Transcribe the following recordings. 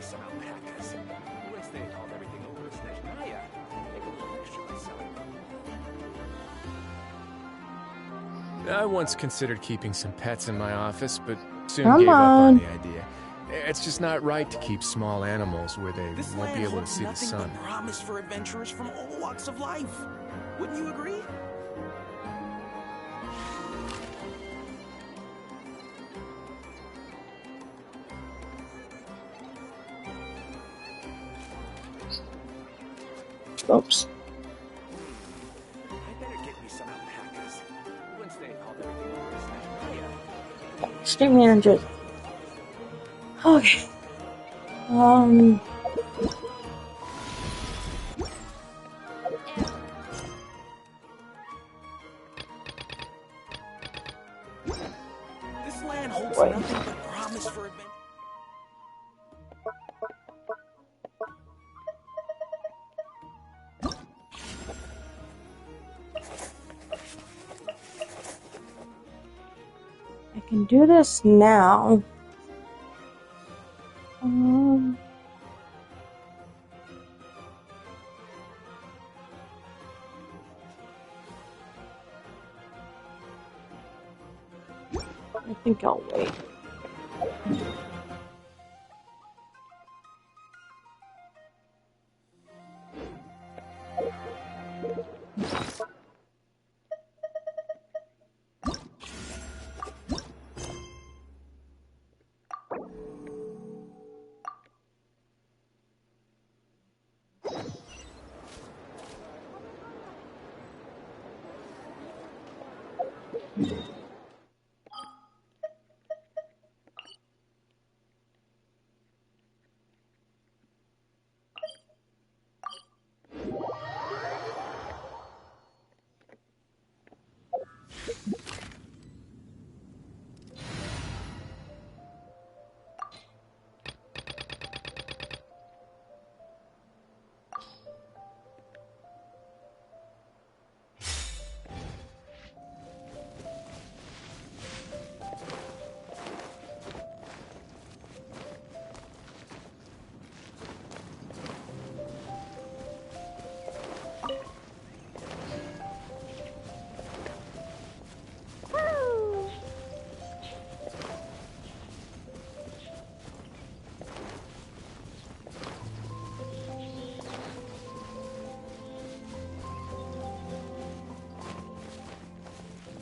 some alpacas. Once they hauled everything over to Nod-krai, make a little extra myself. I once considered keeping some pets in my office, but soon gave up on the idea. It's just not right to keep small animals where they won't be able to see the sun. This land holds nothing but promise for adventurers from all walks of life. Wouldn't you agree? Oops. I better get me some alpacas. Once they hauled everything over to Nod-krai. Street manager. Okay. This land holds nothing but promise for adventure. I can do this now. I think I'll wait.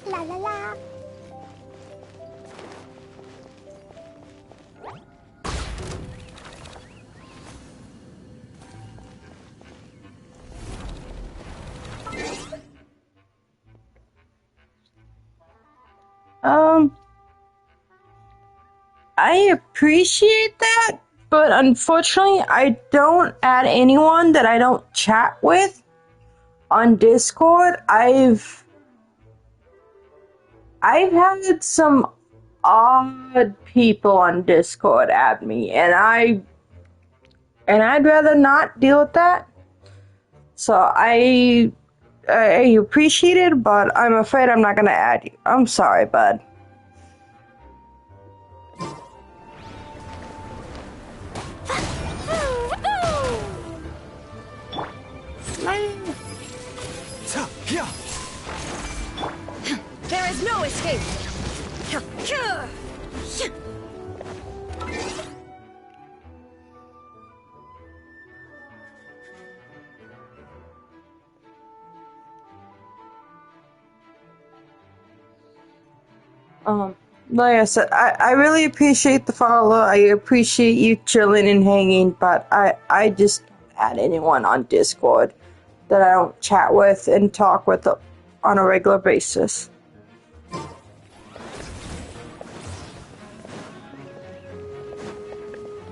La la la. I appreciate that, but unfortunately, I don't add anyone that I don't chat with on Discord. I've had some odd people on Discord add me, and I'd rather not deal with that. So I appreciate it, but I'm afraid I'm not gonna add you. I'm sorry, bud. There is no escape. Like I said, I really appreciate the follow. I appreciate you chilling and hanging, but I just add anyone on Discord that I don't chat with and talk with on a regular basis.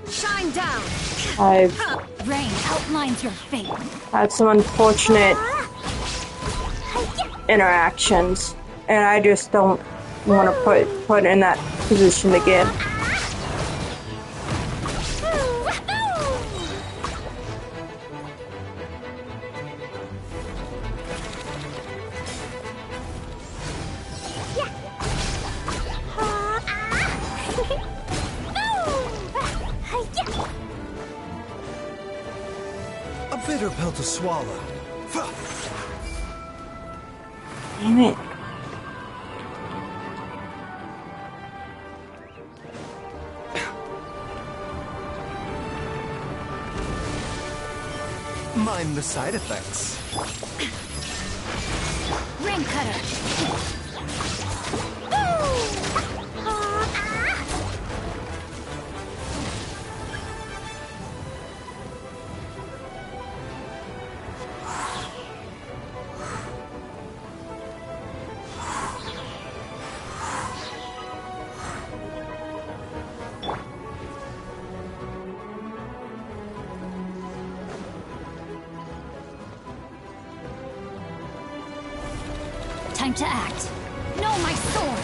Shine down. I've Rain outlines your fate. had some unfortunate interactions, and I just don't want to put in that position again. bitter pill to swallow. Damn it. Mind the side effects. Ring cutter. Time to act. No, my sword!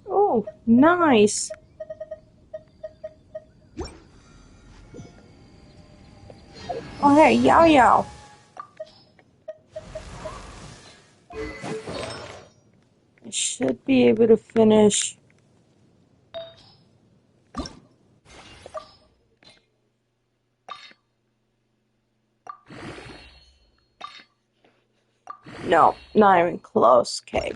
Oh, nice. Oh, hey, Yao Yao. I should be able to finish. No, not even close, okay.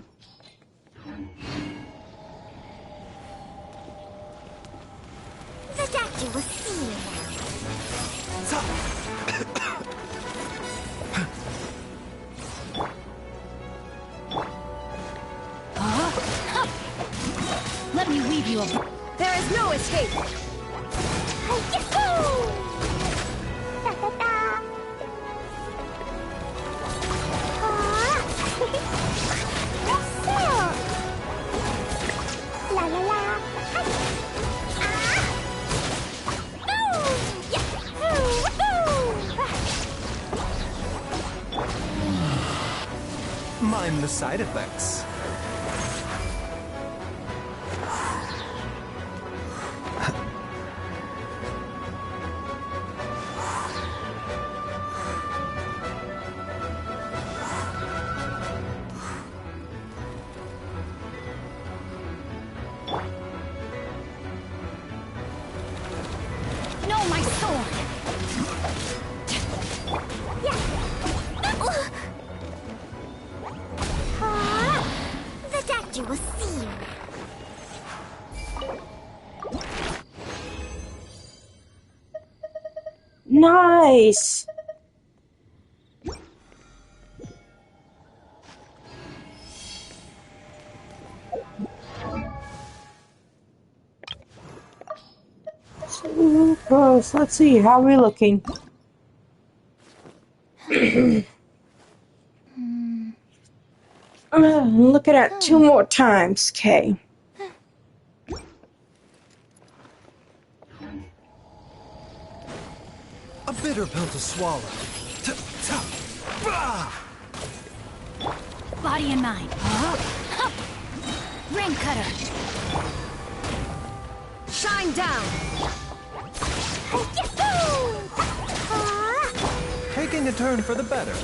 The statue will see you Let me weave you a... There is no escape! La la la! Mind the side effects. No, my sword! The statue will see you. Nice. So close. Let's see, how are we looking? Look at it 2 more times, okay. A bitter pill to swallow. Body and mind. Ring cutter. Shine down. Taking a turn for the better.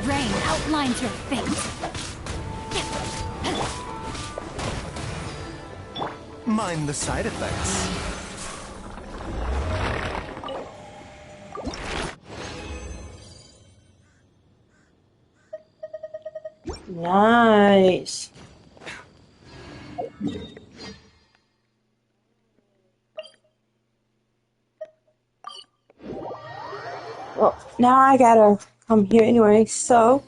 Rain outlines your fate. Mind the side effects. Nice. Well, now I gotta come here anyway, so...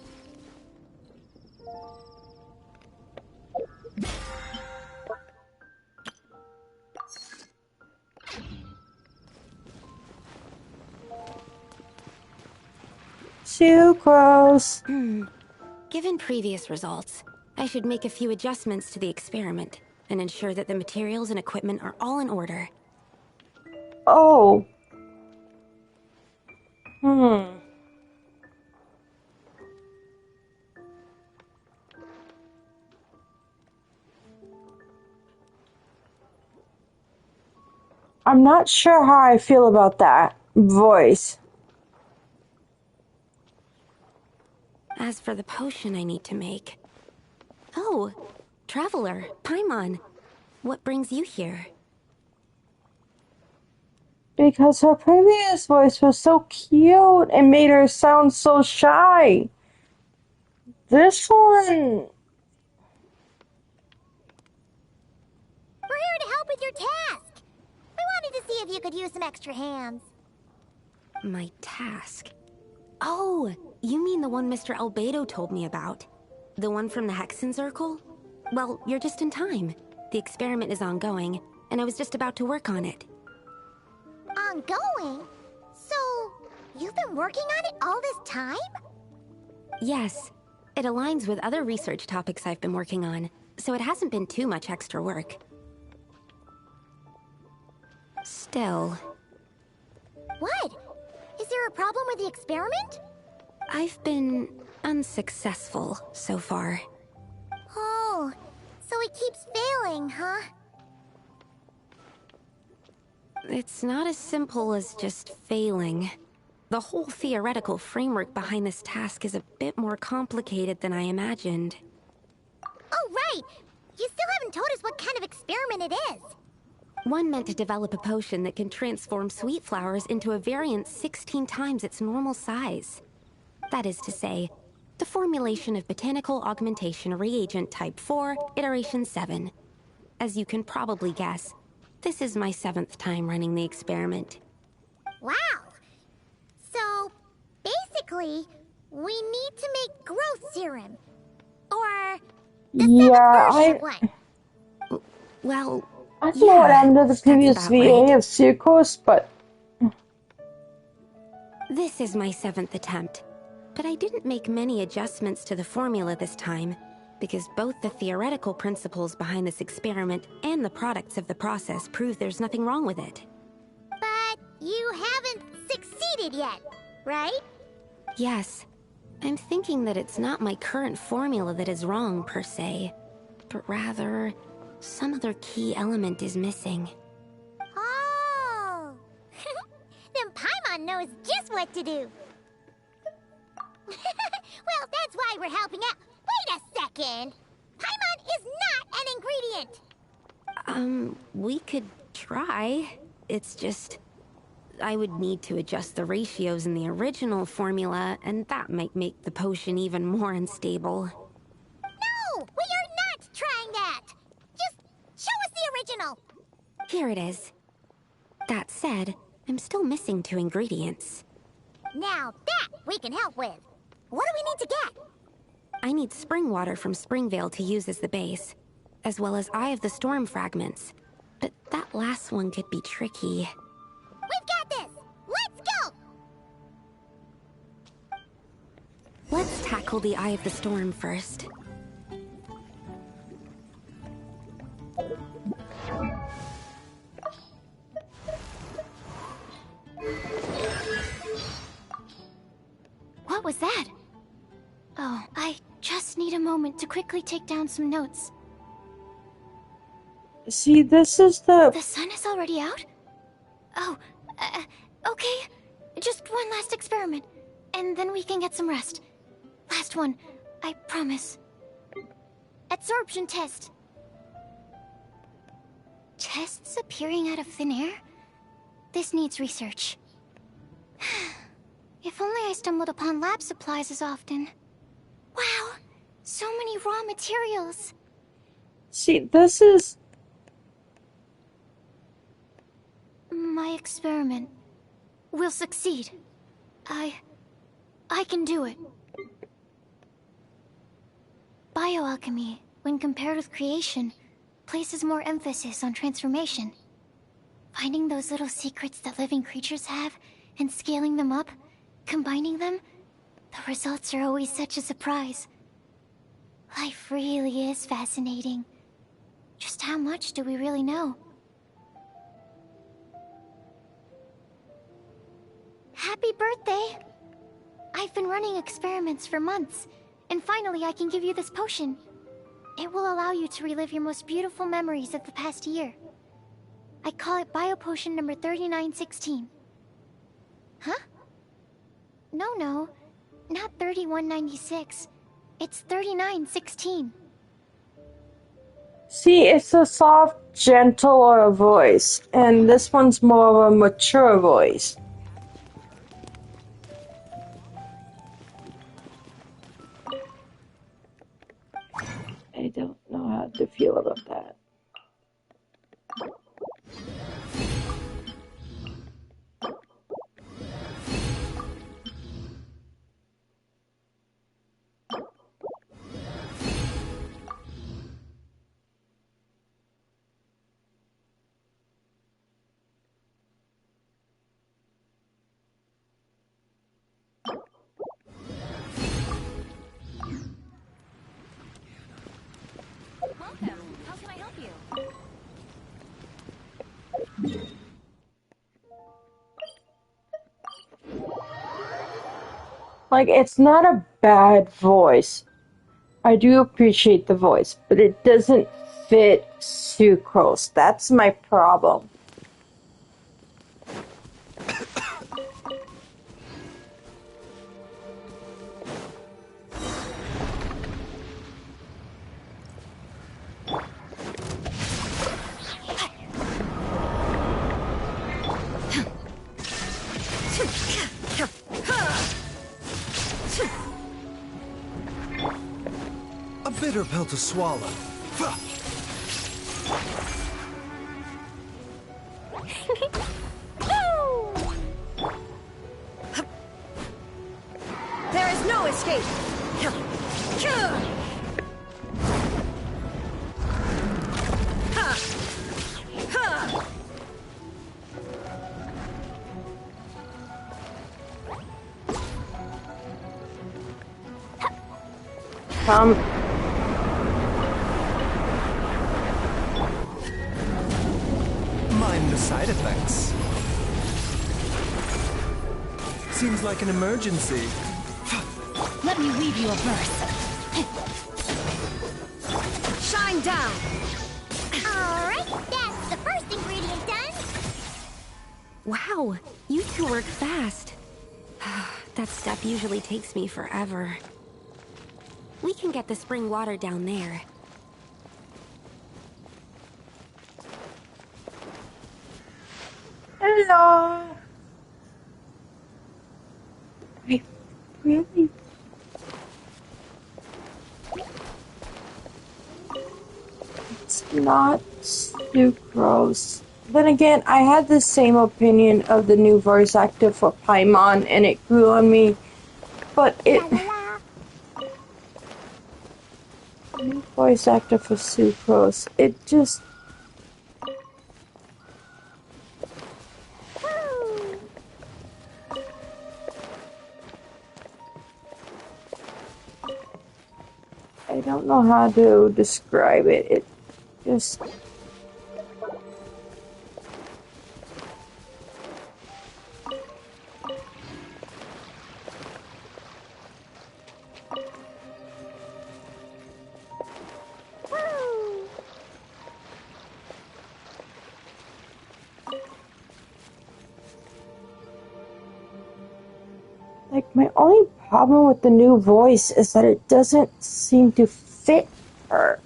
Sucrose. Given previous results, I should make a few adjustments to the experiment and ensure that the materials and equipment are all in order. Oh. I'm not sure how I feel about that voice. As for the potion I need to make... Oh, Traveler, Paimon, what brings you here? Because her previous voice was so cute and made her sound so shy. This one... We're here to help with your task. We wanted to see if you could use some extra hands. My task? Oh, you mean the one Mr. Albedo told me about? The one from the Hexen Circle? Well, you're just in time. The experiment is ongoing, and I was just about to work on it. Ongoing? So, you've been working on it all this time? Yes. It aligns with other research topics I've been working on, so it hasn't been too much extra work. Still... What? Is there a problem with the experiment? I've been unsuccessful so far. Oh, so it keeps failing, huh? It's not as simple as just failing. The whole theoretical framework behind this task is a bit more complicated than I imagined. Oh, right! You still haven't told us what kind of experiment it is. One meant to develop a potion that can transform sweet flowers into a variant 16 times its normal size. That is to say, the formulation of botanical augmentation reagent type 4, iteration 7. As you can probably guess, this is my 7th time running the experiment. Wow! So, basically, we need to make growth serum. Or the 7th version of one. Well, I don't know what happened to the previous about VA right. of Sucrose, but... This is my 7th attempt, but I didn't make many adjustments to the formula this time, because both the theoretical principles behind this experiment and the products of the process prove there's nothing wrong with it. But you haven't succeeded yet, right? Yes. I'm thinking that it's not my current formula that is wrong, per se, but rather, some other key element is missing. Oh! Then Paimon knows just what to do. Well, that's why we're helping out. Wait a second! Paimon is not an ingredient! We could try. It's just... I would need to adjust the ratios in the original formula, and that might make the potion even more unstable. No! We are not trying that! Just show us the original! Here it is. That said, I'm still missing 2 ingredients. Now that we can help with. What do we need to get? I need spring water from Springvale to use as the base, as well as Eye of the Storm fragments. But that last one could be tricky. We've got this! Let's go! Let's tackle the Eye of the Storm first. What was that? Oh, I just need a moment to quickly take down some notes. See, this is the... The sun is already out? Oh, okay. Just one last experiment, and then we can get some rest. Last one, I promise. Absorption test. Tests appearing out of thin air? This needs research. If only I stumbled upon lab supplies as often. Wow, so many raw materials. See, this is... My experiment will succeed. I can do it. Bioalchemy, when compared with creation, places more emphasis on transformation. Finding those little secrets that living creatures have, and scaling them up, combining them, the results are always such a surprise. Life really is fascinating. Just how much do we really know? Happy birthday! I've been running experiments for months, and finally I can give you this potion. It will allow you to relive your most beautiful memories of the past year. I call it Biopotion number 3916. Huh? No, not 3196. It's 3916. See, it's a soft, gentler voice, and this one's more of a mature voice. I don't know how to feel about that. Like, it's not a bad voice. I do appreciate the voice, but it doesn't fit Sucrose. That's my problem. A bitter pill to swallow. There is no escape! Mind the side effects. Seems like an emergency. Let me weave you a verse. Shine down! Alright, that's the first ingredient done. Wow, you two work fast. That step usually takes me forever. We can get the spring water down there. Hello. I really. It's not Sucrose. Then again, I had the same opinion of the new voice actor for Paimon, and it grew on me. But it. New voice actor for Sucrose. It just. I don't know how to describe it. It just. Like, my only problem with the new voice is that it doesn't seem to fit her.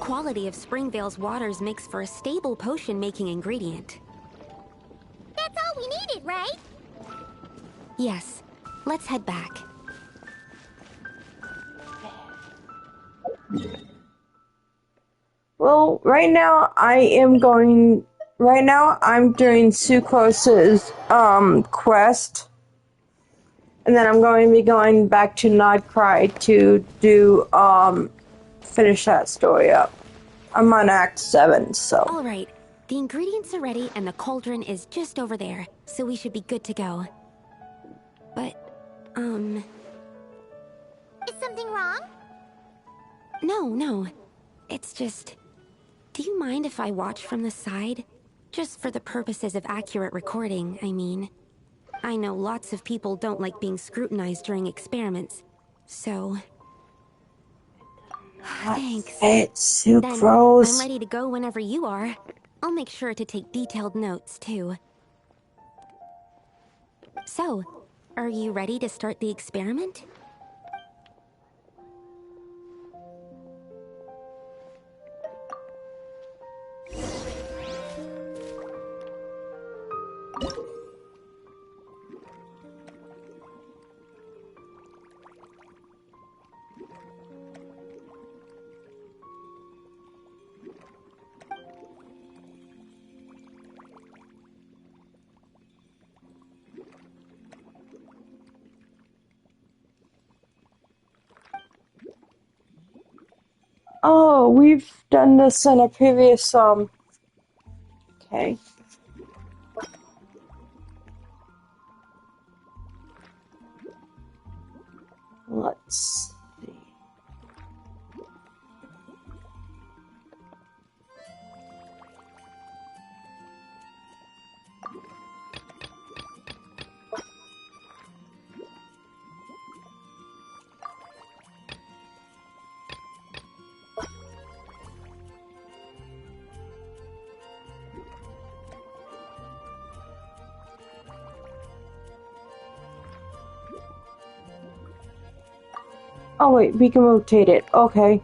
quality of Springvale's waters makes for a stable potion-making ingredient. That's all we needed, right? Yes. Let's head back. Well, right now I'm doing Sucrose's quest. And then I'm going to be going back to Nod-krai to do finish that story up. I'm on Act 7, so. All right. The ingredients are ready and the cauldron is just over there, so we should be good to go. But, Is something wrong? No. It's just... Do you mind if I watch from the side? Just for the purposes of accurate recording, I mean. I know lots of people don't like being scrutinized during experiments, so... Thanks. It's Then, Sucrose. I'm ready to go whenever you are. I'll make sure to take detailed notes, too. So, are you ready to start the experiment? Oh, we've done this in a previous, okay. Let's see. Oh wait, we can rotate it. Okay.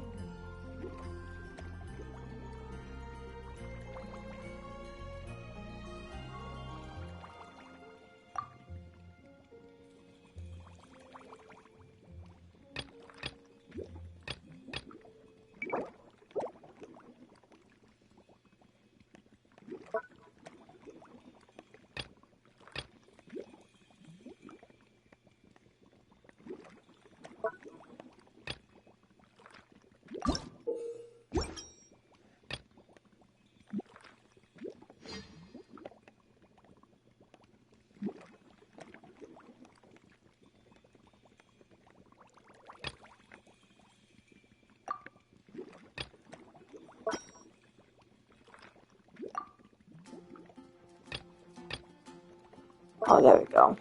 Oh, there we go.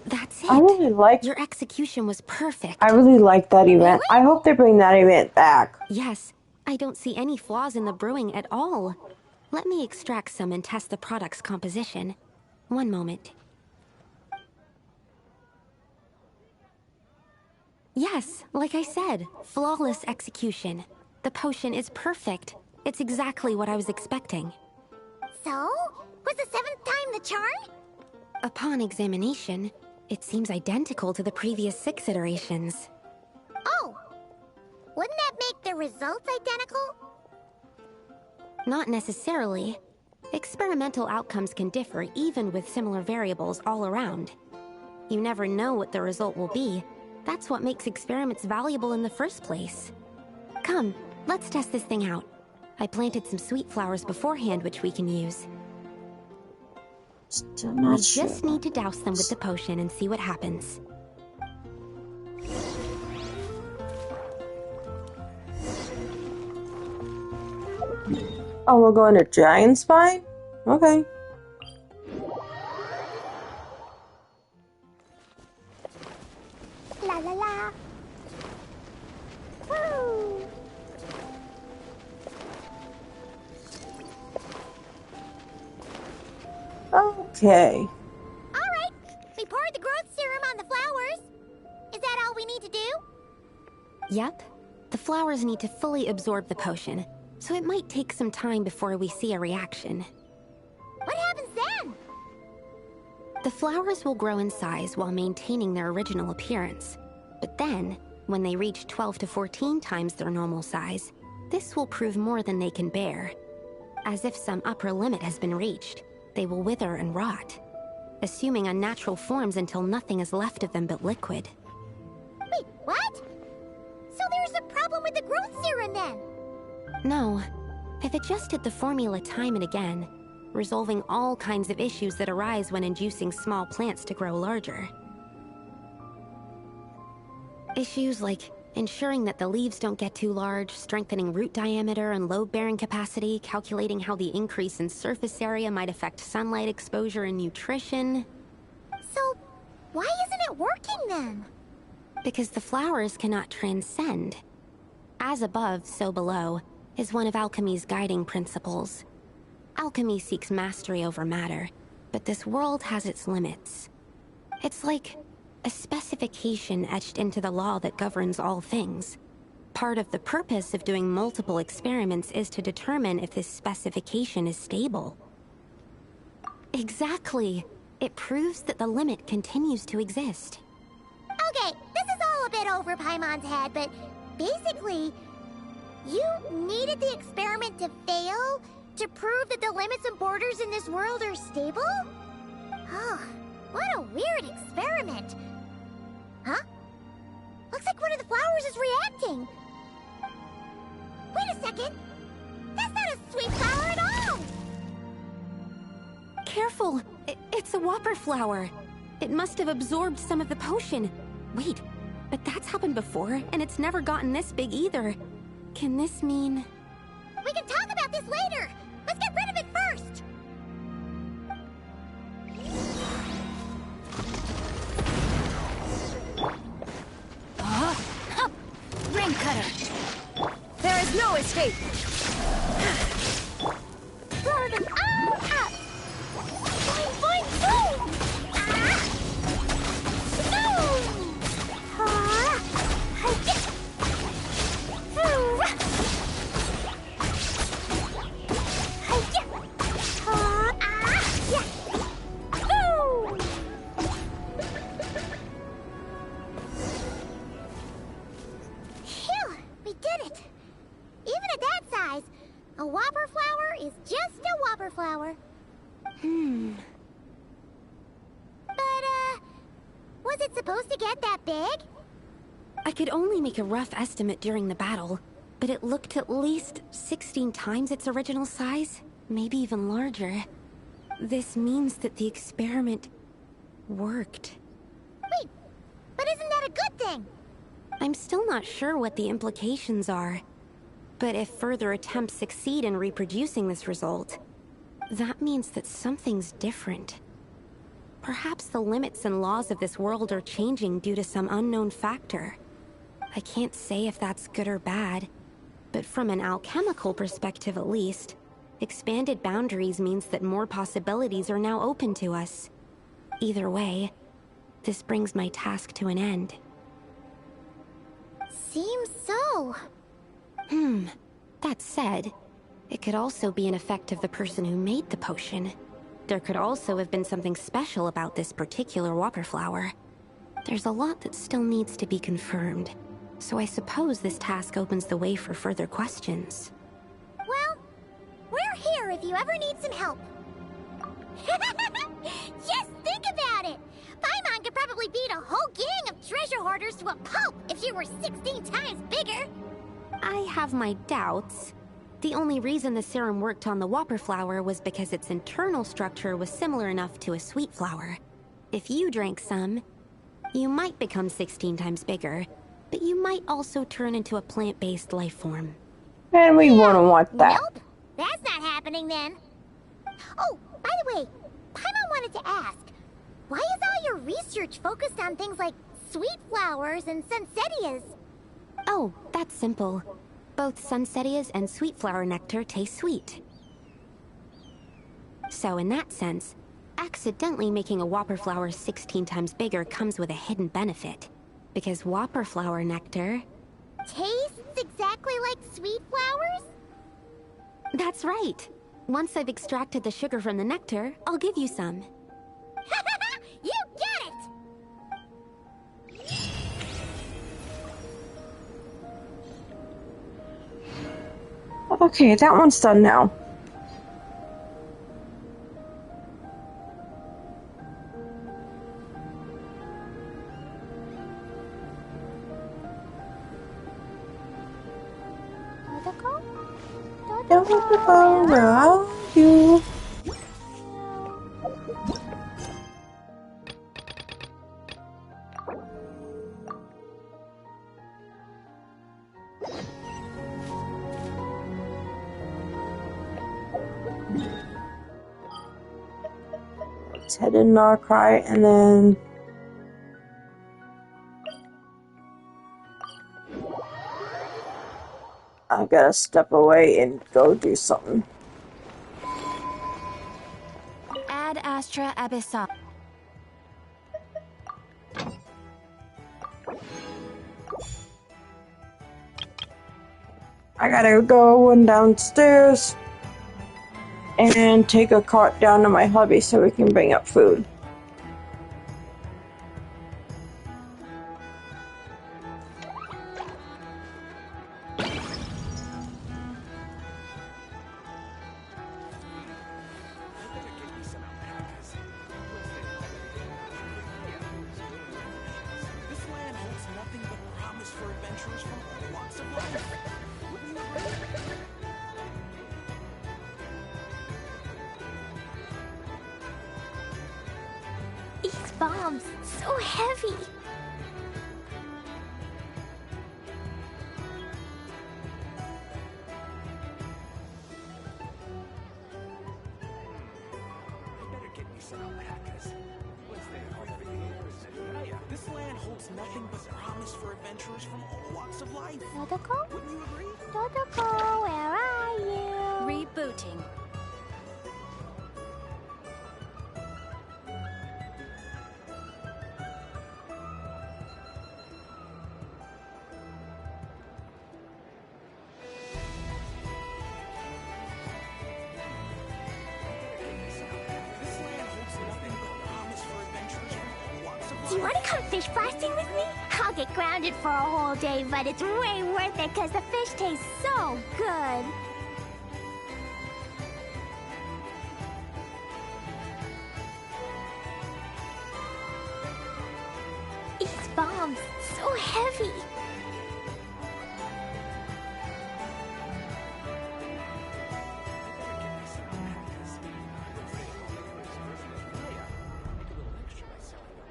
That's it. I really like. Your execution was perfect. I really like that event. I hope they bring that event back. Yes, I don't see any flaws in the brewing at all. Let me extract some and test the product's composition. One moment. Yes, like I said, flawless execution. The potion is perfect. It's exactly what I was expecting. So? Was the 7th time the charm? Upon examination, it seems identical to the previous 6 iterations. Oh. Wouldn't that make the results identical? Not necessarily. Experimental outcomes can differ even with similar variables all around. You never know what the result will be. That's what makes experiments valuable in the first place. Come, let's test this thing out. I planted some sweet flowers beforehand which we can use. Still not We sure. just need to douse them with the potion and see what happens. Oh, we're going to Giant Spine? Okay. La la la. Woo! Okay. Alright, we poured the growth serum on the flowers. Is that all we need to do? Yep. The flowers need to fully absorb the potion, so it might take some time before we see a reaction. What happens then? The flowers will grow in size while maintaining their original appearance. But then, when they reach 12 to 14 times their normal size, this will prove more than they can bear. As if some upper limit has been reached, they will wither and rot, assuming unnatural forms until nothing is left of them but liquid. Wait, what? So there's a problem with the growth serum then? No, I've adjusted the formula time and again, resolving all kinds of issues that arise when inducing small plants to grow larger. Issues like ensuring that the leaves don't get too large, strengthening root diameter and load-bearing capacity, calculating how the increase in surface area might affect sunlight exposure and nutrition. So, why isn't it working then? Because the flowers cannot transcend. As above, so below, is one of alchemy's guiding principles. Alchemy seeks mastery over matter, but this world has its limits. It's like a specification etched into the law that governs all things. Part of the purpose of doing multiple experiments is to determine if this specification is stable. Exactly. It proves that the limit continues to exist. Okay, this is all a bit over Paimon's head, but basically, you needed the experiment to fail to prove that the limits and borders in this world are stable? Oh, what a weird experiment. Huh? Looks like one of the flowers is reacting. Wait a second. That's not a sweet flower at all. Careful! It's a whopper flower. It must have absorbed some of the potion. Wait, but that's happened before, and it's never gotten this big either. Can this mean... We can talk about this later. Let's get rid of it first. Ring cutter. There is no escape. Blow them all up. Boing, boing, boom. Ah. Boom. Ah. Hi-ya. Ooh. Hi-ya. Ah. Ah. Yeah. Boom. Phew, we did it. Even at that size, a whopper flower is just a whopper flower. But, was it supposed to get that big? I could only make a rough estimate during the battle, but it looked at least 16 times its original size, maybe even larger. This means that the experiment worked. Wait, but isn't that a good thing? I'm still not sure what the implications are. But if further attempts succeed in reproducing this result, that means that something's different. Perhaps the limits and laws of this world are changing due to some unknown factor. I can't say if that's good or bad, but from an alchemical perspective at least, expanded boundaries means that more possibilities are now open to us. Either way, this brings my task to an end. Seems so. That said, it could also be an effect of the person who made the potion. There could also have been something special about this particular whopper flower. There's a lot that still needs to be confirmed. So I suppose this task opens the way for further questions. Well, we're here if you ever need some help. Just think about it! Paimon could probably beat a whole gang of treasure hoarders to a pulp if you were 16 times bigger! I have my doubts. The only reason the serum worked on the whopper flower was because its internal structure was similar enough to a sweet flower. If you drank some, you might become 16 times bigger, but you might also turn into a plant-based life form. And we wouldn't want that. Nope, that's not happening then. Oh, by the way, Paimon wanted to ask, why is all your research focused on things like sweet flowers and sunsettias? Oh, that's simple. Both sunsettias and sweet flower nectar taste sweet. So in that sense, accidentally making a whopper flower 16 times bigger comes with a hidden benefit. Because whopper flower nectar... Tastes exactly like sweet flowers? That's right. Once I've extracted the sugar from the nectar, I'll give you some. You get it! Okay, that one's done now. Where are you? Let's head in Nod-krai and then I gotta step away and go do something. Ad Astra Abyssal. I gotta go downstairs and take a cart down to my hubby so we can bring up food. This land holds nothing but promise for adventurers from all walks of life. Wouldn't you agree? These bombs, so heavy. Better get me some alpacas. This land holds nothing but promise for adventurers from all walks of life. Nod-krai? Wouldn't you agree? Nod-krai, where are you? Rebooting. This land holds nothing but promise for adventurers from all walks of life. Do you want to come fish blasting with me? I'll get grounded for a whole day, but it's way worth it because the fish tastes so good. These bombs, so heavy.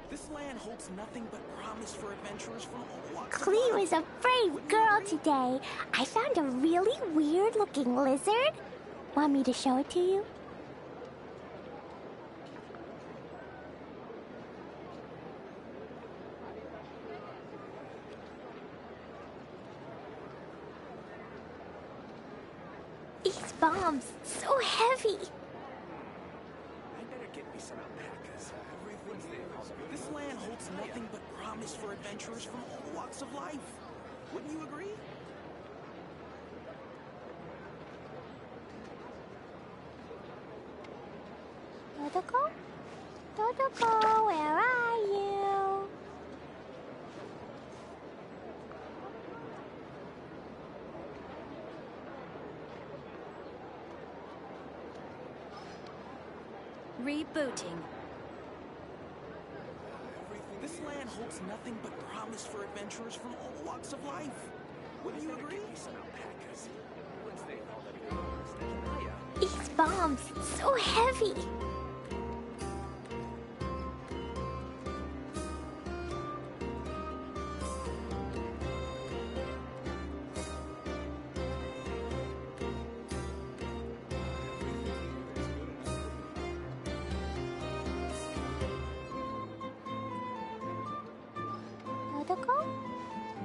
This land holds nothing but promise for adventurers from all walks of Cleo life. is a brave girl today. I found a really weird-looking lizard. Want me to show it to you? These bombs, so heavy. I better get me some alpacas. This land holds nothing but promise for adventurers from all walks of life. Wouldn't you agree? Nod-krai? Nod-krai, where are you? Rebooting. This land holds nothing but promise for adventurers from all walks of life. Wouldn't you agree? These bombs, so heavy.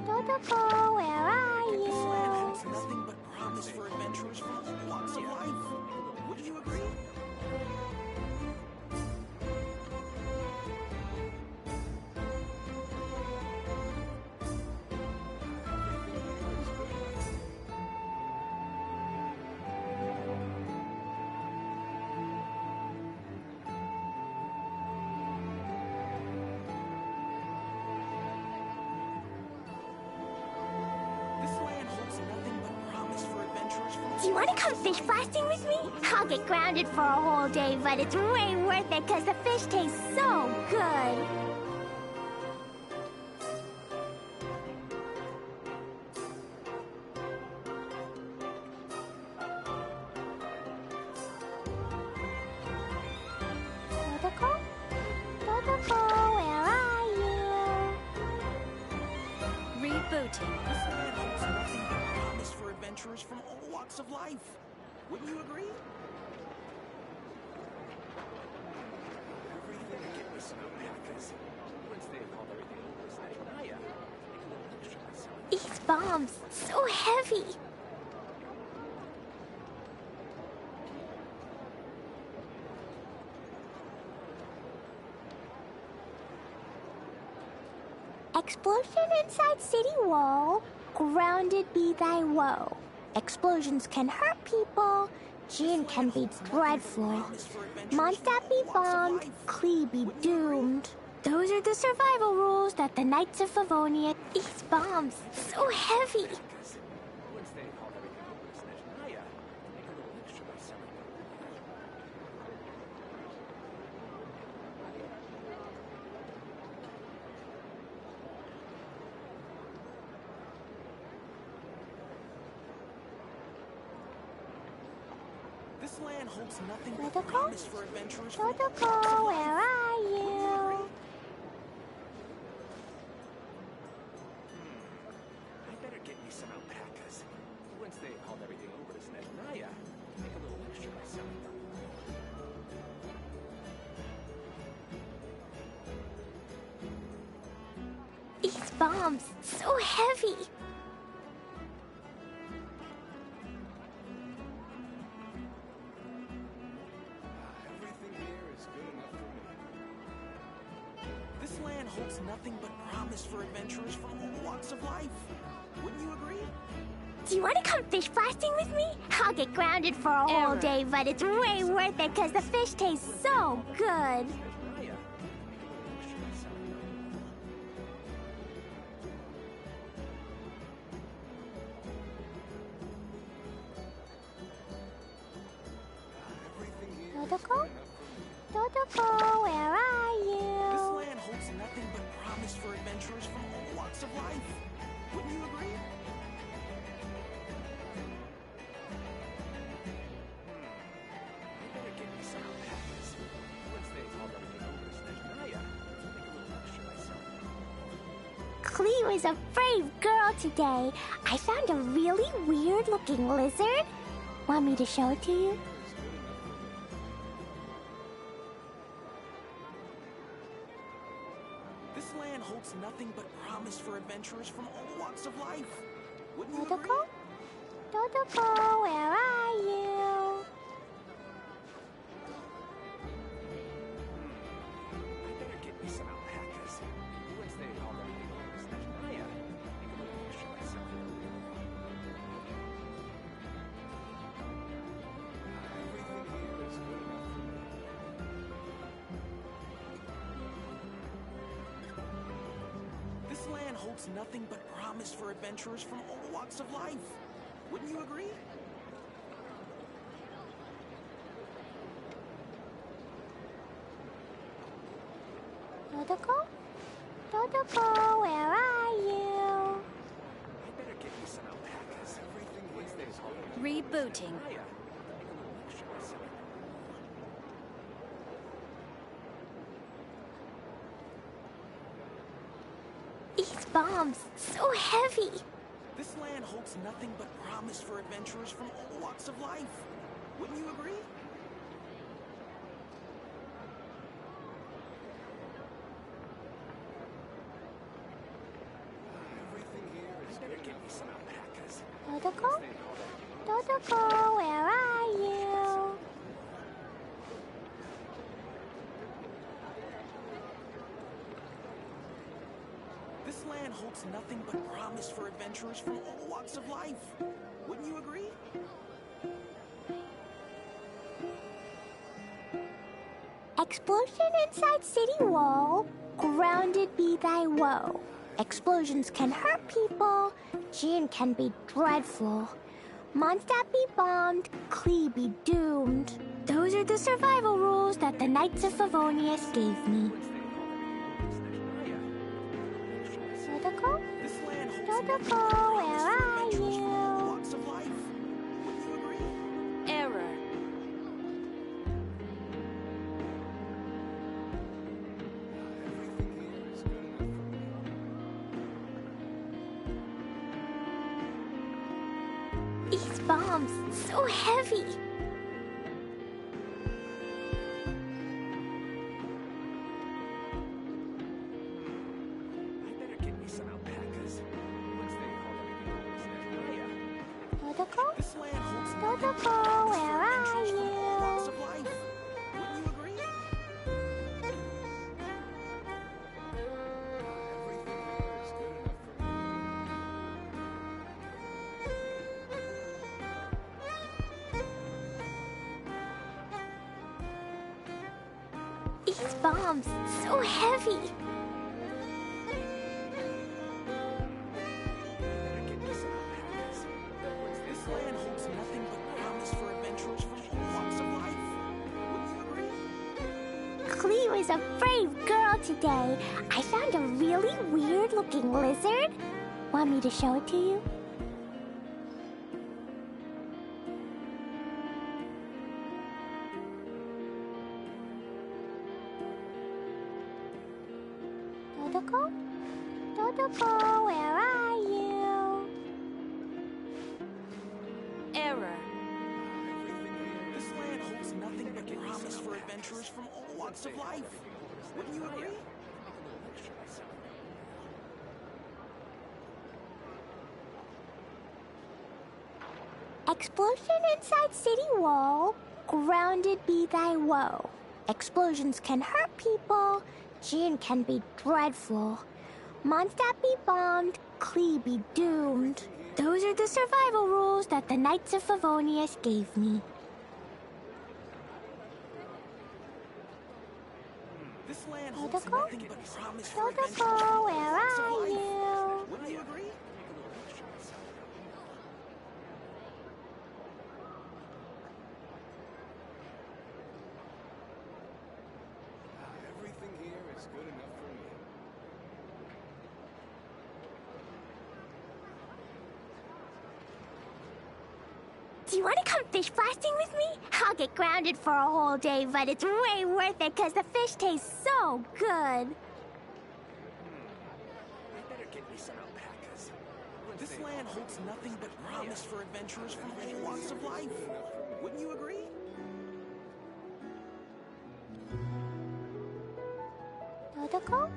Dodoko, where are This land you? holds nothing but promise for adventurers from all walks of life. Wouldn't you agree? This land holds nothing but promise for adventurers from all Do you want to come fish blasting with me? I'll get grounded for a whole day, but it's way worth it because the fish taste so good. Dodoko? Dodoko, where are you? Rebooting. This land holds nothing but promise for adventurers from all walks of life. Wouldn't you agree? These bombs, so heavy. Explosion inside city wall. Grounded be thy woe. Explosions can hurt people. Gin can be dreadful. Mondstadt be bombed. Klee be doomed. Those are the survival rules that the Knights of Favonia. These bombs, so heavy. This land holds nothing but Dodoko? promise for adventurers from all walks of Dodoko, life. where are you? I better get me some alpacas. Once they hauled everything over to Snezhnaya, make a little extra myself. These bombs, so heavy. Everything here is good enough for me. This land holds nothing but promise for adventurers from all walks of life. Wouldn't you agree? Do you want to come fish blasting with me? I'll get grounded for a whole Error. day, but it's way worth it because the fish taste so good. Snezhnaya, make a little extra myself. Everything here is Dodoko? good enough for me. Dodoko, where are This you? land holds nothing but promise for adventurers from all walks of life. Wouldn't you agree? I better get me some alpacas. Once they hauled everything over to Snezhnaya, make a little extra myself. Klee was a brave girl today. I found a really weird looking lizard. Want me to show it to you? This land holds nothing but promise for adventurers from all walks of life. Wouldn't you agree? Dodoko? Dodoko, where are you? I better get me some alpacas. Once they hauled everything over to Snezhnaya, make a little extra myself. Everything here is good enough for me. This land holds nothing but promise for adventurers from all walks of life. Wouldn't you agree? Dodoko? Dodoko, where are you? I better get me some alpacas. Everything Wednesday's home. Rebooting. These bombs, so heavy. This land holds nothing but promise for adventurers from all walks of life. Wouldn't you agree? Everything here is better get me some alpacas. Dodoko? Dodoko, where are you? This land holds nothing but promise for adventurers from all walks of life. Wouldn't you agree? Explosion inside city wall. Grounded be thy woe. Explosions can hurt people. Gin can be dreadful. Mondstadt be bombed. Klee be doomed. Those are the survival rules that the Knights of Favonius gave me. Dodoko? This land holds Dodoko, where are adventurers from all you? walks of life. Wouldn't you agree? Error. Everything here is good enough for me. These bombs, so heavy. I better get me some alpacas. Wednesday home. Dodoko? This land holds Dodoko, where are adventurers from all walks you? of life. Wouldn't you agree? Everything here is good enough for me. These bombs, so heavy. Better get me some alpacas. This land holds nothing but promise for adventurers from all walks of life. Wouldn't you agree? Klee was a brave girl today. I found a really weird looking lizard. Want me to show it to you? Dodoko? Dodoko, where are you? Error. This land holds nothing but promise for adventurers from all walks of life. Wouldn't you agree? Explosion inside city wall. Grounded be thy woe. Explosions can hurt people. Gin can be dreadful. Mondstadt be bombed. Klee be doomed. Those are the survival rules that the Knights of Favonius gave me. This land holds Dodoko? nothing but promise for adventurers from Dodoko, all where walks of are life. you? Wouldn't you agree? Everything here is good enough for me. Do you want to come fish blasting with me? I'll get grounded for a whole day, but it's way worth it because the fish tastes so good. I better get me some alpacas. This land holds nothing but promise for adventurers from all walks of life. Wouldn't you agree? Dodoko?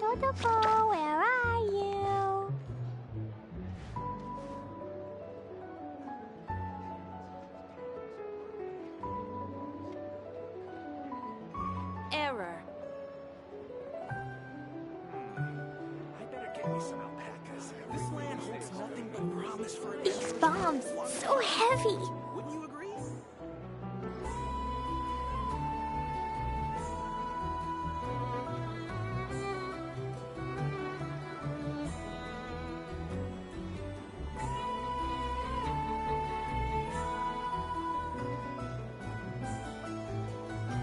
Dodoko, where are you? Error. I better get me some alpacas. This land holds nothing but promise for These adventurers from bombs, all walks of so life. heavy. Wouldn't you agree?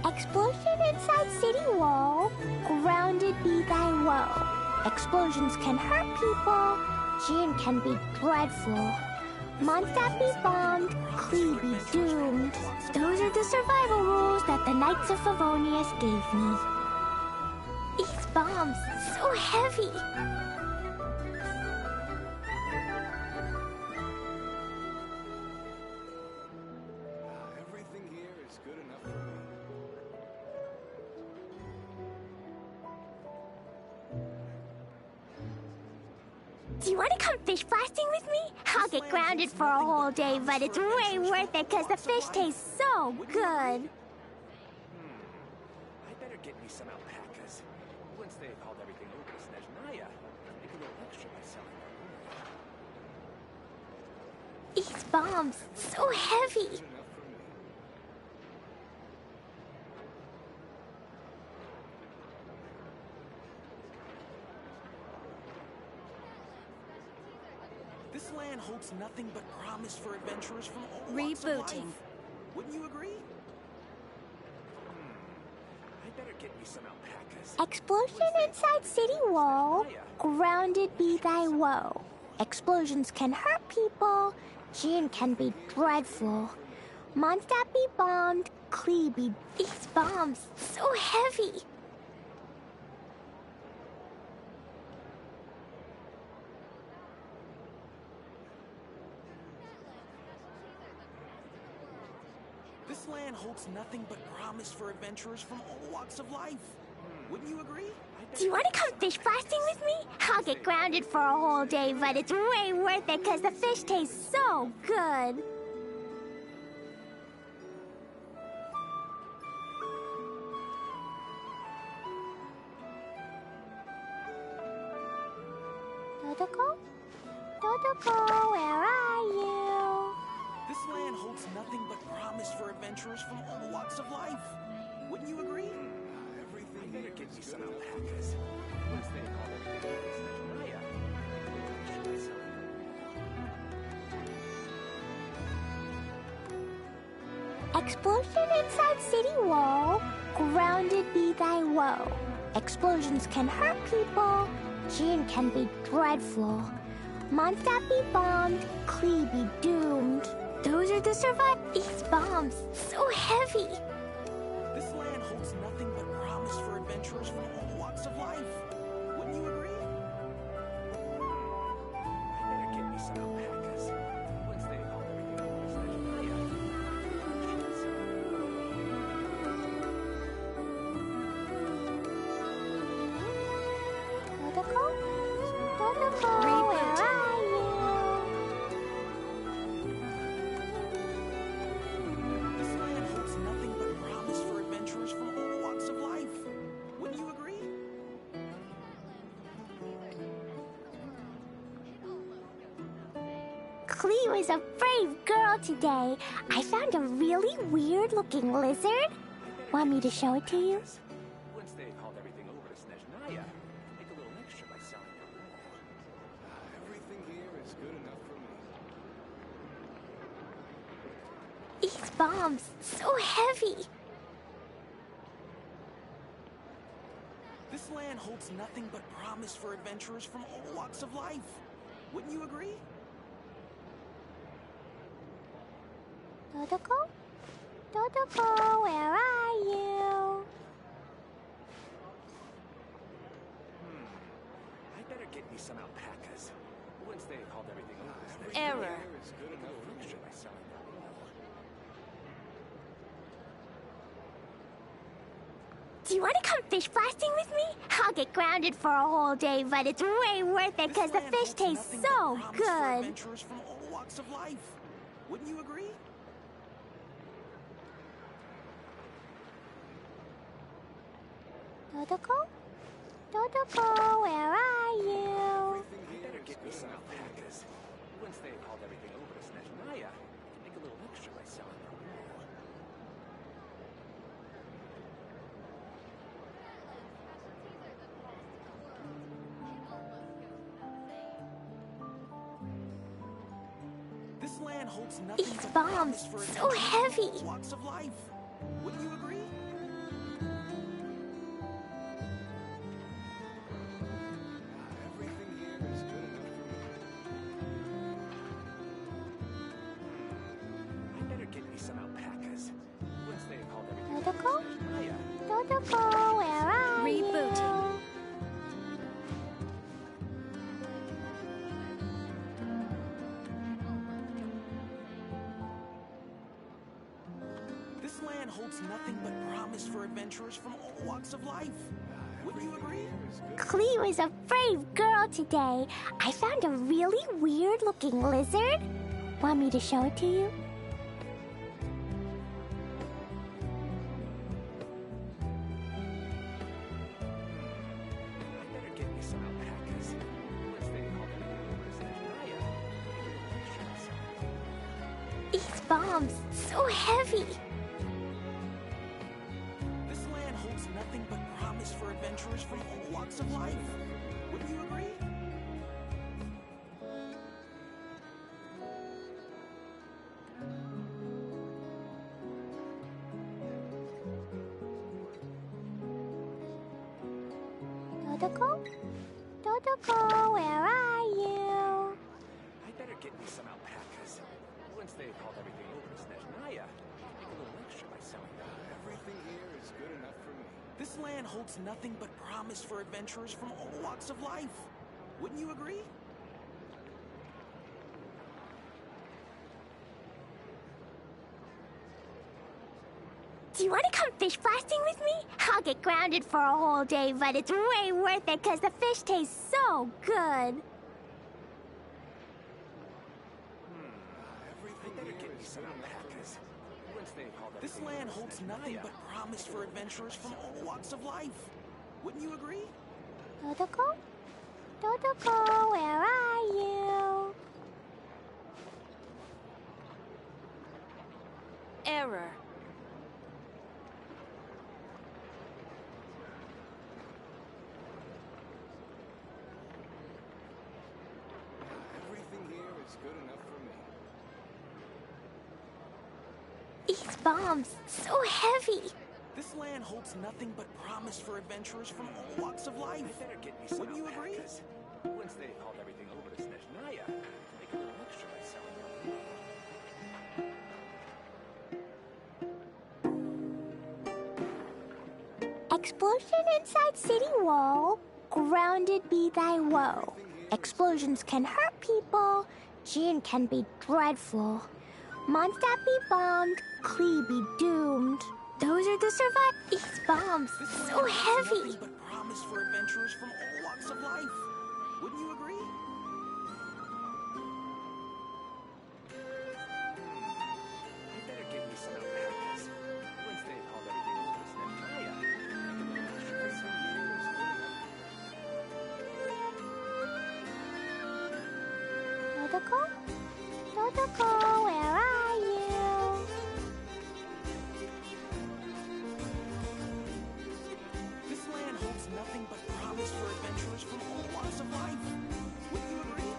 Explosion inside city wall. Grounded be thy woe. Explosions can hurt people. Gene can be dreadful. Mondstadt be bombed. Klee be doomed. Those are the survival rules that the Knights of Favonius gave me. These bombs, so heavy. Everything here is good enough for me. Do you want to come fish blasting with me? I'll get grounded for a whole day, but it's way worth it because the fish taste so good. I better get me some alpacas. Once they've hauled everything over to Snezhnaya, make a little extra by selling them. These bombs, so heavy. Good enough for me. This land holds nothing but promise for adventurers from all walks of Rebooting. life. Wouldn't you agree? I better get me some alpacas. Explosion inside city wall. Grounded be thy woe. Explosions can hurt people. Gene can be dreadful. Mondstadt be bombed. Klee be... These bombs, so heavy. This land holds nothing but promise for adventurers from all walks of life. Wouldn't you agree? Do you want to come fish blasting with me? I'll get grounded for a whole day, but it's way worth it because the fish taste so good. Dodoko? Dodoko, where are you? This land holds nothing but promise for adventurers from all walks of life. Wouldn't you agree? Everything I better get me some alpacas. Once they haul everything over to Snezhnaya, make a little extra by selling them. Explosion inside city wall. Grounded be thy woe. Explosions can hurt people. Gene can be dreadful. Mondstadt be bombed. Klee be doomed. Those are the These bombs, so heavy. This land holds nothing but promise for adventurers from all walks of life. Wouldn't you agree? I better get me some alpacas. Once they haul everything over to Snezhnaya, Dodoko? Dodoko, where are you? this land holds nothing but promise for adventurers from all walks of life. Wouldn't you agree? Klee was a brave girl today. I found a really weird-looking lizard. Want me to show it to you? Once they've hauled everything over to Snezhnaya, make a little extra by selling them. Everything here is good enough for me. These bombs, so heavy. This land holds nothing but promise for adventurers from all walks of life. Wouldn't you agree? Dodoko? Dodoko, where are you? I better get me some alpacas. Once they've hauled everything over to Snezhnaya, Error. is good enough for extra by selling them. Do you want to come fish blasting with me? I'll get grounded for a whole day, but it's way worth it because the This land fish holds tastes nothing but so promise for good. adventurers from all walks of life. Wouldn't you agree? Dodoko? Dodoko, where are you? I better get me some alpacas. Once they've hauled everything over to Snezhnaya, make a little extra by selling them. This land holds nothing These but bombs, promise for so adventurers from heavy. all walks of life. Wouldn't you agree? Totoko, where are Rebooting. you? This land holds nothing but promise for adventurers from all walks of life. Would you agree? Clee was a brave girl today. I found a really weird-looking lizard. Want me to show it to you? I better get me some alpacas. Once they call them These bombs, so heavy. This land holds nothing but promise for adventurers from all walks of life. Would you agree? Totoko? Totoko, where are you? I better get me some alpacas. Once they called everything over to Snezhnaya, make a little extra by selling them. Everything here is good enough for me. This land holds nothing but promise for adventurers from all walks of life. Wouldn't you agree? Do you want to come fish blasting with me? I'll get grounded for a whole day, but it's way worth it because the fish tastes so good. I better get me some alpacas. Once they called this land holds nothing but promise for adventurers from all walks of life. Wouldn't you agree? Totoko? Totoko, where are you? Error. Everything here is good enough for me. These bombs, so heavy. This land holds nothing but promise for adventurers from all walks of life. I better get me some Wouldn't you agree? Once they called everything over to Snezhnaya, make a little extra by selling them. Explosion inside city wall. Grounded be thy woe. Explosions can hurt people. Gene can be dreadful. Mondstadt be bombed. Klee be doomed. Those are the survive. These bombs, so heavy. Nothing but promise for adventurers from all walks of life. Wouldn't you agree? I better get me some alpacas. Once they called everything over to Snezhnaya, make a little extra for some years. Totoko? Totoko, where are you? This land holds nothing but promise for adventurers from all walks of life. Wouldn't you agree?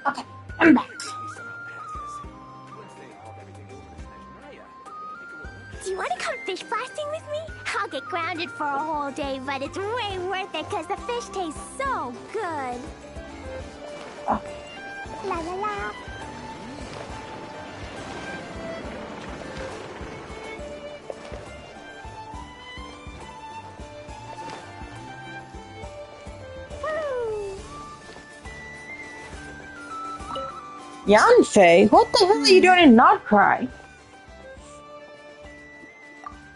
Okay, I'm back. Get me some alpacas. Once they called everything over to Snezhnaya, make a little extra. Do you want to come fish blasting with me? I'll get grounded for a whole day, but it's way worth it because the fish tastes so good. Okay. La la la. Woo! Yanfei, what the hell are you doing in Nod-krai?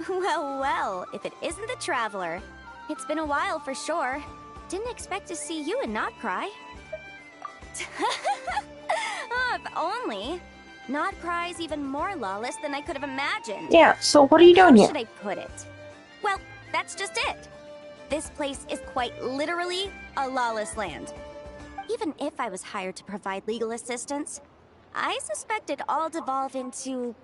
Well, well, if it isn't the Traveler. It's been a while for sure. Didn't expect to see you in Nod-krai. Oh, if only. Nod-krai's even more lawless than I could have imagined. Yeah, so what are you doing How here? should I put it? Well, that's just it. This place is quite literally a lawless land. Even if I was hired to provide legal assistance, I suspect it'd all devolve into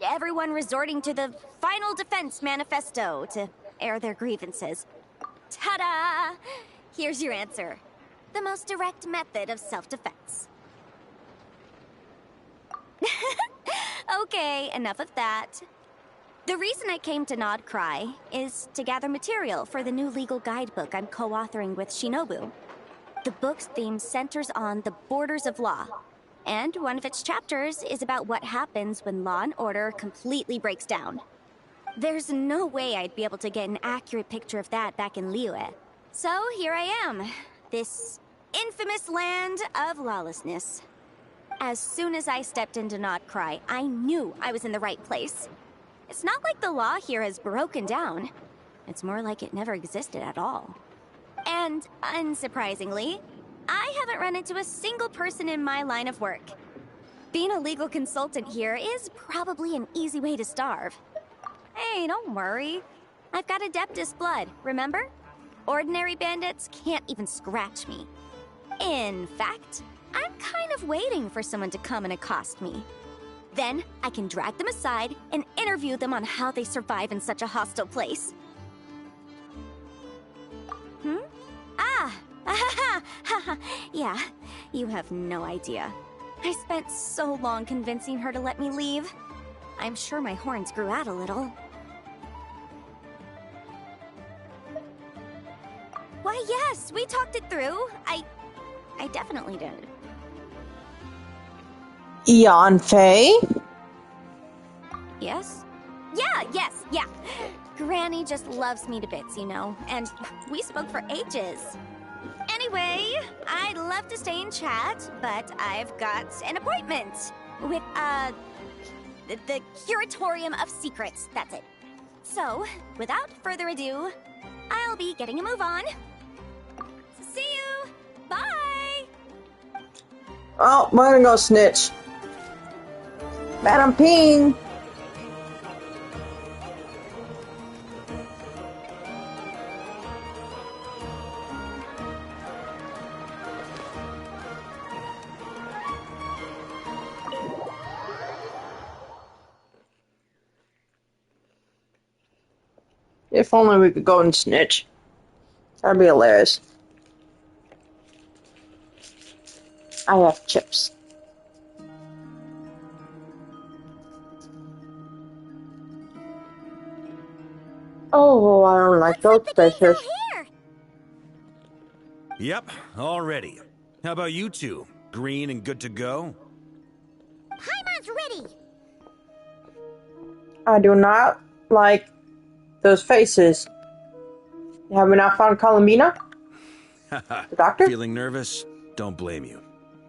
everyone resorting to the Final Defense Manifesto to air their grievances. Ta-da! Here's your answer. The most direct method of self-defense. Okay, enough of that. The reason I came to Nod-krai is to gather material for the new legal guidebook I'm co-authoring with Shinobu. The book's theme centers on the borders of law. And one of its chapters is about what happens when law and order completely breaks down. There's no way I'd be able to get an accurate picture of that back in Liyue. So here I am, this infamous land of lawlessness. As soon as I stepped into Nod-krai, I knew I was in the right place. It's not like the law here has broken down. It's more like it never existed at all. And unsurprisingly, I haven't run into a single person in my line of work. Being a legal consultant here is probably an easy way to starve. Hey, don't worry. I've got Adeptus blood, remember? Ordinary bandits can't even scratch me. In fact, I'm kind of waiting for someone to come and accost me. Then I can drag them aside and interview them on how they survive in such a hostile place. Yeah, you have no idea. I spent so long convincing her to let me leave. I'm sure my horns grew out a little. Why, yes, we talked it through. I definitely did. Yanfei? Yes? Yeah. Granny just loves me to bits, you know, and we spoke for ages. Anyway, I'd love to stay and chat, but I've got an appointment with, the Curatorium of Secrets, that's it. So, without further ado, I'll be getting a move on. See you! Bye! Oh, we're gonna go snitch. Madam Ping! If only we could go and snitch. That'd be hilarious. I have chips. Oh, I don't like those fishes. Yep, all ready. How about you two? Green and good to go? Paimon's ready! I do not like those faces. Have we not found Columbina? The doctor? Feeling nervous? Don't blame you.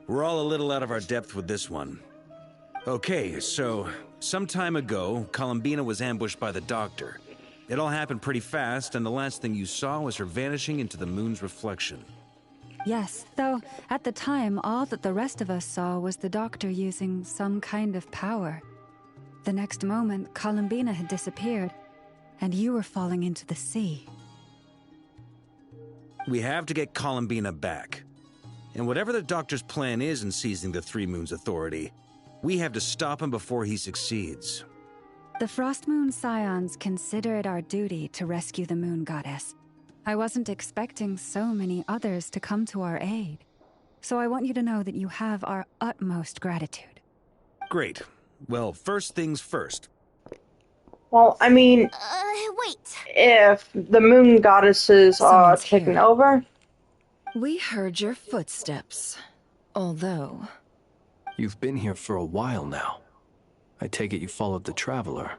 We're all a little out of our depth with this one. Okay, so some time ago, Columbina was ambushed by the doctor. It all happened pretty fast, and the last thing you saw was her vanishing into the moon's reflection. Yes, though at the time, all that the rest of us saw was the doctor using some kind of power. The next moment, Columbina had disappeared, and you were falling into the sea. We have to get Columbina back. And whatever the doctor's plan is in seizing the Three Moons Authority, we have to stop him before he succeeds. The Frost Moon Scions consider it our duty to rescue the Moon Goddess. I wasn't expecting so many others to come to our aid. So I want you to know that you have our utmost gratitude. Great. Well, first things first. Well, I mean, Wait. if the moon goddesses are Someone's taken here. over, We heard your footsteps. Although... You've been here for a while now. I take it you followed the Traveler,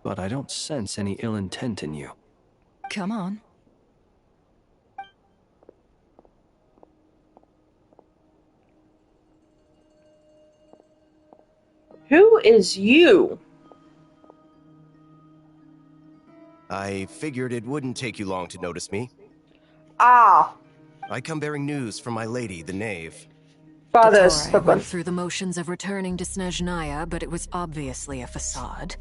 but I don't sense any ill intent in you. Come on. who is you? I figured it wouldn't take you long to notice me. Ah, I come bearing news from my lady, the knave. Father Gatore went through the motions of returning to Snezhnaya, but it was obviously a facade.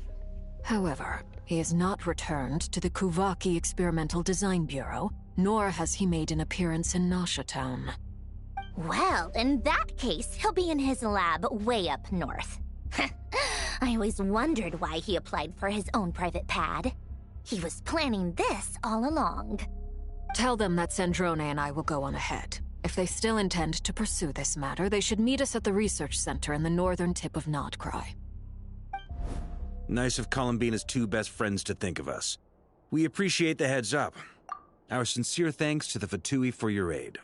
However, he has not returned to the Kuvaki Experimental Design Bureau, nor has he made an appearance in Nasha Town. Well, in that case, he'll be in his lab way up north. I always wondered why he applied for his own private pad. He was planning this all along. Tell them that Sandrone and I will go on ahead. If they still intend to pursue this matter, they should meet us at the research center in the northern tip of Nod-krai. Nice of Columbina's two best friends to think of us. We appreciate the heads up. Our sincere thanks to the Fatui for your aid.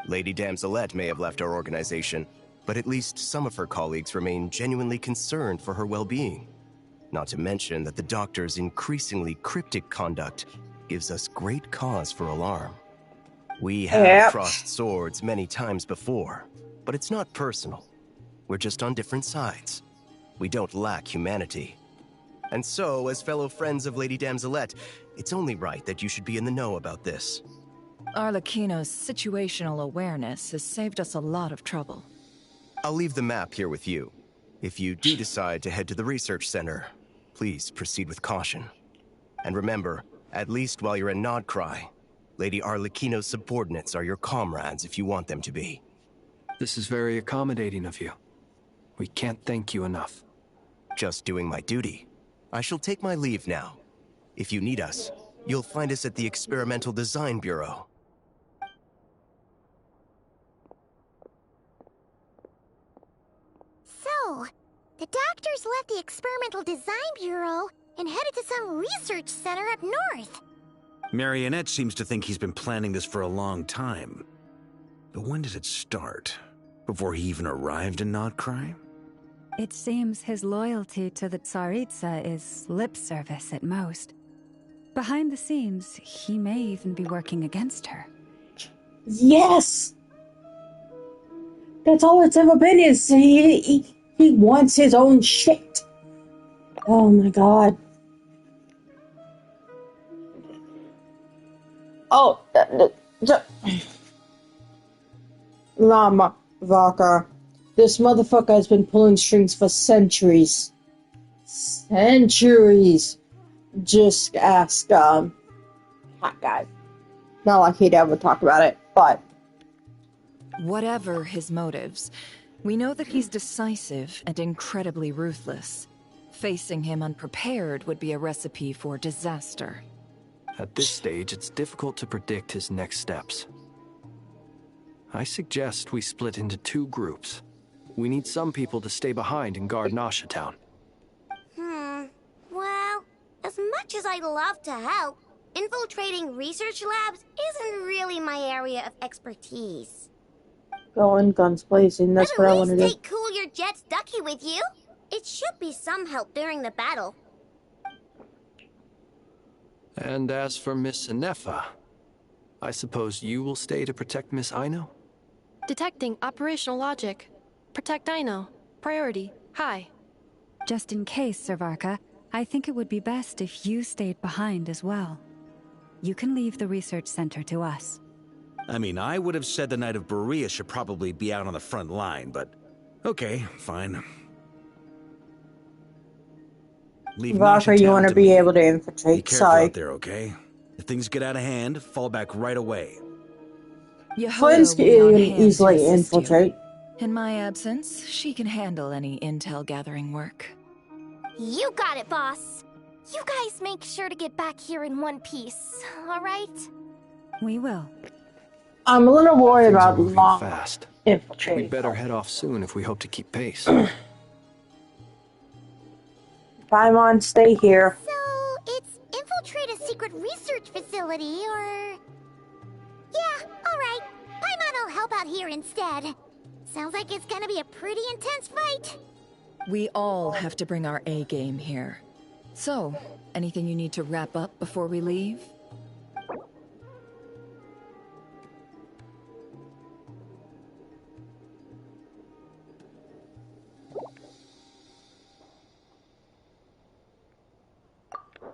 Lady Damselette may have left our organization, but at least some of her colleagues remain genuinely concerned for her well-being. Not to mention that the Doctor's increasingly cryptic conduct gives us great cause for alarm. We have crossed swords many times before, but it's not personal. We're just on different sides. We don't lack humanity. And so, as fellow friends of Lady Damselette, it's only right that you should be in the know about this. Arlecchino's situational awareness has saved us a lot of trouble. I'll leave the map here with you. If you do decide to head to the research center, please proceed with caution. And remember, at least while you're in Nod-krai, Lady Arlecchino's subordinates are your comrades if you want them to be. This is very accommodating of you. We can't thank you enough. Just doing my duty. I shall take my leave now. If you need us, you'll find us at the Experimental Design Bureau. So, the doctors left the Experimental Design Bureau and headed to some research center up north. Marionette seems to think he's been planning this for a long time. But when did it start? Before he even arrived in Nod-krai? It seems his loyalty to the Tsaritsa is lip service at most. Behind the scenes, he may even be working against her. Yes! That's all it's ever been, is he wants his own shit. Oh my god. Oh, Lama Vaka. This motherfucker has been pulling strings for centuries. Centuries. Just ask, Hot Guy. Not like he'd ever talk about it, but... Whatever his motives, we know that he's decisive and incredibly ruthless. Facing him unprepared would be a recipe for disaster. At this stage, it's difficult to predict his next steps. I suggest we split into 2 groups. We need some people to stay behind and guard Nasha Town. Well, as much as I'd love to help, infiltrating research labs isn't really my area of expertise. Going guns blazing, that's what I want to do. At least take Cool Your Jet's ducky with you. It should be some help during the battle. And as for Miss Inefa, I suppose you will stay to protect Miss Aino? Detecting operational logic. Protect Aino. Priority. High. Just in case, Servarka, I think it would be best if you stayed behind as well. You can leave the research center to us. I mean, I would have said the Knight of Berea should probably be out on the front line, but... okay, fine. Vaka, you want to be able to infiltrate. Be careful out there, okay? If things get out of hand, fall back right away. Flint's can easily infiltrate. In my absence, she can handle any intel gathering work. You got it, boss. You guys make sure to get back here in one piece, all right? We will. I'm a little worried Things about are moving long fast. infiltrating. We'd better head off soon if we hope to keep pace. Paimon, stay here. So, it's infiltrate a secret research facility, or... Yeah, alright. Paimon will help out here instead. Sounds like it's gonna be a pretty intense fight. We all have to bring our A game here. So, anything you need to wrap up before we leave?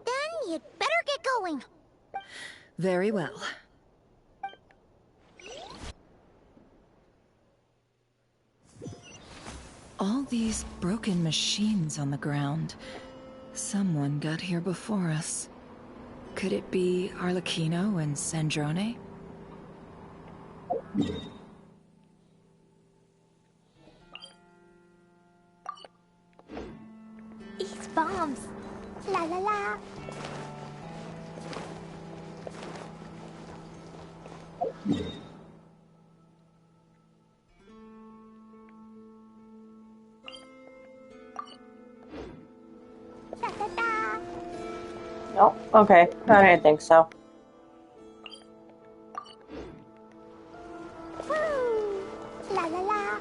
Then you'd better get going. Very well. All these broken machines on the ground. Someone got here before us. Could it be Arlecchino and Sandrone? These bombs. La la la. Oh, okay. I didn't think so. La la la.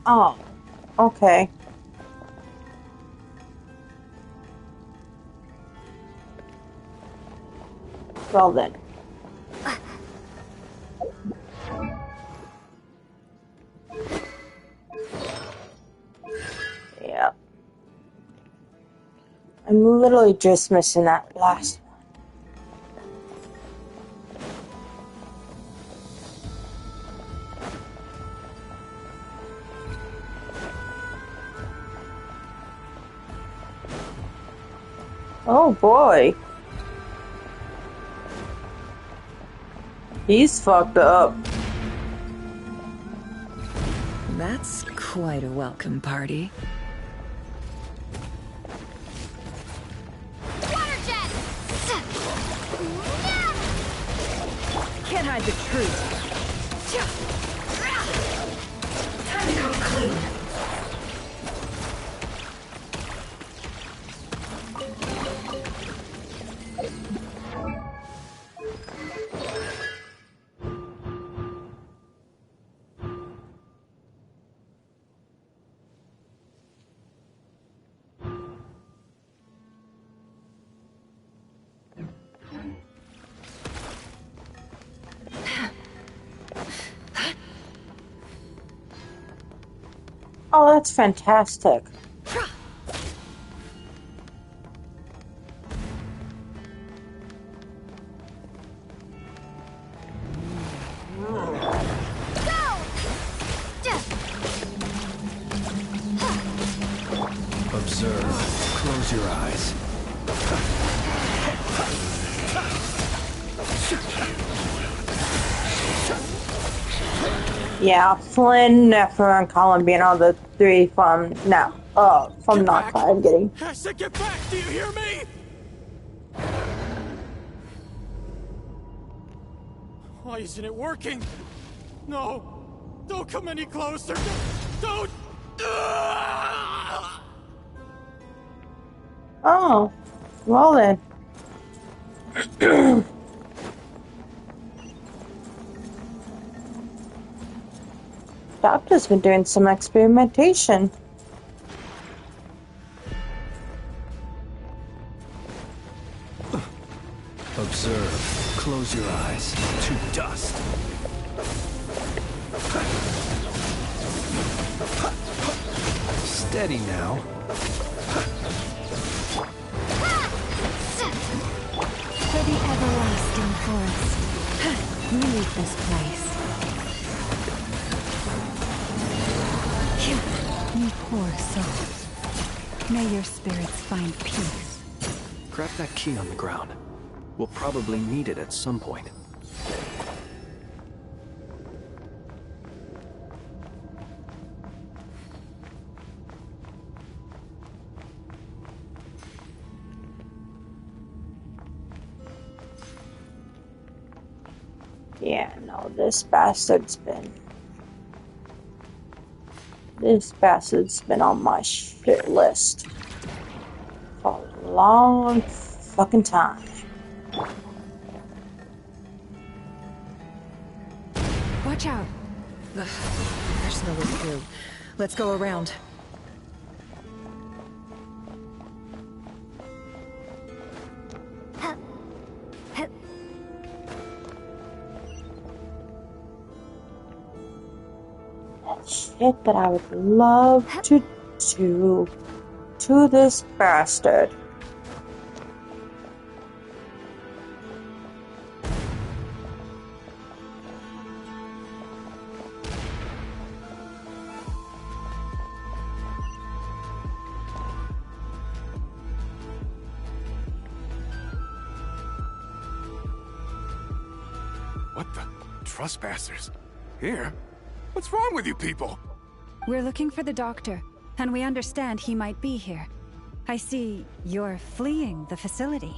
Oh, okay. Well then. Yeah. I'm literally just missing that last one. Oh boy. He's fucked up. That's quite a welcome party. Water jet! Can't hide the truth. Time to come clean. Oh, that's fantastic. Observe. Close your eyes. Yeah, Flynn, Nefer, and Colin being all the three from Nod-krai. I'm getting. I said get back! Do you hear me? Why isn't it working? No! Don't come any closer! Don't! Oh, well then. Doctor's been doing some experimentation. Observe. Close your eyes. To dust. Steady now. For the everlasting forest, we leave this place. You poor souls. May your spirits find peace. Grab that key on the ground. We'll probably need it at some point. Yeah, no, this bastard's been on my shit list for a long fucking time. Watch out. Ugh, there's no way through. Let's go around. Shit that I would love to do to this bastard. What the? Trespassers? Here? What's wrong with you people? We're looking for the doctor, and we understand he might be here. I see you're fleeing the facility.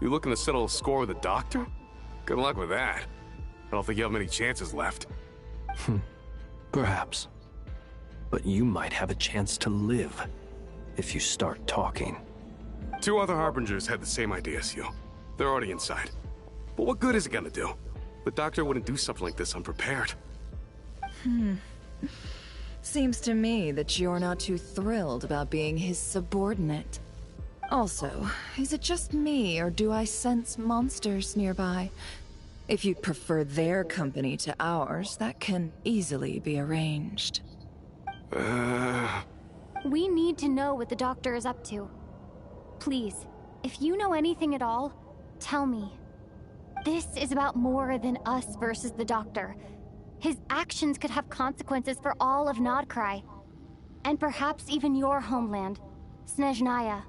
You looking to settle a score with the doctor? Good luck with that. I don't think you have many chances left. Perhaps. But you might have a chance to live if you start talking. 2 other Harbingers had the same idea as you. They're already inside. But what good is it gonna do? The doctor wouldn't do something like this unprepared. Seems to me that you're not too thrilled about being his subordinate. Also, is it just me, or do I sense monsters nearby? If you'd prefer their company to ours, that can easily be arranged. We need to know what the doctor is up to. Please, if you know anything at all, tell me. This is about more than us versus the doctor. His actions could have consequences for all of Nod-krai. And perhaps even your homeland, Snezhnaya.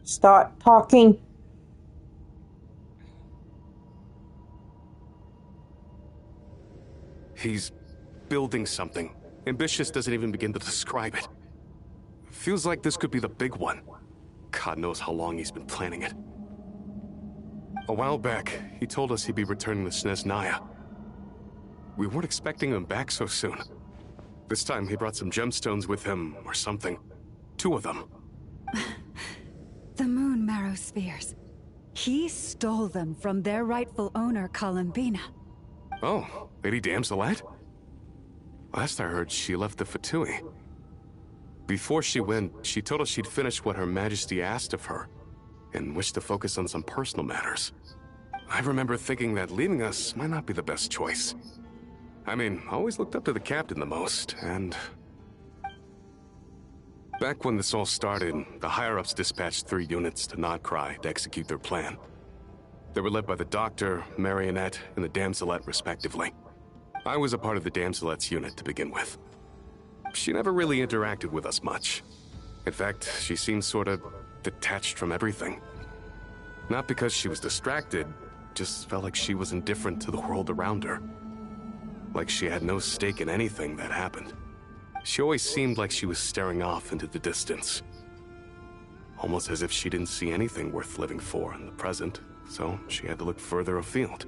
Start talking. He's building something. Ambitious doesn't even begin to describe it. Feels like this could be the big one. God knows how long he's been planning it. A while back, he told us he'd be returning to Snezhnaya. We weren't expecting him back so soon. This time he brought some gemstones with him, or something. 2 of them. The moon marrow spheres. He stole them from their rightful owner, Columbina. Oh, Lady Damselette? Last I heard, she left the Fatui. Before she went, she told us she'd finish what Her Majesty asked of her, and wished to focus on some personal matters. I remember thinking that leaving us might not be the best choice. I mean, I always looked up to the captain the most, and... Back when this all started, the higher-ups dispatched 3 units to Nod-krai to execute their plan. They were led by the Doctor, Marionette, and the Damselette, respectively. I was a part of the Damselette's unit to begin with. She never really interacted with us much. In fact, she seemed sort of detached from everything. Not because she was distracted, just felt like she was indifferent to the world around her. Like she had no stake in anything that happened. She always seemed like she was staring off into the distance. Almost as if she didn't see anything worth living for in the present, so she had to look further afield.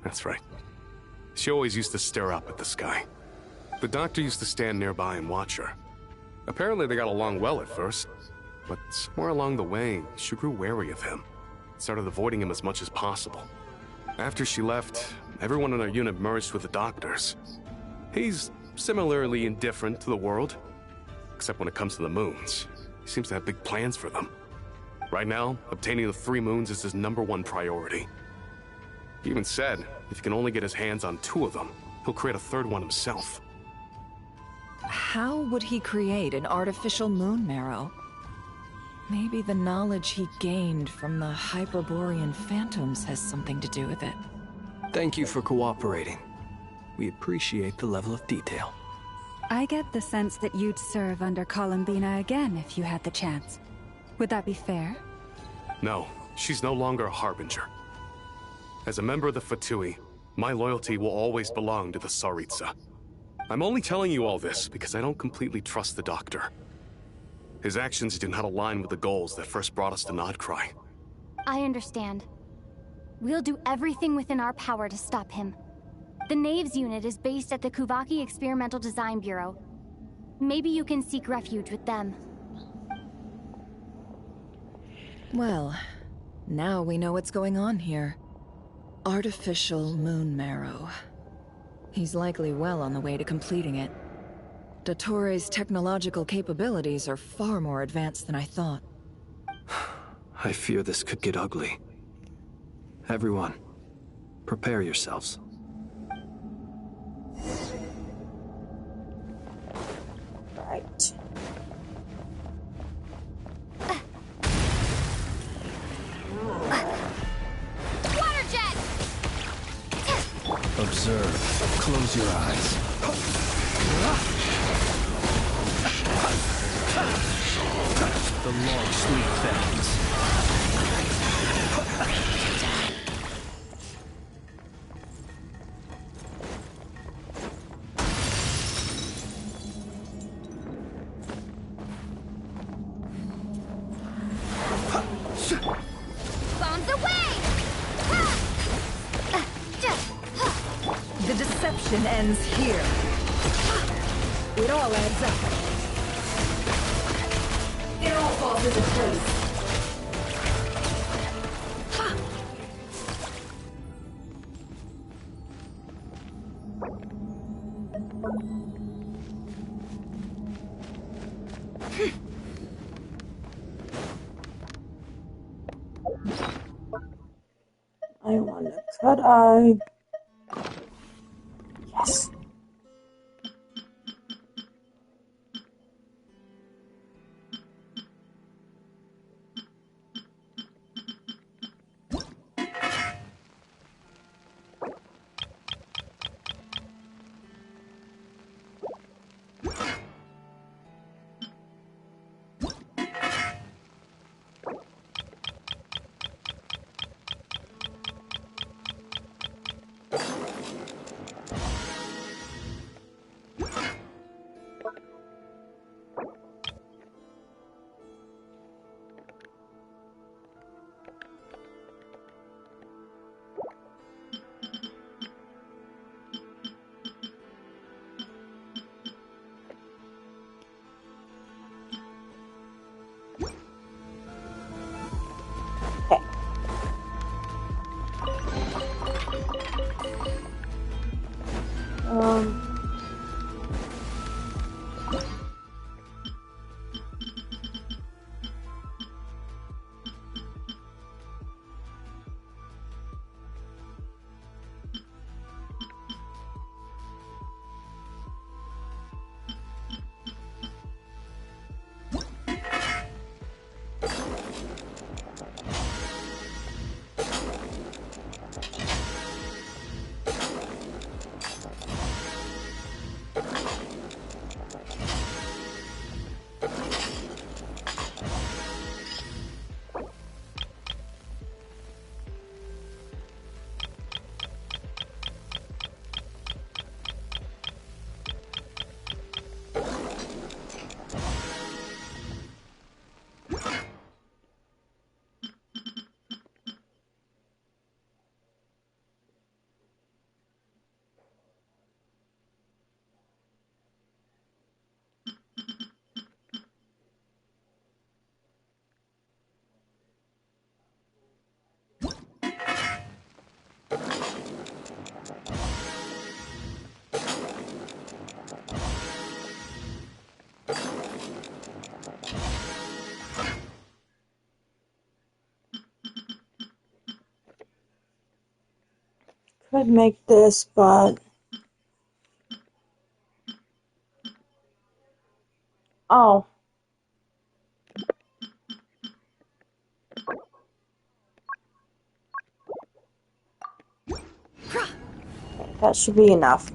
That's right. She always used to stare up at the sky. The Doctor used to stand nearby and watch her. Apparently they got along well at first, but somewhere along the way, she grew wary of him. Started avoiding him as much as possible. After she left, everyone in our unit merged with the Doctor's. He's similarly indifferent to the world, except when it comes to the moons. He seems to have big plans for them. Right now, obtaining the 3 moons is his #1 priority. He even said, if he can only get his hands on 2 of them, he'll create a 3rd one himself. How would he create an artificial moon marrow? Maybe the knowledge he gained from the Hyperborean phantoms has something to do with it. Thank you for cooperating. We appreciate the level of detail. I get the sense that you'd serve under Columbina again if you had the chance. Would that be fair? No, she's no longer a Harbinger. As a member of the Fatui, my loyalty will always belong to the Tsaritsa. I'm only telling you all this because I don't completely trust the Doctor. His actions do not align with the goals that first brought us to Nod-krai. I understand. We'll do everything within our power to stop him. The Knaves unit is based at the Kuvaki Experimental Design Bureau. Maybe you can seek refuge with them. Well, now we know what's going on here. Artificial moon marrow. He's likely well on the way to completing it. Dottore's technological capabilities are far more advanced than I thought. I fear this could get ugly. Everyone, prepare yourselves. Right. Water jet! Observe. Close your eyes. the long, sweet fangs. Bombs away! The deception ends here. It all adds up. It all falls into place. I want to cut eye. Yes. Could make this, but oh, that should be enough.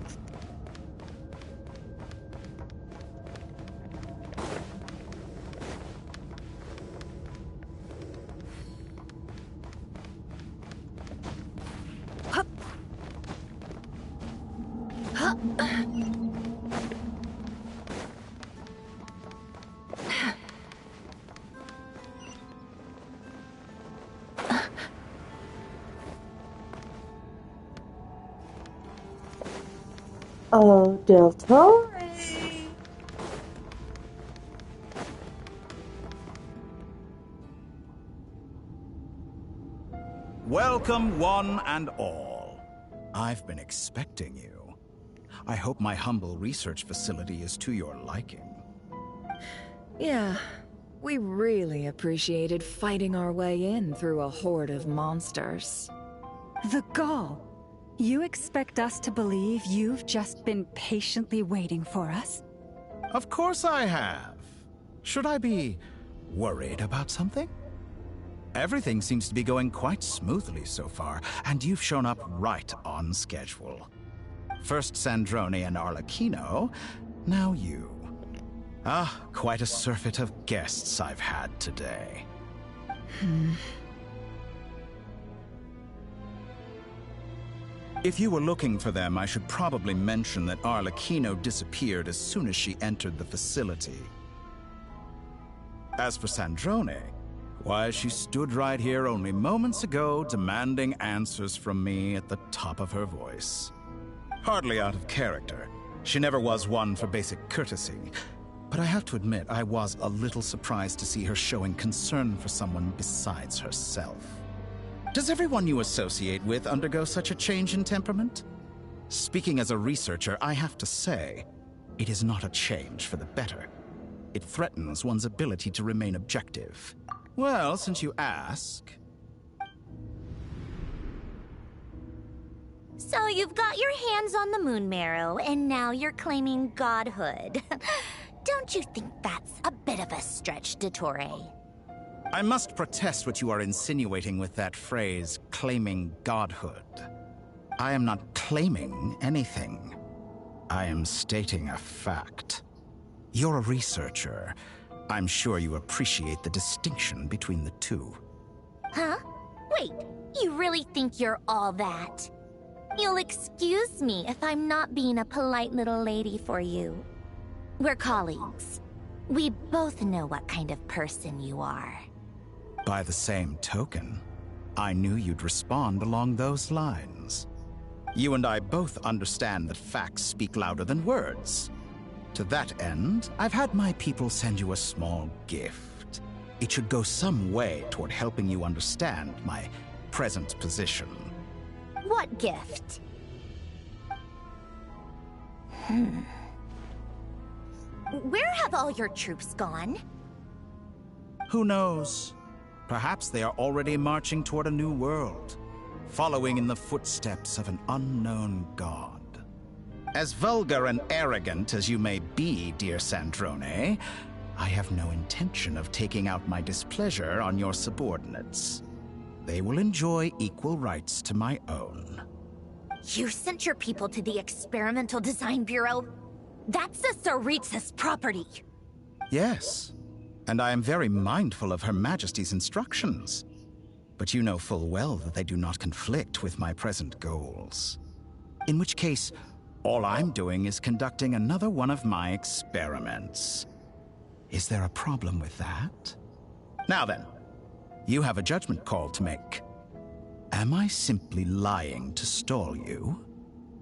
Oh, Del Toro. Welcome, one and all. I've been expecting you. I hope my humble research facility is to your liking. Yeah, we really appreciated fighting our way in through a horde of monsters. The gall! You expect us to believe you've just been patiently waiting for us? Of course I have. Should I be worried about something? Everything seems to be going quite smoothly so far, and you've shown up right on schedule. First Sandrone and Arlecchino, now you. Ah, quite a surfeit of guests I've had today. If you were looking for them, I should probably mention that Arlecchino disappeared as soon as she entered the facility. As for Sandrone, why, she stood right here only moments ago demanding answers from me at the top of her voice. Hardly out of character. She never was one for basic courtesy. But I have to admit, I was a little surprised to see her showing concern for someone besides herself. Does everyone you associate with undergo such a change in temperament? Speaking as a researcher, I have to say, it is not a change for the better. It threatens one's ability to remain objective. Well, since you ask... So you've got your hands on the moon marrow, and now you're claiming godhood. Don't you think that's a bit of a stretch, Dottore? I must protest what you are insinuating with that phrase, claiming godhood. I am not claiming anything. I am stating a fact. You're a researcher. I'm sure you appreciate the distinction between the two. Huh? Wait, you really think you're all that? You'll excuse me if I'm not being a polite little lady for you. We're colleagues. We both know what kind of person you are. By the same token, I knew you'd respond along those lines. You and I both understand that facts speak louder than words. To that end, I've had my people send you a small gift. It should go some way toward helping you understand my present position. What gift? Where have all your troops gone? Who knows? Perhaps they are already marching toward a new world, following in the footsteps of an unknown god. As vulgar and arrogant as you may be, dear Sandrone, I have no intention of taking out my displeasure on your subordinates. They will enjoy equal rights to my own. You sent your people to the Experimental Design Bureau? That's the Tsaritsa's property. Yes, and I am very mindful of Her Majesty's instructions. But you know full well that they do not conflict with my present goals. In which case, all I'm doing is conducting another one of my experiments. Is there a problem with that? Now then, you have a judgment call to make. Am I simply lying to stall you?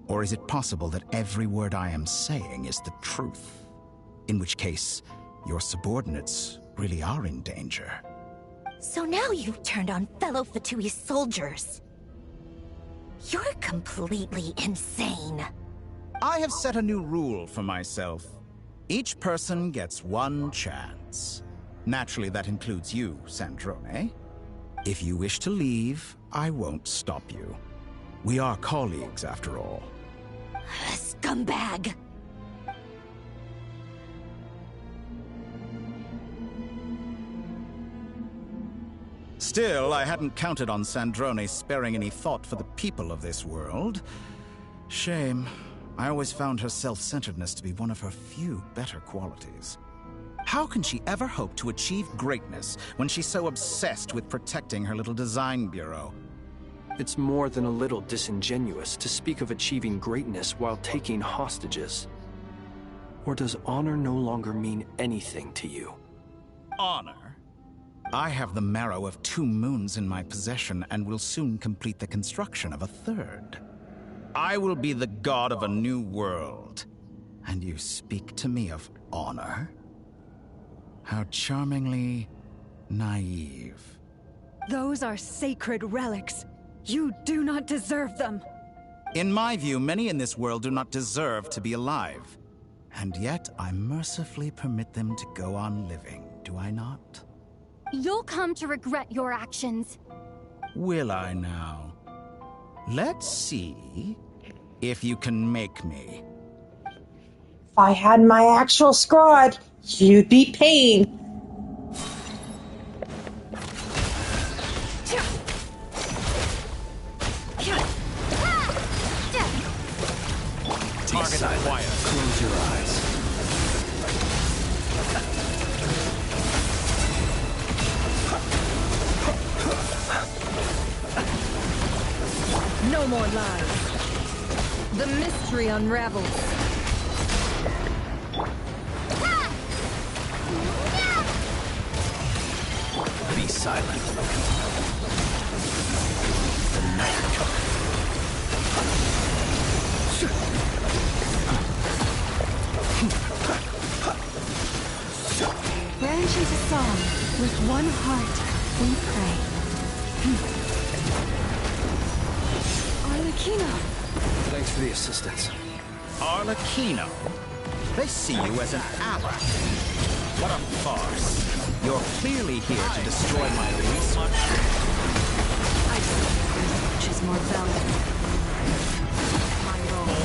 Or is it possible that every word I am saying is the truth? In which case, your subordinates really are in danger. So now you've turned on fellow Fatui's soldiers. You're completely insane. I have set a new rule for myself. Each person gets one chance. Naturally, that includes you, Sandrone. If you wish to leave, I won't stop you. We are colleagues, after all. Scumbag! Still, I hadn't counted on Sandrone sparing any thought for the people of this world. Shame. I always found her self-centeredness to be one of her few better qualities. How can she ever hope to achieve greatness when she's so obsessed with protecting her little design bureau? It's more than a little disingenuous to speak of achieving greatness while taking hostages. Or does honor no longer mean anything to you? Honor? I have the marrow of 2 moons in my possession and will soon complete the construction of a 3rd. I will be the god of a new world. And you speak to me of honor? How charmingly naive. Those are sacred relics. You do not deserve them. In my view, many in this world do not deserve to be alive. And yet, I mercifully permit them to go on living, do I not? You'll come to regret your actions. Will I now? Let's see if you can make me. If I had my actual squad, you'd be pain. Target quiet. Close your eyes. No more lies. The mystery unravels. Be silent. The night comes. Branch into song. With one heart, we pray. Arlecchino! Thanks for the assistance. Arlecchino? They see you as an ally. What a farce. You're clearly here to destroy my research. Which is more valuable? My role.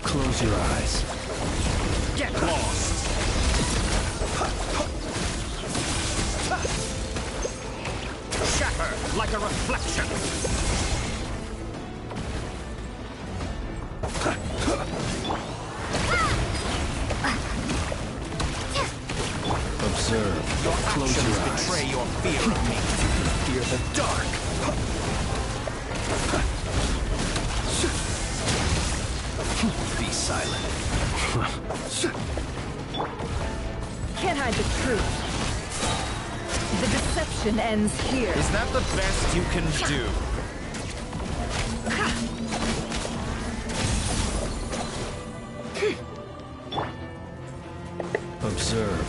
Close your eyes. Get lost! Shatter like a reflection! Observe. Your Close your actions eyes. betray your fear of me. Fear the dark. Be silent. Can't hide the truth. The deception ends here. Is that the best you can do? Observe.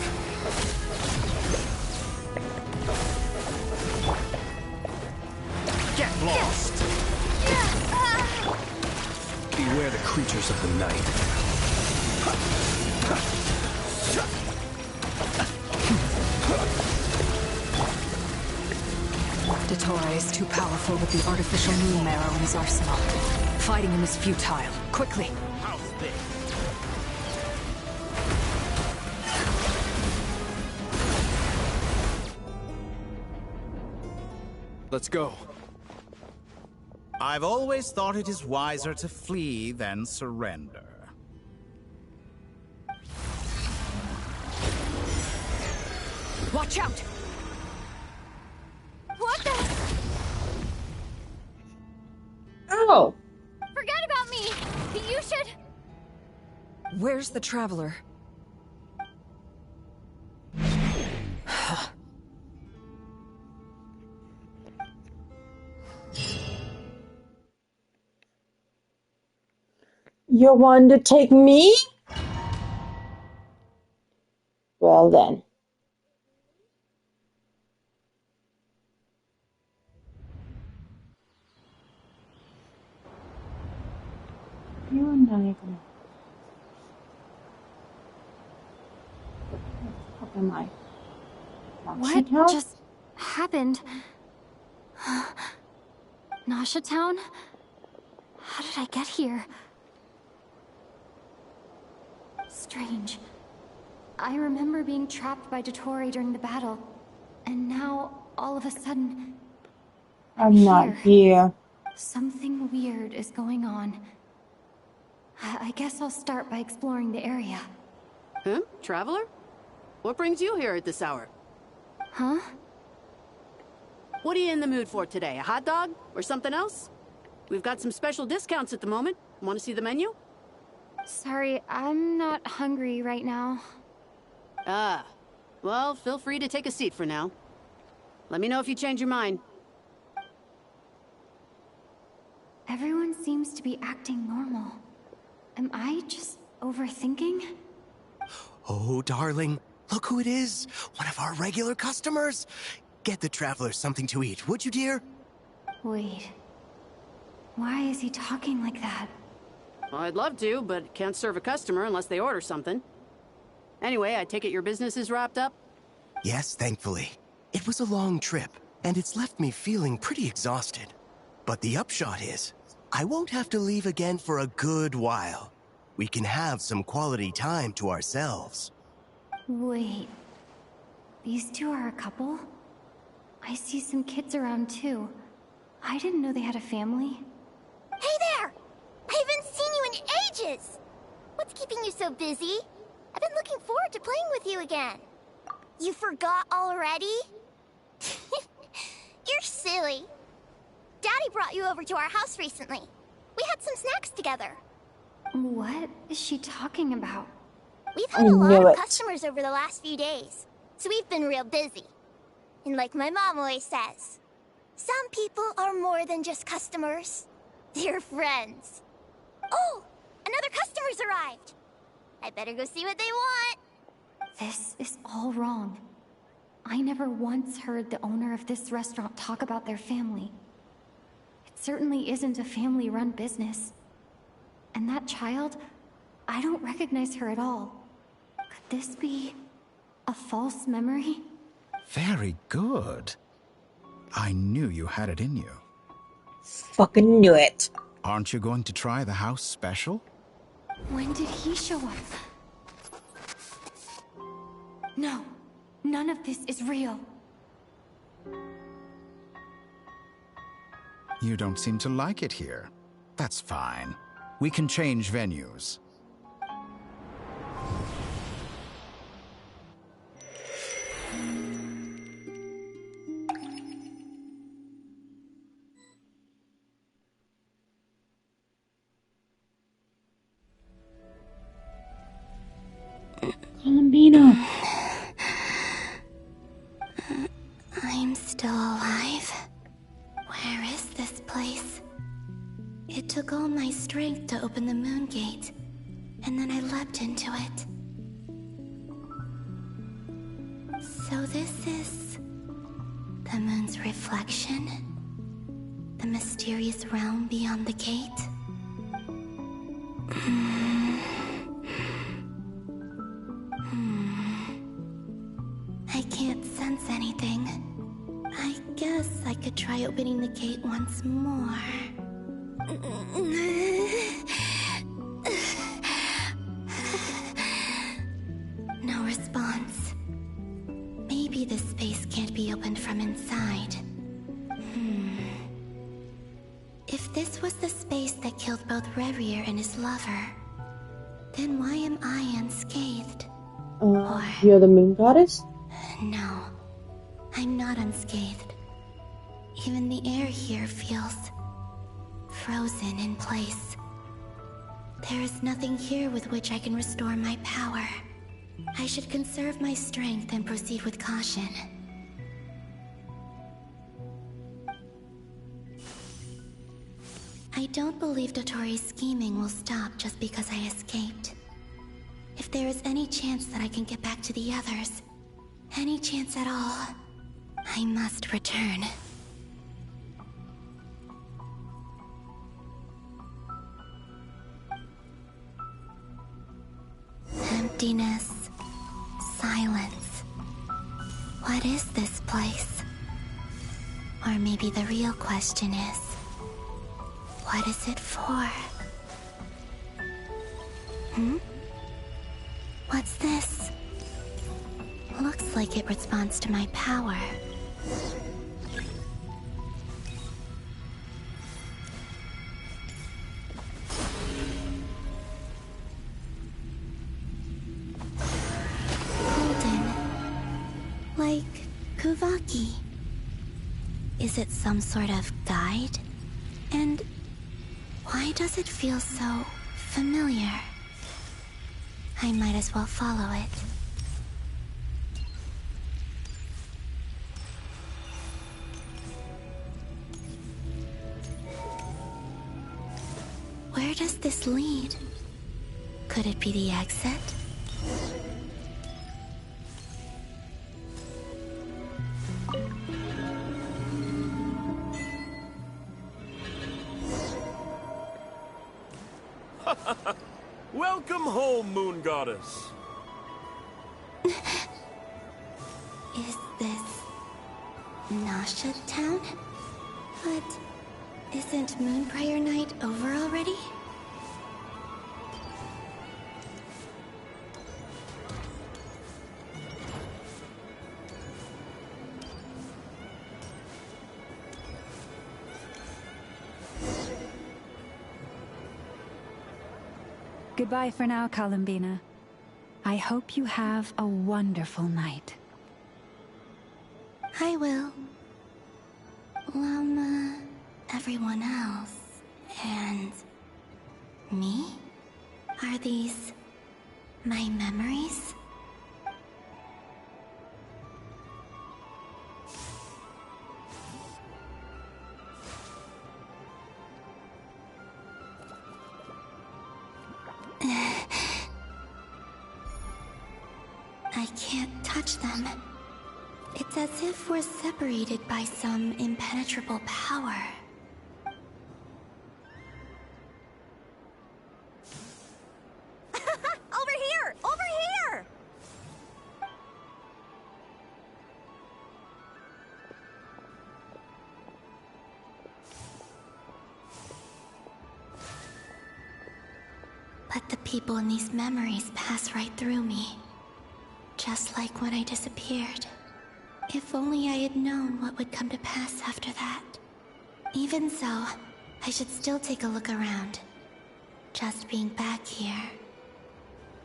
Get lost! Beware the creatures of the night. Dottore is too powerful with the artificial moon marrow in his arsenal. Fighting him is futile. Quickly! How's this? Let's go. I've always thought it is wiser to flee than surrender. Watch out! What the? Oh. Forget about me! You should... Where's the traveler? You wanted to take me? Well then. You and I are gonna... What am I? What just happened? Nasha Town? How did I get here? Strange. I remember being trapped by Dottore during the battle, and now, all of a sudden, I'm not here. Something weird is going on. I guess I'll start by exploring the area. Huh? Traveler? What brings you here at this hour? Huh? What are you in the mood for today? A hot dog? Or something else? We've got some special discounts at the moment. Want to see the menu? Sorry, I'm not hungry right now. Ah. Well, feel free to take a seat for now. Let me know if you change your mind. Everyone seems to be acting normal. Am I just overthinking? Oh, darling, look who it is. One of our regular customers. Get the traveler something to eat, would you, dear? Wait. Why is he talking like that? Well, I'd love to, but can't serve a customer unless they order something. Anyway, I take it your business is wrapped up? Yes, thankfully. It was a long trip, and it's left me feeling pretty exhausted. But the upshot is, I won't have to leave again for a good while. We can have some quality time to ourselves. Wait. These two are a couple? I see some kids around too. I didn't know they had a family. Hey there! I've been is. What's keeping you so busy? I've been looking forward to playing with you again. You forgot already? You're silly. Daddy brought you over to our house recently. We had some snacks together. What is she talking about? We've had a lot of customers over the last few days, so we've been real busy. And like my mom always says, some people are more than just customers. They're friends. Oh, another customer's arrived. I better go see what they want. This is all wrong. I never once heard the owner of this restaurant talk about their family. It certainly isn't a family-run business. And that child, I don't recognize her at all. Could this be a false memory? Very good. I knew you had it in you. Fucking knew it. Aren't you going to try the house special? When did he show up? No, none of this is real. You don't seem to like it here. That's fine. We can change venues. Columbina. I'm still alive. Where is this place? It took all my strength to open the moon gate, and then I leapt into it. So this is the moon's reflection? The mysterious realm beyond the gate? I can't sense anything. I guess I could try opening the gate once more. No response. Maybe this space can't be opened from inside. If this was the space that killed both Revier and his lover, then why am I unscathed? You're the moon goddess? No, I'm not unscathed. Even the air here feels frozen in place. There is nothing here with which I can restore my power. I should conserve my strength and proceed with caution. I don't believe Dotori's scheming will stop just because I escaped. If there is any chance that I can get back to the others, any chance at all, I must return. Emptiness, silence. What is this place? Or maybe the real question is, what is it for? What's this? Looks like it responds to my power. Golden. Like Kuvaki. Is it some sort of guide? And why does it feel so familiar? I might as well follow it. Where does this lead? Could it be the exit? Welcome home, Moon Goddess. Is this Nasha Town? But isn't Moonbriar Night over already? Goodbye for now, Columbina. I hope you have a wonderful night. I will. Everyone else. And... me? Are these... my memories? I can't touch them. It's as if we're separated by some impenetrable power. Over here! Over here! But the people in these memories pass right through me. Just like when I disappeared. If only I had known what would come to pass after that. Even so, I should still take a look around. Just being back here.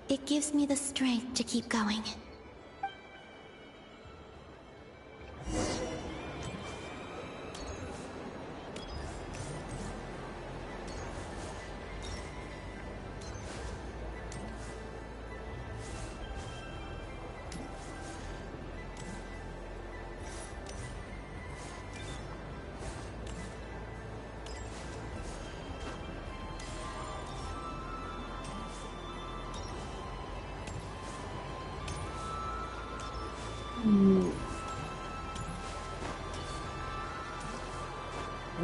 It gives me the strength to keep going.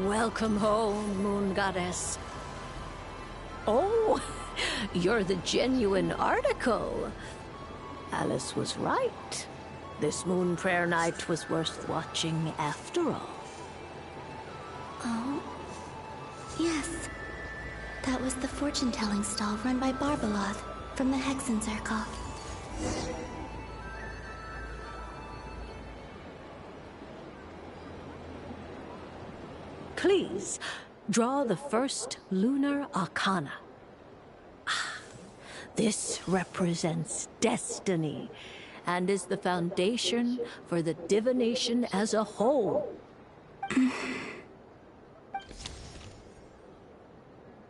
Welcome home, Moon Goddess. Oh, you're the genuine article. Alice was right. This moon prayer night was worth watching after all. Oh? Yes. That was the fortune-telling stall run by Barbeloth from the Hexen Circle. Please, draw the first lunar arcana. This represents destiny and is the foundation for the divination as a whole.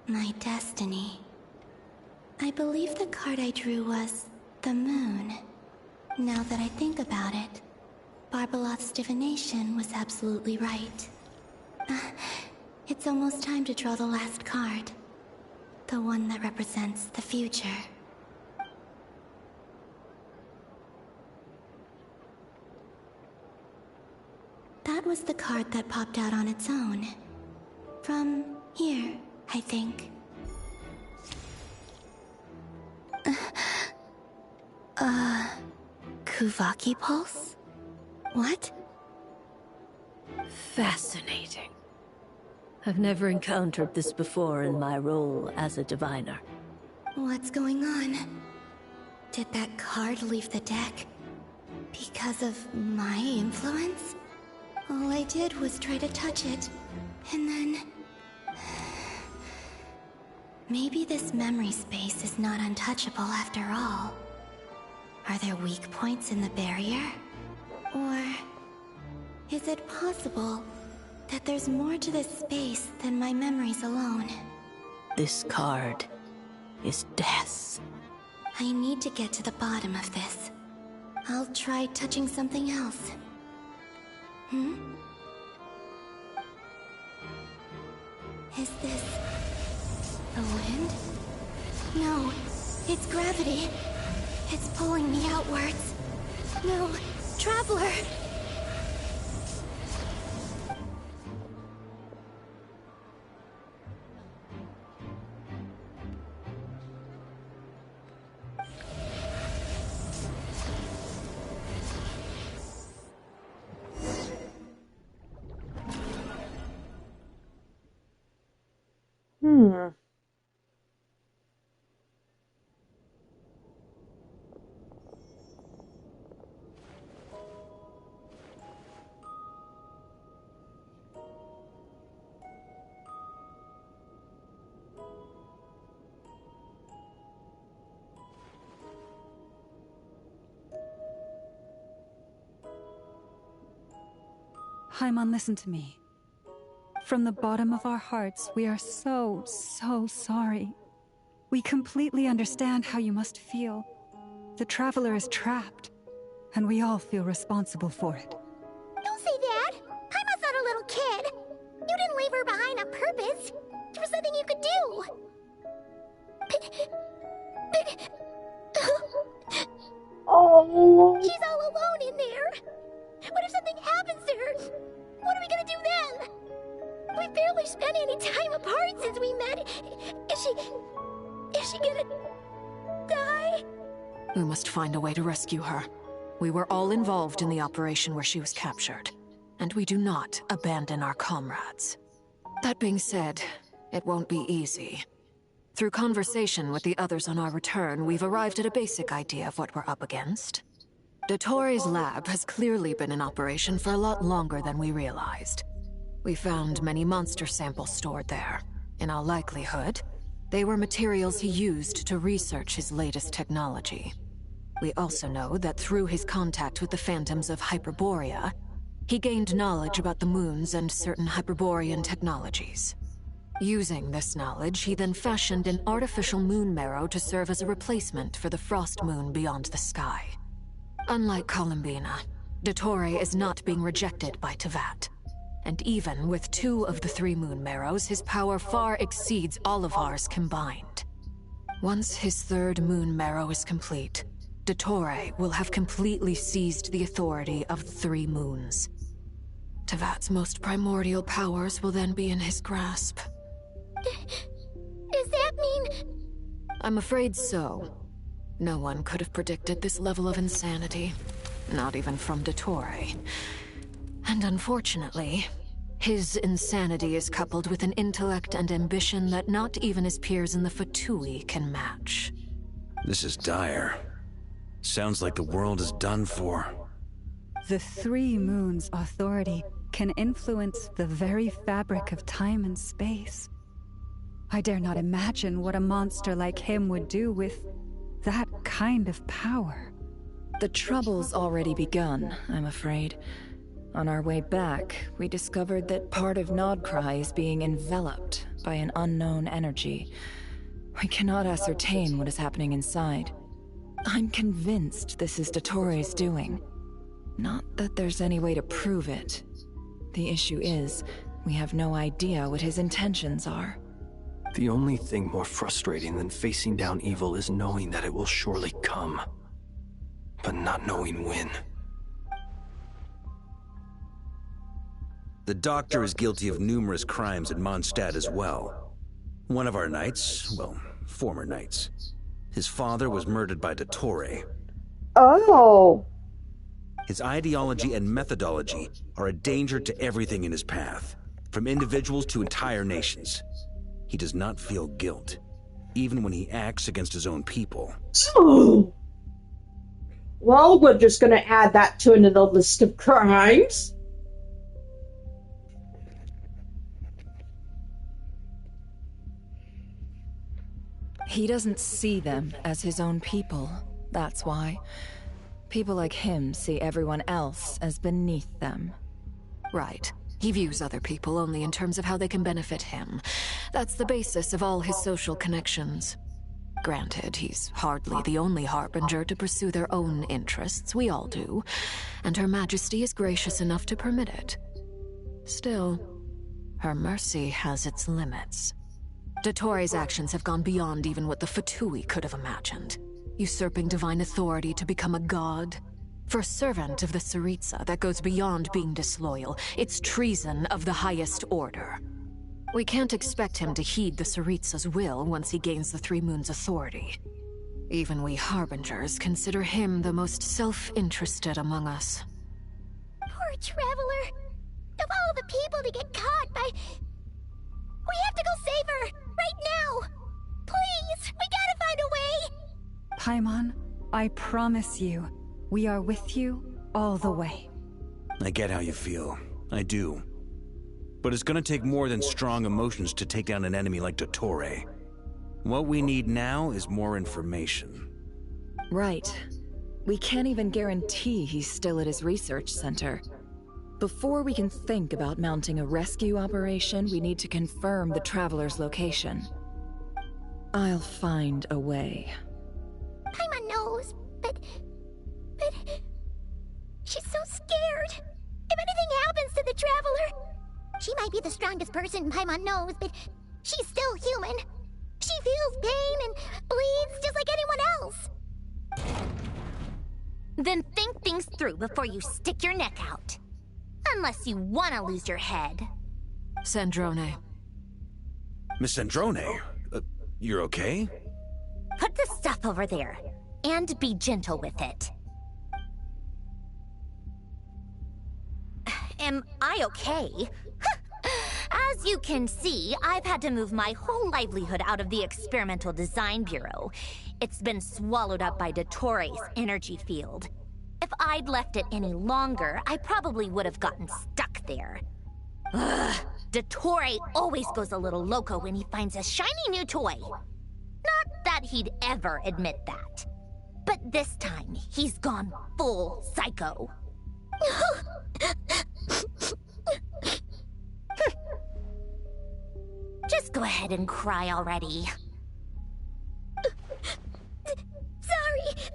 My destiny. I believe the card I drew was the moon. Now that I think about it, Barbeloth's divination was absolutely right. It's almost time to draw the last card. The one that represents the future. That was the card that popped out on its own. From here, I think. Kuvaki Pulse? What? Fascinating. I've never encountered this before in my role as a diviner. What's going on? Did that card leave the deck? Because of my influence? All I did was try to touch it, and then... Maybe this memory space is not untouchable after all. Are there weak points in the barrier? Or... is it possible that there's more to this space than my memories alone? This card is death. I need to get to the bottom of this. I'll try touching something else. Is this... the wind? No, it's gravity. It's pulling me outwards. No, Traveler! Paimon, listen to me. From the bottom of our hearts, we are so sorry. We completely understand how you must feel. The Traveler is trapped, and we all feel responsible for it. Don't say that! Paimon's not a little kid! You didn't leave her behind on purpose! There was nothing you could do! Oh. She's all alone in there! What if something happens to her? What are we gonna do then? We've barely spent any time apart since we met. Is she gonna die? We must find a way to rescue her. We were all involved in the operation where she was captured, and we do not abandon our comrades. That being said, it won't be easy. Through conversation with the others on our return, we've arrived at a basic idea of what we're up against. Dottoro's lab has clearly been in operation for a lot longer than we realized. We found many monster samples stored there. In all likelihood, they were materials he used to research his latest technology. We also know that through his contact with the phantoms of Hyperborea, he gained knowledge about the moons and certain Hyperborean technologies. Using this knowledge, he then fashioned an artificial moon marrow to serve as a replacement for the frost moon beyond the sky. Unlike Columbina, Dottore is not being rejected by Teyvat. And even with 2 of the 3 moon marrows, his power far exceeds all of ours combined. Once his 3rd moon marrow is complete, Dottore will have completely seized the authority of the 3 moons. Teyvat's most primordial powers will then be in his grasp. Does that mean... I'm afraid so. No one could have predicted this level of insanity. Not even from Dottore. And unfortunately, his insanity is coupled with an intellect and ambition that not even his peers in the Fatui can match. This is dire. Sounds like the world is done for. The 3 moons' authority can influence the very fabric of time and space. I dare not imagine what a monster like him would do with that kind of power. The trouble's already begun, I'm afraid. On our way back, we discovered that part of Nod-krai is being enveloped by an unknown energy. We cannot ascertain what is happening inside. I'm convinced this is Dottore's doing. Not that there's any way to prove it. The issue is, we have no idea what his intentions are. The only thing more frustrating than facing down evil is knowing that it will surely come, but not knowing when. The Doctor is guilty of numerous crimes in Mondstadt as well. One of our knights, well, former knights, his father was murdered by Dottore. Oh. His ideology and methodology are a danger to everything in his path, from individuals to entire nations. He does not feel guilt, even when he acts against his own people. Oh. Well, we're just gonna add that to another list of crimes. He doesn't see them as his own people, that's why. People like him see everyone else as beneath them. Right. He views other people only in terms of how they can benefit him. That's the basis of all his social connections. Granted, he's hardly the only harbinger to pursue their own interests. We all do. And Her Majesty is gracious enough to permit it. Still, her mercy has its limits. Dottore's actions have gone beyond even what the Fatui could have imagined. Usurping divine authority to become a god. For a servant of the Tsaritsa, that goes beyond being disloyal. It's treason of the highest order. We can't expect him to heed the Tsaritsa's will once he gains the 3 moons' authority. Even we harbingers consider him the most self-interested among us. Poor Traveler. Of all the people to get caught by... We have to go save her! Right now! Please! We gotta find a way! Paimon, I promise you, we are with you all the way. I get how you feel. I do. But it's gonna take more than strong emotions to take down an enemy like Dottore. What we need now is more information. Right. We can't even guarantee he's still at his research center. Before we can think about mounting a rescue operation, we need to confirm the Traveler's location. I'll find a way. Paimon knows, but she's so scared. If anything happens to the Traveler, she might be the strongest person Paimon knows, but she's still human. She feels pain and bleeds just like anyone else. Then think things through before you stick your neck out. Unless you want to lose your head. Sandrone. Miss Sandrone, you're okay? Put the stuff over there, and be gentle with it. Am I okay? As you can see, I've had to move my whole livelihood out of the Experimental Design Bureau. It's been swallowed up by Dottoro's energy field. If I'd left it any longer, I probably would have gotten stuck there. Ugh, Dottore always goes a little loco when he finds a shiny new toy. Not that he'd ever admit that. But this time, he's gone full psycho. Just go ahead and cry already. Sorry.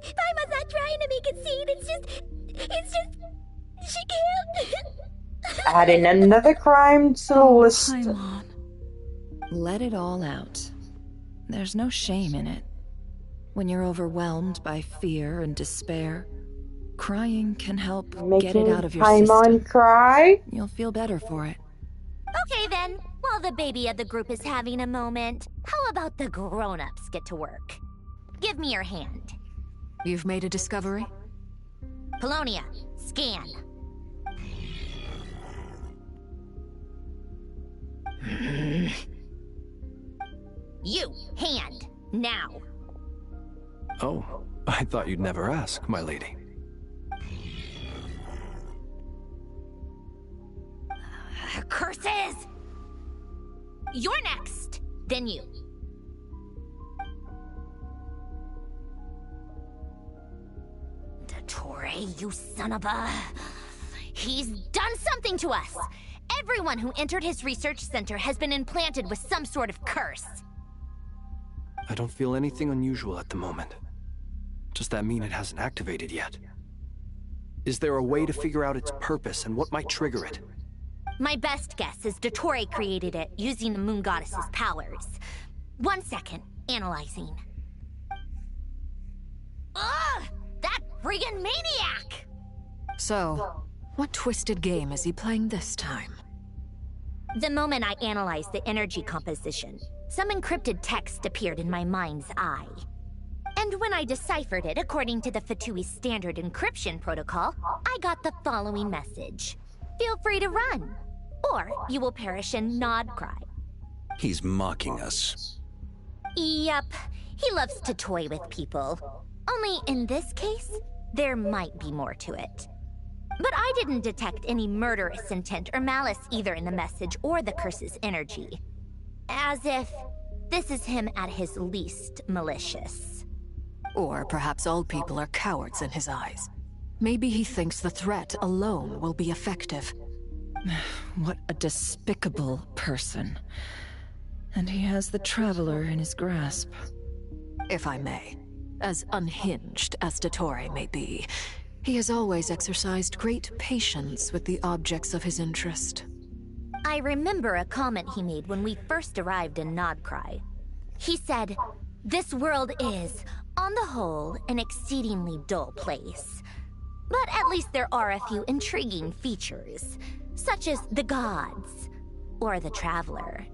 Paimon's not trying to make it seem. It's just, she can't. Adding another crime to the list. Paimon. Let it all out. There's no shame in it. When you're overwhelmed by fear and despair, crying can help get it out of your Paimon system. cry? You'll feel better for it. Okay then, while the baby of the group is having a moment, how about the grown-ups get to work? Give me your hand. You've made a discovery? Polonia, scan. You, hand, now. Oh, I thought you'd never ask, my lady. Curses! You're next, then you. Dottore, you son of a... He's done something to us! Everyone who entered his research center has been implanted with some sort of curse. I don't feel anything unusual at the moment. Does that mean it hasn't activated yet? Is there a way to figure out its purpose and what might trigger it? My best guess is Dottore created it using the Moon Goddess's powers. 1 second, analyzing. Ugh! That friggin' maniac! So, what twisted game is he playing this time? The moment I analyzed the energy composition, some encrypted text appeared in my mind's eye. And when I deciphered it according to the Fatui standard encryption protocol, I got the following message. Feel free to run, or you will perish in Nod-krai. He's mocking us. Yep, he loves to toy with people. Only in this case, there might be more to it. But I didn't detect any murderous intent or malice either in the message or the curse's energy. As if this is him at his least malicious. Or perhaps all people are cowards in his eyes. Maybe he thinks the threat alone will be effective. What a despicable person. And he has the Traveler in his grasp. If I may, as unhinged as Dottore may be, he has always exercised great patience with the objects of his interest. I remember a comment he made when we first arrived in Nod-krai. He said, "This world is, on the whole, an exceedingly dull place. But at least there are a few intriguing features, such as the gods, or the Traveler.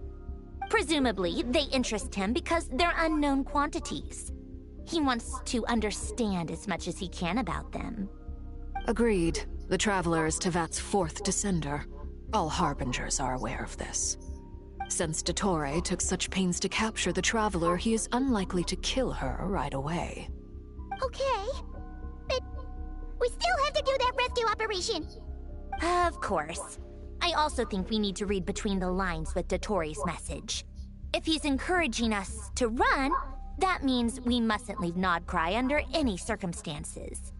Presumably, they interest him because they're unknown quantities. He wants to understand as much as he can about them." Agreed. The Traveler is Tevat's fourth descender. All Harbingers are aware of this. Since Dottore took such pains to capture the Traveler, he is unlikely to kill her right away. Okay, but we still have to do that rescue operation. Of course. I also think we need to read between the lines with Dottore's message. If he's encouraging us to run, that means we mustn't leave Nod-krai under any circumstances.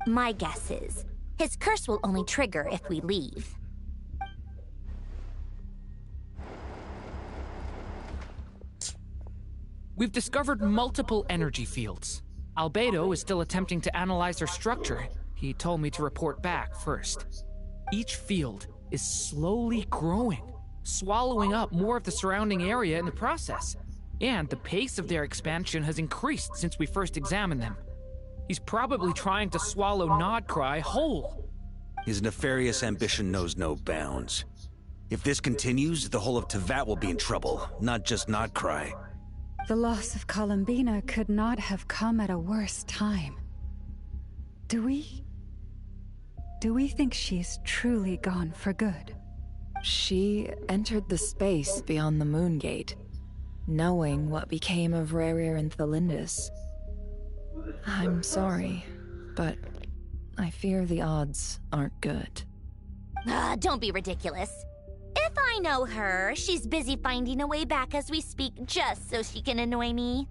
My guess is, His curse will only trigger if we leave. We've discovered multiple energy fields. Albedo is still attempting to analyze their structure. He told me to report back first. Each field is slowly growing, swallowing up more of the surrounding area in the process. And the pace of their expansion has increased since we first examined them. He's probably trying to swallow Nod-krai whole. His nefarious ambition knows no bounds. If this continues, the whole of Teyvat will be in trouble, not just Nod-krai. The loss of Columbina could not have come at a worse time. Do we think she's truly gone for good? She entered the space beyond the Moon Gate, knowing what became of Rerir and Thelindis. I'm sorry, but I fear the odds aren't good. Don't be ridiculous. If I know her, she's busy finding a way back as we speak just so she can annoy me.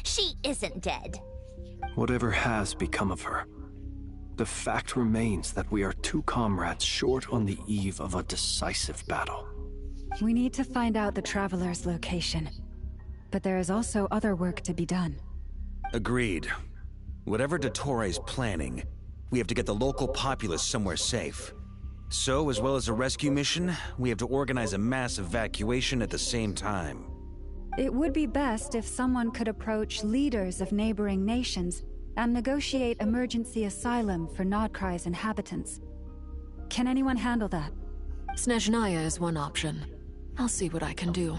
She isn't dead. Whatever has become of her, the fact remains that we are two comrades short on the eve of a decisive battle. We need to find out the Traveler's location. But there is also other work to be done. Agreed. Whatever Dottore planning, we have to get the local populace somewhere safe. So, as well as a rescue mission, we have to organize a mass evacuation at the same time. It would be best if someone could approach leaders of neighboring nations and negotiate emergency asylum for Nod-krai's inhabitants. Can anyone handle that? Snezhnaya is one option. I'll see what I can do.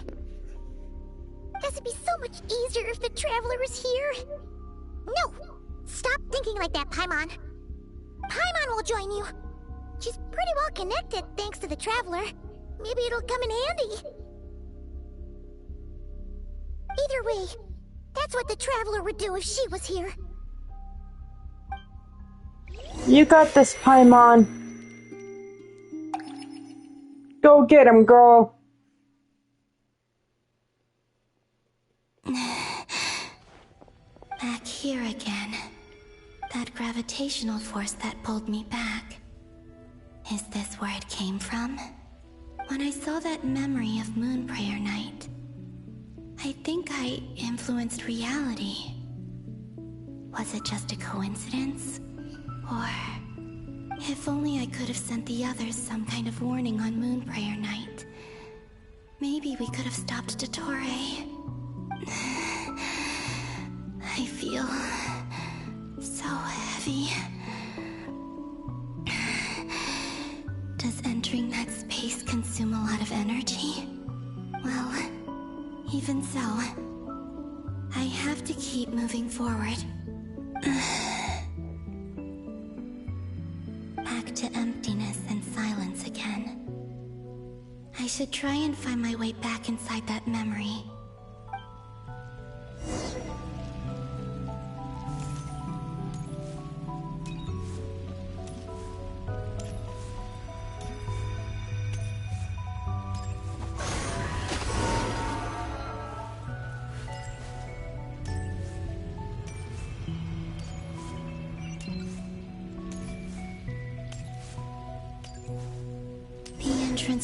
This would be so much easier if the Traveler was here. No! Stop thinking like that, Paimon. Paimon will join you. She's pretty well connected thanks to the Traveler. Maybe it'll come in handy. Either way, that's what the Traveler would do if she was here. You got this, Paimon. Go get him, girl. Back here again. That gravitational force that pulled me back. Is this where it came from? When I saw that memory of Moon Prayer Night, I think I influenced reality. Was it just a coincidence? Or, if only I could have sent the others some kind of warning on Moon Prayer Night. Maybe we could have stopped Dottore. I feel so heavy. Does entering that space consume a lot of energy? Well, even so, I have to keep moving forward. Back to emptiness and silence again. I should try and find my way back inside that memory.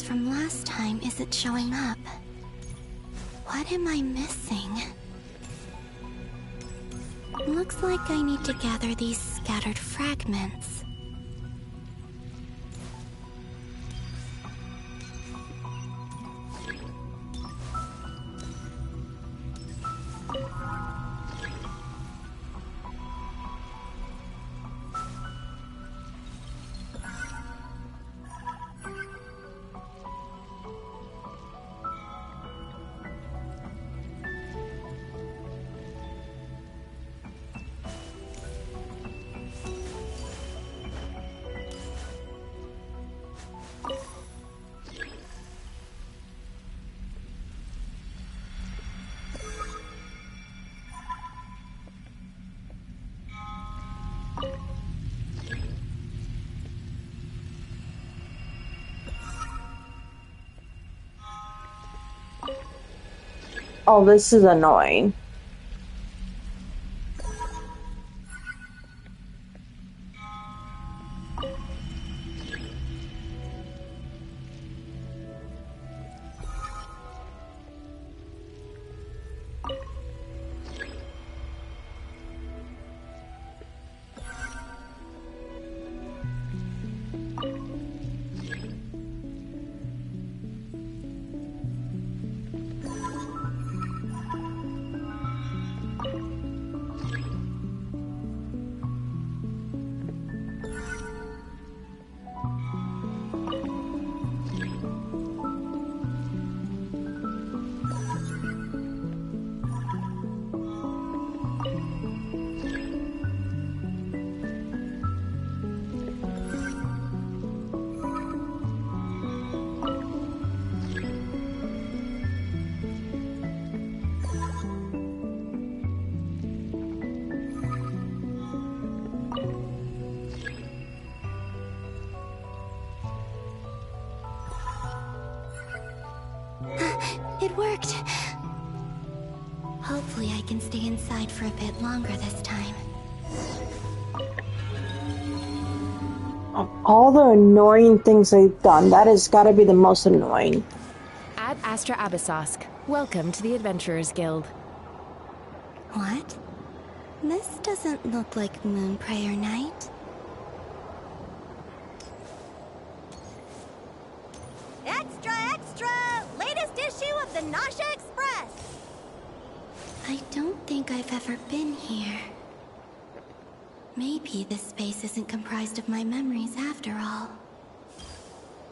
From last time isn't showing up. What am I missing? Looks like I need to gather these scattered fragments. Oh, this is annoying. It worked. Hopefully I can stay inside for a bit longer this time. Of all the annoying things they've done, that has got to be the most annoying. Ad Astra Abyssosk. Welcome to the Adventurers Guild. What? This doesn't look like Moon Prayer Night. Extra, extra! Latest issue of the Nausea Express! I don't think I've ever been here. Maybe this space isn't comprised of my memories after all.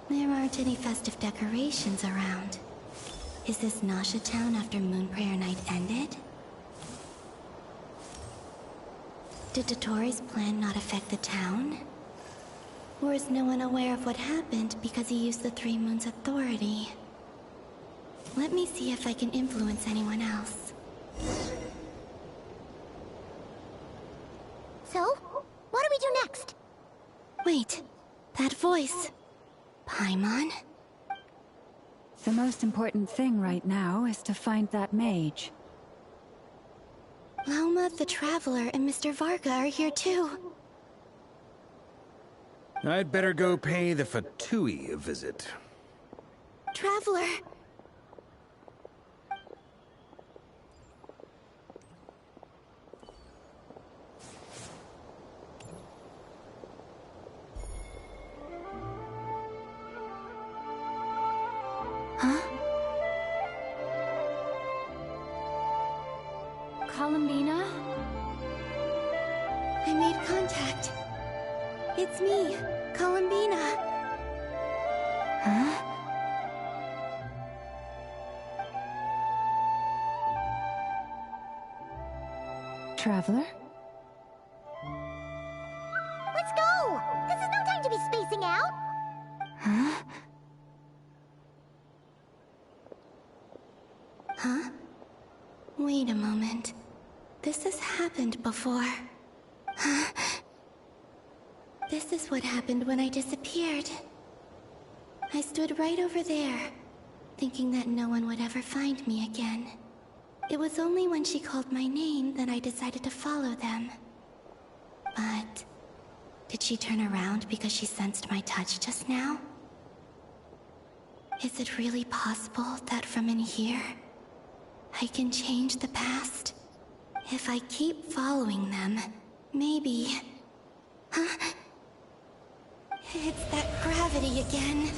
There aren't any festive decorations around. Is this Nausea Town after Moon Prayer Night ended? Did Dottoro's plan not affect the town? Or is no one aware of what happened because he used the Three Moons' authority? Let me see if I can influence anyone else. So, what do we do next? Wait, that voice. Paimon? The most important thing right now is to find that mage. Lauma the Traveler and Mr. Varga are here too. I'd better go pay the Fatui a visit. Traveler! Huh? Columbina? I made contact. It's me, Columbina. Huh? Traveler? Let's go! This is no time to be spacing out! Huh? Huh? Wait a moment. This has happened before. Huh? This is what happened when I disappeared. I stood right over there, thinking that no one would ever find me again. It was only when she called my name that I decided to follow them. But did she turn around because she sensed my touch just now? Is it really possible that from in here, I can change the past? If I keep following them, maybe... Huh? It's that gravity again.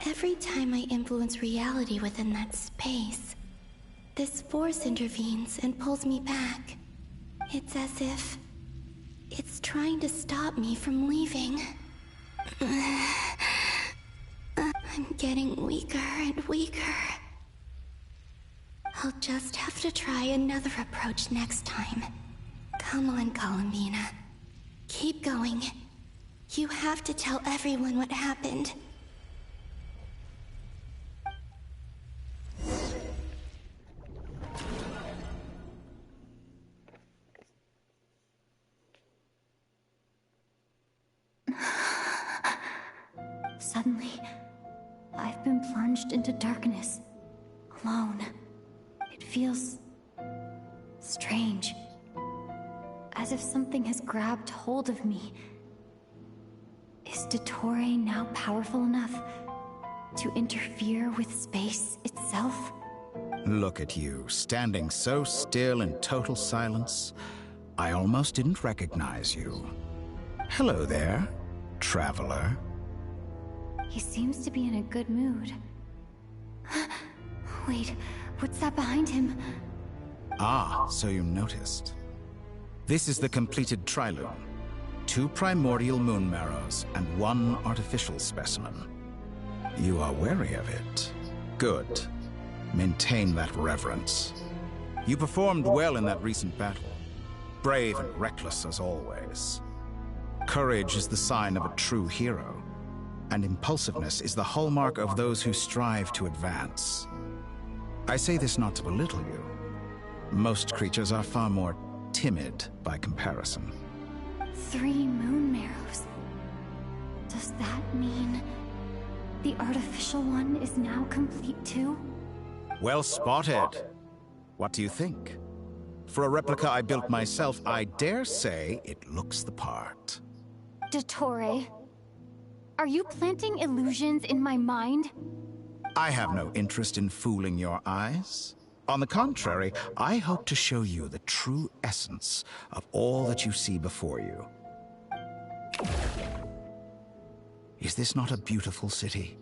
Every time I influence reality within that space, this force intervenes and pulls me back. It's as if it's trying to stop me from leaving. I'm getting weaker and weaker. I'll just have to try another approach next time. Come on, Columbina. Keep going. You have to tell everyone what happened. Suddenly, I've been plunged into darkness, alone. It feels strange, as if something has grabbed hold of me. Is Dottore now powerful enough to interfere with space itself? Look at you, standing so still in total silence. I almost didn't recognize you. Hello there, traveler. He seems to be in a good mood. Wait, what's that behind him? Ah, so you noticed. This is the completed trilune. 2 primordial moon marrows and 1 artificial specimen. You are wary of it. Good. Maintain that reverence. You performed well in that recent battle. Brave and reckless as always. Courage is the sign of a true hero, and impulsiveness is the hallmark of those who strive to advance. I say this not to belittle you. Most creatures are far more timid by comparison. 3 moon marrows. Does that mean the artificial one is now complete too? Well spotted. What do you think? For a replica I built myself, I dare say it looks the part. Dottore, are you planting illusions in my mind? I have no interest in fooling your eyes. On the contrary, I hope to show you the true essence of all that you see before you. Is this not a beautiful city?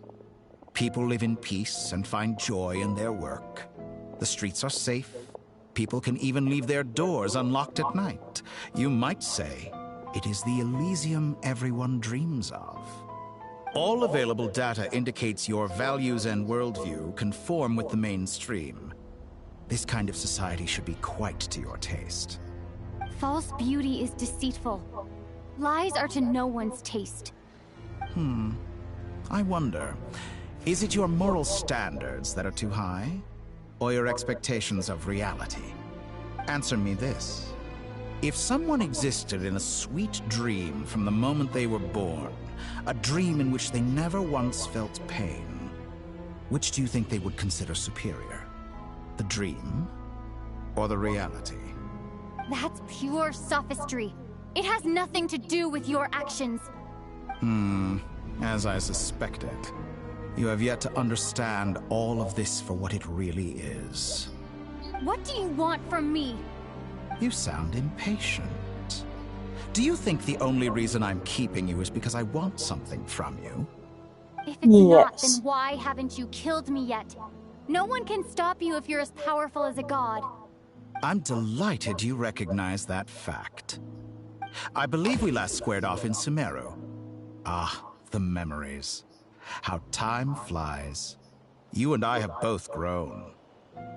People live in peace and find joy in their work. The streets are safe. People can even leave their doors unlocked at night. You might say it is the Elysium everyone dreams of. All available data indicates your values and worldview conform with the mainstream. This kind of society should be quite to your taste. False beauty is deceitful. Lies are to no one's taste. I wonder, is it your moral standards that are too high? Or your expectations of reality? Answer me this. If someone existed in a sweet dream from the moment they were born, a dream in which they never once felt pain, which do you think they would consider superior? The dream or the reality? That's pure sophistry. It has nothing to do with your actions. As I suspected. You have yet to understand all of this for what it really is. What do you want from me? You sound impatient. Do you think the only reason I'm keeping you is because I want something from you? If it's not, then why haven't you killed me yet? No one can stop you if you're as powerful as a god. I'm delighted you recognize that fact. I believe we last squared off in Sumeru. Ah, the memories. How time flies. You and I have both grown.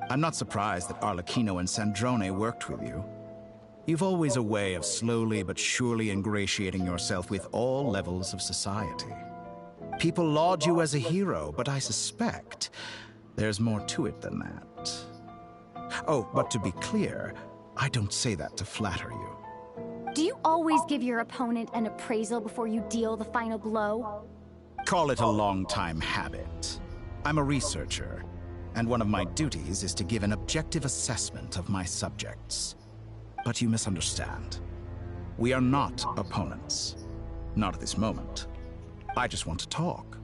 I'm not surprised that Arlecchino and Sandrone worked with you. You've always a way of slowly but surely ingratiating yourself with all levels of society. People laud you as a hero, but I suspect there's more to it than that. Oh, but to be clear, I don't say that to flatter you. Do you always give your opponent an appraisal before you deal the final blow? Call it a long-time habit. I'm a researcher, and one of my duties is to give an objective assessment of my subjects. But you misunderstand. We are not opponents. Not at this moment. I just want to talk.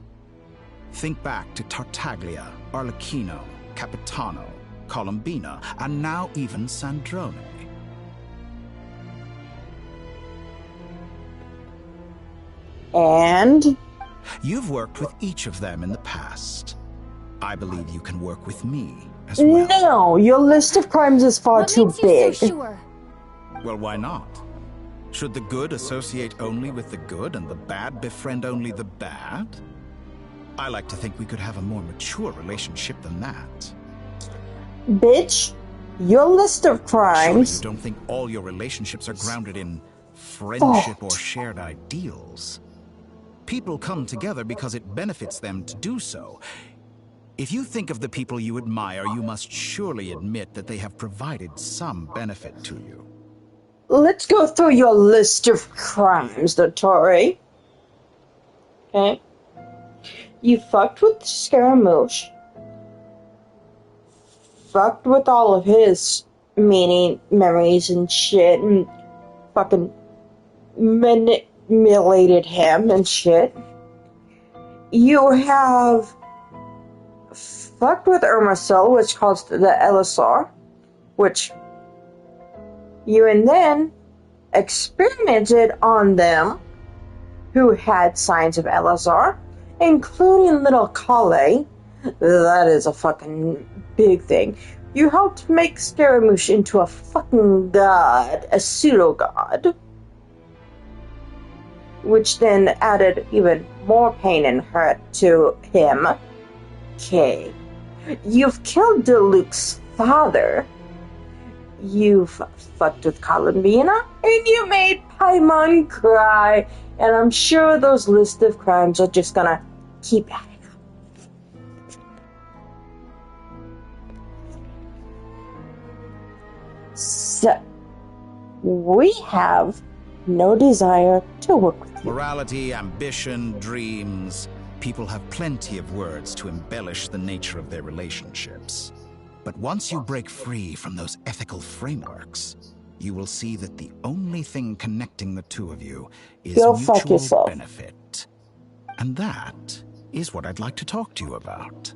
Think back to Tartaglia, Arlecchino, Capitano, Colombina, and now even Sandrone. And? You've worked with each of them in the past. I believe you can work with me as well. No, your list of crimes is far too big. So sure? Well, why not? Should the good associate only with the good and the bad befriend only the bad? I like to think we could have a more mature relationship than that. Bitch, your list of crimes... Surely you don't think all your relationships are grounded in friendship or shared ideals? People come together because it benefits them to do so. If you think of the people you admire, you must surely admit that they have provided some benefit to you. Let's go through your list of crimes, Dottore. Okay. You fucked with Scaramouche. Fucked with all of his memories and shit, and fucking manipulated him and shit. You have fucked with Irmacil, which caused the LSR, which you and then experimented on them who had signs of LSR, including little Kale. That is a fucking big thing. You helped make Scaramouche into a fucking god, a pseudo-god, which then added even more pain and hurt to him. Okay. You've killed Diluc's father. You've fucked with Colombina, and you made Paimon cry, and I'm sure those list of crimes are just gonna keep adding up. So, we have no desire to work with you. Morality, ambition, dreams. People have plenty of words to embellish the nature of their relationships. But once you break free from those ethical frameworks, you will see that the only thing connecting the two of you is mutual benefit. And that is what I'd like to talk to you about.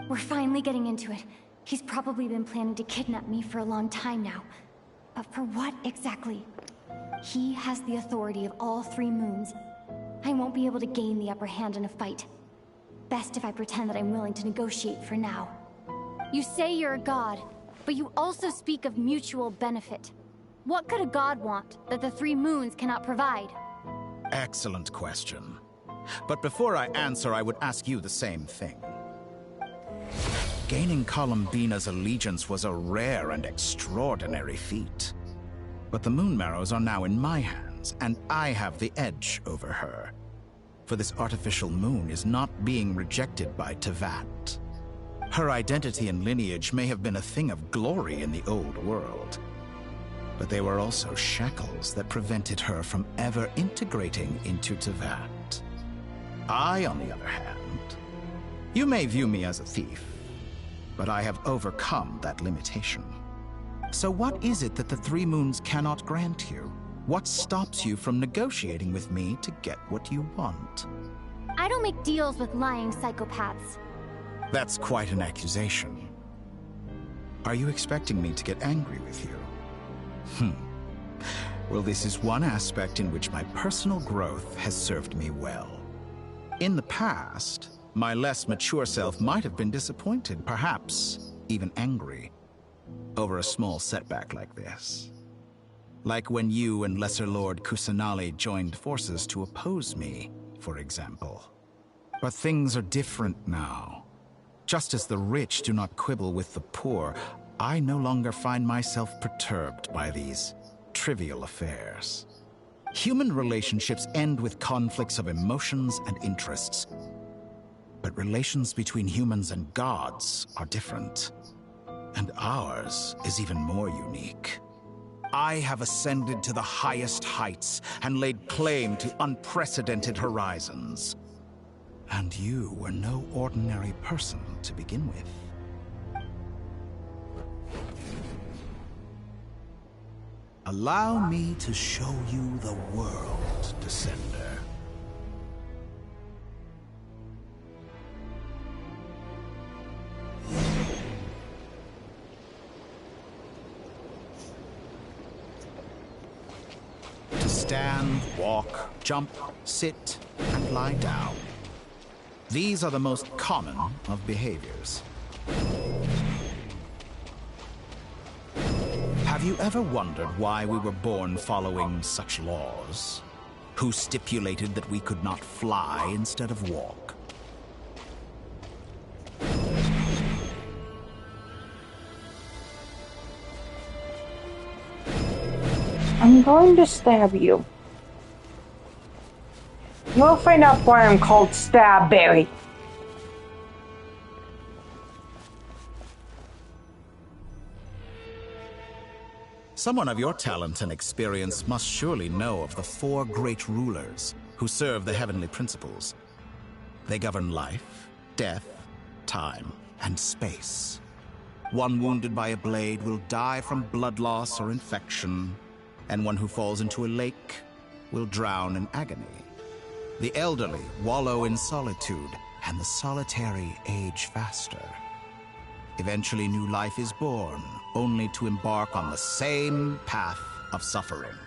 We're finally getting into it. He's probably been planning to kidnap me for a long time now. But for what exactly? He has the authority of all 3 moons. I won't be able to gain the upper hand in a fight. Best if I pretend that I'm willing to negotiate for now. You say you're a god, but you also speak of mutual benefit. What could a god want that the 3 moons cannot provide? Excellent question. But before I answer, I would ask you the same thing. Gaining Columbina's allegiance was a rare and extraordinary feat. But the Moon Marrows are now in my hands, and I have the edge over her. For this artificial moon is not being rejected by Tevat. Her identity and lineage may have been a thing of glory in the old world, but they were also shackles that prevented her from ever integrating into Tevat. I, on the other hand, you may view me as a thief, but I have overcome that limitation. So what is it that the 3 moons cannot grant you? What stops you from negotiating with me to get what you want? I don't make deals with lying psychopaths. That's quite an accusation. Are you expecting me to get angry with you? Well, this is one aspect in which my personal growth has served me well. In the past, my less mature self might have been disappointed, perhaps even angry, over a small setback like this. Like when you and Lesser Lord Kusanali joined forces to oppose me, for example. But things are different now. Just as the rich do not quibble with the poor, I no longer find myself perturbed by these trivial affairs. Human relationships end with conflicts of emotions and interests. But relations between humans and gods are different. And ours is even more unique. I have ascended to the highest heights and laid claim to unprecedented horizons. And you were no ordinary person to begin with. Allow me to show you the world, Descender. To stand, walk, jump, sit, and lie down. These are the most common of behaviors. Have you ever wondered why we were born following such laws? Who stipulated that we could not fly instead of walk? I'm going to stab you. You'll find out why I'm called Stabberry. Someone of your talent and experience must surely know of the 4 great rulers who serve the heavenly principles. They govern life, death, time, and space. One wounded by a blade will die from blood loss or infection, and one who falls into a lake will drown in agony. The elderly wallow in solitude, and the solitary age faster. Eventually, new life is born, only to embark on the same path of suffering.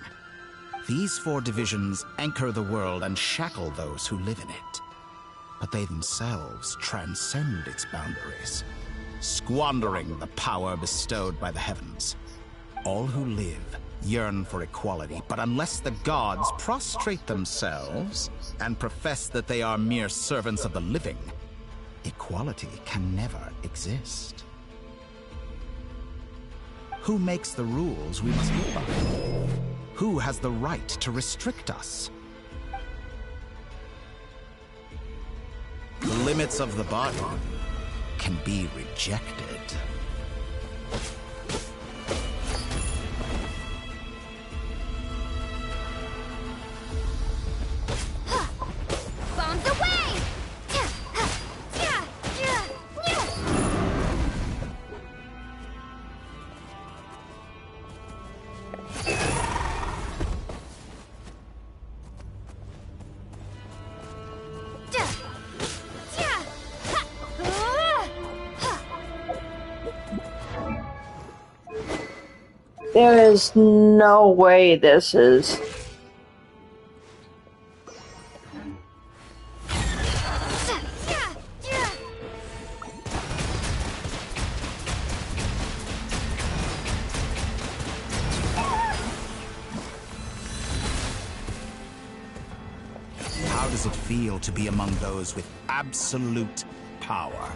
These 4 divisions anchor the world and shackle those who live in it. But they themselves transcend its boundaries, squandering the power bestowed by the heavens. All who live yearn for equality, but unless the gods prostrate themselves and profess that they are mere servants of the living, equality can never exist. Who makes the rules we must live by? Who has the right to restrict us? The limits of the body can be rejected. There is no way this is... How does it feel to be among those with absolute power?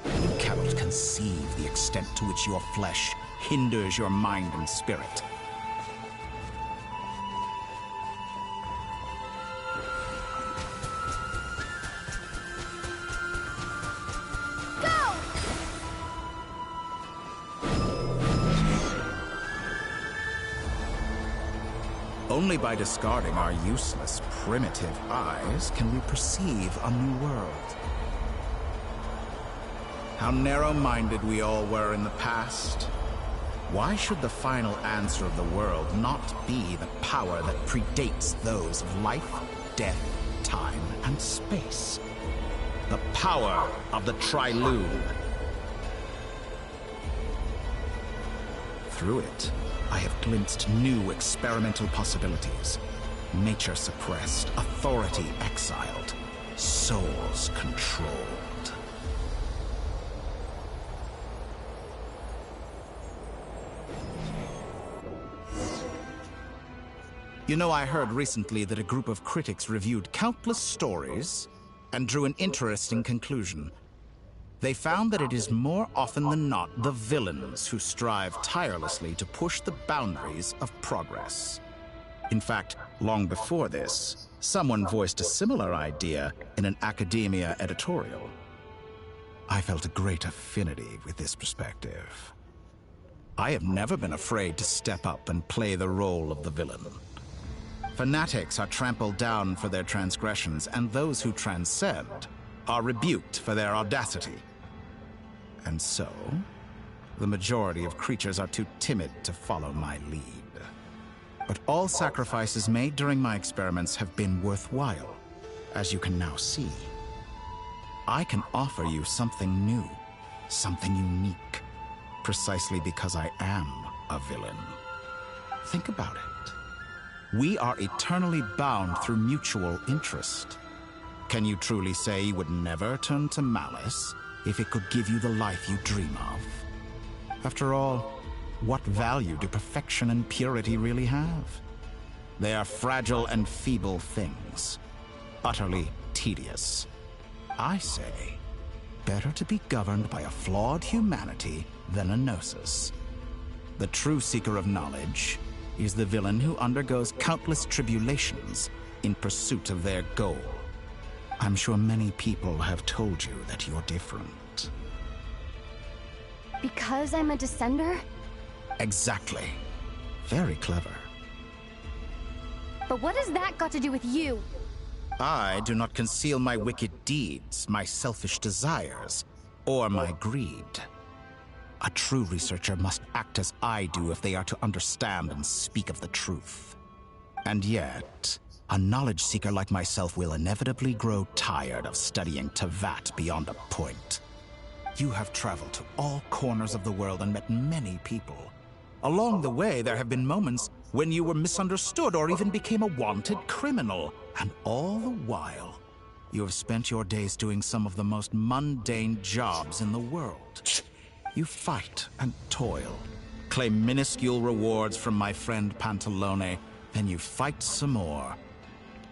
You cannot conceive the extent to which your flesh hinders your mind and spirit. Only by discarding our useless, primitive eyes can we perceive a new world. How narrow-minded we all were in the past. Why should the final answer of the world not be the power that predates those of life, death, time, and space? The power of the Tri-Lune. Through it, I have glimpsed new experimental possibilities. Nature suppressed, authority exiled, souls controlled. You know, I heard recently that a group of critics reviewed countless stories and drew an interesting conclusion. They found that it is more often than not the villains who strive tirelessly to push the boundaries of progress. In fact, long before this, someone voiced a similar idea in an academia editorial. I felt a great affinity with this perspective. I have never been afraid to step up and play the role of the villain. Fanatics are trampled down for their transgressions, and those who transcend are rebuked for their audacity. And so, the majority of creatures are too timid to follow my lead. But all sacrifices made during my experiments have been worthwhile, as you can now see. I can offer you something new, something unique, precisely because I am a villain. Think about it. We are eternally bound through mutual interest. Can you truly say you would never turn to malice if it could give you the life you dream of? After all, what value do perfection and purity really have? They are fragile and feeble things, utterly tedious. I say, better to be governed by a flawed humanity than a gnosis. The true seeker of knowledge is the villain who undergoes countless tribulations in pursuit of their goal. I'm sure many people have told you that you're different. Because I'm a descender? Exactly. Very clever. But what has that got to do with you? I do not conceal my wicked deeds, my selfish desires, or my greed. A true researcher must act as I do if they are to understand and speak of the truth. And yet, a knowledge seeker like myself will inevitably grow tired of studying Tevat beyond a point. You have traveled to all corners of the world and met many people. Along the way, there have been moments when you were misunderstood or even became a wanted criminal. And all the while, you have spent your days doing some of the most mundane jobs in the world. You fight and toil, claim minuscule rewards from my friend Pantalone, then you fight some more,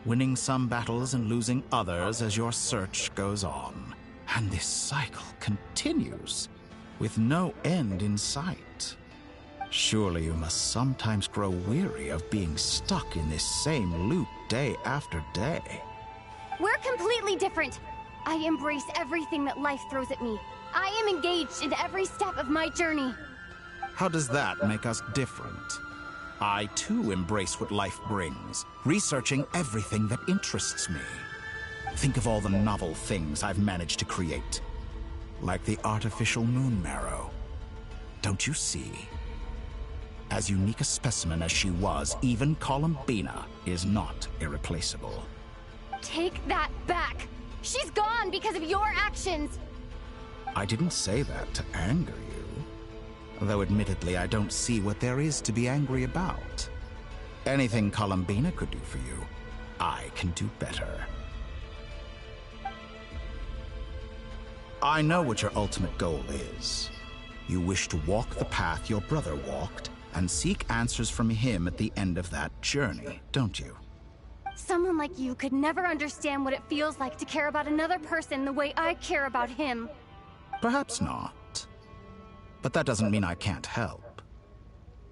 winning some battles and losing others as your search goes on. And this cycle continues, with no end in sight. Surely you must sometimes grow weary of being stuck in this same loop day after day. We're completely different. I embrace everything that life throws at me. I am engaged in every step of my journey. How does that make us different? I too embrace what life brings, researching everything that interests me. Think of all the novel things I've managed to create. Like the artificial moon marrow. Don't you see? As unique a specimen as she was, even Columbina is not irreplaceable. Take that back! She's gone because of your actions! I didn't say that to anger you. Though admittedly, I don't see what there is to be angry about. Anything Columbina could do for you, I can do better. I know what your ultimate goal is. You wish to walk the path your brother walked and seek answers from him at the end of that journey, don't you? Someone like you could never understand what it feels like to care about another person the way I care about him. Perhaps not. But that doesn't mean I can't help.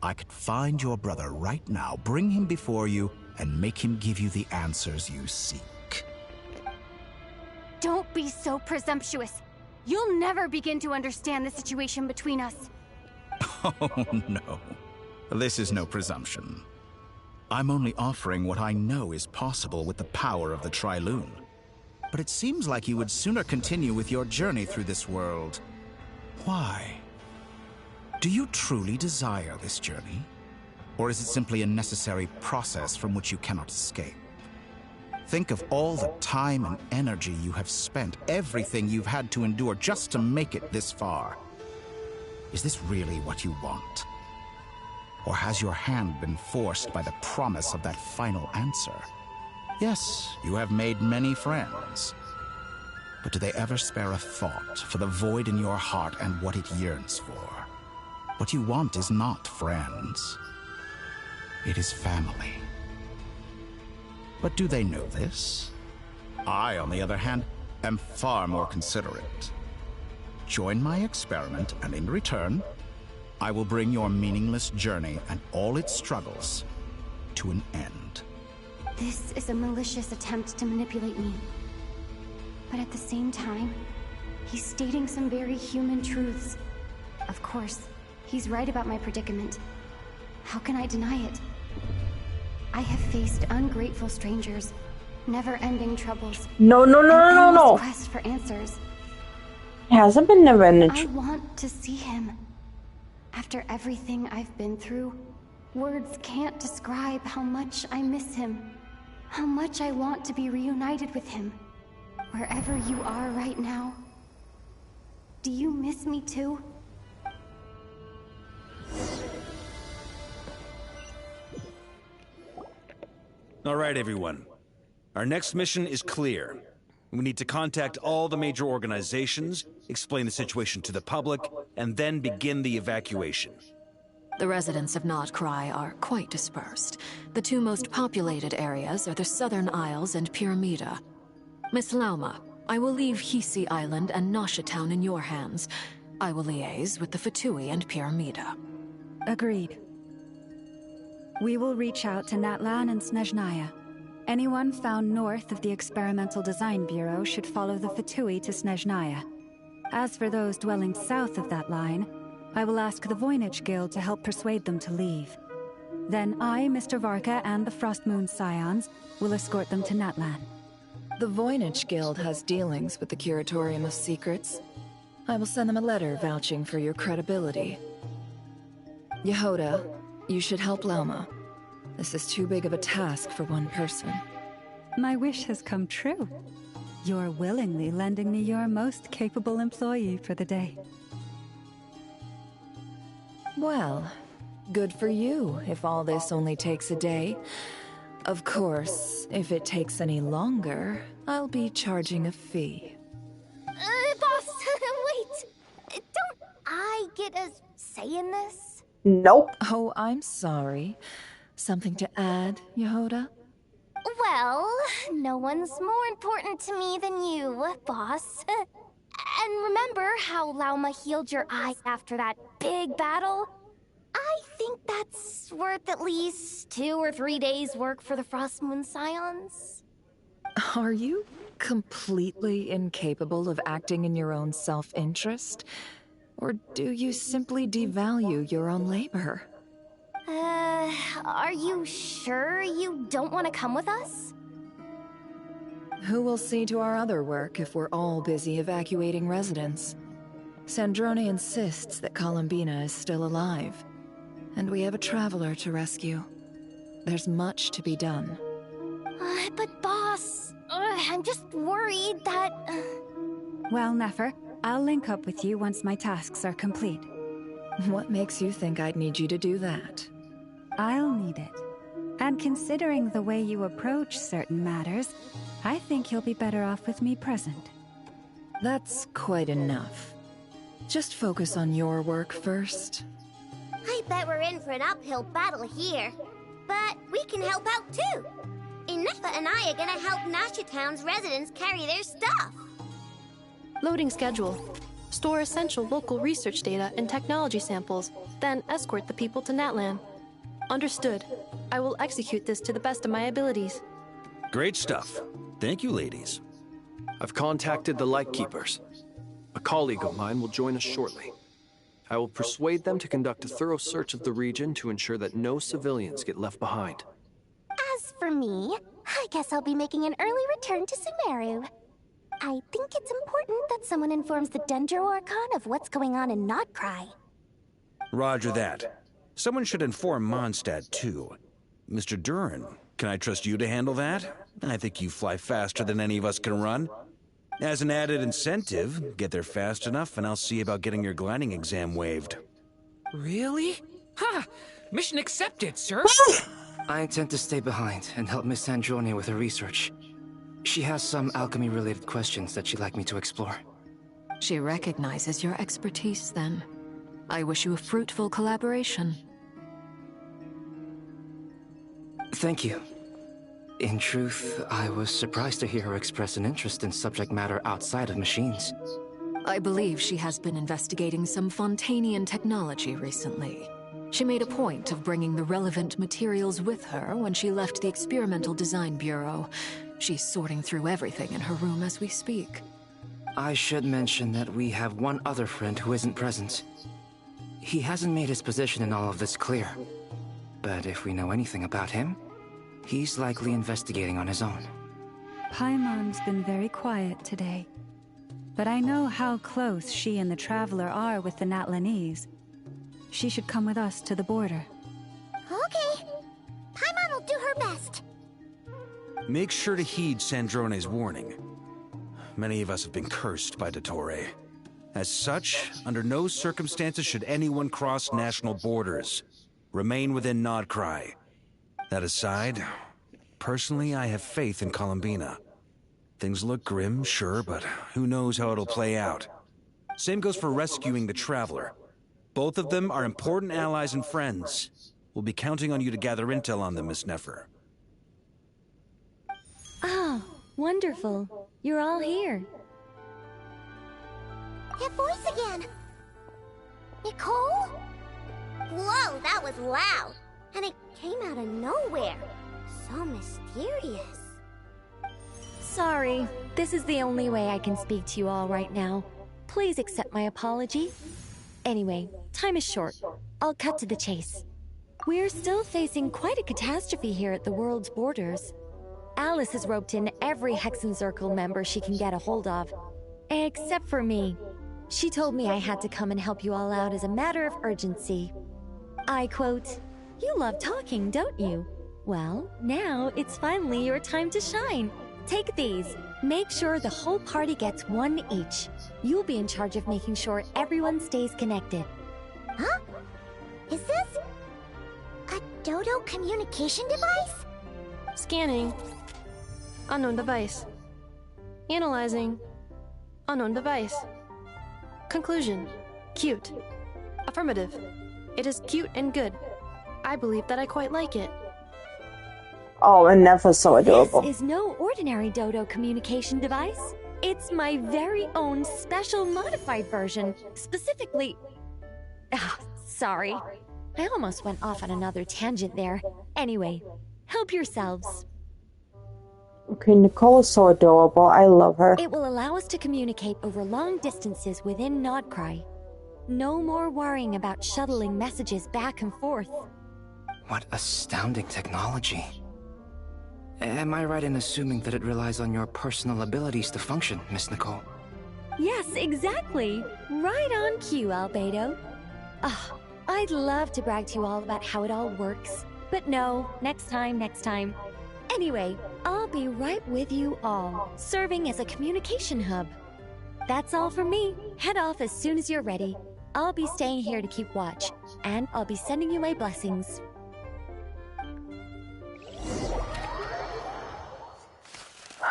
I could find your brother right now, bring him before you, and make him give you the answers you seek. Don't be so presumptuous. You'll never begin to understand the situation between us. Oh, no. This is no presumption. I'm only offering what I know is possible with the power of the Tri-Lune. But it seems like you would sooner continue with your journey through this world. Why? Do you truly desire this journey? Or is it simply a necessary process from which you cannot escape? Think of all the time and energy you have spent, everything you've had to endure just to make it this far. Is this really what you want? Or has your hand been forced by the promise of that final answer? Yes, you have made many friends. But do they ever spare a thought for the void in your heart and what it yearns for? What you want is not friends. It is family. But do they know this? I, on the other hand, am far more considerate. Join my experiment, and in return, I will bring your meaningless journey and all its struggles to an end. This is a malicious attempt to manipulate me. But at the same time, he's stating some very human truths. Of course, he's right about my predicament. How can I deny it? I have faced ungrateful strangers, never-ending troubles. No. Quest for answers. It hasn't been never-ending. I want to see him. After everything I've been through, words can't describe how much I miss him. How much I want to be reunited with him. Wherever you are right now. Do you miss me too? All right, everyone. Our next mission is clear. We need to contact all the major organizations, explain the situation to the public, and then begin the evacuation. The residents of Nod-krai are quite dispersed. The two most populated areas are the Southern Isles and Pyramida. Miss Lauma, I will leave Hisi Island and Nasha Town in your hands. I will liaise with the Fatui and Pyramida. Agreed. We will reach out to Natlan and Snezhnaya. Anyone found north of the Experimental Design Bureau should follow the Fatui to Snezhnaya. As for those dwelling south of that line, I will ask the Voynich Guild to help persuade them to leave. Then I, Mr. Varka, and the Frostmoon Scions will escort them to Natlan. The Voynich Guild has dealings with the Curatorium of Secrets. I will send them a letter vouching for your credibility. Yehoda, you should help Lauma. This is too big of a task for one person. My wish has come true. You're willingly lending me your most capable employee for the day. Well, good for you if all this only takes a day. Of course, if it takes any longer, I'll be charging a fee. Boss, wait! Don't I get a say in this? Nope. Oh, I'm sorry. Something to add, Yehoda? Well, no one's more important to me than you, boss. And remember how Lauma healed your eye after that big battle? I think that's worth at least 2 or 3 days' work for the Frostmoon Scions. Are you completely incapable of acting in your own self-interest? Or do you simply devalue your own labor? Are you sure you don't want to come with us? Who will see to our other work if we're all busy evacuating residents? Sandrone insists that Columbina is still alive. And we have a traveler to rescue. There's much to be done. But boss, I'm just worried that... Well, Nefer, I'll link up with you once my tasks are complete. What makes you think I'd need you to do that? I'll need it. And considering the way you approach certain matters, I think you'll be better off with me present. That's quite enough. Just focus on your work first. I bet we're in for an uphill battle here. But we can help out too. Ineffa and I are gonna help Nasha Town's residents carry their stuff. Loading schedule. Store essential local research data and technology samples, then escort the people to Natlan. Understood. I will execute this to the best of my abilities. Great stuff. Thank you, ladies. I've contacted the Lightkeepers. A colleague of mine will join us shortly. I will persuade them to conduct a thorough search of the region to ensure that no civilians get left behind. As for me, I guess I'll be making an early return to Sumeru. I think it's important that someone informs the Dendro Archon of what's going on in Nod-krai. Roger that. Someone should inform Mondstadt, too. Mr. Duran, can I trust you to handle that? I think you fly faster than any of us can run. As an added incentive, get there fast enough and I'll see about getting your gliding exam waived. Really? Ha! Mission accepted, sir! I intend to stay behind and help Miss Androni with her research. She has some alchemy-related questions that she'd like me to explore. She recognizes your expertise, then. I wish you a fruitful collaboration. Thank you. In truth, I was surprised to hear her express an interest in subject matter outside of machines. I believe she has been investigating some Fontanian technology recently. She made a point of bringing the relevant materials with her when she left the Experimental Design Bureau. She's sorting through everything in her room as we speak. I should mention that we have one other friend who isn't present. He hasn't made his position in all of this clear. But if we know anything about him, he's likely investigating on his own. Paimon's been very quiet today. But I know how close she and the Traveler are with the Natlanese. She should come with us to the border. Okay. Paimon will do her best. Make sure to heed Sandrone's warning. Many of us have been cursed by Dottore. As such, under no circumstances should anyone cross national borders. Remain within Nod-krai. That aside, personally I have faith in Columbina. Things look grim, sure, but who knows how it'll play out. Same goes for rescuing the Traveler. Both of them are important allies and friends. We'll be counting on you to gather intel on them, Miss Nefer. Ah, wonderful. You're all here. That voice again! Nicole? Whoa, that was loud! And it came out of nowhere. So mysterious. Sorry, this is the only way I can speak to you all right now. Please accept my apology. Anyway, time is short. I'll cut to the chase. We're still facing quite a catastrophe here at the world's borders. Alice has roped in every Hexencircle member she can get a hold of. Except for me. She told me I had to come and help you all out as a matter of urgency. I quote, "You love talking, don't you? Well, now it's finally your time to shine. Take these. Make sure the whole party gets one each. You'll be in charge of making sure everyone stays connected." Huh? Is this a Dodo communication device? Scanning. Unknown device. Analyzing. Unknown device. Conclusion. Cute. Affirmative. It is cute and good. I believe that I quite like it. Oh, and Nefer's so adorable. This is no ordinary Dodo communication device. It's my very own special modified version. Specifically... sorry. I almost went off on another tangent there. Anyway, help yourselves. Okay, Nicole is so adorable. I love her. It will allow us to communicate over long distances within Nod-krai. No more worrying about shuttling messages back and forth. What astounding technology. Am I right in assuming that it relies on your personal abilities to function, Miss Nicole? Yes, exactly. Right on cue, Albedo. I'd love to brag to you all about how it all works. But no, next time. Anyway, I'll be right with you all, serving as a communication hub. That's all from me. Head off as soon as you're ready. I'll be staying here to keep watch, and I'll be sending you my blessings.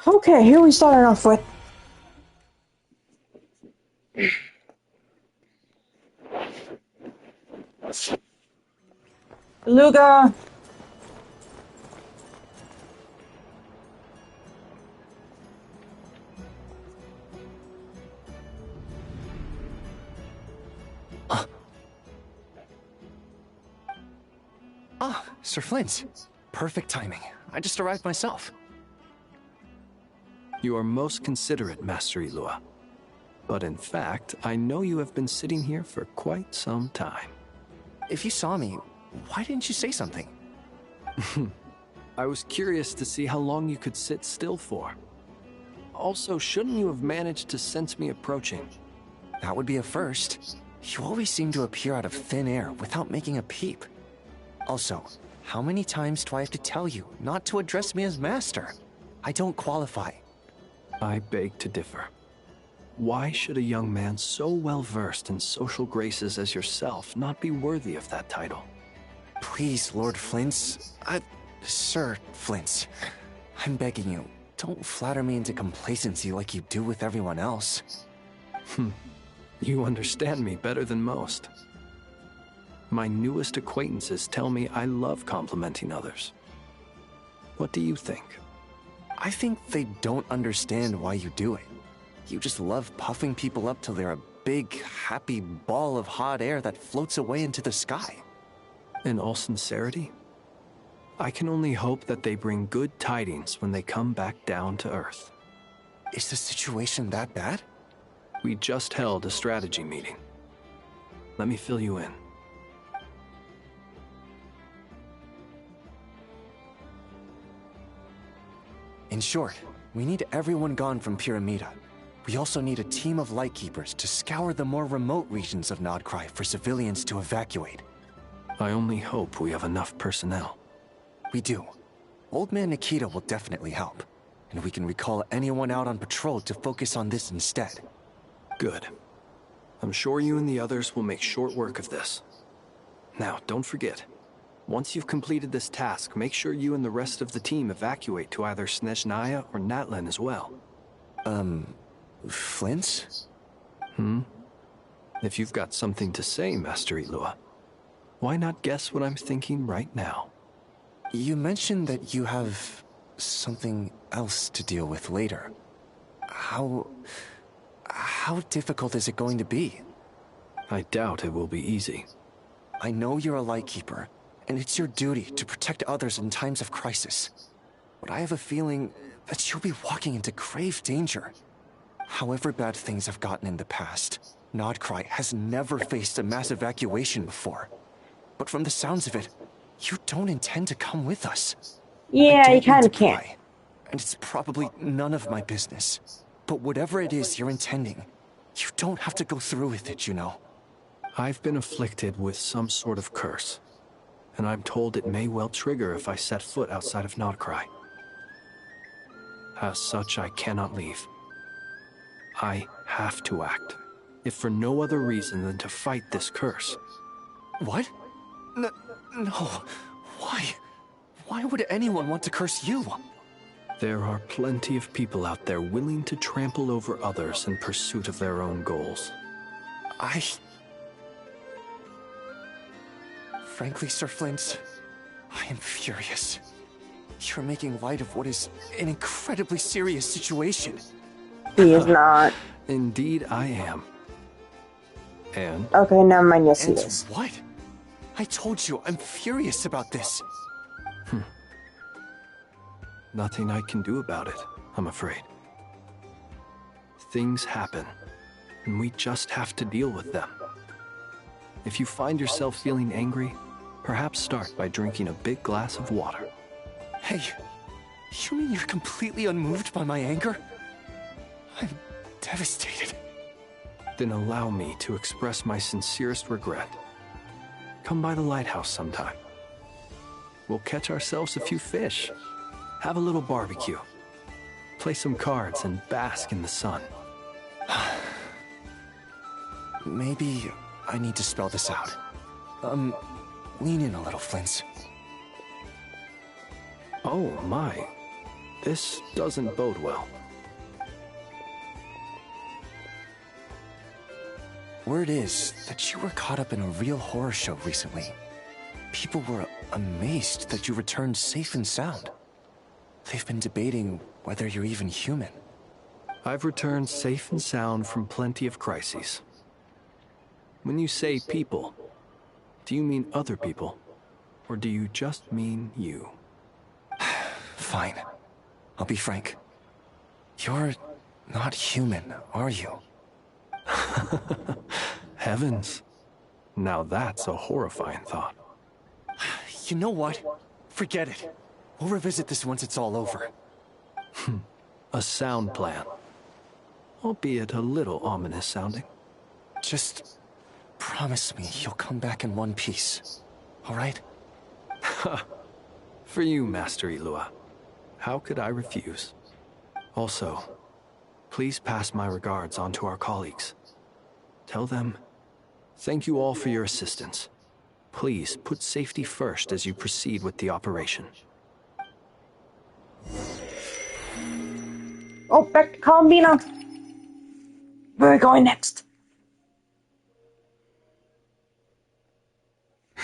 Okay, here we started off with. Beluga. Sir Flint. Perfect timing. I just arrived myself. You are most considerate, Master Ilua. But in fact, I know you have been sitting here for quite some time. If you saw me, why didn't you say something? I was curious to see how long you could sit still for. Also, shouldn't you have managed to sense me approaching? That would be a first. You always seem to appear out of thin air without making a peep. Also, how many times do I have to tell you not to address me as master? I don't qualify. I beg to differ. Why should a young man so well versed in social graces as yourself not be worthy of that title? Please, Lord Flint. Sir Flint. I'm begging you, don't flatter me into complacency like you do with everyone else. You understand me better than most. My newest acquaintances tell me I love complimenting others. What do you think? I think they don't understand why you do it. You just love puffing people up till they're a big, happy ball of hot air that floats away into the sky. In all sincerity, I can only hope that they bring good tidings when they come back down to Earth. Is the situation that bad? We just held a strategy meeting. Let me fill you in. In short, we need everyone gone from Pyramida. We also need a team of Lightkeepers to scour the more remote regions of Nod-krai for civilians to evacuate. I only hope we have enough personnel. We do. Old Man Nikita will definitely help, and we can recall anyone out on patrol to focus on this instead. Good. I'm sure you and the others will make short work of this. Now, don't forget, once you've completed this task, make sure you and the rest of the team evacuate to either Snezhnaya or Natlan as well. Flint? If you've got something to say, Master Ilua, why not guess what I'm thinking right now? You mentioned that you have something else to deal with later. How difficult is it going to be? I doubt it will be easy. I know you're a Lightkeeper, and it's your duty to protect others in times of crisis. But I have a feeling that you'll be walking into grave danger. However bad things have gotten in the past, Nod-krai has never faced a mass evacuation before. But from the sounds of it, you don't intend to come with us. Yeah, you kind of can't. And it's probably none of my business. But whatever it is you're intending, you don't have to go through with it, you know. I've been afflicted with some sort of curse, and I'm told it may well trigger if I set foot outside of Nod-krai. As such, I cannot leave. I have to act, if for no other reason than to fight this curse. What? No. Why? Why would anyone want to curse you? There are plenty of people out there willing to trample over others in pursuit of their own goals. Frankly, Sir Flint, I am furious. You're making light of what is an incredibly serious situation. He is not. Indeed, I am. And? Okay, never mind. Yes, he And is. what? I told you, I'm furious about this. Nothing I can do about it, I'm afraid. Things happen, and we just have to deal with them. If you find yourself feeling angry, perhaps start by drinking a big glass of water. Hey, you mean you're completely unmoved by my anger? I'm devastated. Then allow me to express my sincerest regret. Come by the lighthouse sometime. We'll catch ourselves a few fish, have a little barbecue, play some cards, and bask in the sun. maybe I need to spell this out. Lean in a little, Flint. Oh my. This doesn't bode well. Word is that you were caught up in a real horror show recently. People were amazed that you returned safe and sound. They've been debating whether you're even human. I've returned safe and sound from plenty of crises. When you say people, do you mean other people? Or do you just mean you? Fine. I'll be frank. You're not human, are you? Heavens. Now that's a horrifying thought. You know what? Forget it. We'll revisit this once it's all over. A sound plan. Albeit a little ominous sounding. Just promise me you'll come back in one piece, all right? For you, Master Ilua. How could I refuse? Also, please pass my regards on to our colleagues. Tell them, thank you all for your assistance. Please put safety first as you proceed with the operation. Oh, back to Columbina. Where are we going next?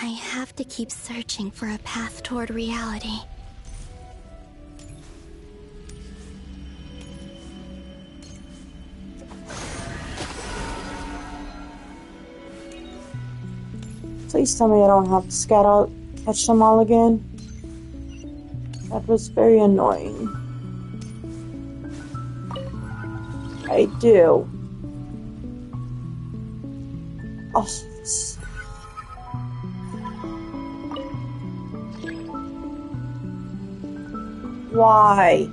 I have to keep searching for a path toward reality. Please tell me I don't have to catch them all again. That was very annoying. I do. Oh, why?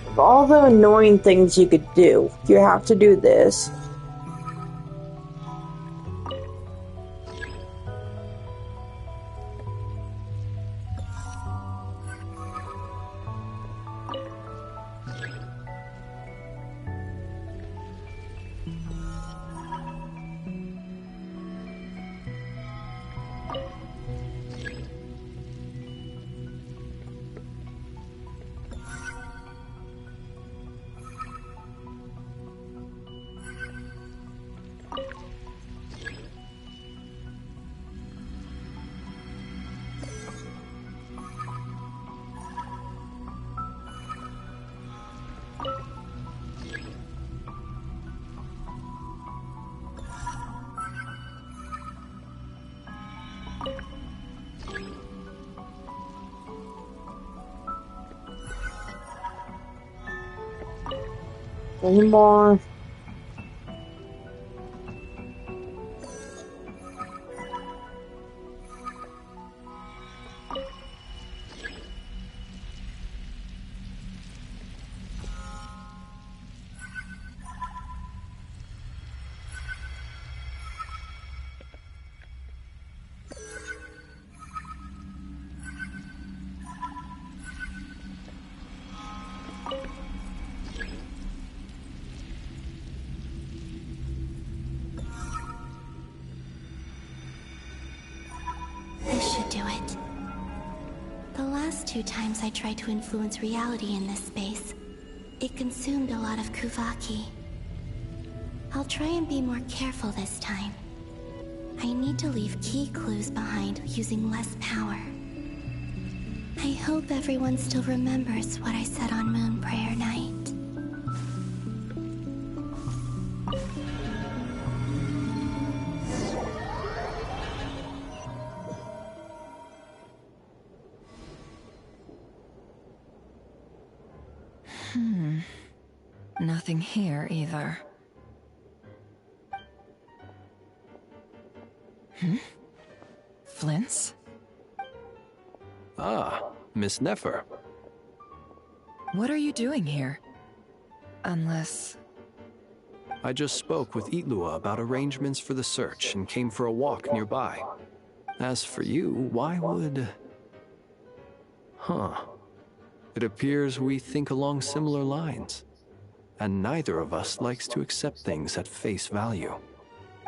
Of all the annoying things you could do, you have to do this. Any more? This should do it. The last 2 times I tried to influence reality in this space, it consumed a lot of Kuvaki. I'll try and be more careful this time. I need to leave key clues behind using less power. I hope everyone still remembers what I said on Moon Prayer Night. Nothing here either. Flints? Ah, Miss Nefer. What are you doing here? Unless... I just spoke with Itlua about arrangements for the search and came for a walk nearby. As for you, why would... Huh. It appears we think along similar lines. And neither of us likes to accept things at face value.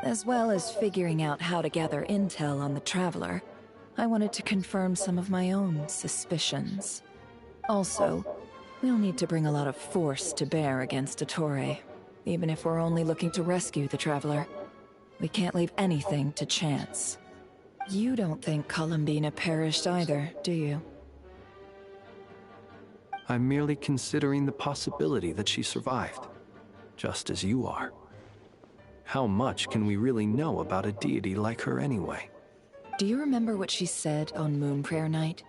As well as figuring out how to gather intel on the Traveler, I wanted to confirm some of my own suspicions. Also, we'll need to bring a lot of force to bear against Ettore, even if we're only looking to rescue the Traveler. We can't leave anything to chance. You don't think Columbina perished either, do you? I'm merely considering the possibility that she survived, just as you are. How much can we really know about a deity like her anyway? Do you remember what she said on Moon Prayer Night?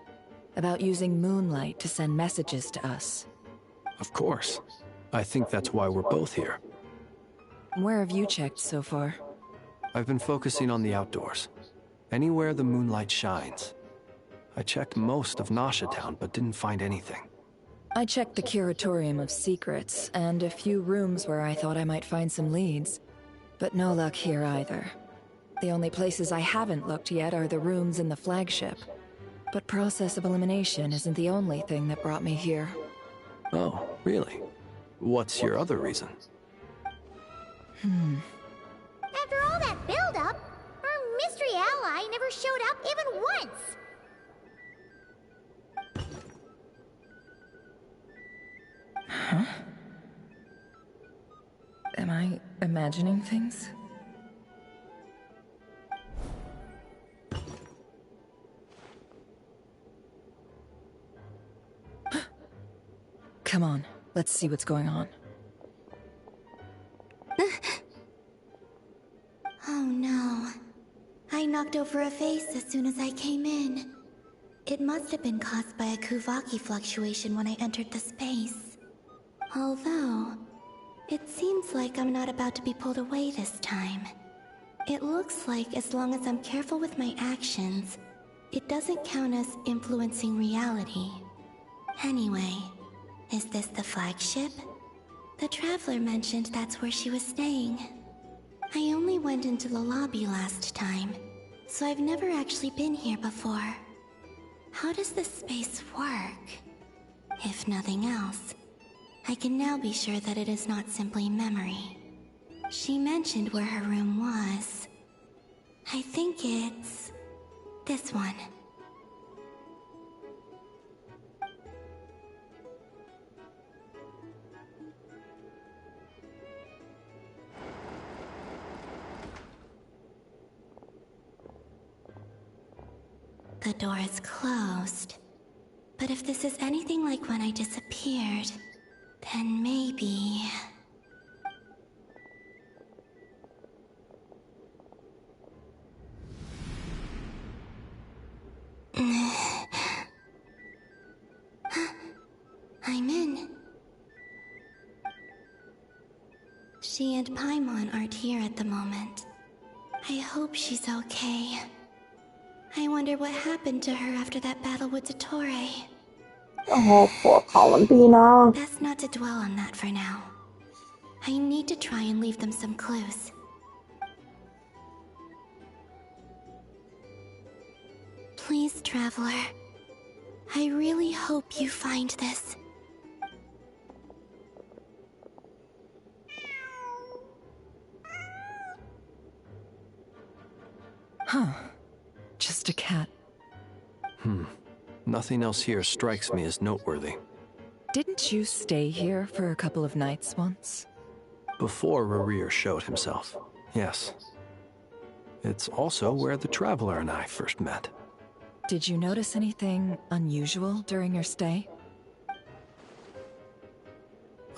About using moonlight to send messages to us? Of course. I think that's why we're both here. Where have you checked so far? I've been focusing on the outdoors. Anywhere the moonlight shines. I checked most of Nasha Town, but didn't find anything. I checked the Curatorium of Secrets, and a few rooms where I thought I might find some leads. But no luck here either. The only places I haven't looked yet are the rooms in the flagship. But process of elimination isn't the only thing that brought me here. Oh, really? What's your other reason? After all that build-up, our mystery ally never showed up even once! Huh? Am I imagining things? Come on, let's see what's going on. Oh no. I knocked over a vase as soon as I came in. It must have been caused by a Kuvaki fluctuation when I entered the space. Although, it seems like I'm not about to be pulled away this time. It looks like as long as I'm careful with my actions, it doesn't count as influencing reality. Anyway, is this the flagship? The Traveler mentioned that's where she was staying. I only went into the lobby last time, so I've never actually been here before. How does this space work? If nothing else, I can now be sure that it is not simply memory. She mentioned where her room was. I think it's... this one. The door is closed. But if this is anything like when I disappeared, then maybe... I'm in. She and Paimon aren't here at the moment. I hope she's okay. I wonder what happened to her after that battle with Ettore. Oh, poor Columbina. Best not to dwell on that for now. I need to try and leave them some clues. Please, Traveler. I really hope you find this. Huh. Just a cat. Nothing else here strikes me as noteworthy. Didn't you stay here for a couple of nights once? Before Rerir showed himself, yes. It's also where the Traveler and I first met. Did you notice anything unusual during your stay?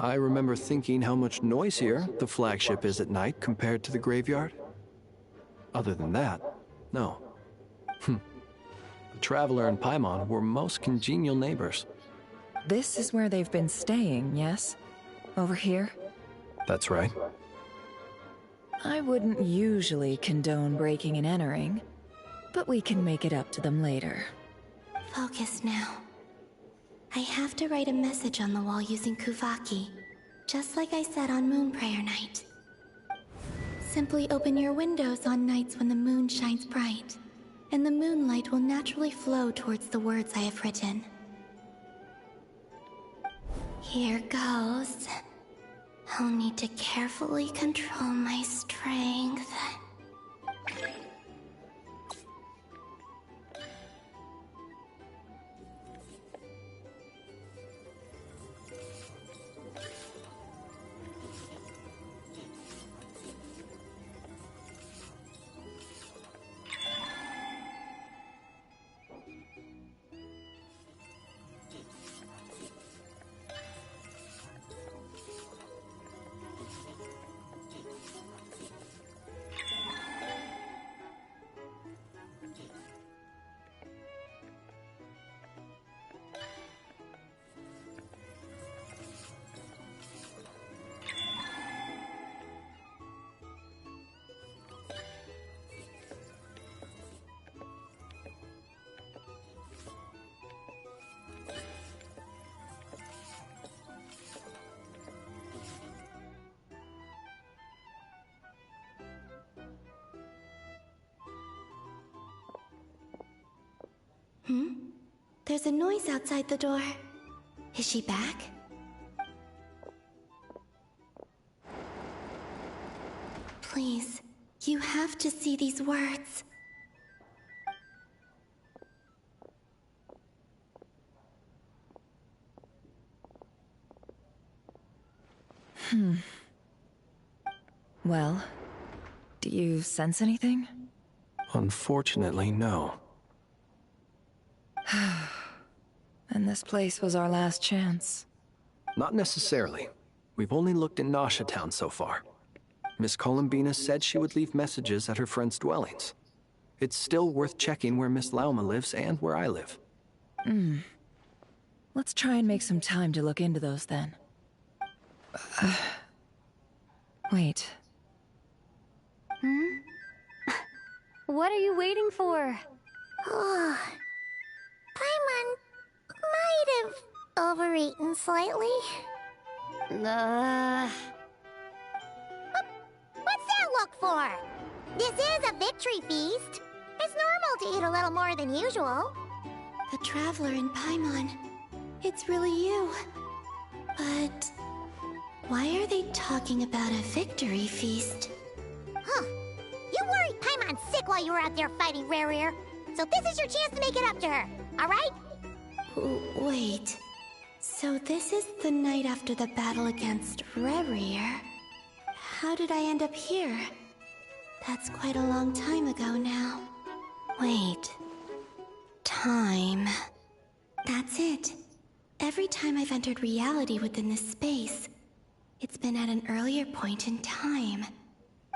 I remember thinking how much noisier the flagship is at night compared to the graveyard. Other than that, no. The Traveler and Paimon were most congenial neighbors. This is where they've been staying, yes? Over here? That's right. I wouldn't usually condone breaking and entering, but we can make it up to them later. Focus now. I have to write a message on the wall using Kuvaki, just like I said on Moon Prayer Night. Simply open your windows on nights when the moon shines bright, and the moonlight will naturally flow towards the words I have written. Here goes. I'll need to carefully control my strength. There's a noise outside the door. Is she back? Please, you have to see these words. Well, do you sense anything? Unfortunately, no. And this place was our last chance. Not necessarily. We've only looked in Nasha Town so far. Miss Columbina said she would leave messages at her friends' dwellings. It's still worth checking where Miss Lauma lives and where I live. Let's try and make some time to look into those then. Wait. What are you waiting for? Paimon might have overeaten slightly. What's that look for? This is a victory feast. It's normal to eat a little more than usual. The Traveler in Paimon. It's really you. But why are they talking about a victory feast? Huh. You worried Paimon sick while you were out there fighting Rerir. So this is your chance to make it up to her, alright? Wait. So this is the night after the battle against Rerir. How did I end up here? That's quite a long time ago now. Wait. Time. That's it. Every time I've entered reality within this space, it's been at an earlier point in time.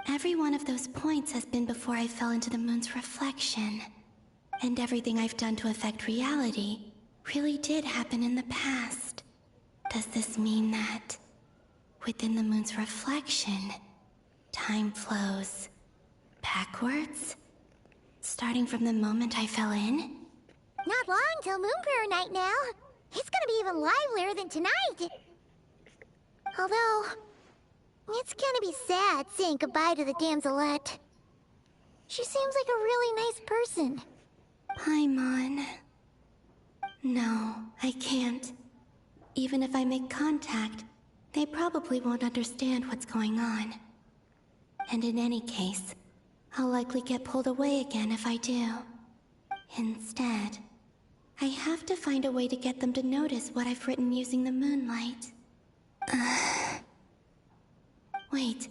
Every one of those points has been before I fell into the moon's reflection. And everything I've done to affect reality really did happen in the past. Does this mean that within the moon's reflection, time flows backwards? Starting from the moment I fell in? Not long till Moon Prayer Night now. It's gonna be even livelier than tonight. Although, it's gonna be sad saying goodbye to the damselette. She seems like a really nice person. Paimon. No, I can't. Even if I make contact, they probably won't understand what's going on. And in any case, I'll likely get pulled away again if I do. Instead, I have to find a way to get them to notice what I've written using the moonlight. Wait,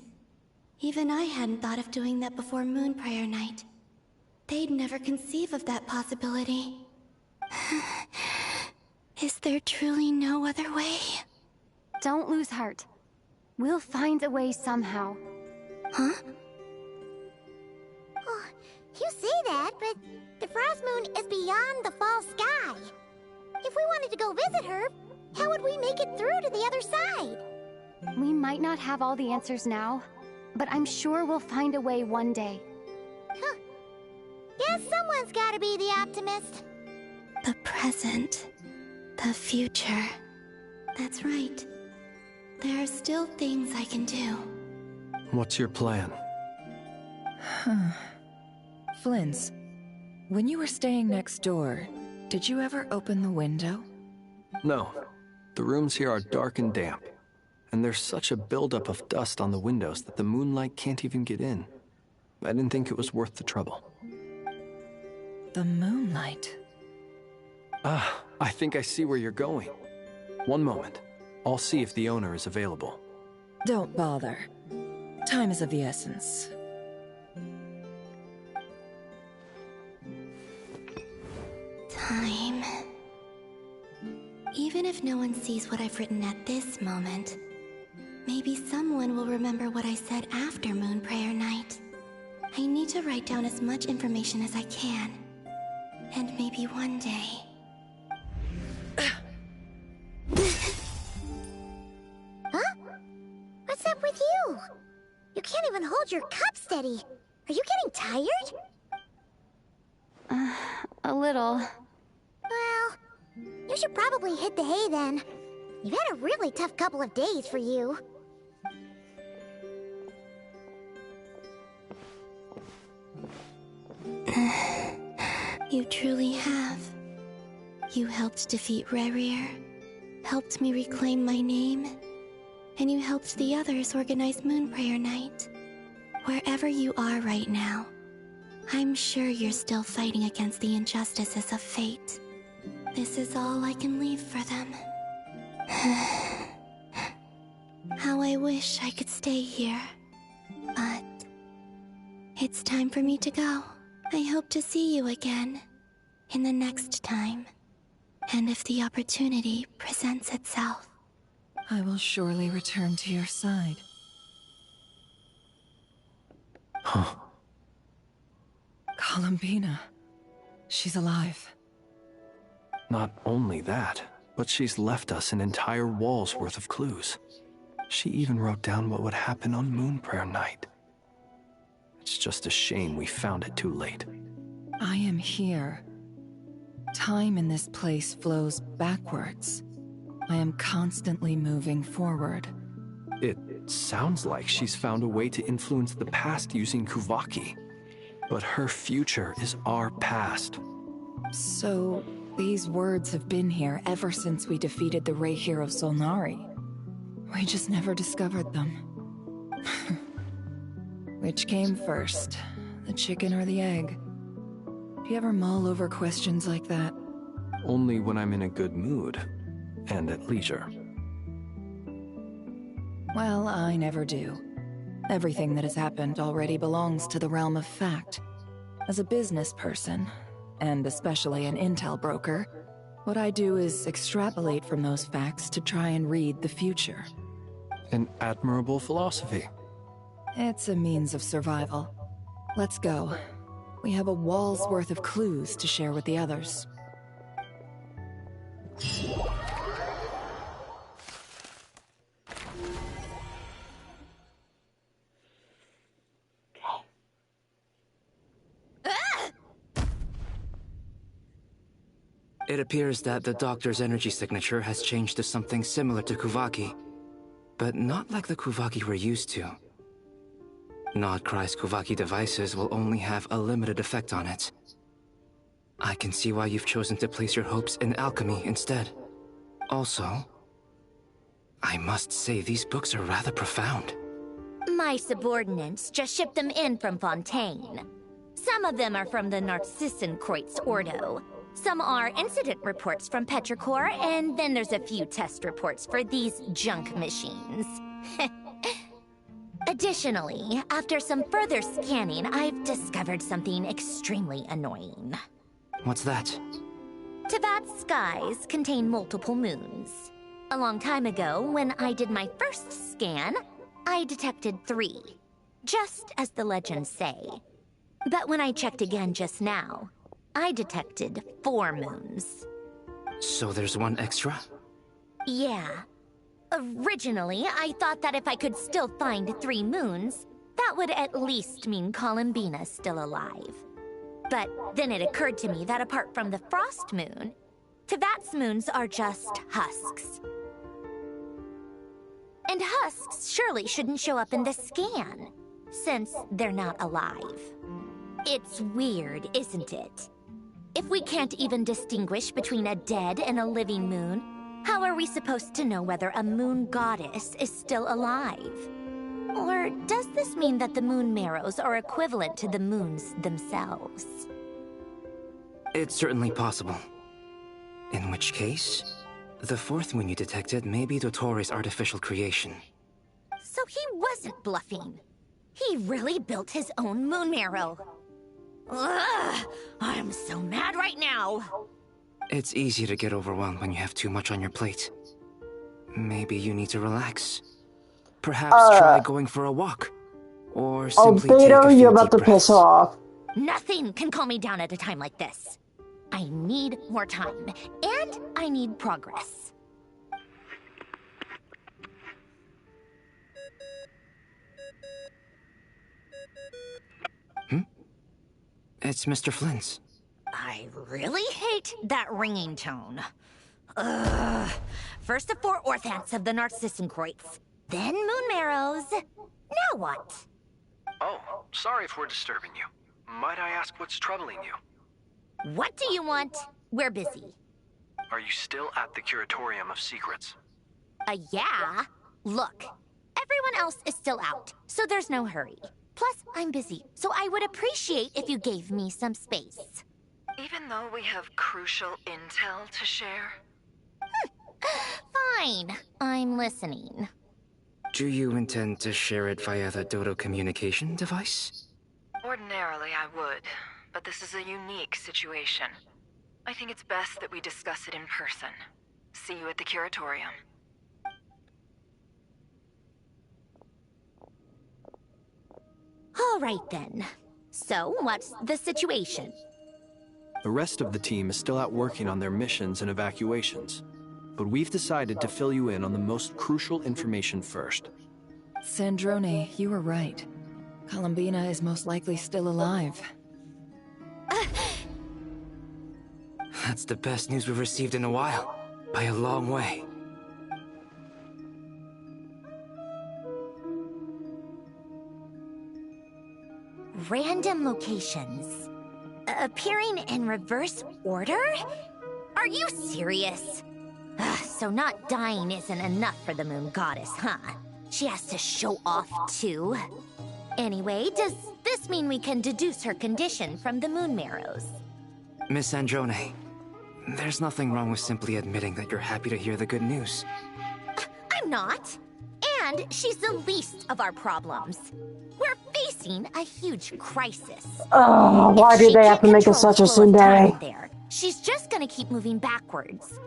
even I hadn't thought of doing that before Moon Prayer Night. They'd never conceive of that possibility. Is there truly no other way? Don't lose heart. We'll find a way somehow. Huh? Oh, you say that, but the Frost Moon is beyond the fall sky. If we wanted to go visit her, how would we make it through to the other side? We might not have all the answers now, but I'm sure we'll find a way one day. Huh. Guess someone's gotta be the optimist. The present. The future. That's right. There are still things I can do. What's your plan? Flins, when you were staying next door, did you ever open the window? No. The rooms here are dark and damp. And there's such a buildup of dust on the windows that the moonlight can't even get in. I didn't think it was worth the trouble. The moonlight? Ah, I think I see where you're going. One moment. I'll see if the owner is available. Don't bother. Time is of the essence. Time. Even if no one sees what I've written at this moment, maybe someone will remember what I said after Moon Prayer Night. I need to write down as much information as I can. And maybe one day... Huh? What's up with you? You can't even hold your cup steady. Are you getting tired? A little. Well, you should probably hit the hay then. You've had a really tough couple of days for you. You truly have. You helped defeat Rerir, helped me reclaim my name, and you helped the others organize Moon Prayer Night. Wherever you are right now, I'm sure you're still fighting against the injustices of fate. This is all I can leave for them. How I wish I could stay here. But it's time for me to go. I hope to see you again in the next time. And if the opportunity presents itself. I will surely return to your side. Huh. Columbina. She's alive. Not only that, but she's left us an entire wall's worth of clues. She even wrote down what would happen on Moon Prayer Night. It's just a shame we found it too late. I am here. Time in this place flows backwards. I am constantly moving forward. It sounds like she's found a way to influence the past using Kuvaki. But her future is our past. So, these words have been here ever since we defeated the Ray Hero Solnari. We just never discovered them. Which came first, the chicken or the egg? Do you ever mull over questions like that? Only when I'm in a good mood, and at leisure. Well, I never do. Everything that has happened already belongs to the realm of fact. As a business person, and especially an intel broker, what I do is extrapolate from those facts to try and read the future. An admirable philosophy. It's a means of survival. Let's go. We have a wall's worth of clues to share with the others. It appears that the doctor's energy signature has changed to something similar to Kuvaki, but not like the Kuvaki we're used to. Nod-krai's Kuvaki devices will only have a limited effect on it. I can see why you've chosen to place your hopes in alchemy instead. Also, I must say these books are rather profound. My subordinates just shipped them in from Fontaine. Some of them are from the Narcissenkreuz Ordo. Some are incident reports from Petrichor, and then there's a few test reports for these junk machines. Additionally, after some further scanning, I've discovered something extremely annoying. What's that? Teyvat's skies contain multiple moons. A long time ago, when I did my first scan, I detected 3, just as the legends say. But when I checked again just now, I detected 4 moons. So there's one extra? Yeah. Originally, I thought that if I could still find 3 moons, that would at least mean Columbina's still alive. But then it occurred to me that apart from the frost moon, Tevat's moons are just husks. And husks surely shouldn't show up in the scan, since they're not alive. It's weird, isn't it? If we can't even distinguish between a dead and a living moon, how are we supposed to know whether a moon goddess is still alive? Or does this mean that the moon marrows are equivalent to the moons themselves? It's certainly possible. In which case, the fourth moon you detected may be Dottore artificial creation. So he wasn't bluffing. He really built his own moon marrow. Ugh! I'm so mad right now! It's easy to get overwhelmed when you have too much on your plate. Maybe you need to relax. Perhaps try going for a walk. Or simply take a few you're about deep to piss breaths. off. Nothing can calm me down at a time like this. I need more time, and I need progress. It's Mr. Flynn's. I really hate that ringing tone. Ugh. First the 4 orthants of the Narcissenkreuz, then moon marrows. Now what? Oh, sorry if we're disturbing you. Might I ask what's troubling you? What do you want? We're busy. Are you still at the Curatorium of Secrets? Yeah? Look, everyone else is still out, so there's no hurry. Plus, I'm busy, so I would appreciate if you gave me some space. Even though we have crucial intel to share? Fine, I'm listening. Do you intend to share it via the Dodo communication device? Ordinarily I would, but this is a unique situation. I think it's best that we discuss it in person. See you at the Curatorium. All right then. So, what's the situation? The rest of the team is still out working on their missions and evacuations. But we've decided to fill you in on the most crucial information first. Sandrone, you were right. Columbina is most likely still alive. That's the best news we've received in a while. By a long way. Random locations. Appearing in reverse order? Are you serious? So not dying isn't enough for the moon goddess, huh? She has to show off too. Anyway, does this mean we can deduce her condition from the moon marrows? Miss Androne, there's nothing wrong with simply admitting that you're happy to hear the good news. I'm not. And she's the least of our problems. We're facing a huge crisis. Oh, why do they have to make it such a tsundere? There, she's just gonna keep moving backwards.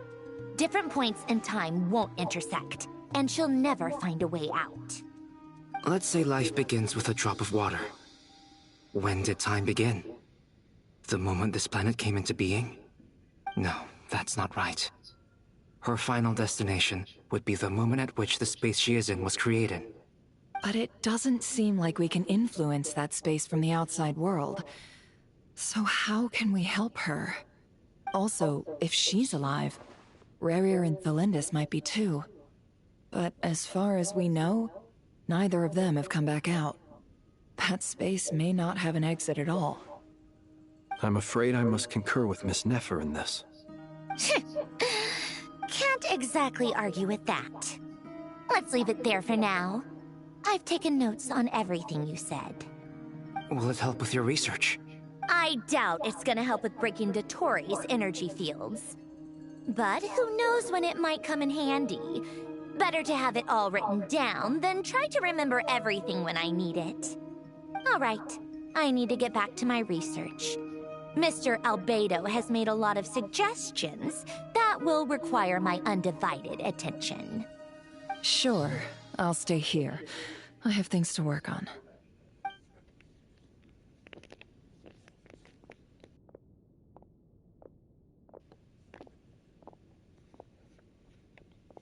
Different points in time won't intersect, and she'll never find a way out. Let's say life begins with a drop of water. When did time begin? The moment this planet came into being? No, that's not right. Her final destination would be the moment at which the space she is in was created. But it doesn't seem like we can influence that space from the outside world. So how can we help her? Also, if she's alive, Rarier and Thelindis might be too. But as far as we know, neither of them have come back out. That space may not have an exit at all. I'm afraid I must concur with Miss Nefer in this. Can't exactly argue with that. Let's leave it there for now. I've taken notes on everything you said. Will it help with your research? I doubt it's gonna help with breaking Dottori's energy fields. But who knows when it might come in handy. Better to have it all written down than try to remember everything when I need it. All right, I need to get back to my research. Mr. Albedo has made a lot of suggestions that will require my undivided attention. Sure, I'll stay here. I have things to work on.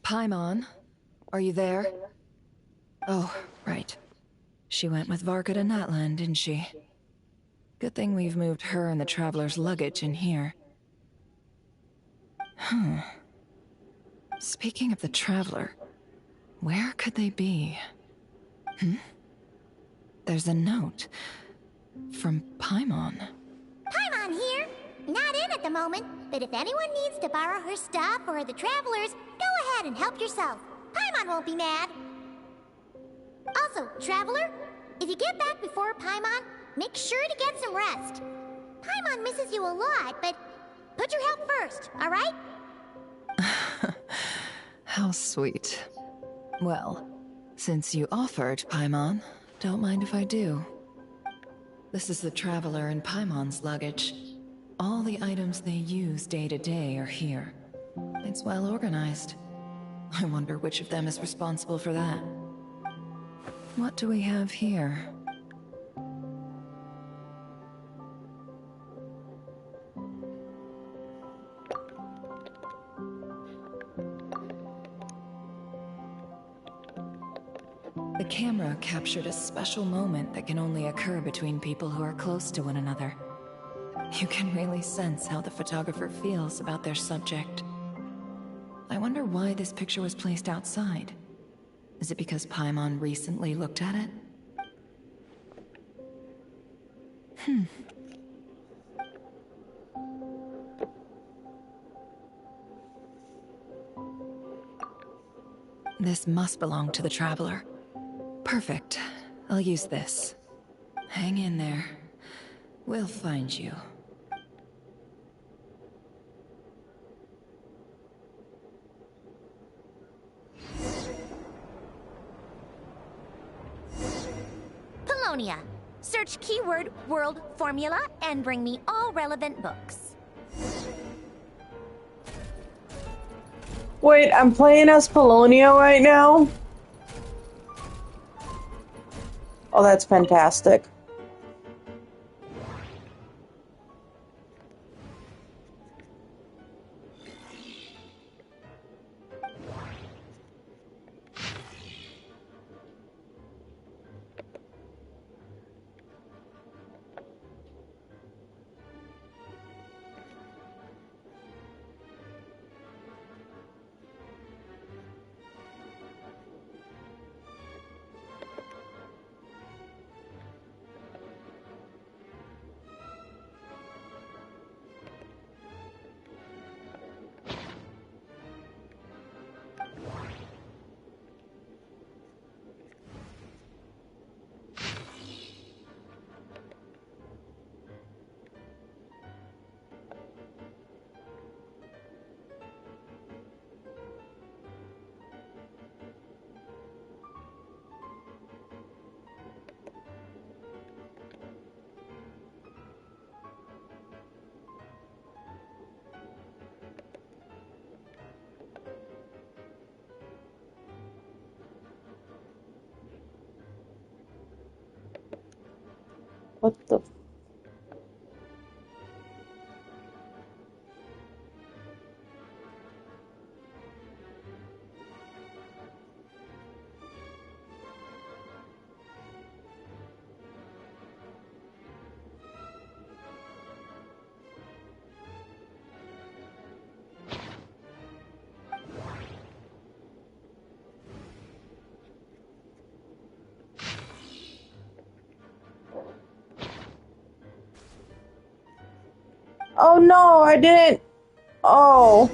Paimon, are you there? Oh, right. She went with Varka to Natlan, didn't she? Good thing we've moved her and the Traveler's luggage in here. Speaking of the Traveler, where could they be? There's a note from Paimon. Paimon here. Not in at the moment, but if anyone needs to borrow her stuff or the Travelers, go ahead and help yourself. Paimon won't be mad. Also, Traveler, if you get back before Paimon, make sure to get some rest. Paimon misses you a lot, but put your health first, alright? How sweet. Well, since you offered, Paimon, don't mind if I do. This is the Traveler and Paimon's luggage. All the items they use day to day are here. It's well organized. I wonder which of them is responsible for that. What do we have here? The camera captured a special moment that can only occur between people who are close to one another. You can really sense how the photographer feels about their subject. I wonder why this picture was placed outside. Is it because Paimon recently looked at it? This must belong to the Traveler. Perfect. I'll use this. Hang in there. We'll find you. Polonia. Search keyword world formula and bring me all relevant books. Wait, I'm playing as Polonia right now? Oh, that's fantastic. What the... Oh no, I didn't. Oh.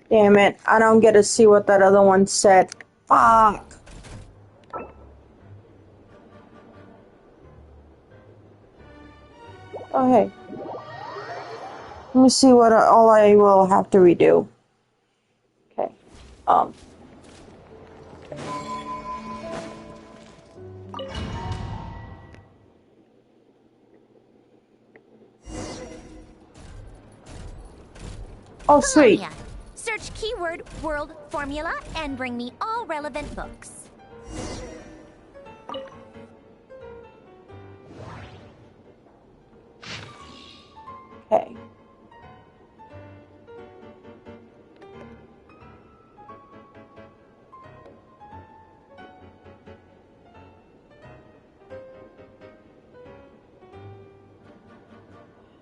Damn it, I don't get to see what that other one said. Fuck. Oh, hey. Let me see what all I will have to redo. Okay. Oh, sweet. Bologna. Search keyword world formula and bring me all relevant books. Okay.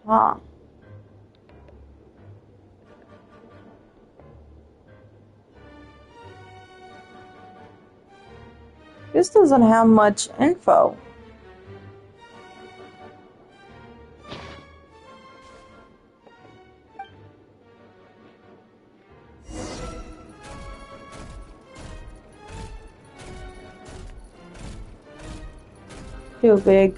Huh. This doesn't have much info. Too big.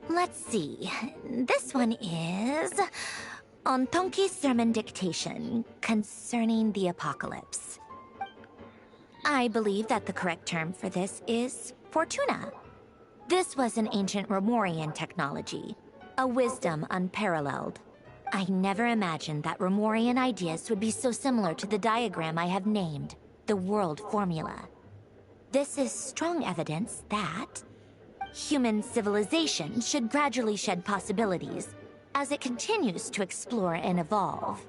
Let's see. This one is on Tonki's sermon dictation concerning the apocalypse. I believe that the correct term for this is Fortuna. This was an ancient Romorian technology, a wisdom unparalleled. I never imagined that Romorian ideas would be so similar to the diagram I have named, the world formula. This is strong evidence that human civilization should gradually shed possibilities as it continues to explore and evolve.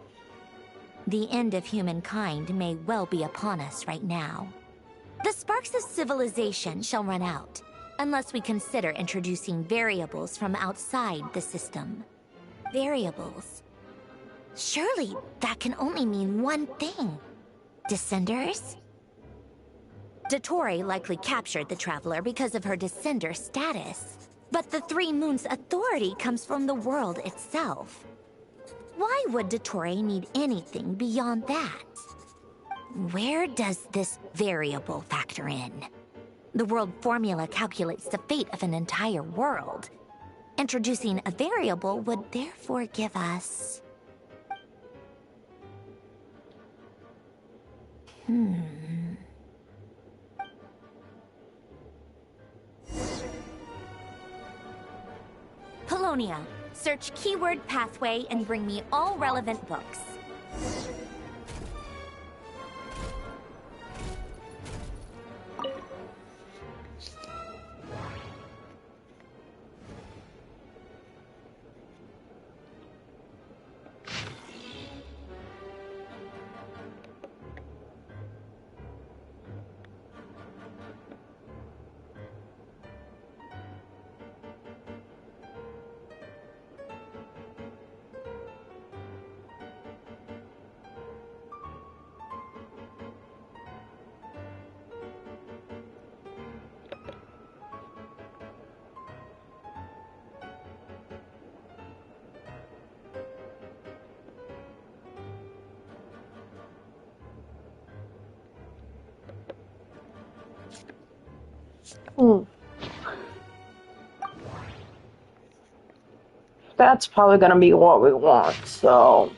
The end of humankind may well be upon us right now. The sparks of civilization shall run out, unless we consider introducing variables from outside the system. Variables. Surely that can only mean one thing. Descenders? Dottore likely captured the Traveler because of her descender status. But the Three Moons' authority comes from the world itself. Why would Dottore need anything beyond that? Where does this variable factor in? The world formula calculates the fate of an entire world. Introducing a variable would therefore give us... Polonia. Search keyword pathway and bring me all relevant books. That's probably gonna be what we want, so...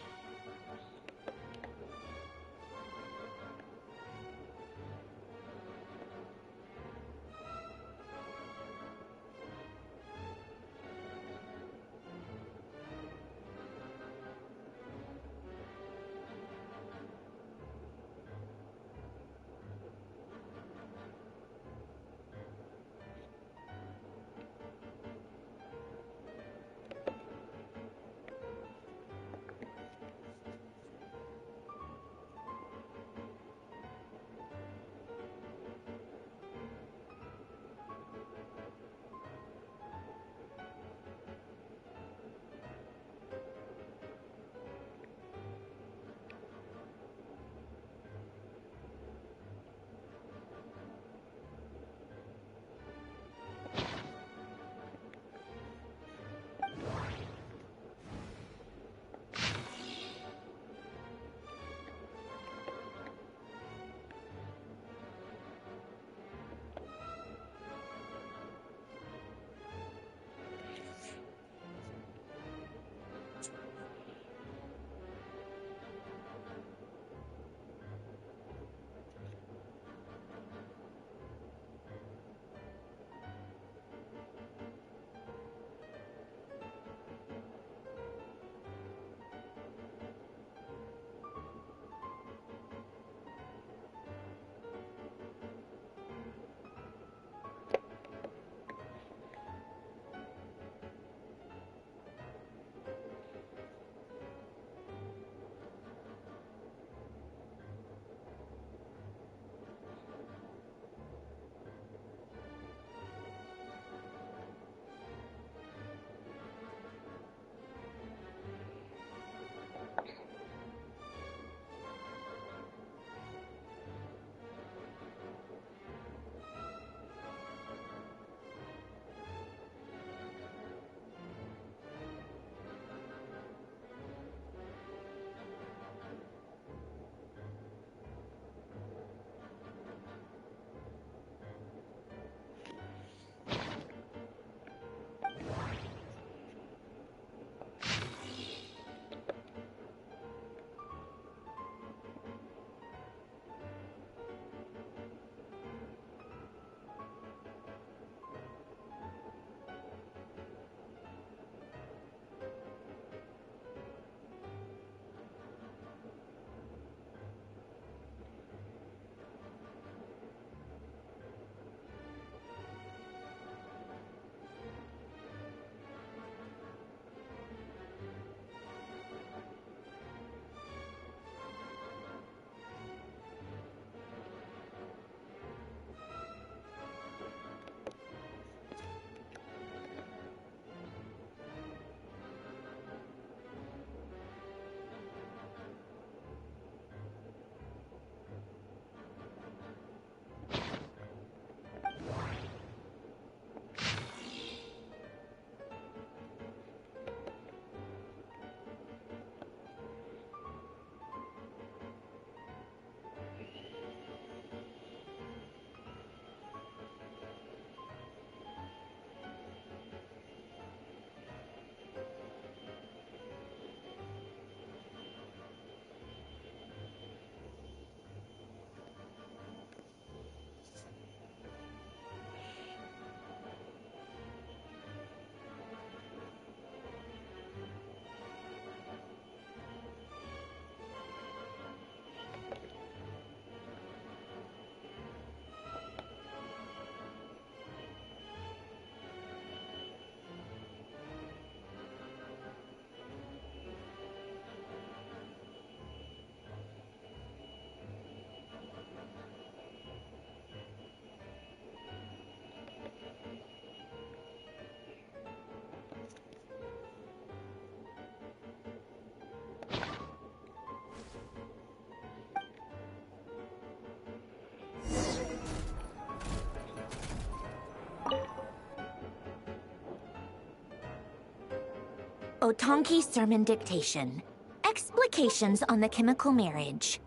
Otonki Sermon Dictation. Explications on the Chemical Marriage.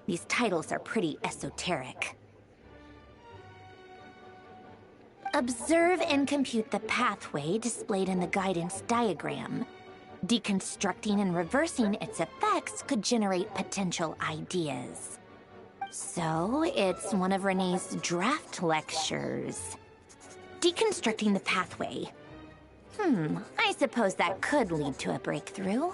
These titles are pretty esoteric. Observe and compute the pathway displayed in the guidance diagram. Deconstructing and reversing its effects could generate potential ideas. So, it's one of Renee's draft lectures. Deconstructing the pathway. I suppose that could lead to a breakthrough.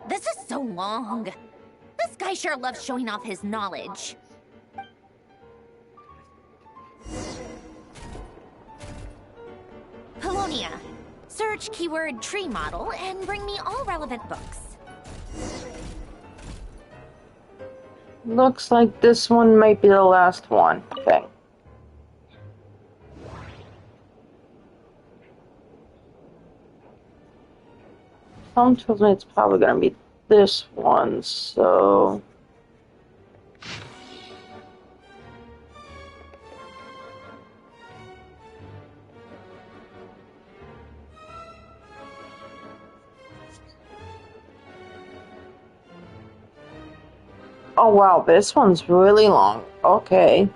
This is so long. This guy sure loves showing off his knowledge. Polonia. Search keyword tree model and bring me all relevant books. Looks like this one might be the last one. Okay. Tom tells me it's probably gonna be this one, so... Oh wow, this one's really long. Okay.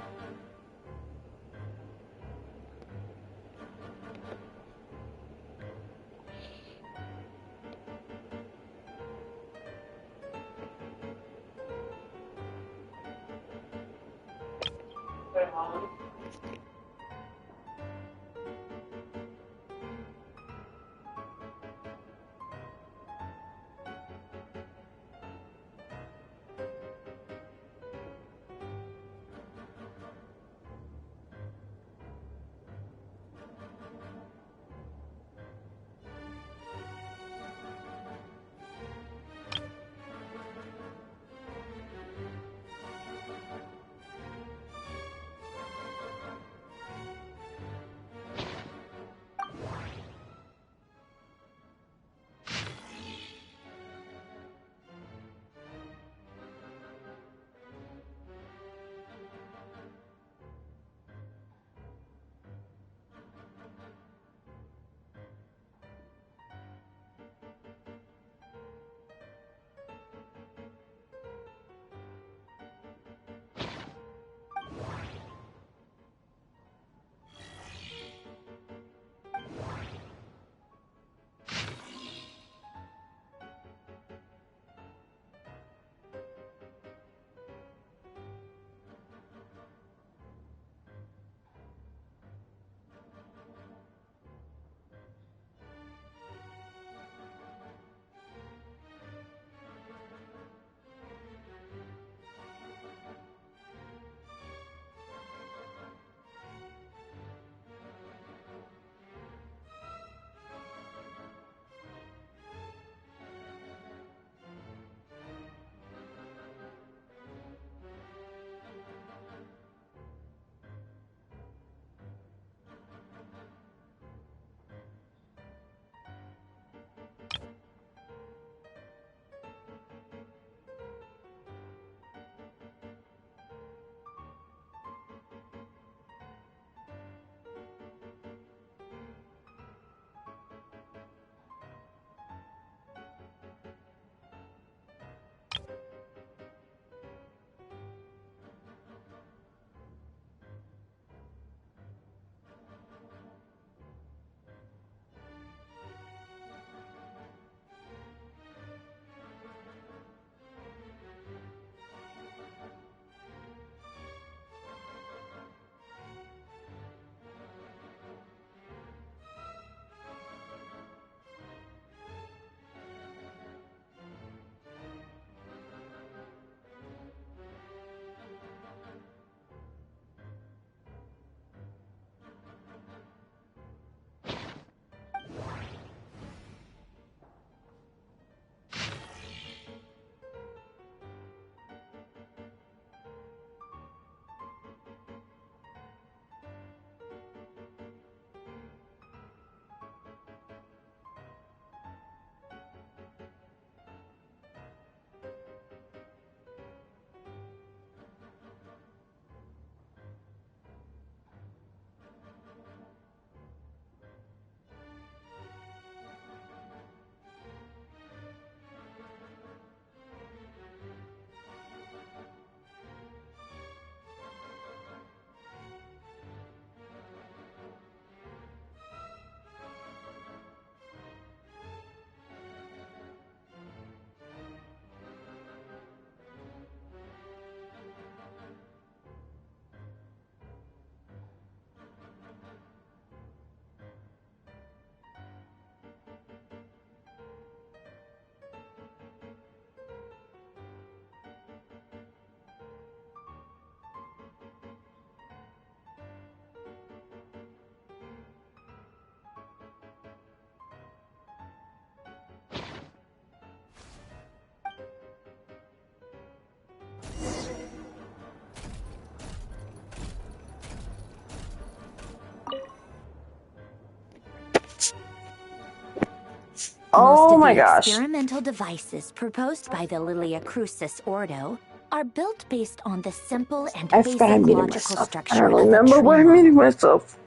Oh my Most of the gosh. experimental devices proposed by the Lilia Crucis Ordo are built based on the simple and I forgot I basic muted logical myself. I structure don't of a remember tree where I model. muted myself.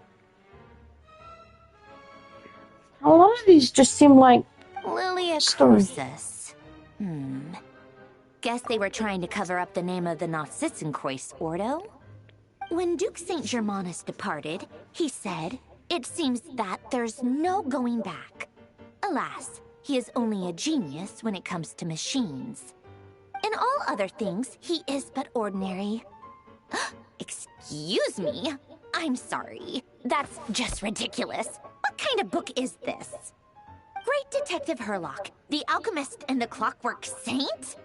A lot of these just seem like Lilia story. Crucis. Guess they were trying to cover up the name of the Nod-krai Ordo? When Duke St. Germanus departed, he said, "It seems that there's no going back." Alas, he is only a genius when it comes to machines. In all other things, he is but ordinary. Excuse me? I'm sorry. That's just ridiculous. What kind of book is this? Great Detective Herlock, the Alchemist and the Clockwork Saint?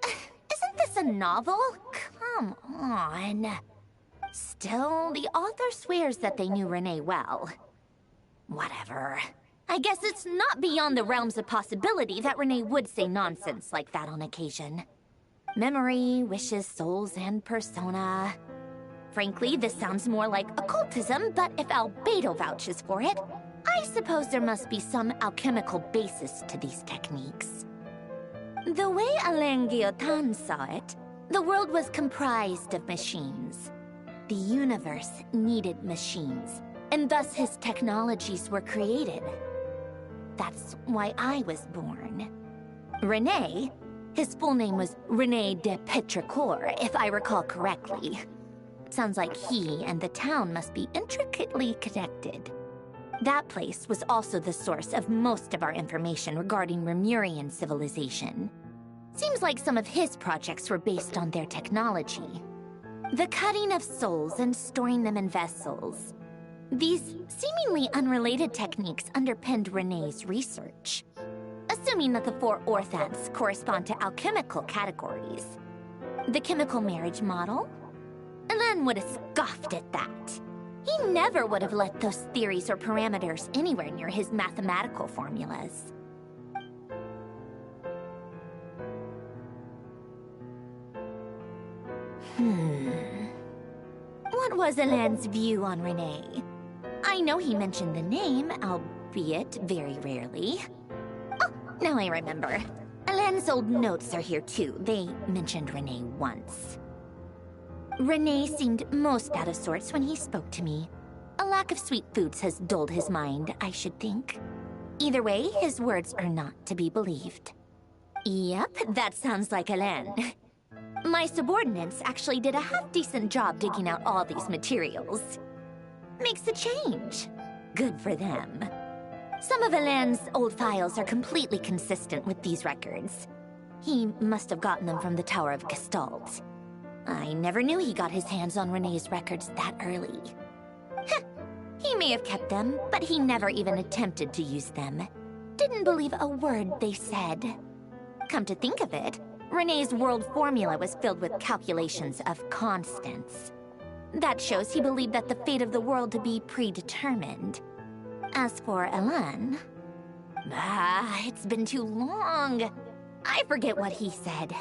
Isn't this a novel? Come on. Still, the author swears that they knew Renee well. Whatever. I guess it's not beyond the realms of possibility that Renee would say nonsense like that on occasion. Memory, wishes, souls, and persona. Frankly, this sounds more like occultism, but if Albedo vouches for it, I suppose there must be some alchemical basis to these techniques. The way Alain Guillotin saw it, the world was comprised of machines. The universe needed machines, and thus his technologies were created. That's why I was born. René, his full name was René de Petrichor, if I recall correctly. Sounds like he and the town must be intricately connected. That place was also the source of most of our information regarding Remurian civilization. Seems like some of his projects were based on their technology. The cutting of souls and storing them in vessels. These seemingly unrelated techniques underpinned René's research. Assuming that the 4 orthants correspond to alchemical categories. The chemical marriage model? Alain would have scoffed at that. He never would have let those theories or parameters anywhere near his mathematical formulas. What was Alain's view on René? I know he mentioned the name, albeit very rarely. Oh, now I remember. Alain's old notes are here too. They mentioned René once. René seemed most out of sorts when he spoke to me. A lack of sweet foods has dulled his mind, I should think. Either way, his words are not to be believed. Yep, that sounds like Alain. My subordinates actually did a half-decent job digging out all these materials. Makes a change. Good for them. Some of Alain's old files are completely consistent with these records. He must have gotten them from the Tower of Gestalt. I never knew he got his hands on René's records that early. He may have kept them, but he never even attempted to use them. Didn't believe a word they said. Come to think of it, René's world formula was filled with calculations of constants. That shows he believed that the fate of the world to be predetermined. As for Alain... it's been too long. I forget what he said.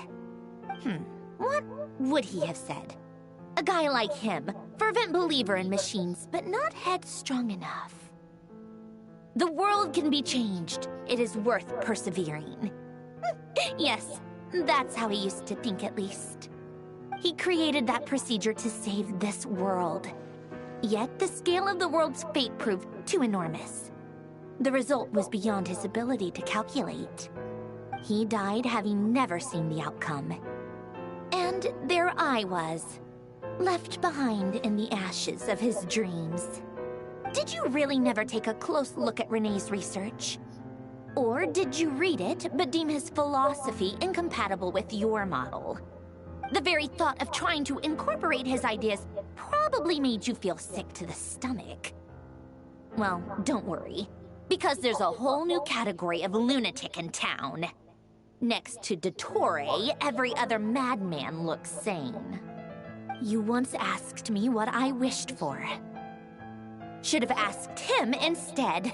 What would he have said? A guy like him, fervent believer in machines, but not headstrong enough. The world can be changed. It is worth persevering. Yes, that's how he used to think at least. He created that procedure to save this world. Yet the scale of the world's fate proved too enormous. The result was beyond his ability to calculate. He died having never seen the outcome. And there I was, left behind in the ashes of his dreams. Did you really never take a close look at René's research? Or did you read it, but deem his philosophy incompatible with your model? The very thought of trying to incorporate his ideas probably made you feel sick to the stomach. Well, don't worry, because there's a whole new category of lunatic in town. Next to Dottore, every other madman looks sane. You once asked me what I wished for. Should have asked him instead.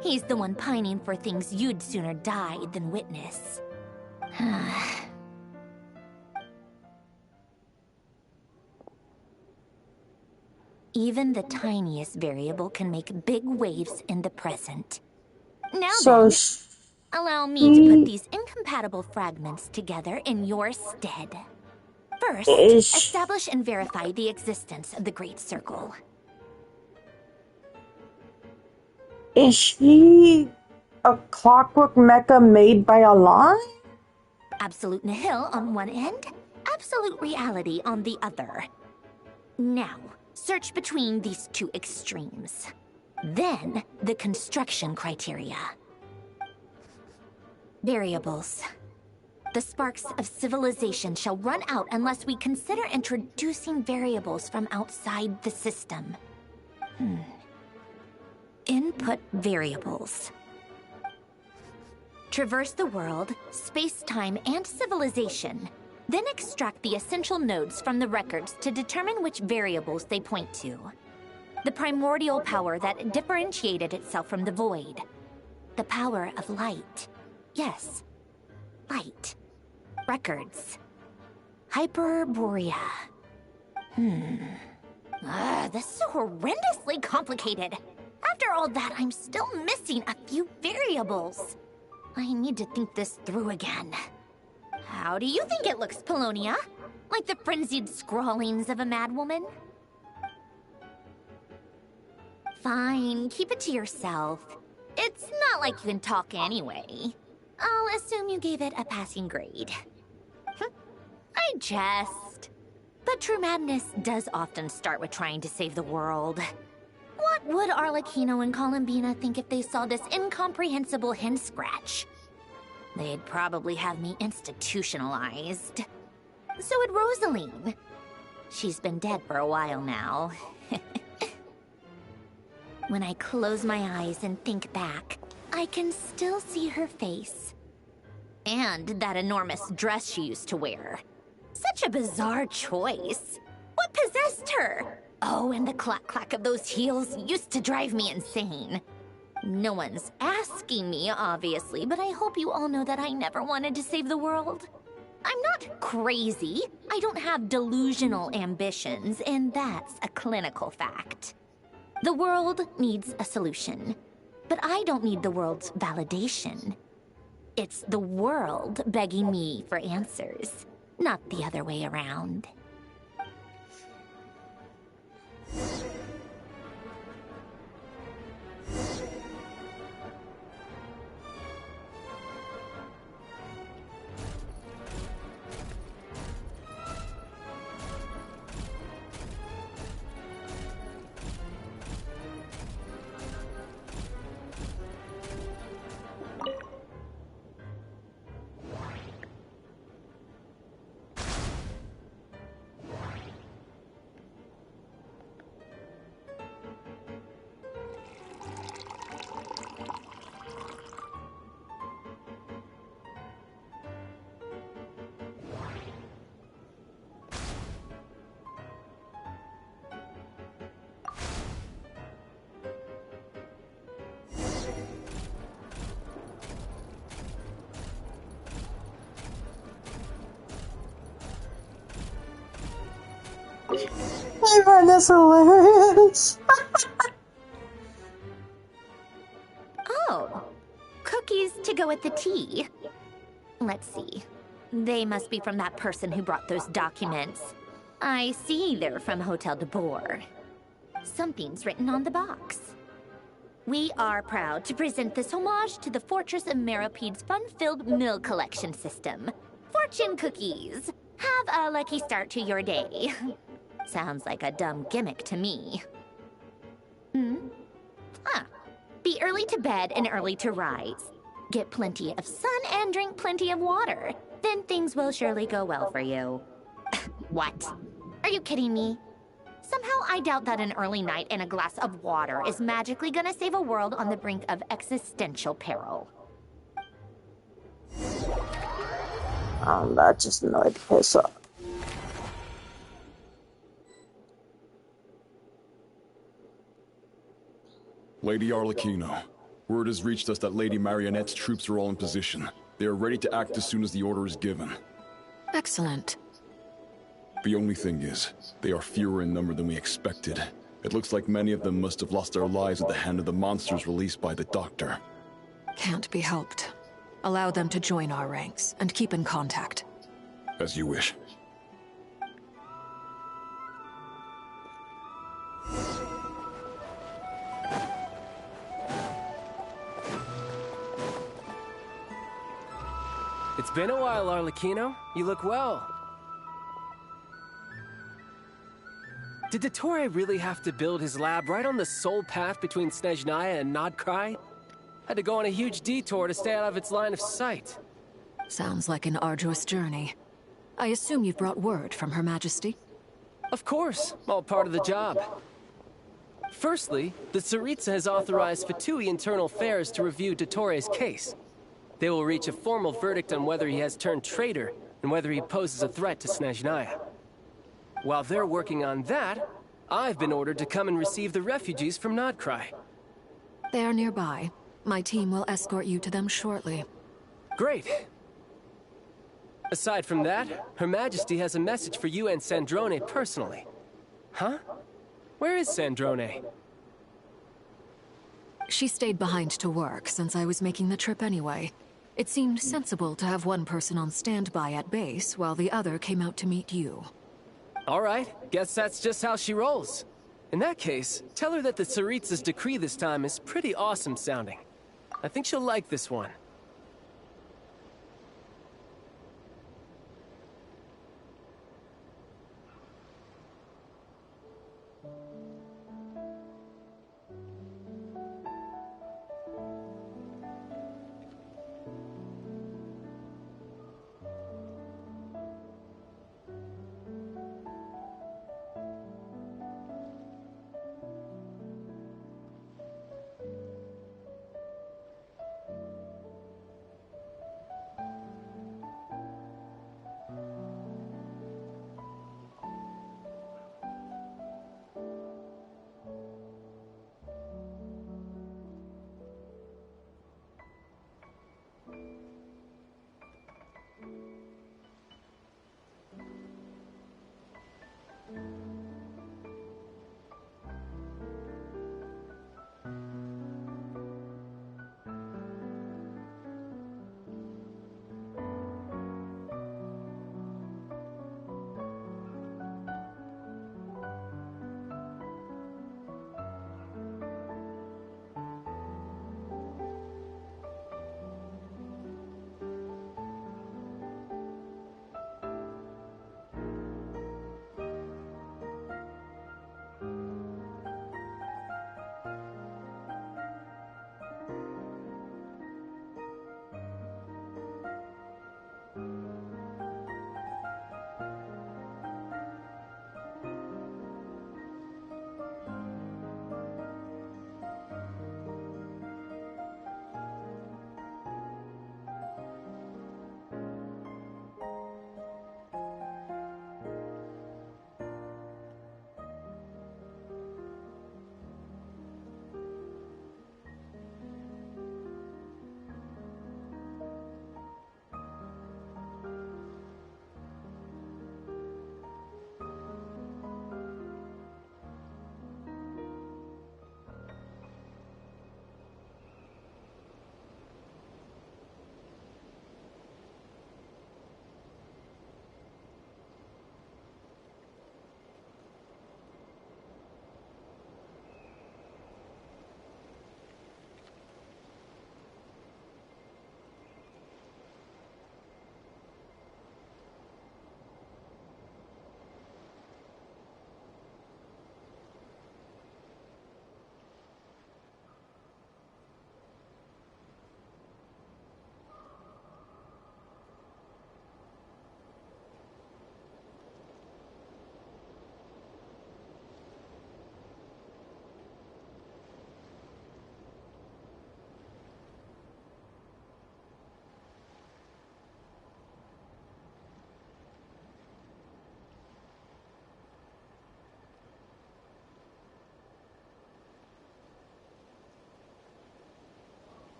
He's the one pining for things you'd sooner die than witness. Even the tiniest variable can make big waves in the present. Now So then, Allow me to put these incompatible fragments together in your stead. First, establish and verify the existence of the Great Circle. Is she a clockwork mecha made by a lie? Absolute nihil on one end, absolute reality on the other. Now, search between these two extremes. Then, the construction criteria. Variables. The sparks of civilization shall run out unless we consider introducing variables from outside the system. Input variables. Traverse the world, space-time, and civilization. Then extract the essential nodes from the records to determine which variables they point to. The primordial power that differentiated itself from the void. The power of light. Yes, light. Records. Hyperborea. This is so horrendously complicated. After all that, I'm still missing a few variables. I need to think this through again. How do you think it looks, Polonia? Like the frenzied scrawlings of a madwoman? Fine, keep it to yourself. It's not like you can talk anyway. I'll assume you gave it a passing grade. I jest. But true madness does often start with trying to save the world. What would Arlecchino and Columbina think if they saw this incomprehensible hen scratch? They'd probably have me institutionalized. So would Rosaline. She's been dead for a while now. When I close my eyes and think back, I can still see her face. And that enormous dress she used to wear. Such a bizarre choice. What possessed her? Oh, and the clack-clack of those heels used to drive me insane. No one's asking me, obviously, but I hope you all know that I never wanted to save the world. I'm not crazy. I don't have delusional ambitions, and that's a clinical fact. The world needs a solution, but I don't need the world's validation. It's the world begging me for answers, not the other way around. I find this hilarious. Oh, cookies to go with the tea. Let's see. They must be from that person who brought those documents. I see they're from Hotel de Boer. Something's written on the box. We are proud to present this homage to the Fortress of Meropede's fun-filled mill collection system. Fortune cookies. Have a lucky start to your day. Sounds like a dumb gimmick to me. Be early to bed and early to rise. Get plenty of sun and drink plenty of water. Then things will surely go well for you. What? Are you kidding me? Somehow I doubt that an early night and a glass of water is magically gonna save a world on the brink of existential peril. That just annoyed the piss off. Lady Arlecchino, word has reached us that Lady Marionette's troops are all in position. They are ready to act as soon as the order is given. Excellent. The only thing is, they are fewer in number than we expected. It looks like many of them must have lost their lives at the hand of the monsters released by the Doctor. Can't be helped. Allow them to join our ranks, and keep in contact. As you wish. It's been a while, Arlecchino. You look well. Did Dottore really have to build his lab right on the sole path between Snezhnaya and Nod-krai? Had to go on a huge detour to stay out of its line of sight. Sounds like an arduous journey. I assume you've brought word from Her Majesty? Of course, all part of the job. Firstly, the Tsaritsa has authorized Fatui Internal Affairs to review Dottore's case. They will reach a formal verdict on whether he has turned traitor and whether he poses a threat to Snezhnaya. While they're working on that, I've been ordered to come and receive the refugees from Nod-krai. They are nearby. My team will escort you to them shortly. Great. Aside from that, Her Majesty has a message for you and Sandrone personally. Huh? Where is Sandrone? She stayed behind to work since I was making the trip anyway. It seemed sensible to have one person on standby at base while the other came out to meet you. All right, guess that's just how she rolls. In that case, tell her that the Tsaritsa's decree this time is pretty awesome sounding. I think she'll like this one.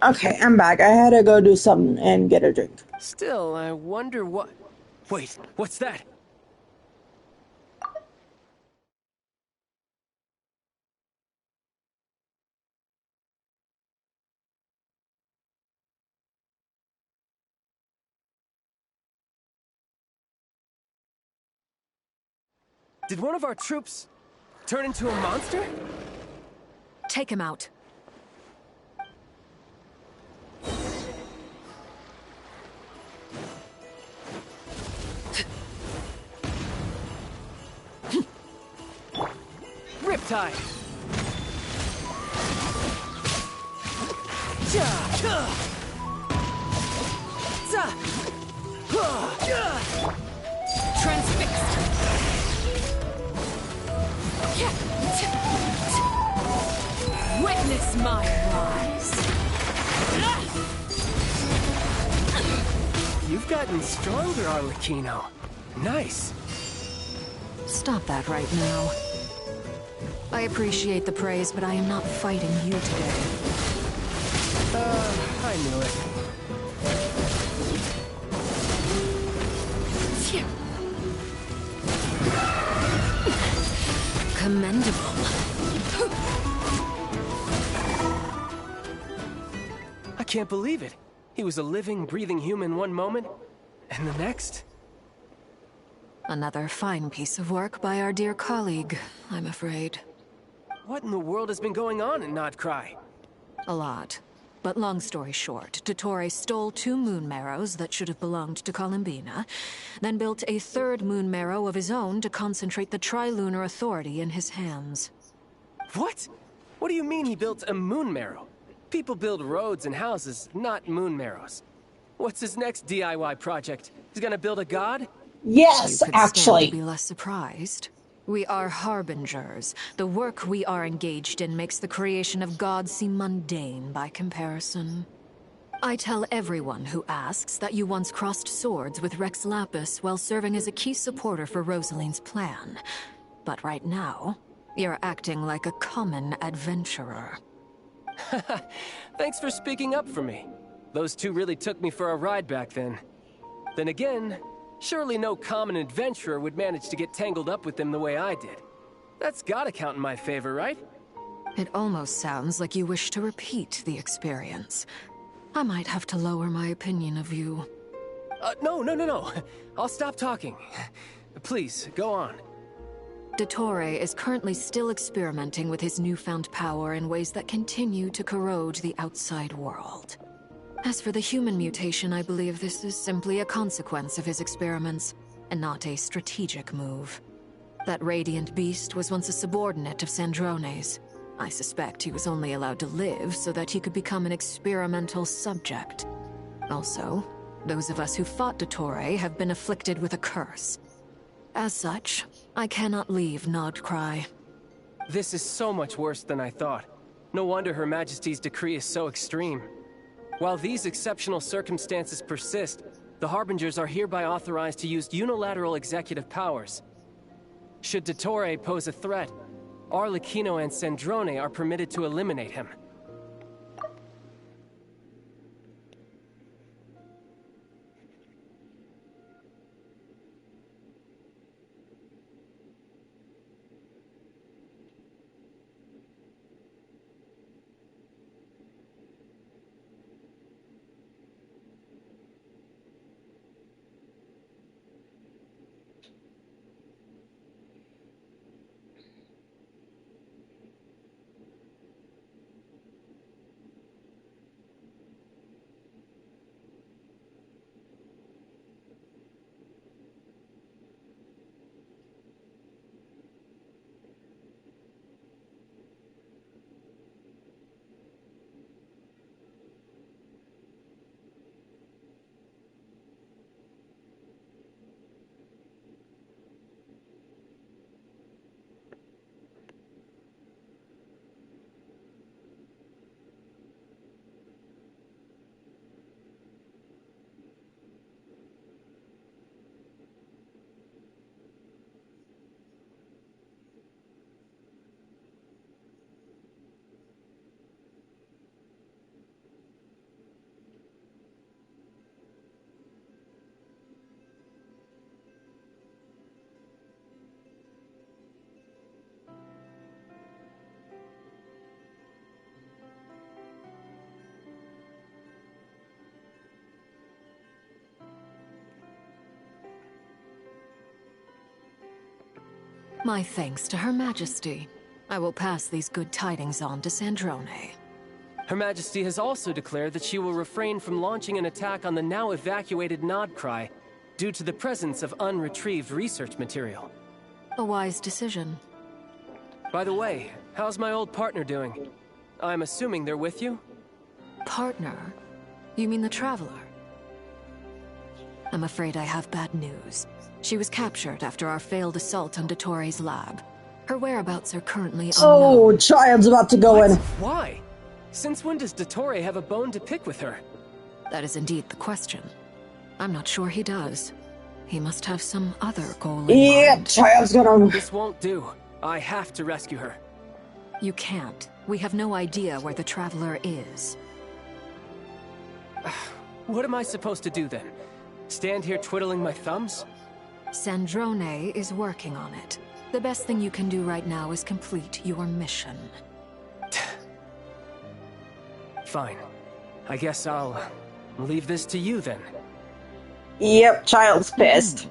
Okay, I'm back. I had to go do something and get a drink. Still, I wonder what... Wait, what's that? Did one of our troops turn into a monster? Take him out. Riptide! Transfixed! Witness my rise! You've gotten stronger, Arlecchino. Nice. Stop that right now. I appreciate the praise, but I am not fighting you today. I knew it. Commendable. I can't believe it. He was a living, breathing human one moment, and the next... Another fine piece of work by our dear colleague, I'm afraid. What in the world has been going on in Nod-krai? A lot. But long story short, Dottore stole 2 moon marrows that should have belonged to Columbina, then built a 3rd moon marrow of his own to concentrate the Tri-Lunar Authority in his hands. What? What do you mean he built a moon marrow? People build roads and houses, not moon marrows. What's his next DIY project? He's gonna build a god? Yes, You could actually. stand to be less surprised. We are harbingers. The work we are engaged in makes the creation of gods seem mundane by comparison. I tell everyone who asks that you once crossed swords with Rex Lapis while serving as a key supporter for Rosaline's plan. But right now, you're acting like a common adventurer. Thanks for speaking up for me. Those 2 really took me for a ride back then. Then again, surely no common adventurer would manage to get tangled up with them the way I did. That's gotta count in my favor, right? It almost sounds like you wish to repeat the experience. I might have to lower my opinion of you. No. I'll stop talking. Please, go on. Dottore is currently still experimenting with his newfound power in ways that continue to corrode the outside world. As for the human mutation, I believe this is simply a consequence of his experiments, and not a strategic move. That radiant beast was once a subordinate of Sandrone's. I suspect he was only allowed to live so that he could become an experimental subject. Also, those of us who fought Dottore have been afflicted with a curse. As such, I cannot leave Nod-krai. This is so much worse than I thought. No wonder Her Majesty's decree is so extreme. While these exceptional circumstances persist, the Harbingers are hereby authorized to use unilateral executive powers. Should Dottore pose a threat, Arlecchino and Sandrone are permitted to eliminate him. My thanks to Her Majesty. I will pass these good tidings on to Sandrone. Her Majesty has also declared that she will refrain from launching an attack on the now evacuated Nod-krai due to the presence of unretrieved research material. A wise decision. By the way, how's my old partner doing? I'm assuming they're with you? Partner? You mean the Traveler? I'm afraid I have bad news. She was captured after our failed assault on Dottoro's lab. Her whereabouts are currently unknown. Oh, Child's about to go in. Why? Since when does Dottore have a bone to pick with her? That is indeed the question. I'm not sure he does. He must have some other goal in mind. Child's gonna... This won't do. I have to rescue her. You can't. We have no idea where the Traveler is. What am I supposed to do then? Stand here twiddling my thumbs? Sandrone is working on it. The best thing you can do right now is complete your mission. Fine. I guess I'll leave this to you then. Yep, Child's pissed.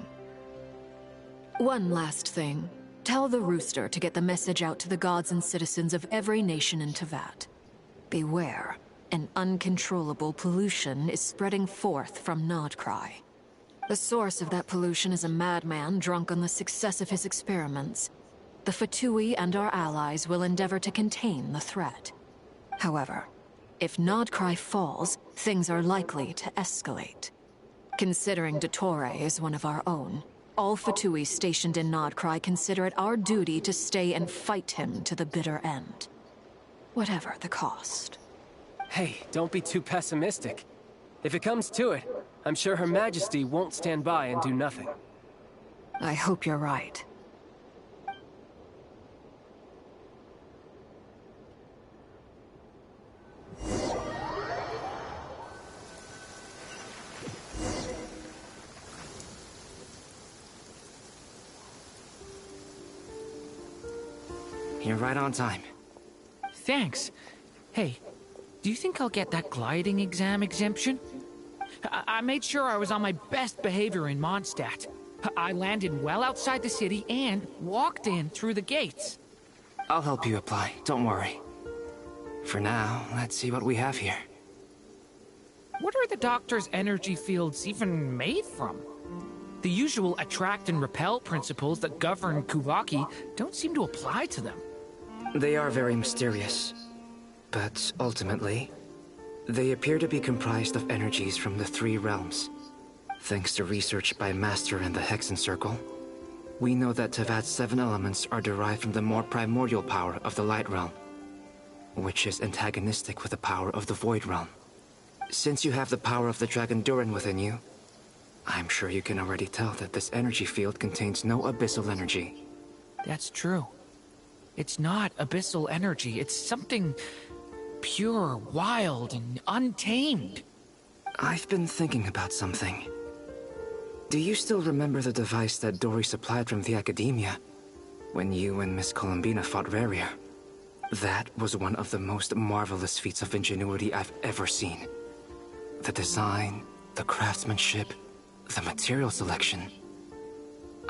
One last thing. Tell the Rooster to get the message out to the gods and citizens of every nation in Teyvat. Beware. An uncontrollable pollution is spreading forth from Nod-krai. The source of that pollution is a madman drunk on the success of his experiments. The Fatui and our allies will endeavor to contain the threat. However, if Nod-krai falls, things are likely to escalate. Considering Dottore is one of our own, all Fatui stationed in Nod-krai consider it our duty to stay and fight him to the bitter end. Whatever the cost. Hey, don't be too pessimistic. If it comes to it, I'm sure Her Majesty won't stand by and do nothing. I hope you're right. You're right on time. Thanks. Hey, do you think I'll get that gliding exam exemption? I made sure I was on my best behavior in Mondstadt. I landed well outside the city and walked in through the gates. I'll help you apply, don't worry. For now, let's see what we have here. What are the doctor's energy fields even made from? The usual attract and repel principles that govern Kuvaki don't seem to apply to them. They are very mysterious. But ultimately, they appear to be comprised of energies from the three realms. Thanks to research by Master and the Hexen Circle, we know that Teyvat's 7 elements are derived from the more primordial power of the Light Realm, which is antagonistic with the power of the Void Realm. Since you have the power of the Dragon Durin within you, I'm sure you can already tell that this energy field contains no abyssal energy. That's true. It's not abyssal energy, it's something pure, wild, and untamed. I've been thinking about something. Do you still remember the device that Dory supplied from the Academia when you and Miss Columbina fought Rarier? That was one of the most marvelous feats of ingenuity I've ever seen. The design, the craftsmanship, the material selection.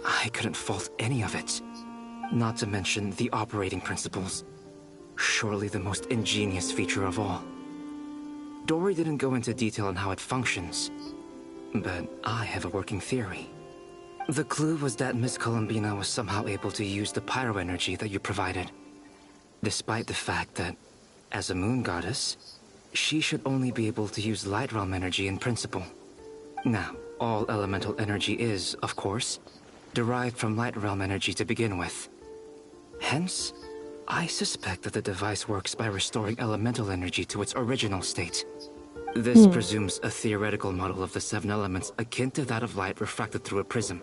I couldn't fault any of it. Not to mention the operating principles. Surely the most ingenious feature of all. Dory didn't go into detail on how it functions, but I have a working theory. The clue was that Miss Columbina was somehow able to use the pyro energy that you provided, despite the fact that, as a moon goddess, she should only be able to use Light Realm energy in principle. Now, all elemental energy is, of course, derived from Light Realm energy to begin with. Hence, I suspect that the device works by restoring elemental energy to its original state. This presumes a theoretical model of the 7 elements akin to that of light refracted through a prism.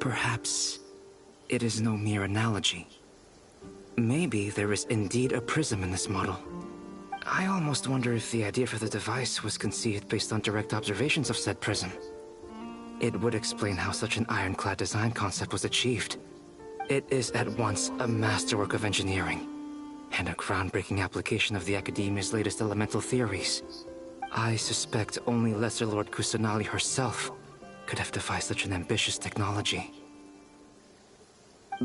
Perhaps it is no mere analogy. Maybe there is indeed a prism in this model. I almost wonder if the idea for the device was conceived based on direct observations of said prism. It would explain how such an ironclad design concept was achieved. It is at once a masterwork of engineering and a groundbreaking application of the Academia's latest elemental theories. I suspect only Lesser Lord Kusanali herself could have devised such an ambitious technology.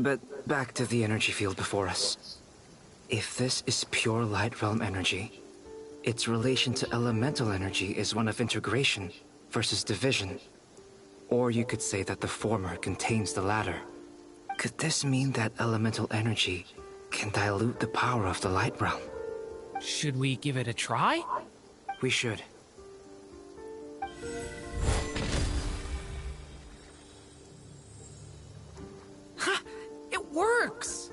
But back to the energy field before us. If this is pure light realm energy, its relation to elemental energy is one of integration versus division. Or you could say that the former contains the latter. Could this mean that elemental energy can dilute the power of the light realm? Should we give it a try? We should. Ha! It works!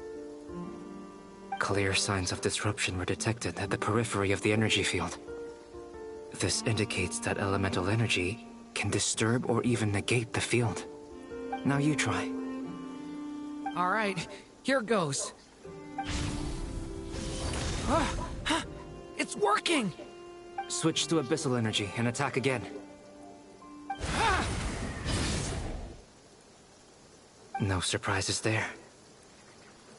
Clear signs of disruption were detected at the periphery of the energy field. This indicates that elemental energy can disturb or even negate the field. Now you try. All right, here goes. It's working! Switch to abyssal energy and attack again. No surprises there.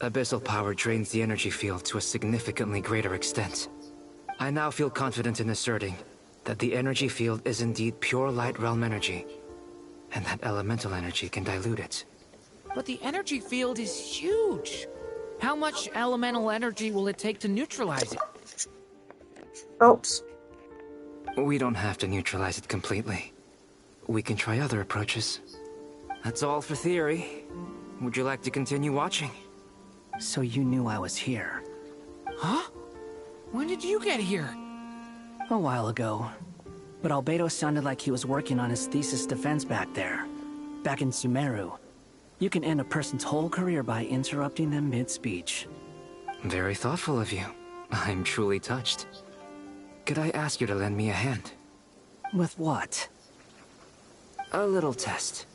Abyssal power drains the energy field to a significantly greater extent. I now feel confident in asserting that the energy field is indeed pure light realm energy, and that elemental energy can dilute it. But the energy field is huge! How much elemental energy will it take to neutralize it? Oops. We don't have to neutralize it completely. We can try other approaches. That's all for theory. Would you like to continue watching? So you knew I was here. Huh? When did you get here? A while ago. But Albedo sounded like he was working on his thesis defense back there. Back in Sumeru. You can end a person's whole career by interrupting them mid-speech. Very thoughtful of you. I'm truly touched. Could I ask you to lend me a hand? With what? A little test.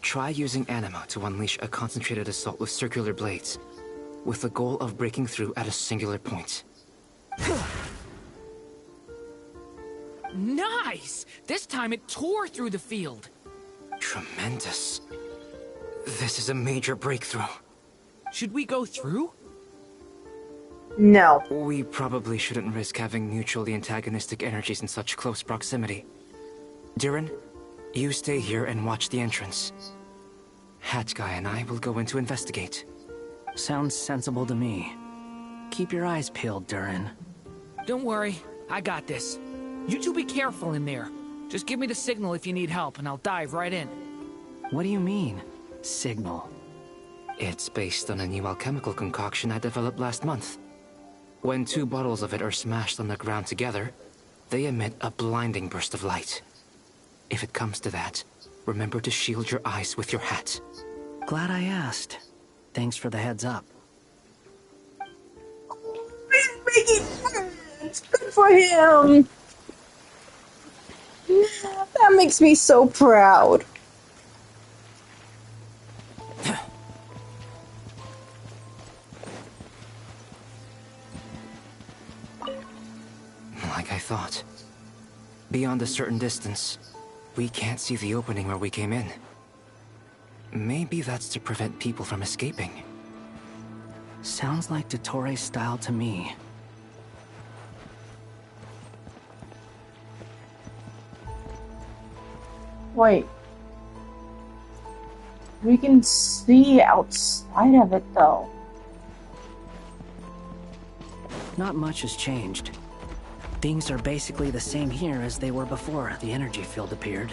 Try using Animo to unleash a concentrated assault with circular blades, with the goal of breaking through at a singular point. Nice! This time it tore through the field. Tremendous. This is a major breakthrough. Should we go through? No. We probably shouldn't risk having mutually antagonistic energies in such close proximity. Durin, you stay here and watch the entrance. Hat Guy and I will go in to investigate. Sounds sensible to me. Keep your eyes peeled, Durin. Don't worry, I got this. You two be careful in there. Just give me the signal if you need help and I'll dive right in. What do you mean, signal? It's based on a new alchemical concoction I developed last month. When 2 bottles of it are smashed on the ground together, they emit a blinding burst of light. If it comes to that, remember to shield your eyes with your hat. Glad I asked. Thanks for the heads up. It's good for him. That makes me so proud. Like I thought. Beyond a certain distance, we can't see the opening where we came in. Maybe that's to prevent people from escaping. Sounds like Dottore style to me. Wait. We can see outside of it, though. Not much has changed. Things are basically the same here as they were before the energy field appeared.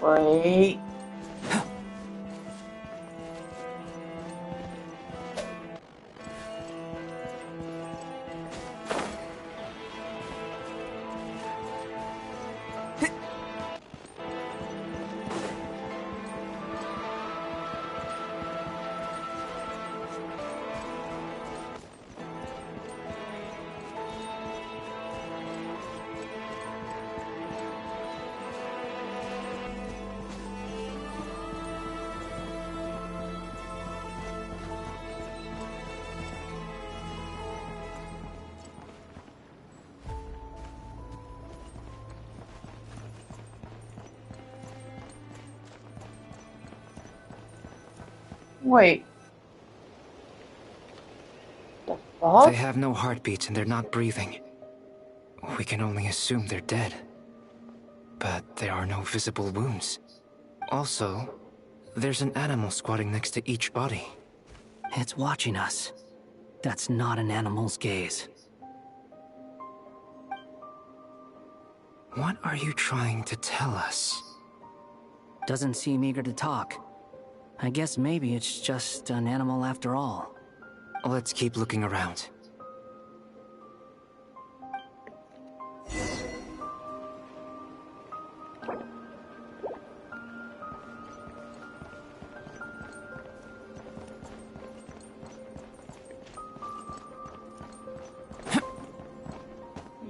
Wait. Wait. The fuck? They have no heartbeats and they're not breathing. We can only assume they're dead. But there are no visible wounds. Also, there's an animal squatting next to each body. It's watching us. That's not an animal's gaze. What are you trying to tell us? Doesn't seem eager to talk. I guess maybe it's just an animal after all. Let's keep looking around.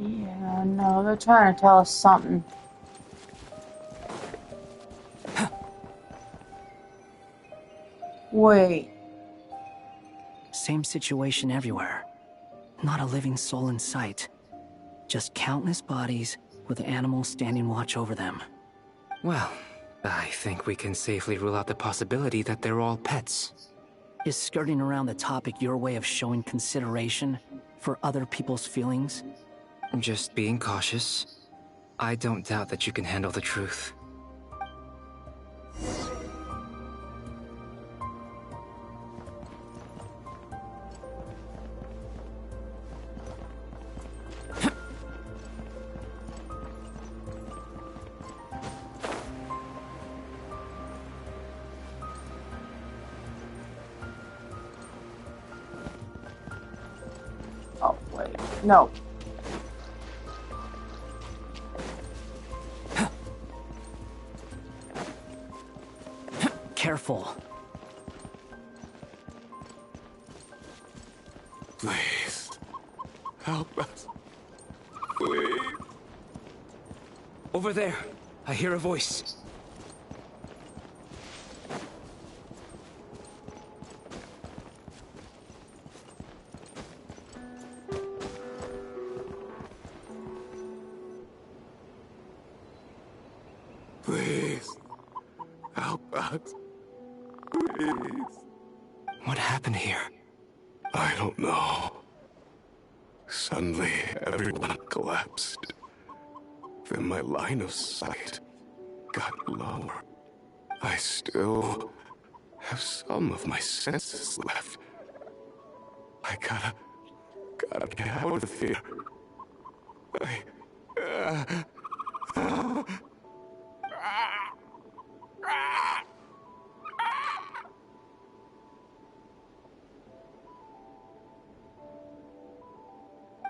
Yeah, no, they're trying to tell us something. Wait. Same situation everywhere. Not a living soul in sight. Just countless bodies with animals standing watch over them. Well, I think we can safely rule out the possibility that they're all pets. Is skirting around the topic your way of showing consideration for other people's feelings? Just being cautious. I don't doubt that you can handle the truth. Oh, wait. No. Careful. Please. Help us. Please. Over there. I hear a voice. Please. Help us. Please. What happened here? I don't know. Suddenly, everyone collapsed. Then my line of sight got lower. I still have some of my senses left. I gotta get out of here.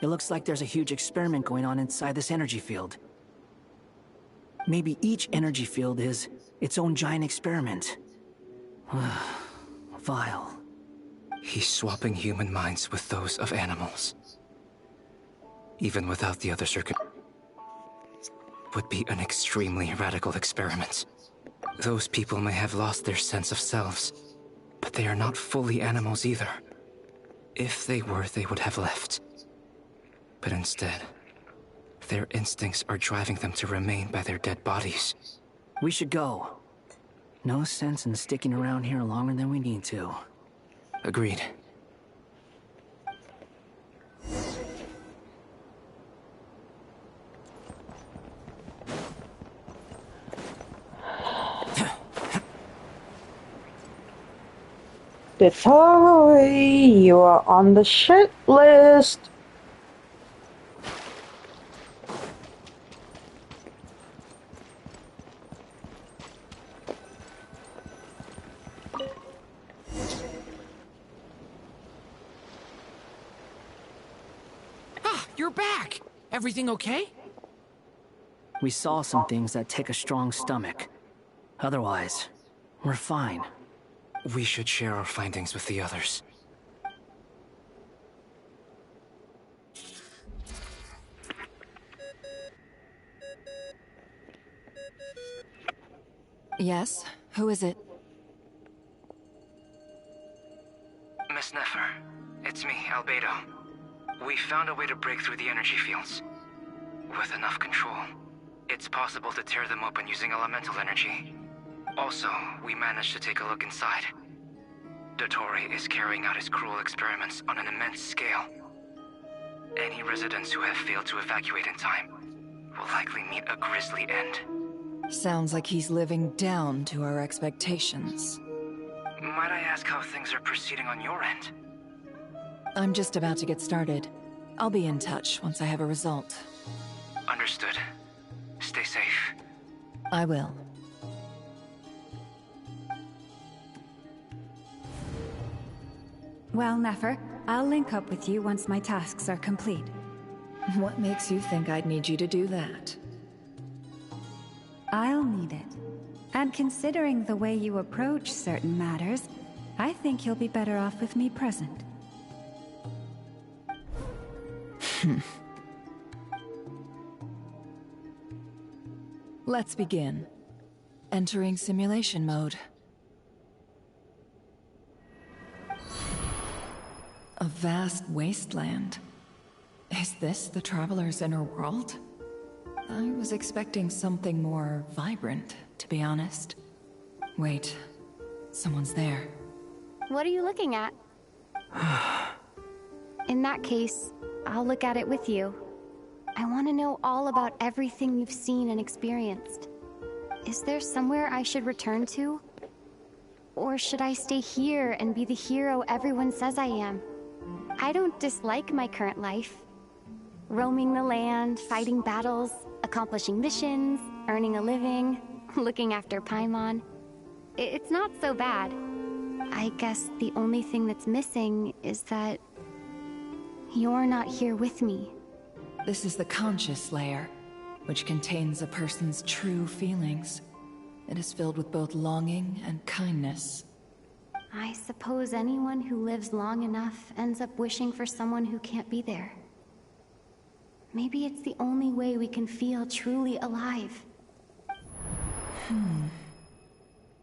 It looks like there's a huge experiment going on inside this energy field. Maybe each energy field is its own giant experiment. Vile. He's swapping human minds with those of animals. Even without the other would be an extremely radical experiment. Those people may have lost their sense of selves, but they are not fully animals either. If they were, they would have left. But instead, their instincts are driving them to remain by their dead bodies. We should go. No sense in sticking around here longer than we need to. Agreed. Dettori, you are on the shit list. You're back! Everything okay? We saw some things that take a strong stomach. Otherwise, we're fine. We should share our findings with the others. Yes? Who is it? Miss Nefer, it's me, Albedo. We found a way to break through the energy fields. With enough control, it's possible to tear them open using elemental energy. Also, we managed to take a look inside. Dotori is carrying out his cruel experiments on an immense scale. Any residents who have failed to evacuate in time will likely meet a grisly end. Sounds like he's living down to our expectations. Might I ask how things are proceeding on your end? I'm just about to get started. I'll be in touch once I have a result. Understood. Stay safe. I will. Well, Nefer, I'll link up with you once my tasks are complete. What makes you think I'd need you to do that? I'll need it. And considering the way you approach certain matters, I think you'll be better off with me present. Let's begin. Entering simulation mode. A vast wasteland. Is this the Traveler's inner world? I was expecting something more vibrant, to be honest. Wait, someone's there. What are you looking at? In that case, I'll look at it with you. I want to know all about everything you've seen and experienced. Is there somewhere I should return to? Or should I stay here and be the hero everyone says I am? I don't dislike my current life. Roaming the land, fighting battles, accomplishing missions, earning a living, looking after Paimon. It's not so bad. I guess the only thing that's missing is that you're not here with me. This is the conscious layer, which contains a person's true feelings. It is filled with both longing and kindness. I suppose anyone who lives long enough ends up wishing for someone who can't be there. Maybe it's the only way we can feel truly alive.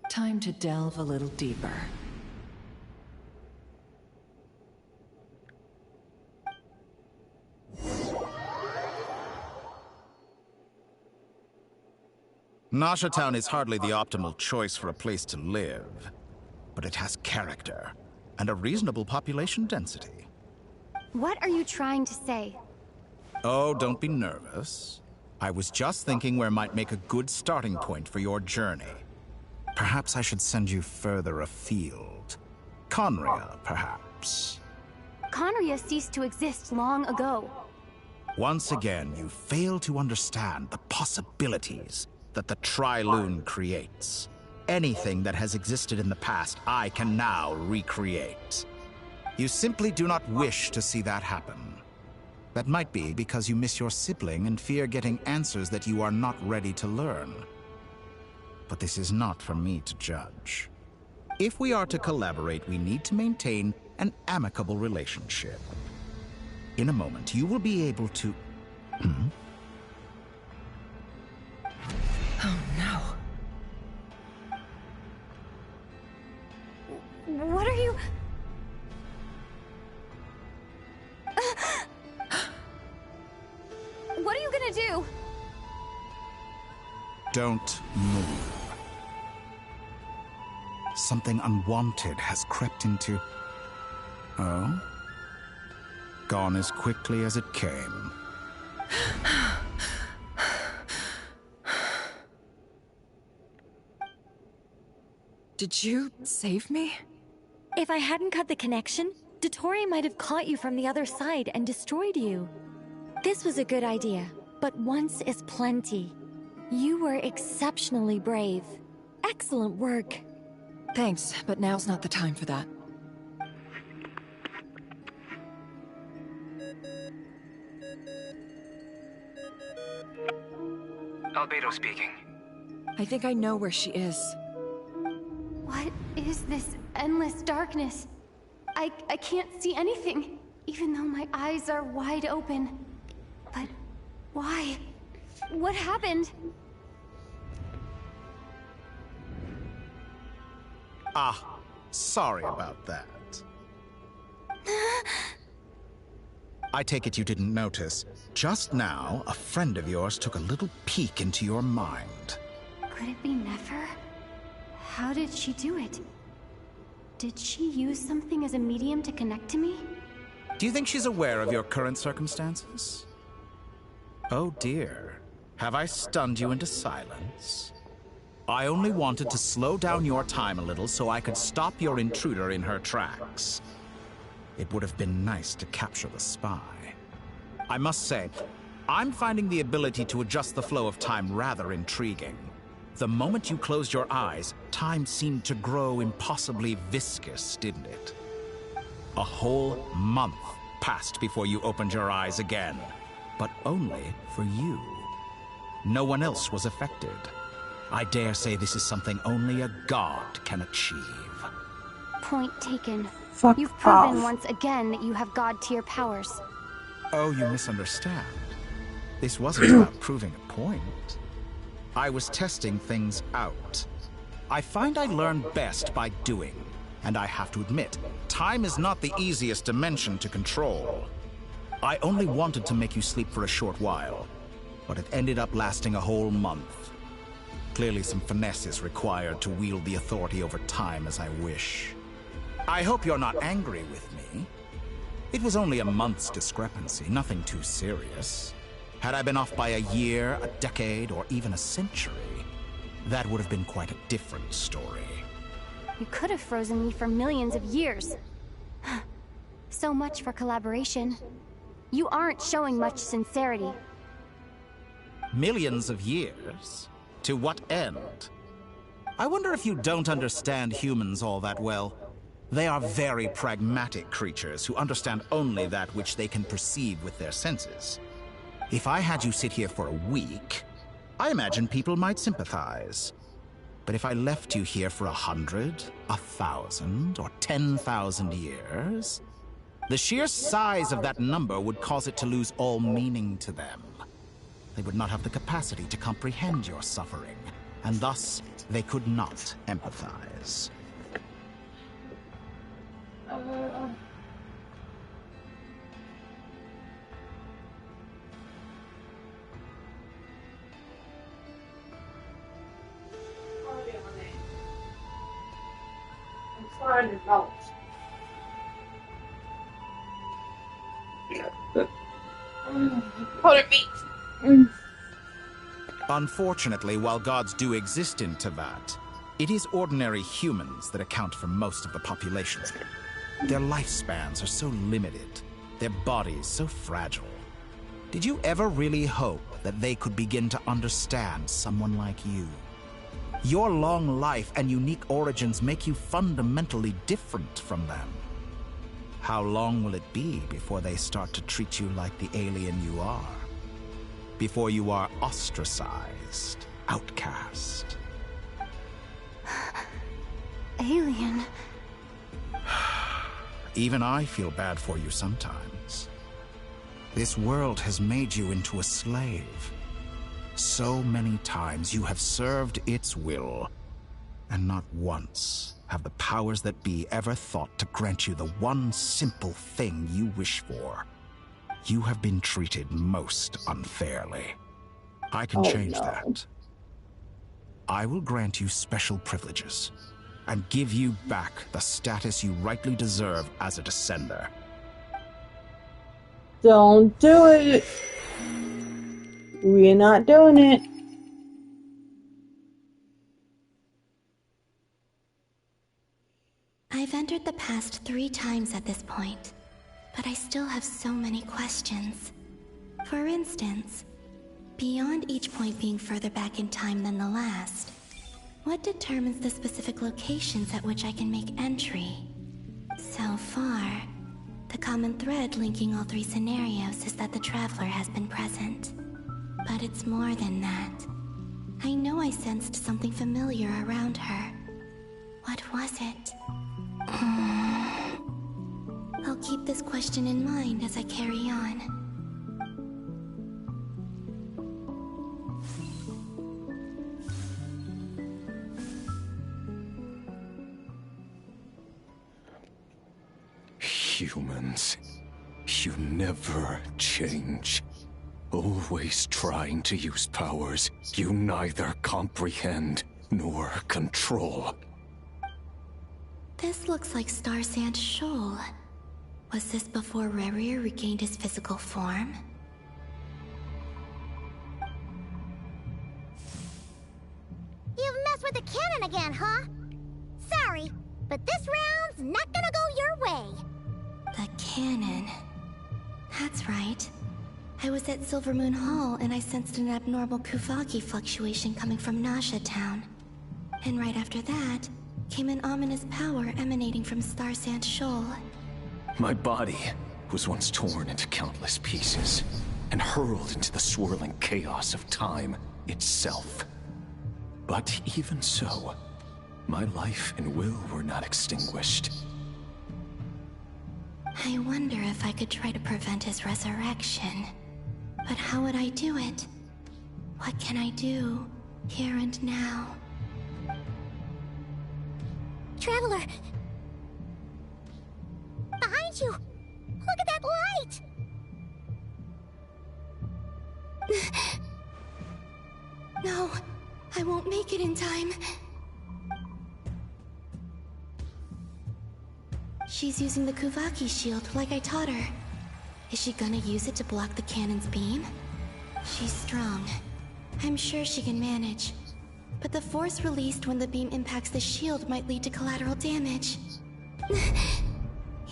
Time to delve a little deeper. Nasha Town is hardly the optimal choice for a place to live, but it has character and a reasonable population density. What are you trying to say? Oh, don't be nervous. I was just thinking where might make a good starting point for your journey. Perhaps I should send you further afield. Conria, perhaps. Conria ceased to exist long ago. Once again, you fail to understand the possibilities that the Tri-Lune creates. Anything that has existed in the past, I can now recreate. You simply do not wish to see that happen. That might be because you miss your sibling and fear getting answers that you are not ready to learn. But this is not for me to judge. If we are to collaborate, we need to maintain an amicable relationship. In a moment, you will be able to... Oh no. What are you... What are you gonna do? Don't move. Something unwanted has crept into... Oh? Gone as quickly as it came. Did you save me? If I hadn't cut the connection, Dotori might have caught you from the other side and destroyed you. This was a good idea, but once is plenty. You were exceptionally brave. Excellent work. Thanks, but now's not the time for that. Albedo speaking. I think I know where she is. What is this endless darkness? I can't see anything, even though my eyes are wide open. But why? What happened? Ah, sorry about that. I take it you didn't notice. Just now, a friend of yours took a little peek into your mind. Could it be Nefer? How did she do it? Did she use something as a medium to connect to me? Do you think she's aware of your current circumstances? Oh dear. Have I stunned you into silence? I only wanted to slow down your time a little so I could stop your intruder in her tracks. It would have been nice to capture the spy. I must say, I'm finding the ability to adjust the flow of time rather intriguing. The moment you closed your eyes, time seemed to grow impossibly viscous, didn't it? A whole month passed before you opened your eyes again, but only for you. No one else was affected. I dare say this is something only a god can achieve. Point taken. Fuck You've proven off. once again that you have god-tier powers. Oh, you misunderstand. This wasn't about proving a point. I was testing things out. I find I learn best by doing, and I have to admit, time is not the easiest dimension to control. I only wanted to make you sleep for a short while, but it ended up lasting a whole month. Clearly some finesse is required to wield the authority over time as I wish. I hope you're not angry with me. It was only a month's discrepancy, nothing too serious. Had I been off by a year, a decade, or even a century, that would have been quite a different story. You could have frozen me for millions of years. So much for collaboration. You aren't showing much sincerity. Millions of years? To what end? I wonder if you don't understand humans all that well. They are very pragmatic creatures who understand only that which they can perceive with their senses. If I had you sit here for a week, I imagine people might sympathize. But if I left you here for 100, 1,000, or 10,000 years, the sheer size of that number would cause it to lose all meaning to them. They would not have the capacity to comprehend your suffering, and thus they could not empathize. Unfortunately, while gods do exist in Teyvat, it is ordinary humans that account for most of the population. Their lifespans are so limited, their bodies so fragile. Did you ever really hope that they could begin to understand someone like you? Your long life and unique origins make you fundamentally different from them. How long will it be before they start to treat you like the alien you are? Before you are ostracized, outcast? Alien. Even I feel bad for you sometimes. This world has made you into a slave. So many times you have served its will, and not once have the powers that be ever thought to grant you the one simple thing you wish for. You have been treated most unfairly. I can change that. I will grant you special privileges, and give you back the status you rightly deserve as a descender. Don't do it. We're not doing it. I've entered the past 3 times at this point, but I still have so many questions. For instance, beyond each point being further back in time than the last, what determines the specific locations at which I can make entry? So far, the common thread linking all 3 scenarios is that the Traveler has been present. But it's more than that. I know I sensed something familiar around her. What was it? I'll keep this question in mind as I carry on. Humans, you never change. Always trying to use powers you neither comprehend nor control. This looks like Star Sand Shoal. Was this before Rerir regained his physical form? You've messed with the cannon again, huh? Sorry, but this round's not gonna go your way. The cannon. That's right. I was at Silver Moon Hall and I sensed an abnormal Kuvaki fluctuation coming from Nasha Town. And right after that, came an ominous power emanating from Star Sand Shoal. My body was once torn into countless pieces and hurled into the swirling chaos of time itself. But even so, my life and will were not extinguished. I wonder if I could try to prevent his resurrection. But how would I do it? What can I do, here and now? Traveler! Behind you! Look at that light! No, I won't make it in time. She's using the Kuvaki shield like I taught her. Is she gonna use it to block the cannon's beam? She's strong. I'm sure she can manage. But the force released when the beam impacts the shield might lead to collateral damage.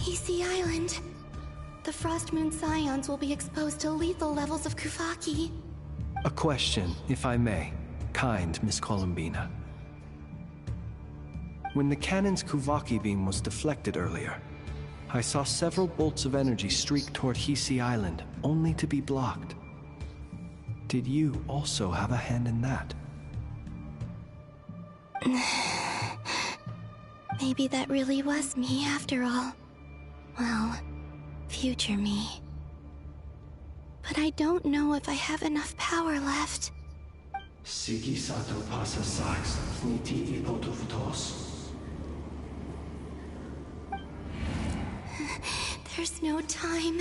Easy Island. The Frost Moon Scions will be exposed to lethal levels of Kuvaki. A question, if I may. Kind Miss Columbina. When the cannon's Kuvaki beam was deflected earlier, I saw several bolts of energy streak toward Hisi Island, only to be blocked. Did you also have a hand in that? Maybe that really was me after all. Well, future me. But I don't know if I have enough power left. Siki sato pasa sax, niti ipotuvtos. There's no time.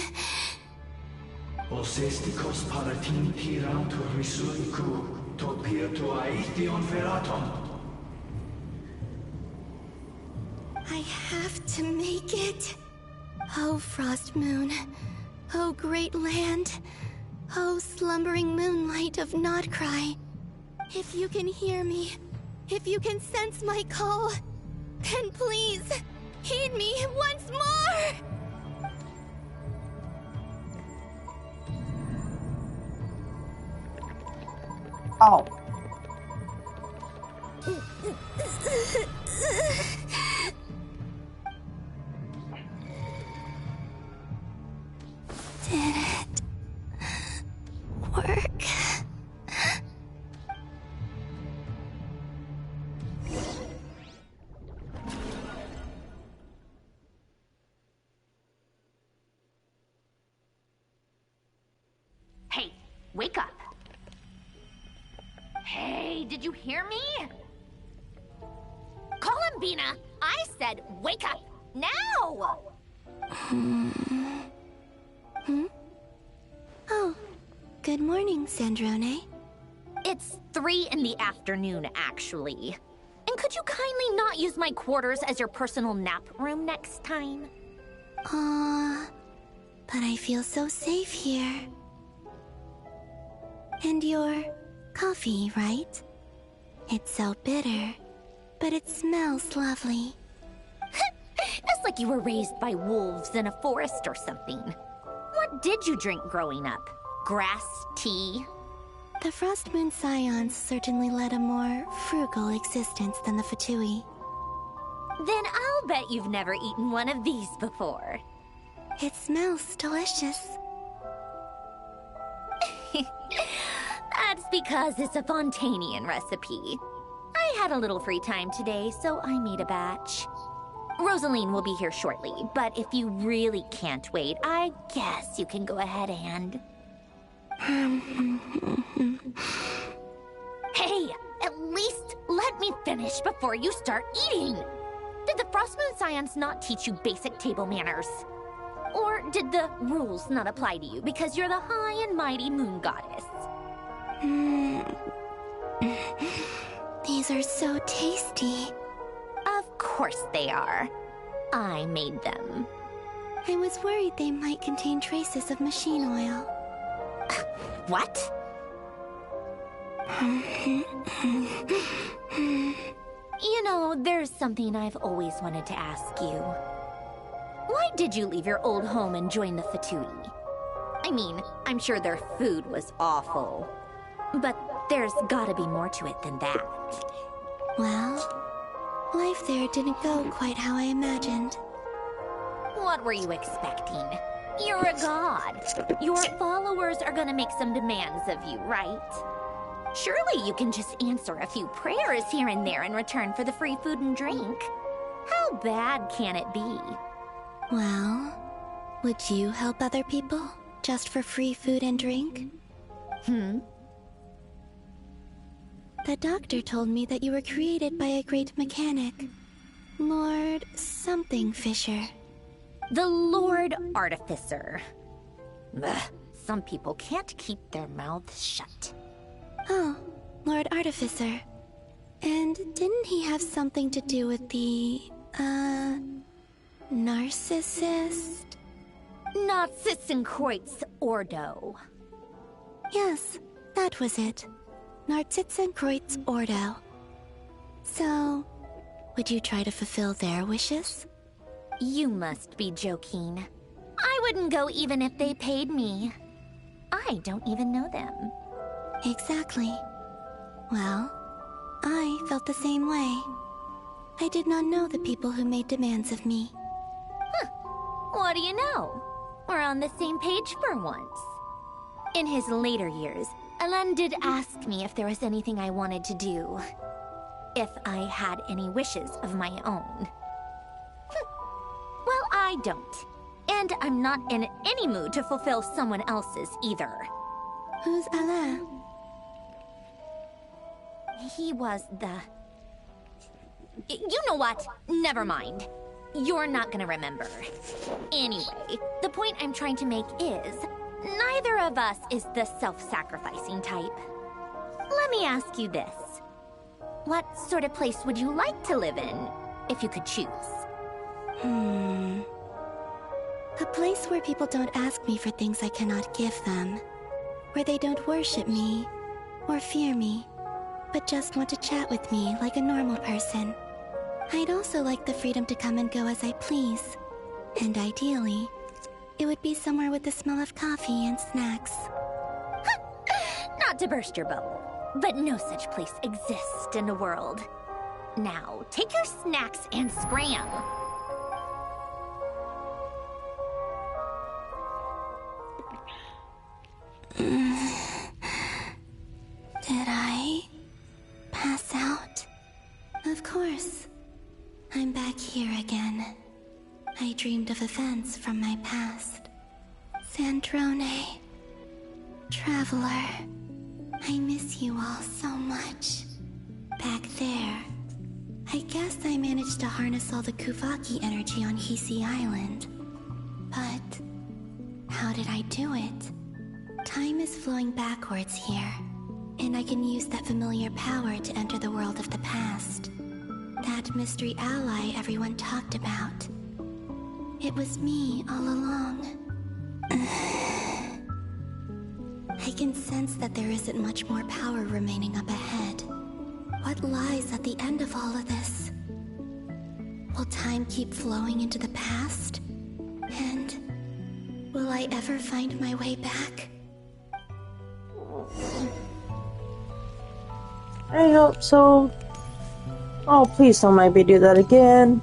Osestikos paratin tiram to risuiku, topir to aithion veraton. I have to make it. Oh, Frost Moon. Oh, great land. Oh, slumbering moonlight of Nod-krai. If you can hear me, if you can sense my call, then please, heed me once more! Oh. Did it work? Hey, wake up. Hey, did you hear me? Columbina, I said wake up now! Oh, good morning, Sandrone. It's 3 in the afternoon, actually. And could you kindly not use my quarters as your personal nap room next time? But I feel so safe here. And your coffee, right? It's so bitter, but it smells lovely. It's like you were raised by wolves in a forest or something. What did you drink growing up? Grass tea? The Frost Moon Scions certainly led a more frugal existence than the Fatui. Then I'll bet you've never eaten one of these before. It smells delicious. That's because it's a Fontanian recipe. I had a little free time today, so I made a batch. Rosaline will be here shortly, but if you really can't wait, I guess you can go ahead and... Hey, at least let me finish before you start eating! Did the Frost Moon Scions not teach you basic table manners? Or did the rules not apply to you because you're the high and mighty moon goddess? These are so tasty. Of course they are. I made them. I was worried they might contain traces of machine oil. What? You know, there's something I've always wanted to ask you. Why did you leave your old home and join the Fatui? I mean, I'm sure their food was awful. But there's gotta be more to it than that. Well, life there didn't go quite how I imagined. What were you expecting? You're a god. Your followers are gonna make some demands of you, right? Surely you can just answer a few prayers here and there in return for the free food and drink. How bad can it be? Well, would you help other people just for free food and drink? The doctor told me that you were created by a great mechanic, Lord something Fisher. The Lord Artificer. Ugh, some people can't keep their mouths shut. Oh, Lord Artificer. And didn't he have something to do with the, narcissist? Narcissenkreuz Ordo. Yes, that was it. Narcissenkreuz Ordo. So, would you try to fulfill their wishes? You must be joking. I wouldn't go even if they paid me. I don't even know them. Exactly. Well, I felt the same way. I did not know the people who made demands of me. What do you know? We're on the same page for once. In his later years, Alan did ask me if there was anything I wanted to do. If I had any wishes of my own. Well, I don't. And I'm not in any mood to fulfill someone else's either. Who's Alain? He was the... You know what? Never mind. You're not gonna remember. Anyway, the point I'm trying to make is, neither of us is the self-sacrificing type. Let me ask you this. What sort of place would you like to live in, if you could choose? A place where people don't ask me for things I cannot give them. Where they don't worship me, or fear me, but just want to chat with me like a normal person. I'd also like the freedom to come and go as I please. And ideally, it would be somewhere with the smell of coffee and snacks. Not to burst your bubble, but no such place exists in the world. Now, take your snacks and scram. Did I pass out? Of course. I'm back here again. I dreamed of events from my past. Sandrone. Traveler. I miss you all so much. Back there. I guess I managed to harness all the Kuvaki energy on Hisi Island. But how did I do it? Time is flowing backwards here, and I can use that familiar power to enter the world of the past. That mystery ally everyone talked about. It was me all along. I can sense that there isn't much more power remaining up ahead. What lies at the end of all of this? Will time keep flowing into the past? And will I ever find my way back? I hope so. Oh, please don't make me do that again.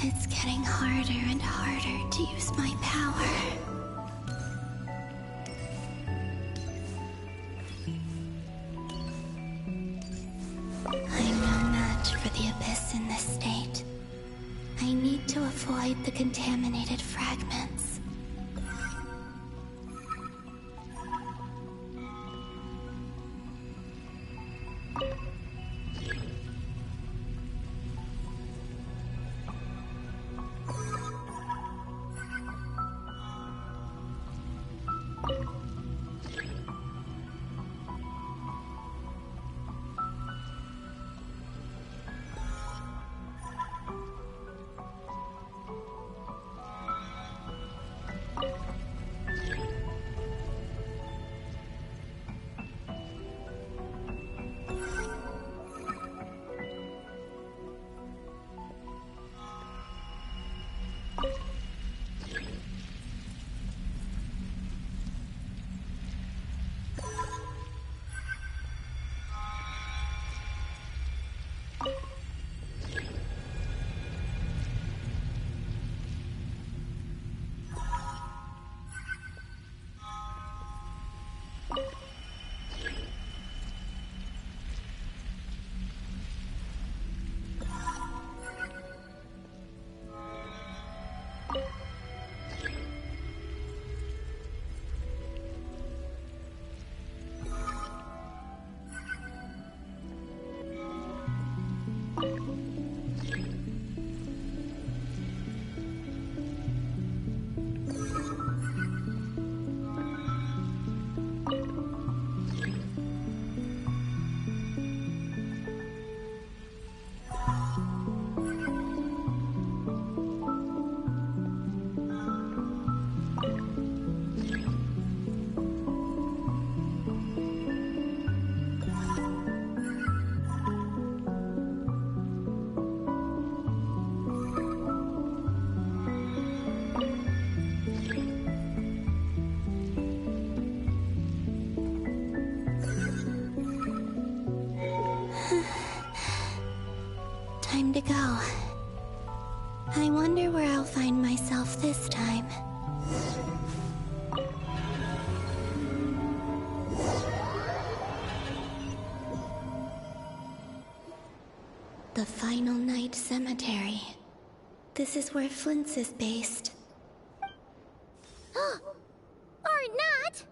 It's getting harder and harder to use my power. I'm no match for the Abyss in this state. I need to avoid the contaminated fragments. I wonder where I'll find myself this time. The Final Night Cemetery. This is where Flint's is based. Or not!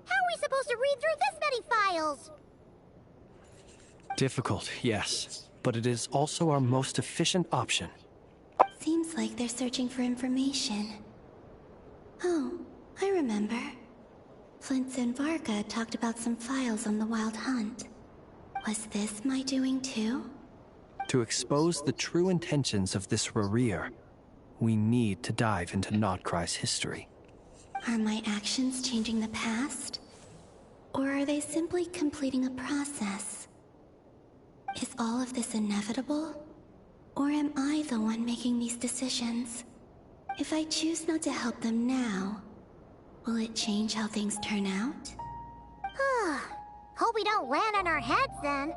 How are we supposed to read through this many files? Difficult, yes, but it is also our most efficient option. Seems like they're searching for information. Oh, I remember. Flint and Varga talked about some files on the Wild Hunt. Was this my doing too? To expose the true intentions of this Rerir, we need to dive into Nod-krai's history. Are my actions changing the past? Or are they simply completing a process? Is all of this inevitable? Or am I the one making these decisions? If I choose not to help them now, will it change how things turn out? Hope we don't land on our heads then.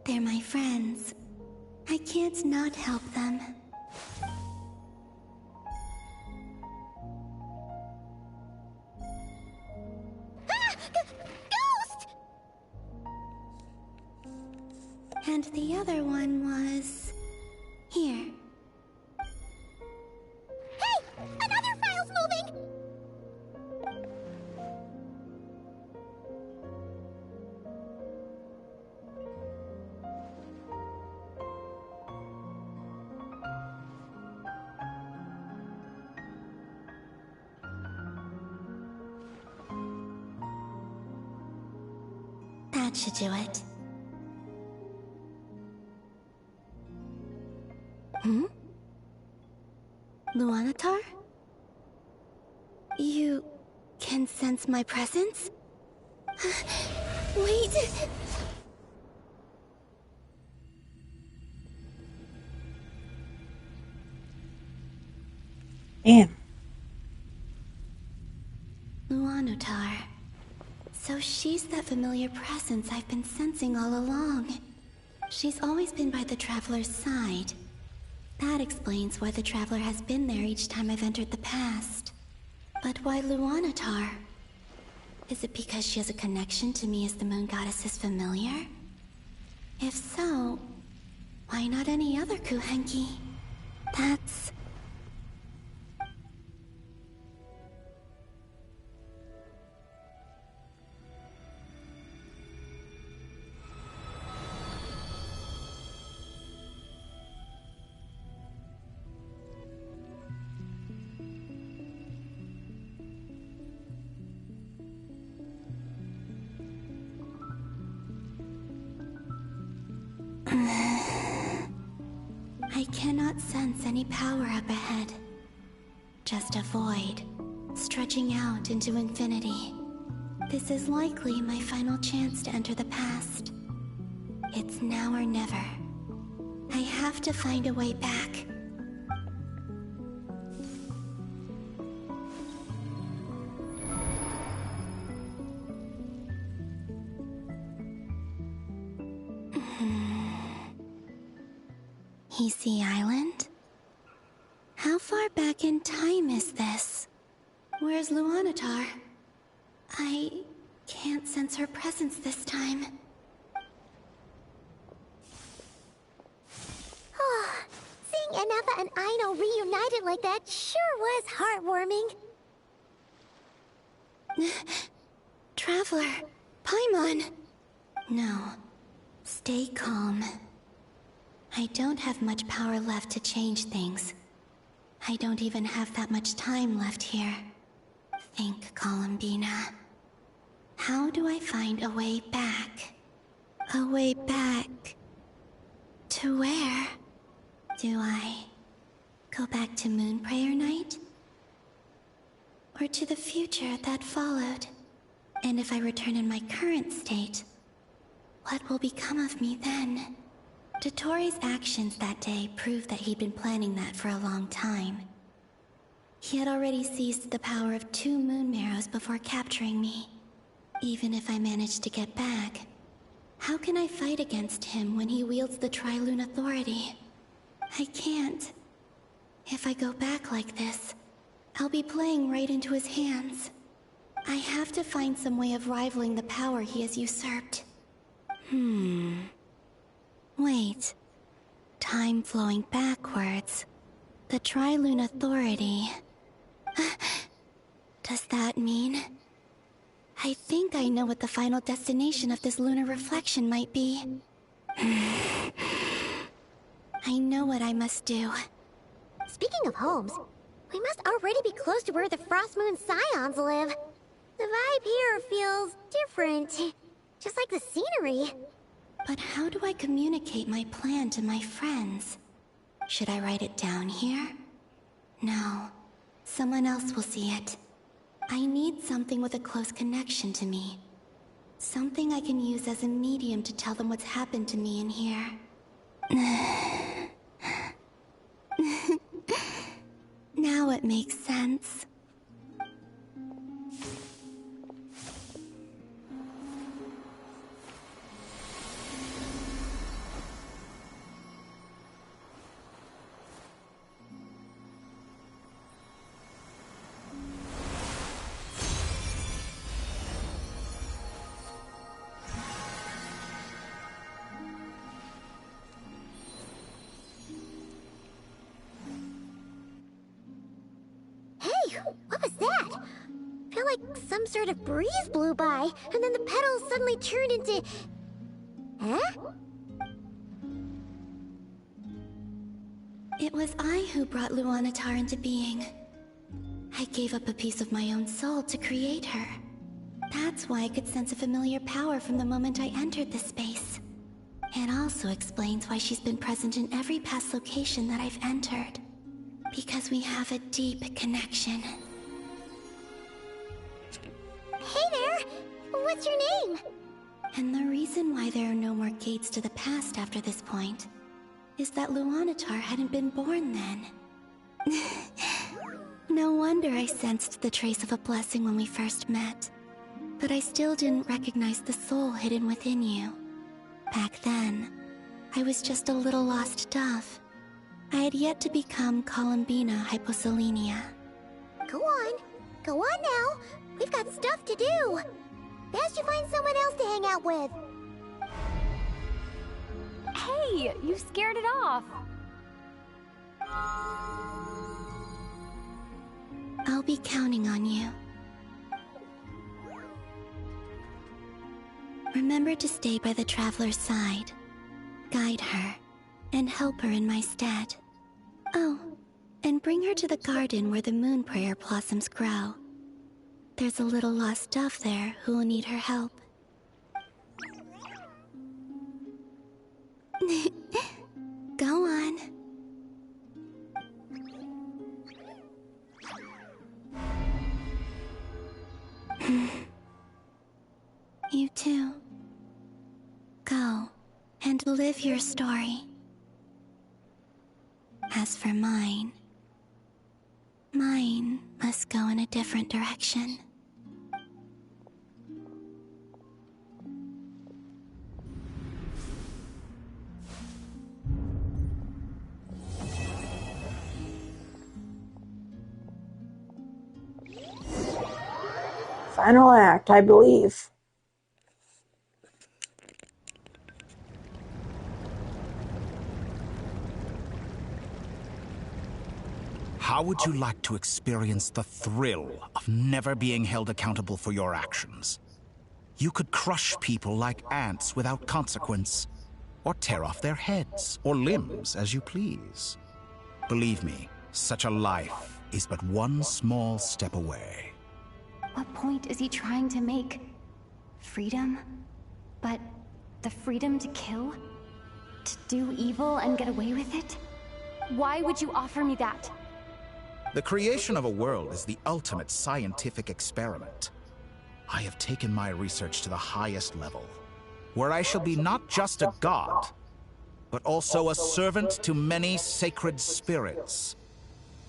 They're my friends. I can't not help them. Ghost! And the other one was... here. Hey! Another file's moving! That should do it. Luanatar? You can sense my presence? Wait! Damn. Luanatar. So she's that familiar presence I've been sensing all along. She's always been by the Traveler's side. That explains why the Traveler has been there each time I've entered the past. But why Luanatar? Is it because she has a connection to me as the Moon Goddess's familiar? If so, why not any other Kuhenki? That's... I cannot sense any power up ahead. Just a void, stretching out into infinity. This is likely my final chance to enter the past. It's now or never. I have to find a way back. Easy Island? How far back in time is this? Where's Luanatar? I can't sense her presence this time. Seeing Anafa and Aino reunited like that sure was heartwarming. Traveler, Paimon! No, stay calm. I don't have much power left to change things. I don't even have that much time left here. Think, Columbina. How do I find a way back? A way back... to where? Do I go back to Moon Prayer Night? Or to the future that followed? And if I return in my current state, what will become of me then? Dotori's actions that day proved that he'd been planning that for a long time. He had already seized the power of 2 moon marrows before capturing me. Even if I managed to get back, How can I fight against him when he wields the Tri-Lune authority? I can't. If I go back like this, I'll be playing right into his hands. I have to find some way of rivaling the power he has usurped. Wait. Time flowing backwards. The Tri-Lune authority. Does that mean... I think I know what the final destination of this lunar reflection might be. I know what I must do. Speaking of homes, we must already be close to where the Frost Moon Scions live. The vibe here feels different, just like the scenery. But how do I communicate my plan to my friends? Should I write it down here? No. Someone else will see it. I need something with a close connection to me. Something I can use as a medium to tell them what's happened to me in here. Now it makes sense. What was that? I feel like some sort of breeze blew by, and then the petals suddenly turned into... Huh? It was I who brought Luanatar into being. I gave up a piece of my own soul to create her. That's why I could sense a familiar power from the moment I entered this space. It also explains why she's been present in every past location that I've entered. Because we have a deep connection. Hey there! What's your name? And the reason why there are no more gates to the past after this point is that Luanatar hadn't been born then. No wonder I sensed the trace of a blessing when we first met. But I still didn't recognize the soul hidden within you. Back then, I was just a little lost dove. I had yet to become Columbina Hyposelenia. Go on. Go on now. We've got stuff to do. Best you find someone else to hang out with. Hey, you scared it off. I'll be counting on you. Remember to stay by the traveler's side, guide her, and help her in my stead. Oh, and bring her to the garden where the moon prayer blossoms grow. There's a little lost dove there who will need her help. Go on. You too. Go and live your story. As for mine must go in a different direction. Final act, I believe. How would you like to experience the thrill of never being held accountable for your actions? You could crush people like ants without consequence, or tear off their heads or limbs as you please. Believe me, such a life is but one small step away. What point is he trying to make? Freedom? But the freedom to kill? To do evil and get away with it? Why would you offer me that? The creation of a world is the ultimate scientific experiment. I have taken my research to the highest level, where I shall be not just a god, but also a servant to many sacred spirits.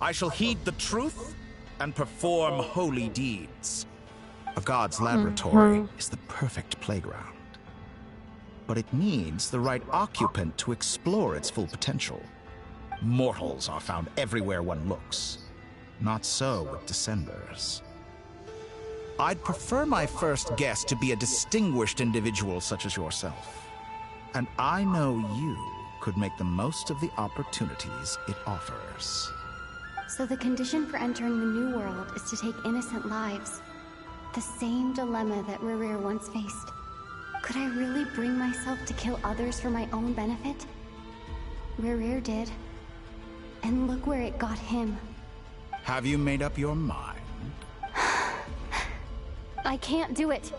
I shall heed the truth and perform holy deeds. A god's laboratory is the perfect playground. but it needs the right occupant to explore its full potential. Mortals are found everywhere one looks. Not so with Descenders. I'd prefer my first guest to be a distinguished individual such as yourself. And I know you could make the most of the opportunities it offers. So the condition for entering the new world is to take innocent lives. The same dilemma that Rerir once faced. Could I really bring myself to kill others for my own benefit? Rerir did. And look where it got him. Have you made up your mind? I can't do it.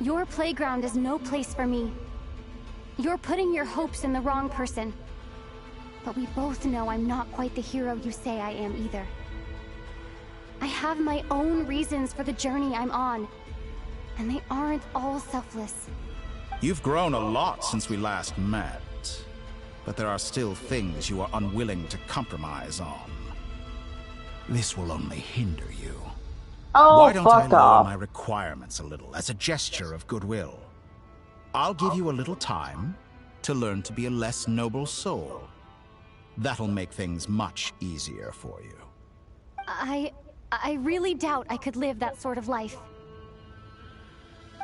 Your playground is no place for me. You're putting your hopes in the wrong person. But we both know I'm not quite the hero you say I am either. I have my own reasons for the journey I'm on. And they aren't all selfless. You've grown a lot since we last met. But there are still things you are unwilling to compromise on. This will only hinder you. Oh, why don't I fuck lower off. my requirements a little as a gesture of goodwill? I'll give you a little time to learn to be a less noble soul. That'll make things much easier for you. I really doubt I could live that sort of life.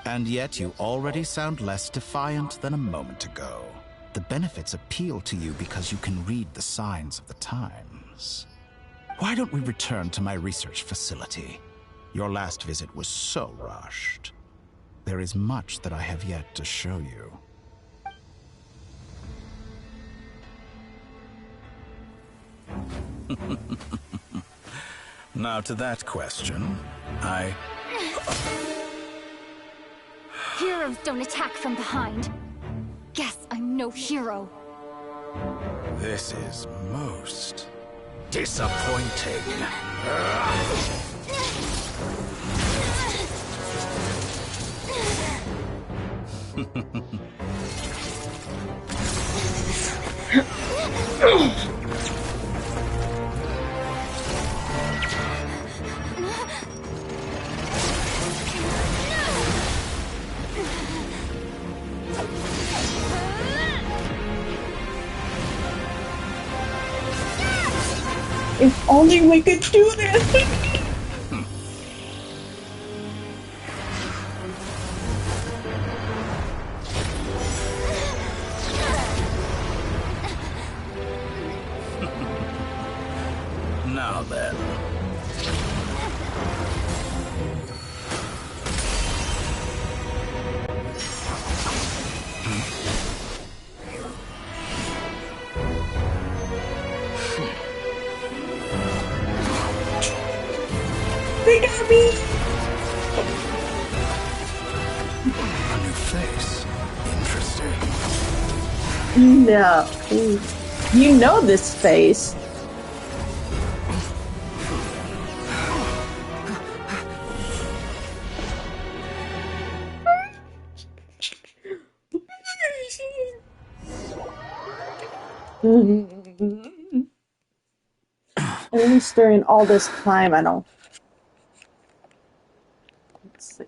And yet you already sound less defiant than a moment ago. The benefits appeal to you because you can read the signs of the times. Why don't we return to my research facility? Your last visit was so rushed. There is much that I have yet to show you. Now to that question, Heroes don't attack from behind. Guess I'm no hero. This is most disappointing. If only we could do this! Now then. They got me! A new face. Interesting. No. You know this face. At least during all this time, I don't. Let's see.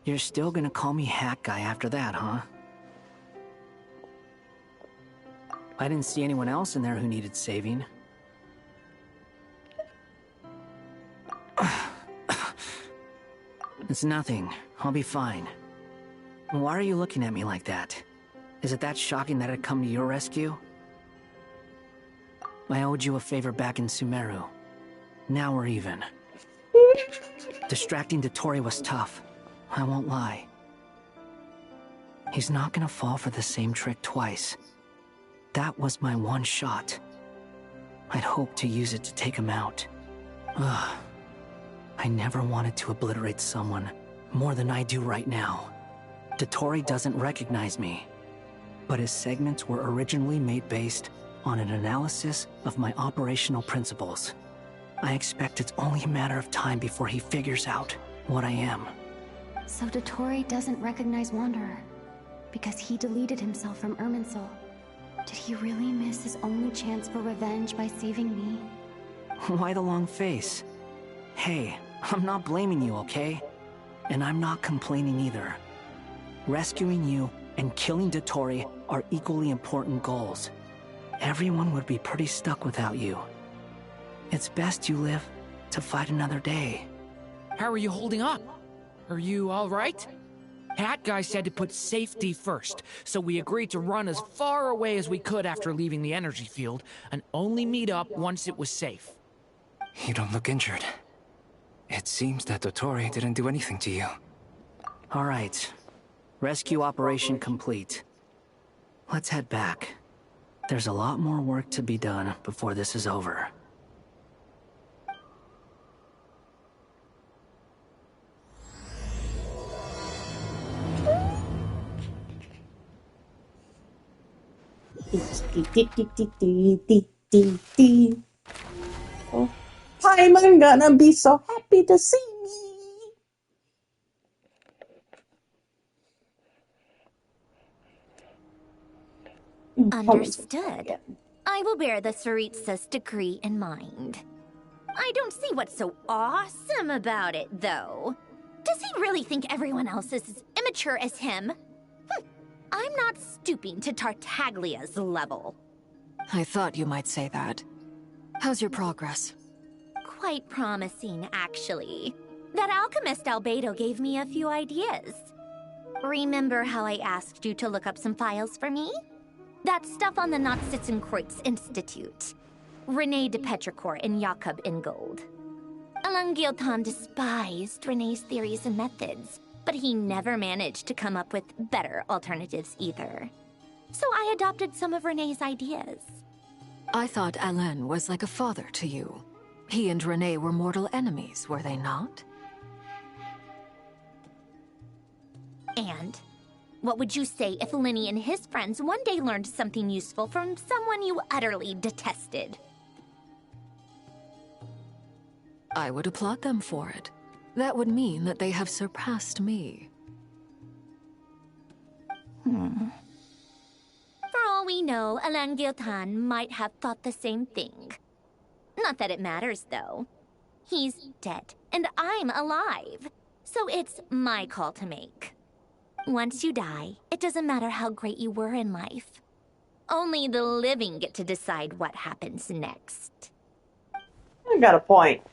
You're still gonna call me Hack Guy after that, huh? I didn't see anyone else in there who needed saving. It's nothing. I'll be fine. Why are you looking at me like that? Is it that shocking that I'd come to your rescue? I owed you a favor back in Sumeru. Now we're even. Distracting Dotori was tough. I won't lie. He's not gonna fall for the same trick twice. That was my one shot. I'd hoped to use it to take him out. Ugh. I never wanted to obliterate someone more than I do right now. Dotori doesn't recognize me, but his segments were originally made based on an analysis of my operational principles. I expect it's only a matter of time before he figures out what I am. So Dotori doesn't recognize Wanderer because he deleted himself from Irminsul. Did he really miss his only chance for revenge by saving me? Why the long face? Hey, I'm not blaming you, okay? And I'm not complaining either. Rescuing you and killing Dottore are equally important goals. Everyone would be pretty stuck without you. It's best you live to fight another day. How are you holding up? Are you alright? Hat Guy said to put safety first, so we agreed to run as far away as we could after leaving the energy field, and only meet up once it was safe. You don't look injured. It seems that Dottore didn't do anything to you. Alright. Rescue operation complete. Let's head back. There's a lot more work to be done before this is over. Oh, Paimon gonna be so happy to see me. Understood. I will bear the Tsaritsa's decree in mind. I don't see what's so awesome about it, though. Does he really think everyone else is as immature as him? I'm not stooping to Tartaglia's level. I thought you might say that. How's your progress? Quite promising, actually. That alchemist Albedo gave me a few ideas. Remember how I asked you to look up some files for me? That stuff on the Nazi-Kreuz Institute. René de Petrichor and Jakob Ingold. Alain Guillotin despised René's theories and methods, but he never managed to come up with better alternatives either. So I adopted some of René's ideas. I thought Alain was like a father to you. He and René were mortal enemies, were they not? And what would you say if Lenny and his friends one day learned something useful from someone you utterly detested? I would applaud them for it. That would mean that they have surpassed me. For all we know, Alain Guillotin might have thought the same thing. Not that it matters, though. He's dead, and I'm alive. So it's my call to make. Once you die, it doesn't matter how great you were in life. Only the living get to decide what happens next. I got a point.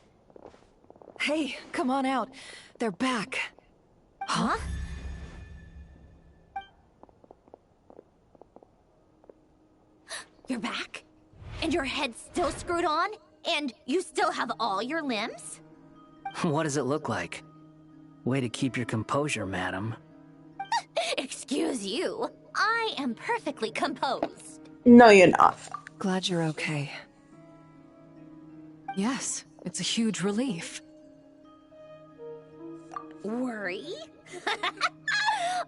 Hey, come on out. They're back. Huh? You're back? And your head's still screwed on? And you still have all your limbs? What does it look like? Way to keep your composure, madam. Excuse you. I am perfectly composed. No, you're not. Glad you're okay. Yes, it's a huge relief. Worry?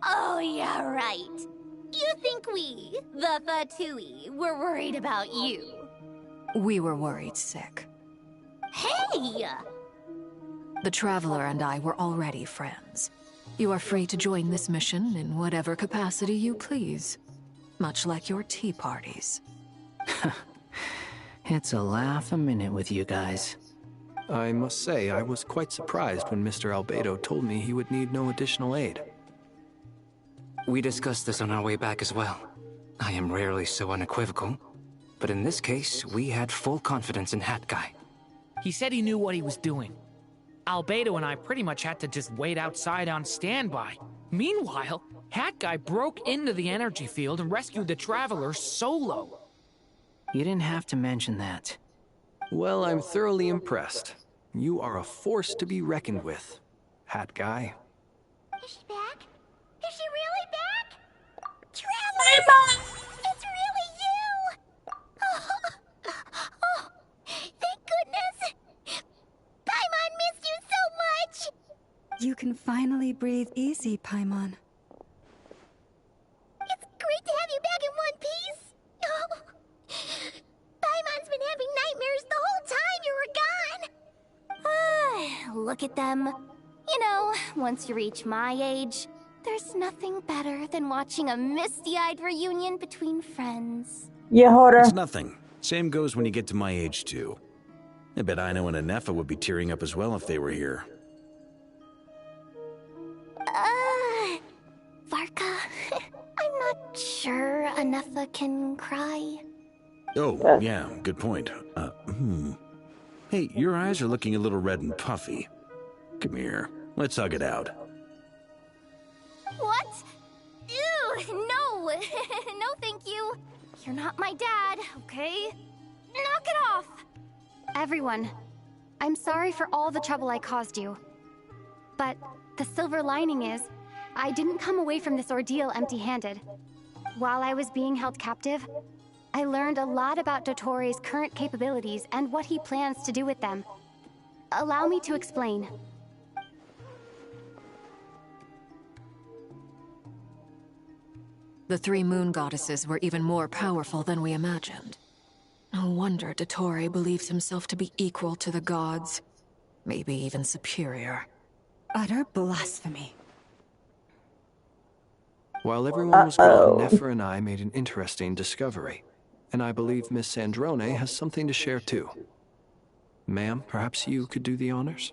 Oh, yeah, right. You think we, the Fatui, were worried about you? We were worried sick. Hey! The Traveler and I were already friends. You are free to join this mission in whatever capacity you please. Much like your tea parties. It's a laugh a minute with you guys. I must say, I was quite surprised when Mr. Albedo told me he would need no additional aid. We discussed this on our way back as well. I am rarely so unequivocal, but in this case, we had full confidence in Hat Guy. He said he knew what he was doing. Albedo and I pretty much had to just wait outside on standby. Meanwhile, Hat Guy broke into the energy field and rescued the Traveler solo. You didn't have to mention that. Well, I'm thoroughly impressed. You are a force to be reckoned with, Hat Guy. Is she back? Is she really back? Traveler! It's really you! Oh, thank goodness! Paimon missed you so much! You can finally breathe easy, Paimon. It's great to have you back in one piece! Oh. Paimon's been having nightmares the whole time you were gone! Look at them. You know, once you reach my age, there's nothing better than watching a misty-eyed reunion between friends. Yeah, Hoarder. It's nothing. Same goes when you get to my age, too. I bet Aino and Anefa would be tearing up as well if they were here. Varka, I'm not sure Anefa can cry. Oh, yeah, good point. Hey, your eyes are looking a little red and puffy. Come here, let's hug it out. What? Ew, no! No, thank you. You're not my dad, okay? Knock it off! Everyone, I'm sorry for all the trouble I caused you. But the silver lining is, I didn't come away from this ordeal empty-handed. While I was being held captive, I learned a lot about Dottoro's current capabilities and what he plans to do with them. Allow me to explain. The three moon goddesses were even more powerful than we imagined. No wonder Dottore believes himself to be equal to the gods. Maybe even superior. Utter blasphemy. While everyone was gone, Nefer and I made an interesting discovery. And I believe Miss Sandrone has something to share too. Ma'am, perhaps you could do the honors?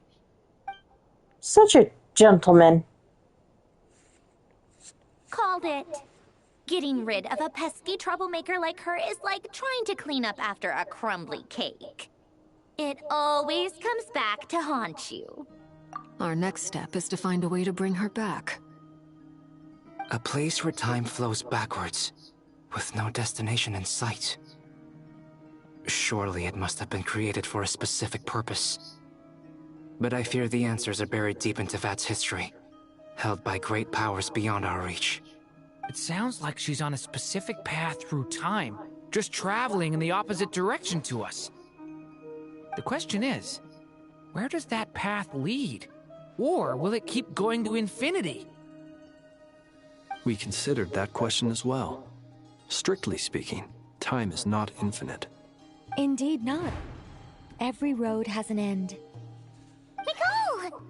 Such a gentleman. Called it. Getting rid of a pesky troublemaker like her is like trying to clean up after a crumbly cake. It always comes back to haunt you. Our next step is to find a way to bring her back. A place where time flows backwards, with no destination in sight. Surely it must have been created for a specific purpose. But I fear the answers are buried deep in Tevat's history, held by great powers beyond our reach. It sounds like she's on a specific path through time, just traveling in the opposite direction to us. The question is, where does that path lead? Or will it keep going to infinity? We considered that question as well. Strictly speaking, time is not infinite. Indeed not. Every road has an end. Nicole!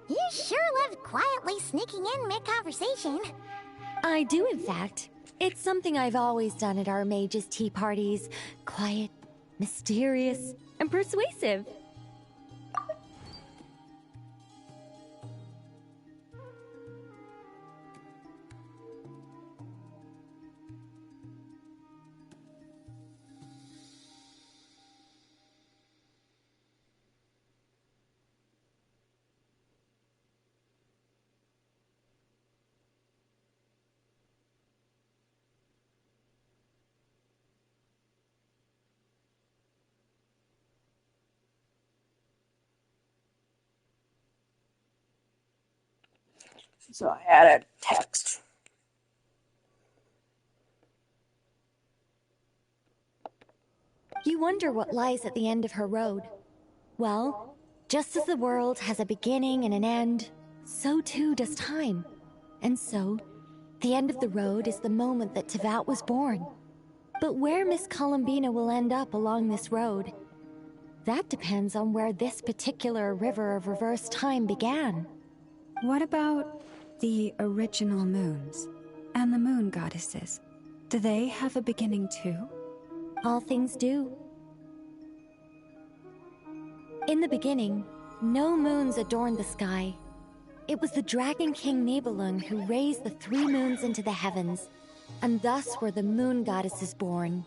You sure love quietly sneaking in mid-conversation. I do, in fact. It's something I've always done at our mages' tea parties. Quiet, mysterious, and persuasive. So I added text. You wonder what lies at the end of her road. Well, just as the world has a beginning and an end, so too does time. And so, the end of the road is the moment that Tevat was born. But where Miss Columbina will end up along this road, that depends on where this particular river of reverse time began. What about the original moons and the moon goddesses? Do they have a beginning too? All things do. In the beginning, no moons adorned the sky. It was the Dragon King Nibelung who raised the three moons into the heavens, and thus were the moon goddesses born.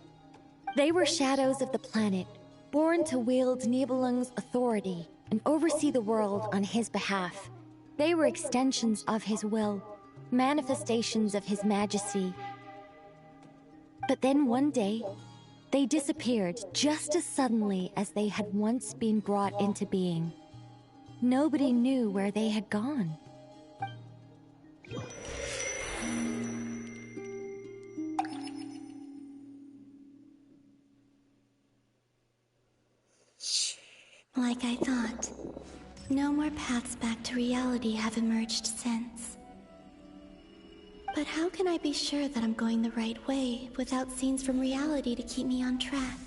They were shadows of the planet, born to wield Nibelung's authority and oversee the world on his behalf. They were extensions of his will, manifestations of his majesty. But then one day, they disappeared just as suddenly as they had once been brought into being. Nobody knew where they had gone. Like I thought, no more paths back to reality have emerged since. But how can I be sure that I'm going the right way without scenes from reality to keep me on track?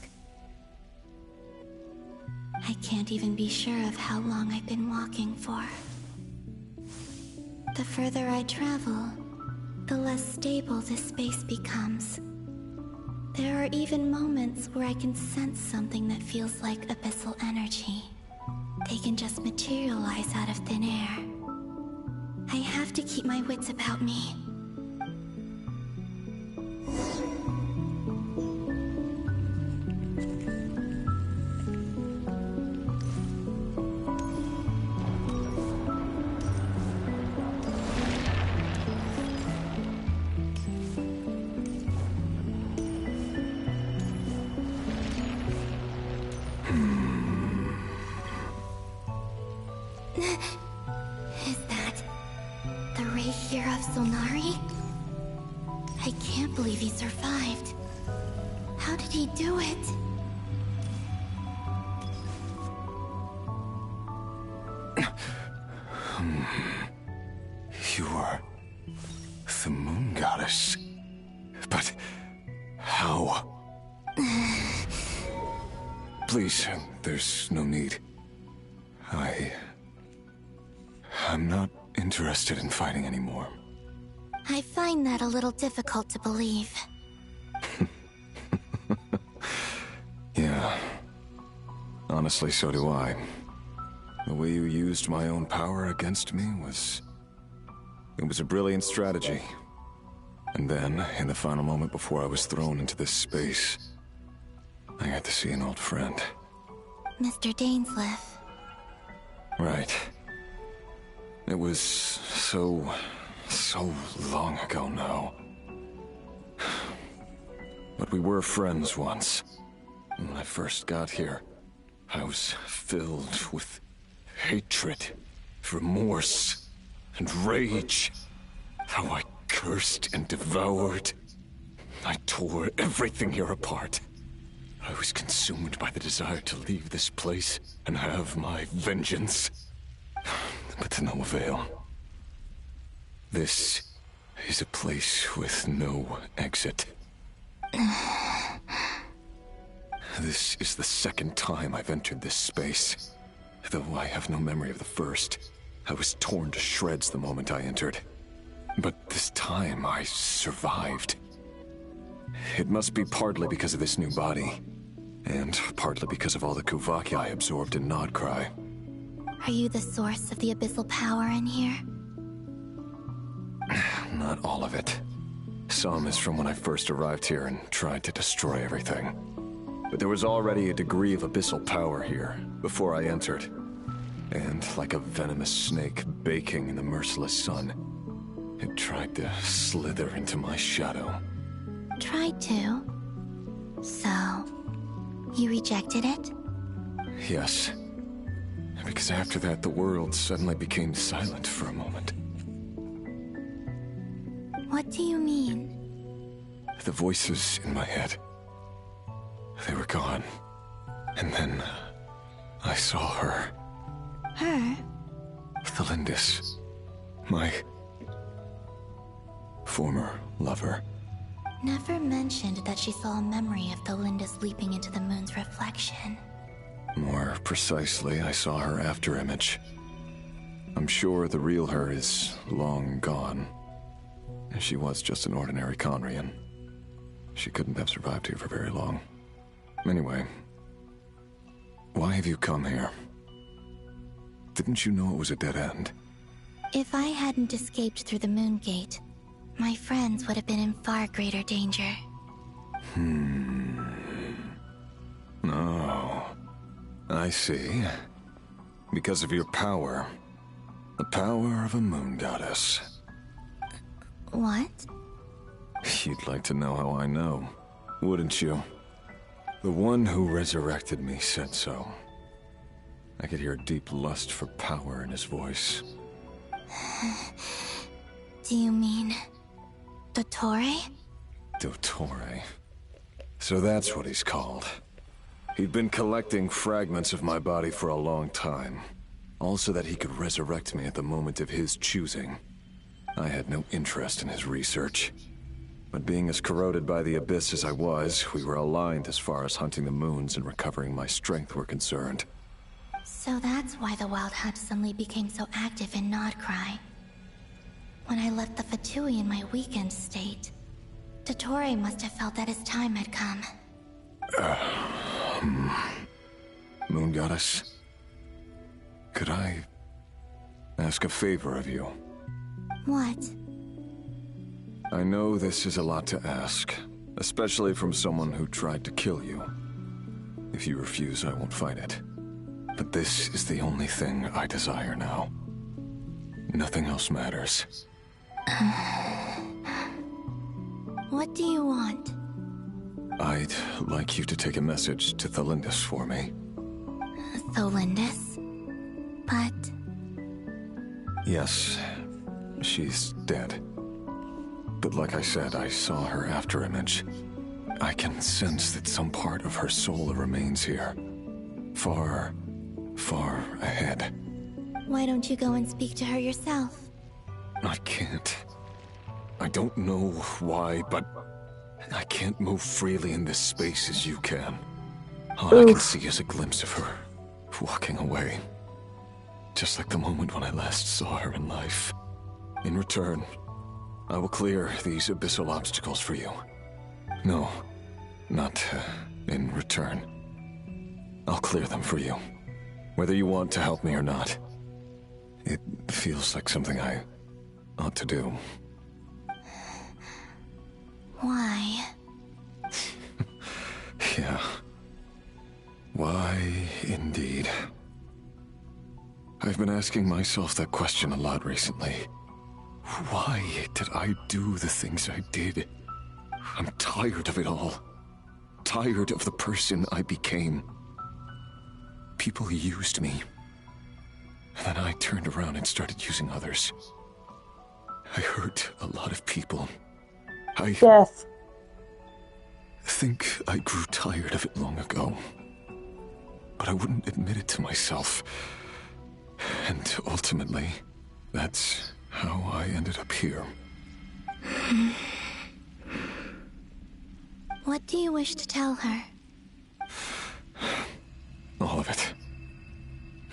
I can't even be sure of how long I've been walking for. The further I travel, the less stable this space becomes. There are even moments where I can sense something that feels like abyssal energy. They can just materialize out of thin air. I have to keep my wits about me. Is that the Rapier of Solnari? I can't believe he survived. How did he do it? You are the moon goddess. But how? Please, there's no need. I'm not interested in fighting anymore. I find that a little difficult to believe. Yeah. Honestly, so do I. The way you used my own power against me was... It was a brilliant strategy. And then, in the final moment before I was thrown into this space, I got to see an old friend. Mr. Dainsleif. Right. It was so long ago now. But we were friends once. And when I first got here, I was filled with hatred, remorse, and rage. How I cursed and devoured. I tore everything here apart. I was consumed by the desire to leave this place and have my vengeance. But to no avail. This is a place with no exit. This is the second time I've entered this space. Though I have no memory of the first. I was torn to shreds the moment I entered. But this time I survived. It must be partly because of this new body. And partly because of all the Kuvaki I absorbed in Nod-krai. Are you the source of the abyssal power in here? Not all of it. Some is from when I first arrived here and tried to destroy everything. But there was already a degree of abyssal power here, before I entered. And like a venomous snake baking in the merciless sun, it tried to slither into my shadow. Tried to? So, you rejected it? Yes. Because after that, the world suddenly became silent for a moment. What do you mean? The voices in my head, they were gone. And then I saw her. Her? The Lindis. My former lover. Never mentioned that she saw a memory of the Lindis leaping into the moon's reflection. More precisely, I saw her afterimage. I'm sure the real her is long gone. She was just an ordinary Conrian. She couldn't have survived here for very long. Anyway, why have you come here? Didn't you know it was a dead end? If I hadn't escaped through the moon gate, my friends would have been in far greater danger. Oh, I see. Because of your power. The power of a moon goddess. What? You'd like to know how I know, wouldn't you? The one who resurrected me said so. I could hear deep lust for power in his voice. Do you mean... Dottore? Dottore. So that's what he's called. He'd been collecting fragments of my body for a long time. All so that he could resurrect me at the moment of his choosing. I had no interest in his research. But being as corroded by the abyss as I was, we were aligned as far as hunting the moons and recovering my strength were concerned. So that's why the Wild Hunt suddenly became so active in Nod-krai. When I left the Fatui in my weakened state, Dottore must have felt that his time had come. Moon Goddess, could I ask a favor of you? What? I know this is a lot to ask, especially from someone who tried to kill you. If you refuse, I won't fight it. But this is the only thing I desire now. Nothing else matters. What do you want? I'd like you to take a message to Thelindis for me. Thelindis? But... Yes, she's dead. But like I said, I saw her after image. I can sense that some part of her soul remains here. Far, far ahead. Why don't you go and speak to her yourself? I can't. I don't know why, but I can't move freely in this space as you can. All I can see is a glimpse of her, walking away. Just like the moment when I last saw her in life. In return, I will clear these abyssal obstacles for you. No, not in return. I'll clear them for you, whether you want to help me or not. It feels like something I ought to do. Why? Yeah. Why, indeed. I've been asking myself that question a lot recently. Why did I do the things I did? I'm tired of it all. Tired of the person I became. People used me. And then I turned around and started using others. I hurt a lot of people. Death. Think I grew tired of it long ago. But I wouldn't admit it to myself. And ultimately, that's how I ended up here. What do you wish to tell her? All of it.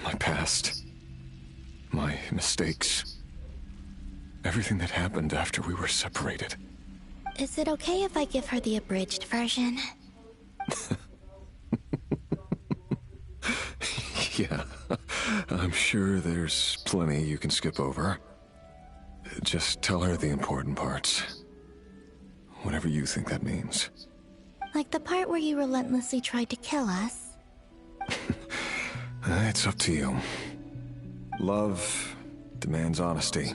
My past. My mistakes. Everything that happened after we were separated. Is it okay if I give her the abridged version? Yeah, I'm sure there's plenty you can skip over. Just tell her the important parts. Whatever you think that means. Like the part where you relentlessly tried to kill us? It's up to you. Love demands honesty.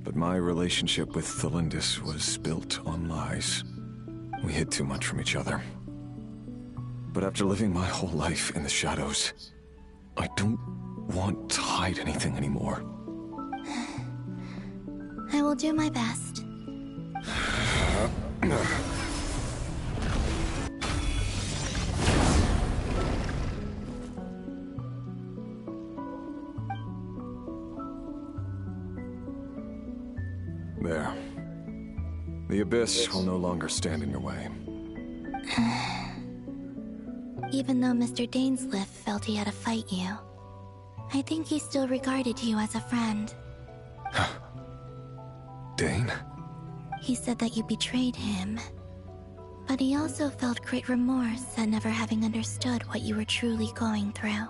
But my relationship with Thelindis was built on lies. We hid too much from each other. But after living my whole life in the shadows, I don't want to hide anything anymore. I will do my best. There. The Abyss will no longer stand in your way. Even though Mr. Dainsleif felt he had to fight you, I think he still regarded you as a friend. Dane? He said that you betrayed him, but he also felt great remorse at never having understood what you were truly going through.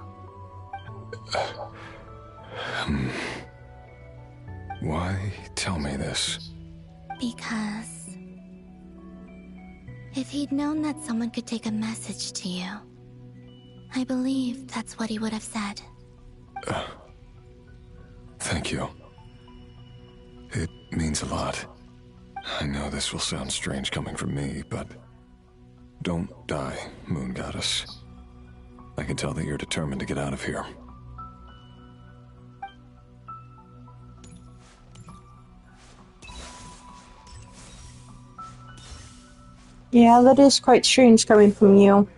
Why tell me this? Because if he'd known that someone could take a message to you, I believe that's what he would have said. Thank you. It means a lot. I know this will sound strange coming from me, but don't die, Moon Goddess. I can tell that you're determined to get out of here. Yeah, that is quite strange coming from you.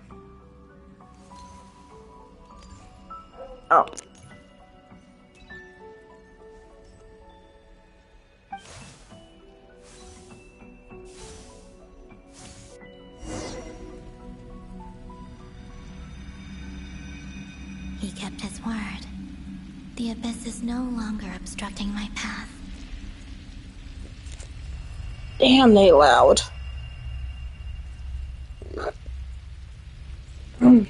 Oh. He kept his word. The Abyss is no longer obstructing my path. Damn, they loud.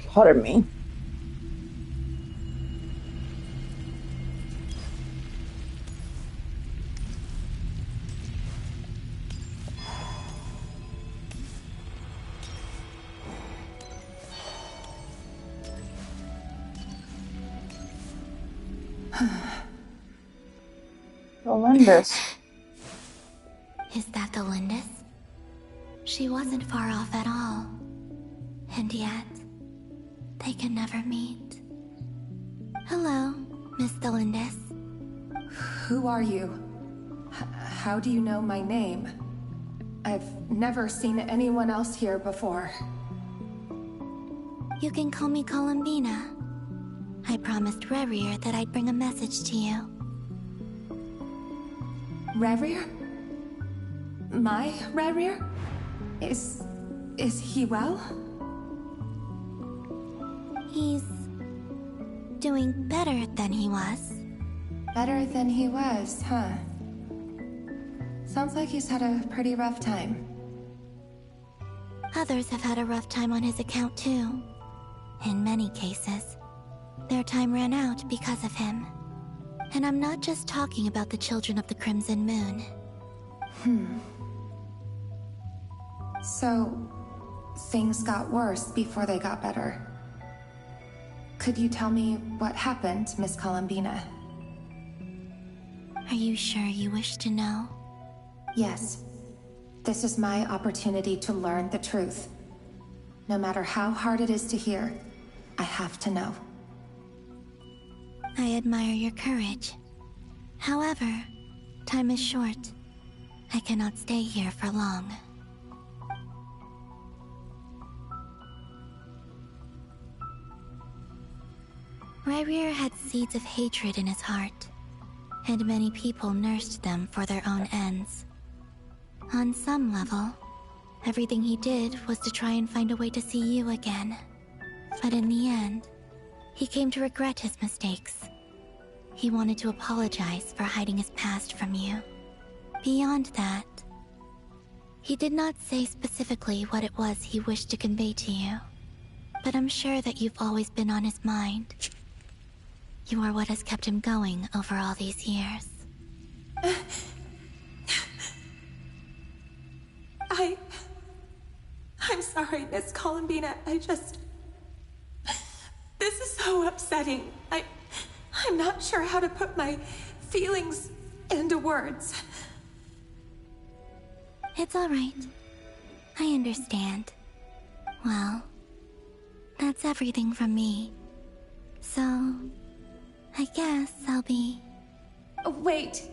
Pardon me. Lindis. Is that the Lindis? She wasn't far off at all. And yet, they can never meet. Hello, Miss Lindis. Who are you? How do you know my name? I've never seen anyone else here before. You can call me Columbina. I promised Rerir that I'd bring a message to you. Rerir? My Rerir? Is he well? He's doing better than he was. Better than he was, huh? Sounds like he's had a pretty rough time. Others have had a rough time on his account too. In many cases, their time ran out because of him. And I'm not just talking about the children of the Crimson Moon. So, things got worse before they got better. Could you tell me what happened, Miss Columbina? Are you sure you wish to know? Yes. This is my opportunity to learn the truth. No matter how hard it is to hear, I have to know. I admire your courage. However, time is short. I cannot stay here for long. Rerir had seeds of hatred in his heart, and many people nursed them for their own ends. On some level, everything he did was to try and find a way to see you again. But in the end, he came to regret his mistakes. He wanted to apologize for hiding his past from you. Beyond that, he did not say specifically what it was he wished to convey to you. But I'm sure that you've always been on his mind. You are what has kept him going over all these years. I'm sorry, Miss Columbina. This is so upsetting. I'm not sure how to put my feelings into words. It's all right. I understand. Well, that's everything from me. So, I guess I'll be... Wait.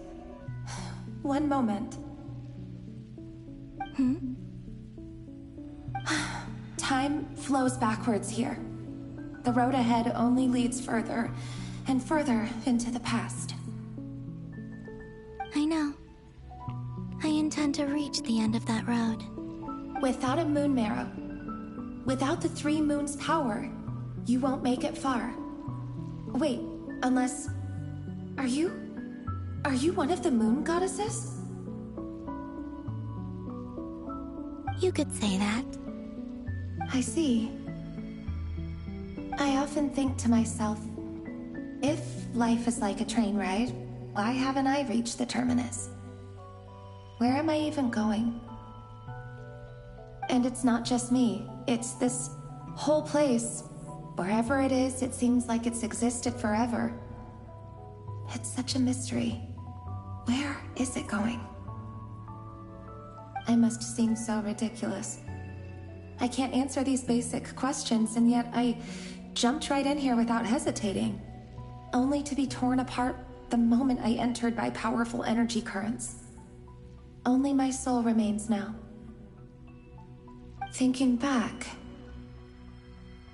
One moment. Time flows backwards here. The road ahead only leads further and further into the past. I know. I intend to reach the end of that road. Without a moon marrow, without the 3 moons' power, you won't make it far. Wait, unless... Are you one of the moon goddesses? You could say that. I see. I often think to myself, if life is like a train ride, why haven't I reached the terminus? Where am I even going? And it's not just me, it's this whole place. Wherever it is, it seems like it's existed forever. It's such a mystery. Where is it going? I must seem so ridiculous. I can't answer these basic questions, and yet I jumped right in here without hesitating, only to be torn apart the moment I entered by powerful energy currents. Only my soul remains now. Thinking back,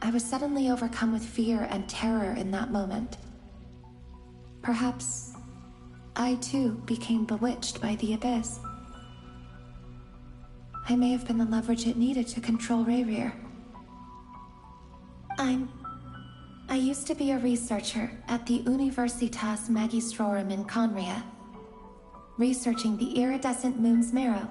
I was suddenly overcome with fear and terror in that moment. Perhaps I too became bewitched by the abyss. I may have been the leverage it needed to control Rerir. I used to be a researcher at the Universitas Magistrorum in Conria, researching the iridescent moon's marrow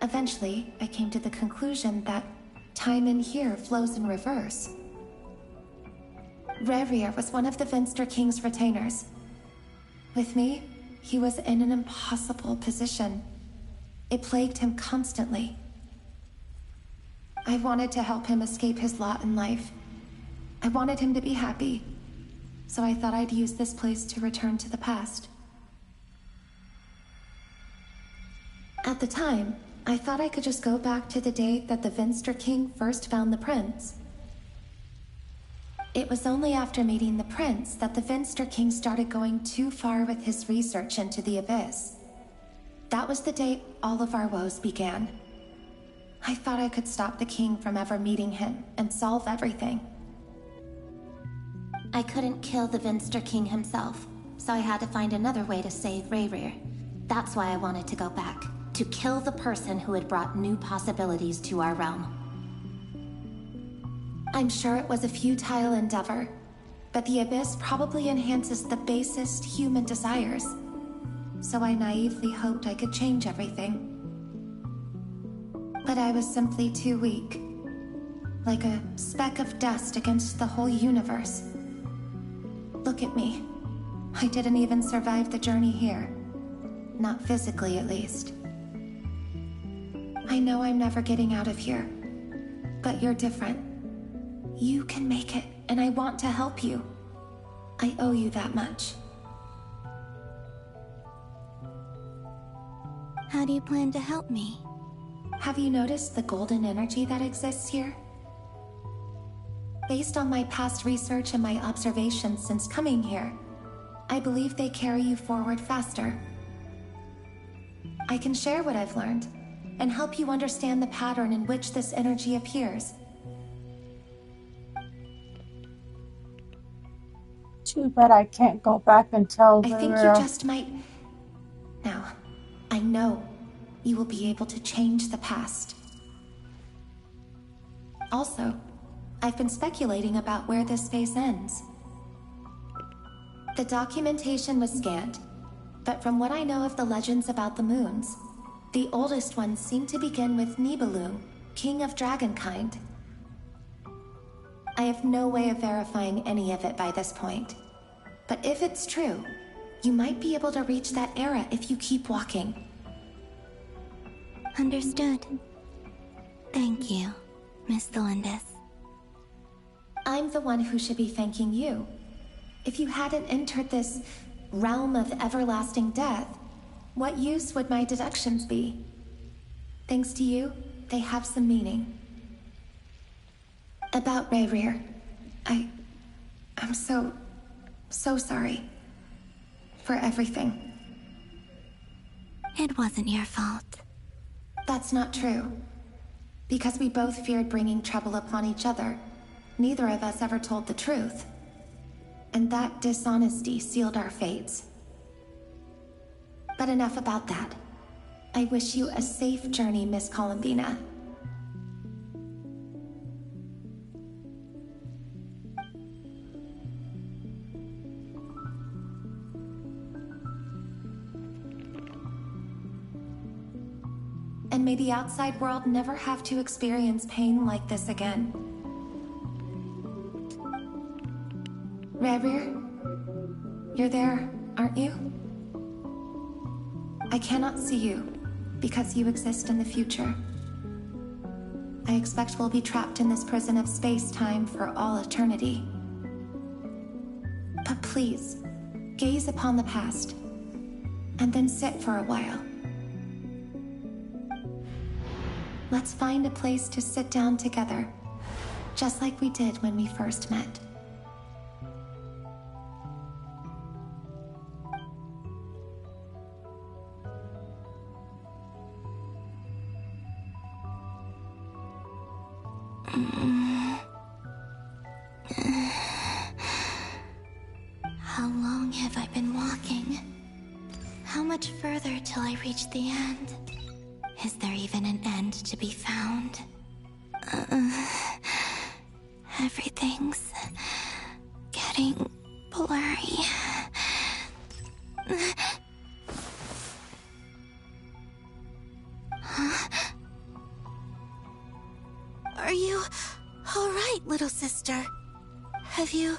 Eventually, I came to the conclusion that time in here flows in reverse. Rerir was one of the Vinster King's retainers. With me, he was in an impossible position. It plagued him constantly. I wanted to help him escape his lot in life. I wanted him to be happy, so I thought I'd use this place to return to the past. At the time, I thought I could just go back to the day that the Vinster King first found the prince. It was only after meeting the prince that the Vinster King started going too far with his research into the abyss. That was the day all of our woes began. I thought I could stop the king from ever meeting him and solve everything. I couldn't kill the Vinster King himself, so I had to find another way to save Rerir. That's why I wanted to go back, to kill the person who had brought new possibilities to our realm. I'm sure it was a futile endeavor, but the abyss probably enhances the basest human desires. So I naively hoped I could change everything. But I was simply too weak. Like a speck of dust against the whole universe. Look at me. I didn't even survive the journey here. Not physically, at least. I know I'm never getting out of here. But you're different. You can make it, and I want to help you. I owe you that much. How do you plan to help me? Have you noticed the golden energy that exists here? Based on my past research and my observations since coming here, I believe they carry you forward faster. I can share what I've learned, and help you understand the pattern in which this energy appears. Too bad I can't go back and tell I think you just might... Now, I know you will be able to change the past. Also, I've been speculating about where this space ends. The documentation was scanned, but from what I know of the legends about the moons, the oldest ones seem to begin with Nibelung, king of dragonkind. I have no way of verifying any of it by this point. But if it's true, you might be able to reach that era if you keep walking. Understood. Thank you, Miss Delindis. I'm the one who should be thanking you. If you hadn't entered this realm of everlasting death, what use would my deductions be? Thanks to you, they have some meaning. About Rerir, I'm so sorry. For everything. It wasn't your fault. That's not true. Because we both feared bringing trouble upon each other, neither of us ever told the truth. And that dishonesty sealed our fates. But enough about that. I wish you a safe journey, Miss Columbina. And may the outside world never have to experience pain like this again. Rerir, you're there, aren't you? I cannot see you, because you exist in the future. I expect we'll be trapped in this prison of space-time for all eternity. But please, gaze upon the past, and then sit for a while. Let's find a place to sit down together, just like we did when we first met. How long have I been walking? How much further till I reach the end? Is there even an end to be found? Everything's getting blurry. Huh? you all right, little sister? Have you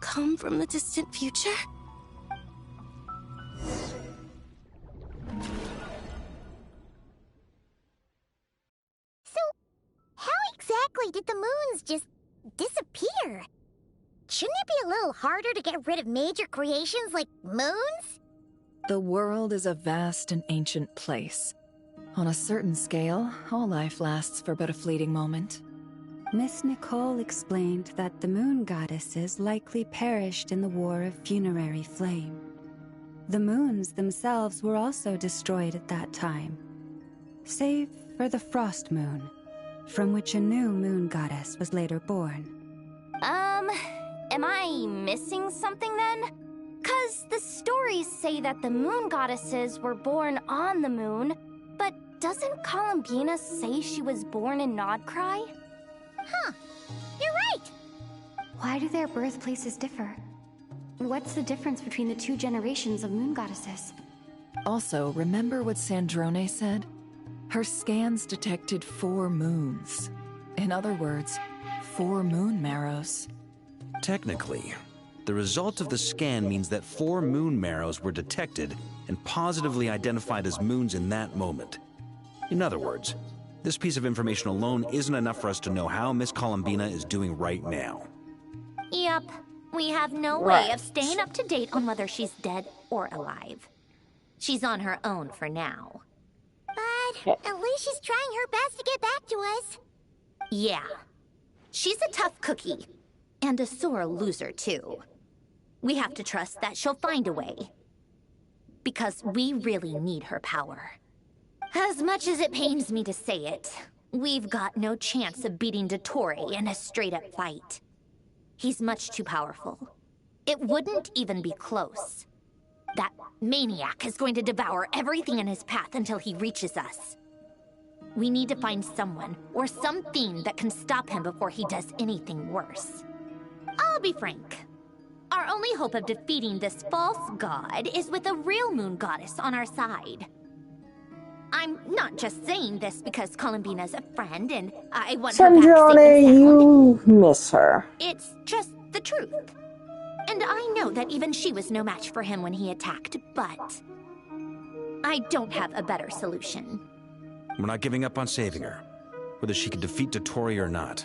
come from the distant future? So, how exactly did the moons just disappear? Shouldn't it be a little harder to get rid of major creations like moons? The world is a vast and ancient place. On a certain scale, all life lasts for but a fleeting moment. Miss Nicole explained that the moon goddesses likely perished in the War of Funerary Flame. The moons themselves were also destroyed at that time, save for the Frost Moon, from which a new moon goddess was later born. Am I missing something then? 'Cause the stories say that the moon goddesses were born on the moon, but doesn't Columbina say she was born in Nod-krai? Huh, you're right! Why do their birthplaces differ? What's the difference between the two generations of moon goddesses? Also, remember what Sandrone said? Her scans detected 4 moons. In other words, 4 moon marrows. Technically, the result of the scan means that 4 moon marrows were detected and positively identified as moons in that moment. In other words, this piece of information alone isn't enough for us to know how Miss Columbina is doing right now. Yep. We have no way of staying up to date on whether she's dead or alive. She's on her own for now. But at least she's trying her best to get back to us. Yeah. She's a tough cookie. And a sore loser, too. We have to trust that she'll find a way. Because we really need her power. As much as it pains me to say it, we've got no chance of beating Dottore in a straight-up fight. He's much too powerful. It wouldn't even be close. That maniac is going to devour everything in his path until he reaches us. We need to find someone or something that can stop him before he does anything worse. I'll be frank. Our only hope of defeating this false god is with a real moon goddess on our side. I'm not just saying this because Columbina's a friend and I want her back safe and Sandrone, sound. you miss her. It's just the truth. And I know that even she was no match for him when he attacked, but I don't have a better solution. We're not giving up on saving her, whether she can defeat Dottore or not.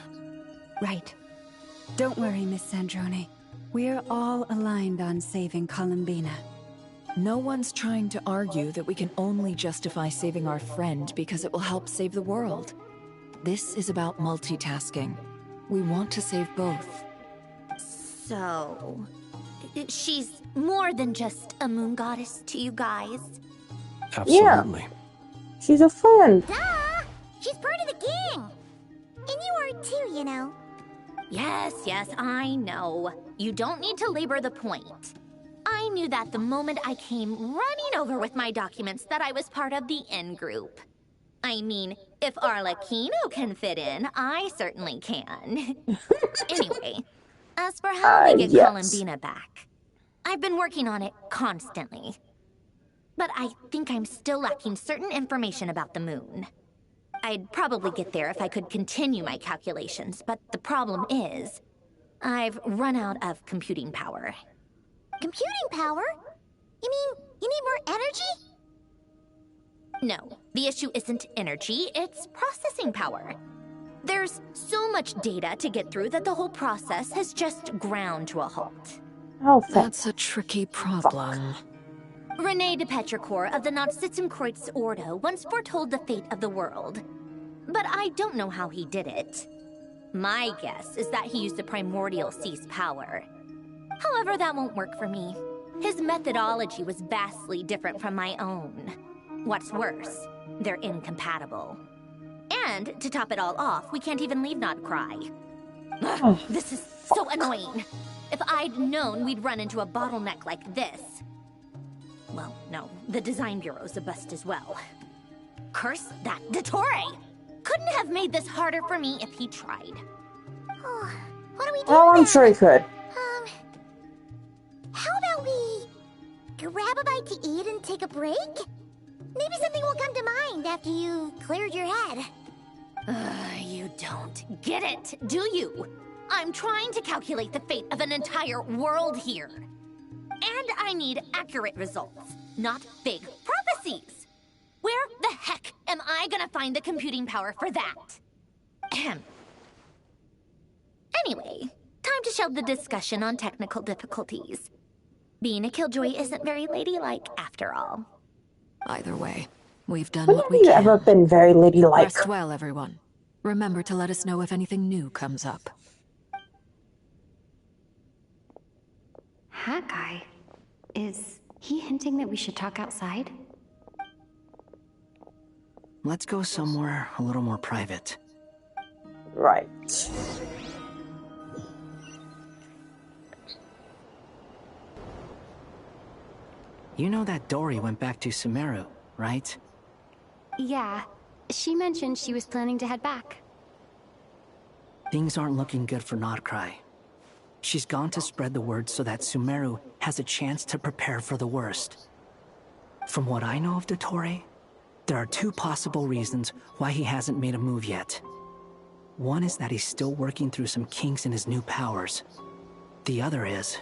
Right. Don't worry, Miss Sandrone. We're all aligned on saving Columbina. No one's trying to argue that we can only justify saving our friend because it will help save the world. This is about multitasking. We want to save both. So, she's more than just a moon goddess to you guys? Absolutely. Yeah. She's a friend. Duh! She's part of the gang! And you are too, you know. Yes, I know. You don't need to labor the point. I knew that the moment I came running over with my documents that I was part of the in-group. I mean, if Arlecchino can fit in, I certainly can. Anyway, as for how we get yes. Columbina back, I've been working on it constantly. But I think I'm still lacking certain information about the moon. I'd probably get there if I could continue my calculations, but the problem is, I've run out of computing power. Computing power? You mean you need more energy? No, the issue isn't energy, it's processing power. There's so much data to get through that the whole process has just ground to a halt. Oh, that's a tricky problem. René de Petrichor of the Nod-krai Ordo once foretold the fate of the world. But I don't know how he did it. My guess is that he used the primordial sea's power. However, that won't work for me. His methodology was vastly different from my own. What's worse, they're incompatible. And, to top it all off, we can't even leave Nod-krai. Ugh, this is so annoying. If I'd known we'd run into a bottleneck like this... Well, no, the design bureau's a bust as well. Curse that Dottore! Couldn't have made this harder for me if he tried. Oh, what do we do Oh, I'm now? sure he could. How about we grab a bite to eat and take a break? Maybe something will come to mind after you've cleared your head. You don't get it, do you? I'm trying to calculate the fate of an entire world here. And I need accurate results, not big prophecies. Where the heck am I gonna find the computing power for that? Ahem. Anyway, time to shelve the discussion on technical difficulties. Being a killjoy isn't very ladylike, after all. Either way, we've done When what have we you can. ever been very ladylike? Rest well, everyone. Remember to let us know if anything new comes up. Hakai? Is he hinting that we should talk outside? Let's go somewhere a little more private. Right. You know that Dory went back to Sumeru, right? Yeah. She mentioned she was planning to head back. Things aren't looking good for Nod-krai. She's gone to spread the word so that Sumeru has a chance to prepare for the worst. From what I know of Dottore, there are two possible reasons why he hasn't made a move yet. One is that he's still working through some kinks in his new powers. The other is,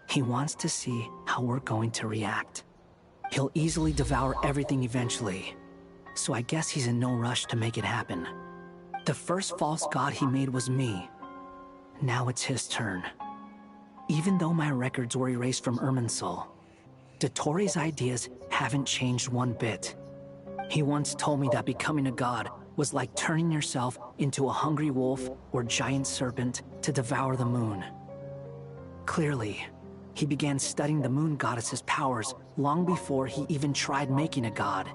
he wants to see how we're going to react. He'll easily devour everything eventually, so I guess he's in no rush to make it happen. The first false god he made was me. Now it's his turn. Even though my records were erased from Irminsul, Dottore's ideas haven't changed one bit. He once told me that becoming a god was like turning yourself into a hungry wolf or giant serpent to devour the moon. Clearly, he began studying the moon goddess's powers long before he even tried making a god.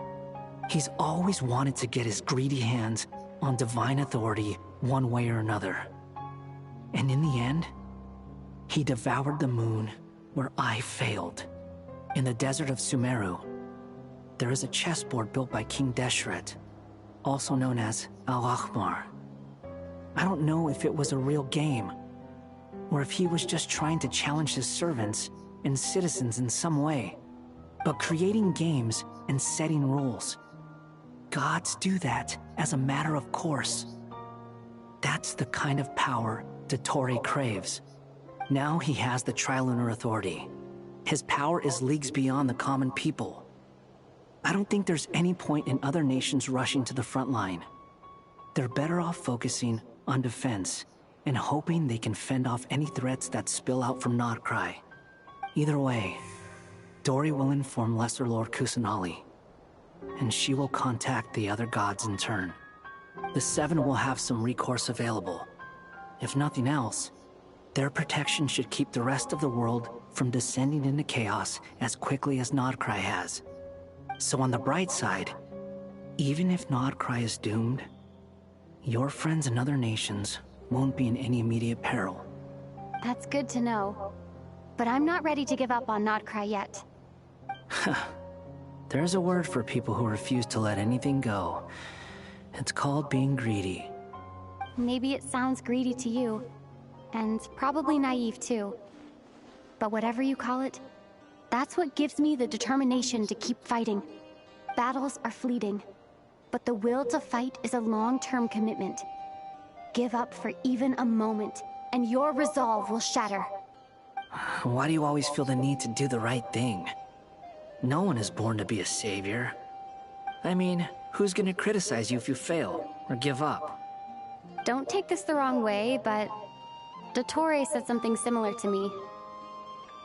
He's always wanted to get his greedy hands on divine authority one way or another. And in the end, he devoured the moon where I failed. In the desert of Sumeru, there is a chessboard built by King Deshret, also known as Al-Ahmar. I don't know if it was a real game, or if he was just trying to challenge his servants and citizens in some way. But creating games and setting rules, gods do that as a matter of course. That's the kind of power Dottore craves. Now he has the Trilunar Authority. His power is leagues beyond the common people. I don't think there's any point in other nations rushing to the front line. They're better off focusing on defense and hoping they can fend off any threats that spill out from Nod-krai. Either way, Dory will inform Lesser Lord Kusanali, and she will contact the other gods in turn. The Seven will have some recourse available. If nothing else, their protection should keep the rest of the world from descending into chaos as quickly as Nod-krai has. So on the bright side, even if Nod-krai is doomed, your friends in other nations won't be in any immediate peril. That's good to know. But I'm not ready to give up on Nod-krai yet. There's a word for people who refuse to let anything go. It's called being greedy. Maybe it sounds greedy to you, and probably naive too. But whatever you call it, that's what gives me the determination to keep fighting. Battles are fleeting, but the will to fight is a long-term commitment. Give up for even a moment, and your resolve will shatter. Why do you always feel the need to do the right thing? No one is born to be a savior. I mean, who's gonna criticize you if you fail, or give up? Don't take this the wrong way, but Dottore said something similar to me.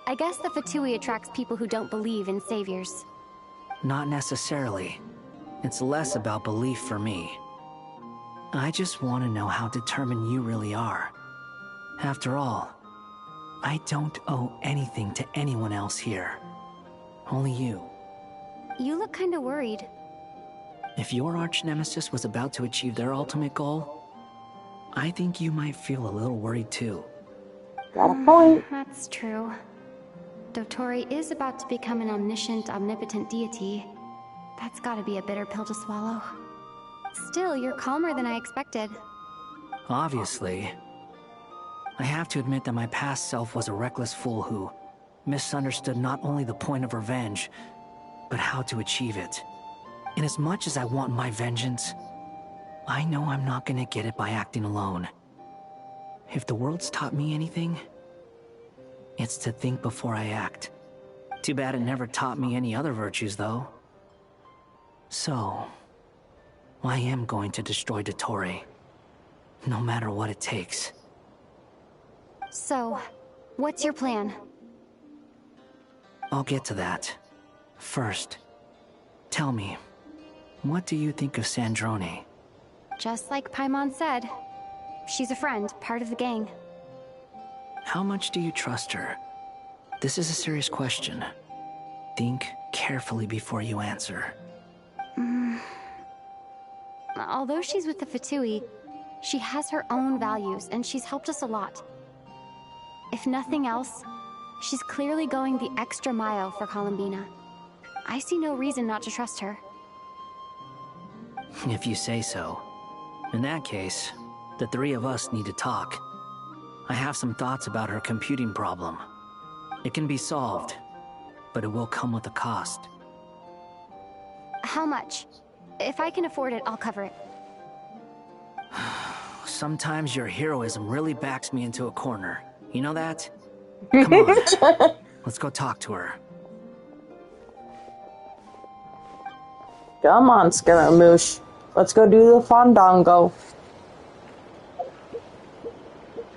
I guess the Fatui attracts people who don't believe in saviors. Not necessarily. It's less about belief for me. I just want to know how determined you really are. After all, I don't owe anything to anyone else here. Only you. You look kinda worried. If your arch-nemesis was about to achieve their ultimate goal, I think you might feel a little worried too. Got a point. That's true. Dottore is about to become an omniscient, omnipotent deity. That's gotta be a bitter pill to swallow. Still, you're calmer than I expected. Obviously. I have to admit that my past self was a reckless fool who misunderstood not only the point of revenge, but how to achieve it. And as much as I want my vengeance, I know I'm not gonna get it by acting alone. If the world's taught me anything, it's to think before I act. Too bad it never taught me any other virtues, though. So, I am going to destroy Dottore, no matter what it takes. So, what's your plan? I'll get to that. First, tell me, what do you think of Sandrone? Just like Paimon said, she's a friend, part of the gang. How much do you trust her? This is a serious question. Think carefully before you answer. Although she's with the Fatui, she has her own values, and she's helped us a lot. If nothing else, she's clearly going the extra mile for Columbina. I see no reason not to trust her. If you say so. In that case, the three of us need to talk. I have some thoughts about her computing problem. It can be solved, but it will come with a cost. How much? If I can afford it, I'll cover it. Sometimes your heroism really backs me into a corner. You know that? Come on. Let's go talk to her. Come on, Scaramouche. Let's go do the Fandango.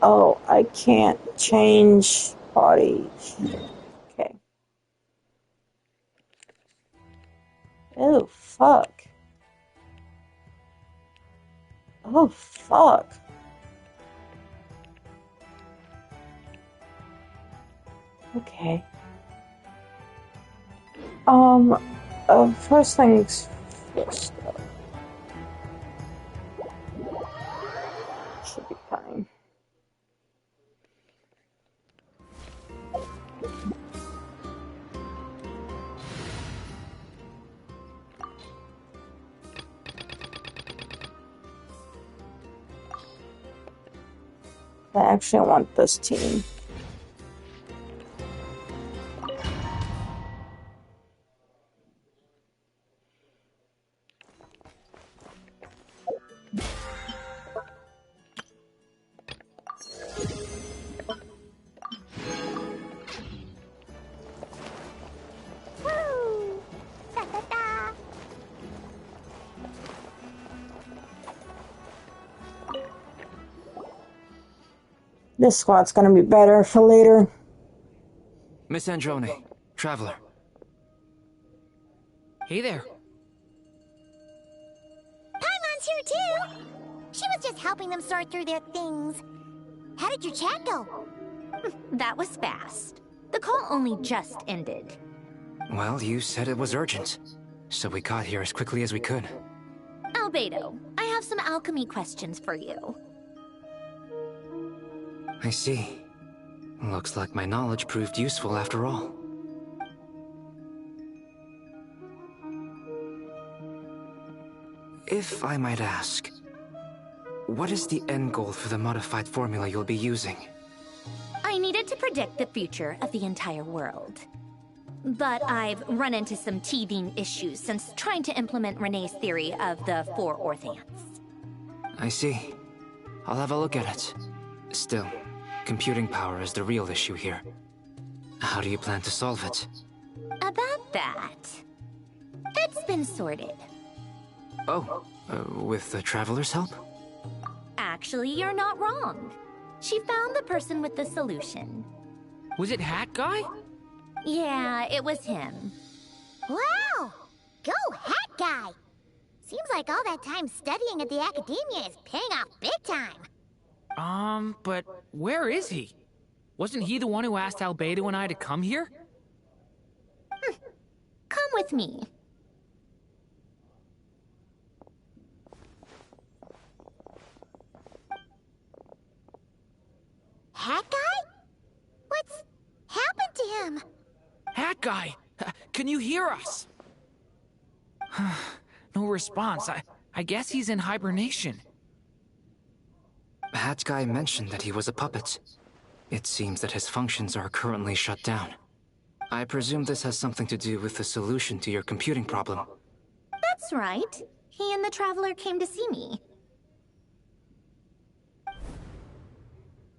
Oh, I can't change body. Okay. Oh, fuck. Oh, fuck. Okay. First things first. Should be fine. I actually want this team. This squad's gonna be better for later. Miss Androne, Traveler. Hey there. Paimon's here too! She was just helping them sort through their things. How did your chat go? That was fast. The call only just ended. Well, you said it was urgent, so we got here as quickly as we could. Albedo, I have some alchemy questions for you. I see. Looks like my knowledge proved useful after all. If I might ask, what is the end goal for the modified formula you'll be using? I needed to predict the future of the entire world. But I've run into some teething issues since trying to implement Renee's theory of the four Orthants. I see. I'll have a look at it. Still, computing power is the real issue here. How do you plan to solve it? About that, it's been sorted. Oh, with the Traveler's help? Actually, you're not wrong. She found the person with the solution. Was it Hat Guy? Yeah, it was him. Wow! Go Hat Guy! Seems like all that time studying at the Academia is paying off big time. But where is he? Wasn't he the one who asked Albedo and I to come here? Come with me. Hat Guy? What's happened to him? Hat Guy! Can you hear us? No response. I guess he's in hibernation. Hat Guy mentioned that he was a puppet. It seems that his functions are currently shut down. I presume this has something to do with the solution to your computing problem. That's right. He and the Traveler came to see me.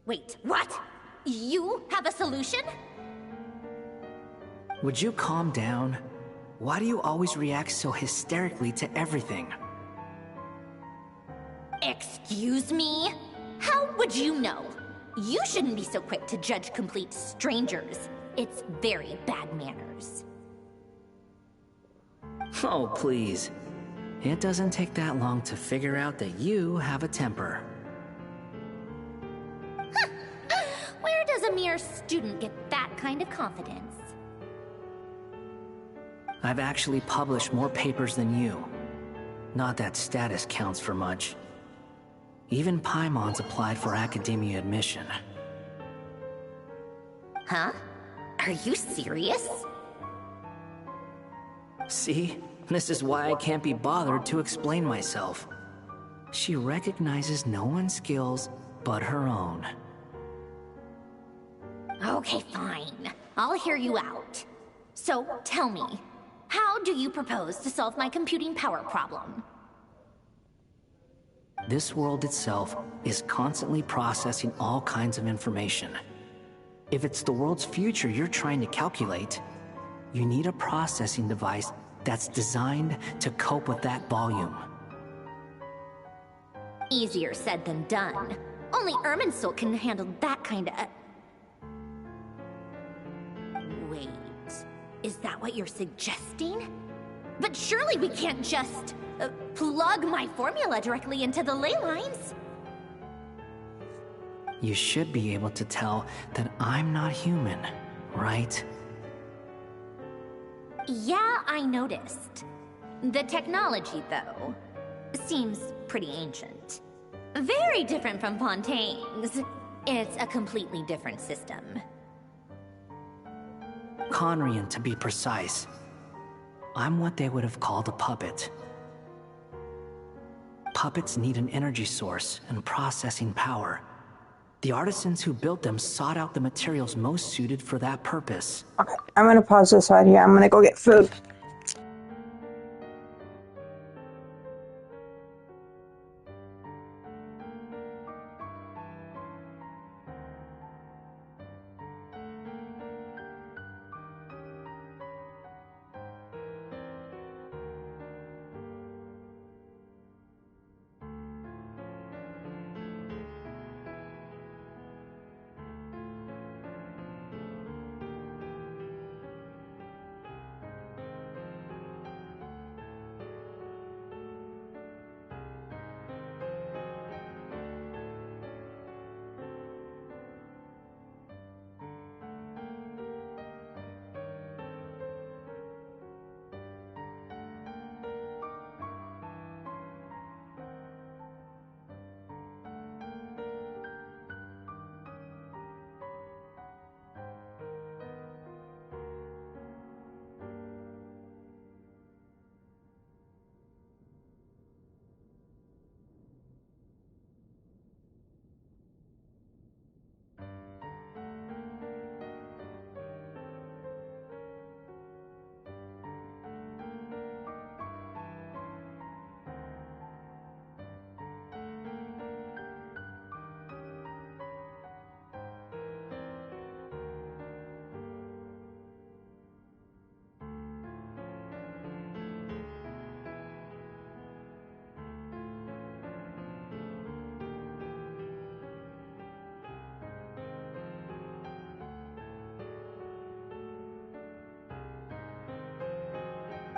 Wait, what? You have a solution? Would you calm down? Why do you always react so hysterically to everything? Excuse me? How would you know? You shouldn't be so quick to judge complete strangers. It's very bad manners. Oh, please. It doesn't take that long to figure out that you have a temper. Where does a mere student get that kind of confidence? I've actually published more papers than you. Not that status counts for much. Even Paimon's applied for academia admission. Huh? Are you serious? See? This is why I can't be bothered to explain myself. She recognizes no one's skills but her own. Okay, fine. I'll hear you out. So, tell me, how do you propose to solve my computing power problem? This world itself is constantly processing all kinds of information. If it's the world's future you're trying to calculate, you need a processing device that's designed to cope with that volume. Easier said than done. Only Irminsul can handle that kind of... Wait, is that what you're suggesting? But surely we can't just plug my formula directly into the ley lines. You should be able to tell that I'm not human, right? Yeah, I noticed. The technology, though, seems pretty ancient. Very different from Fontaine's. It's a completely different system. Conrian, to be precise. I'm what they would have called a puppet. Puppets need an energy source and processing power. The artisans who built them sought out the materials most suited for that purpose. Okay, I'm gonna pause this right here. I'm gonna go get food.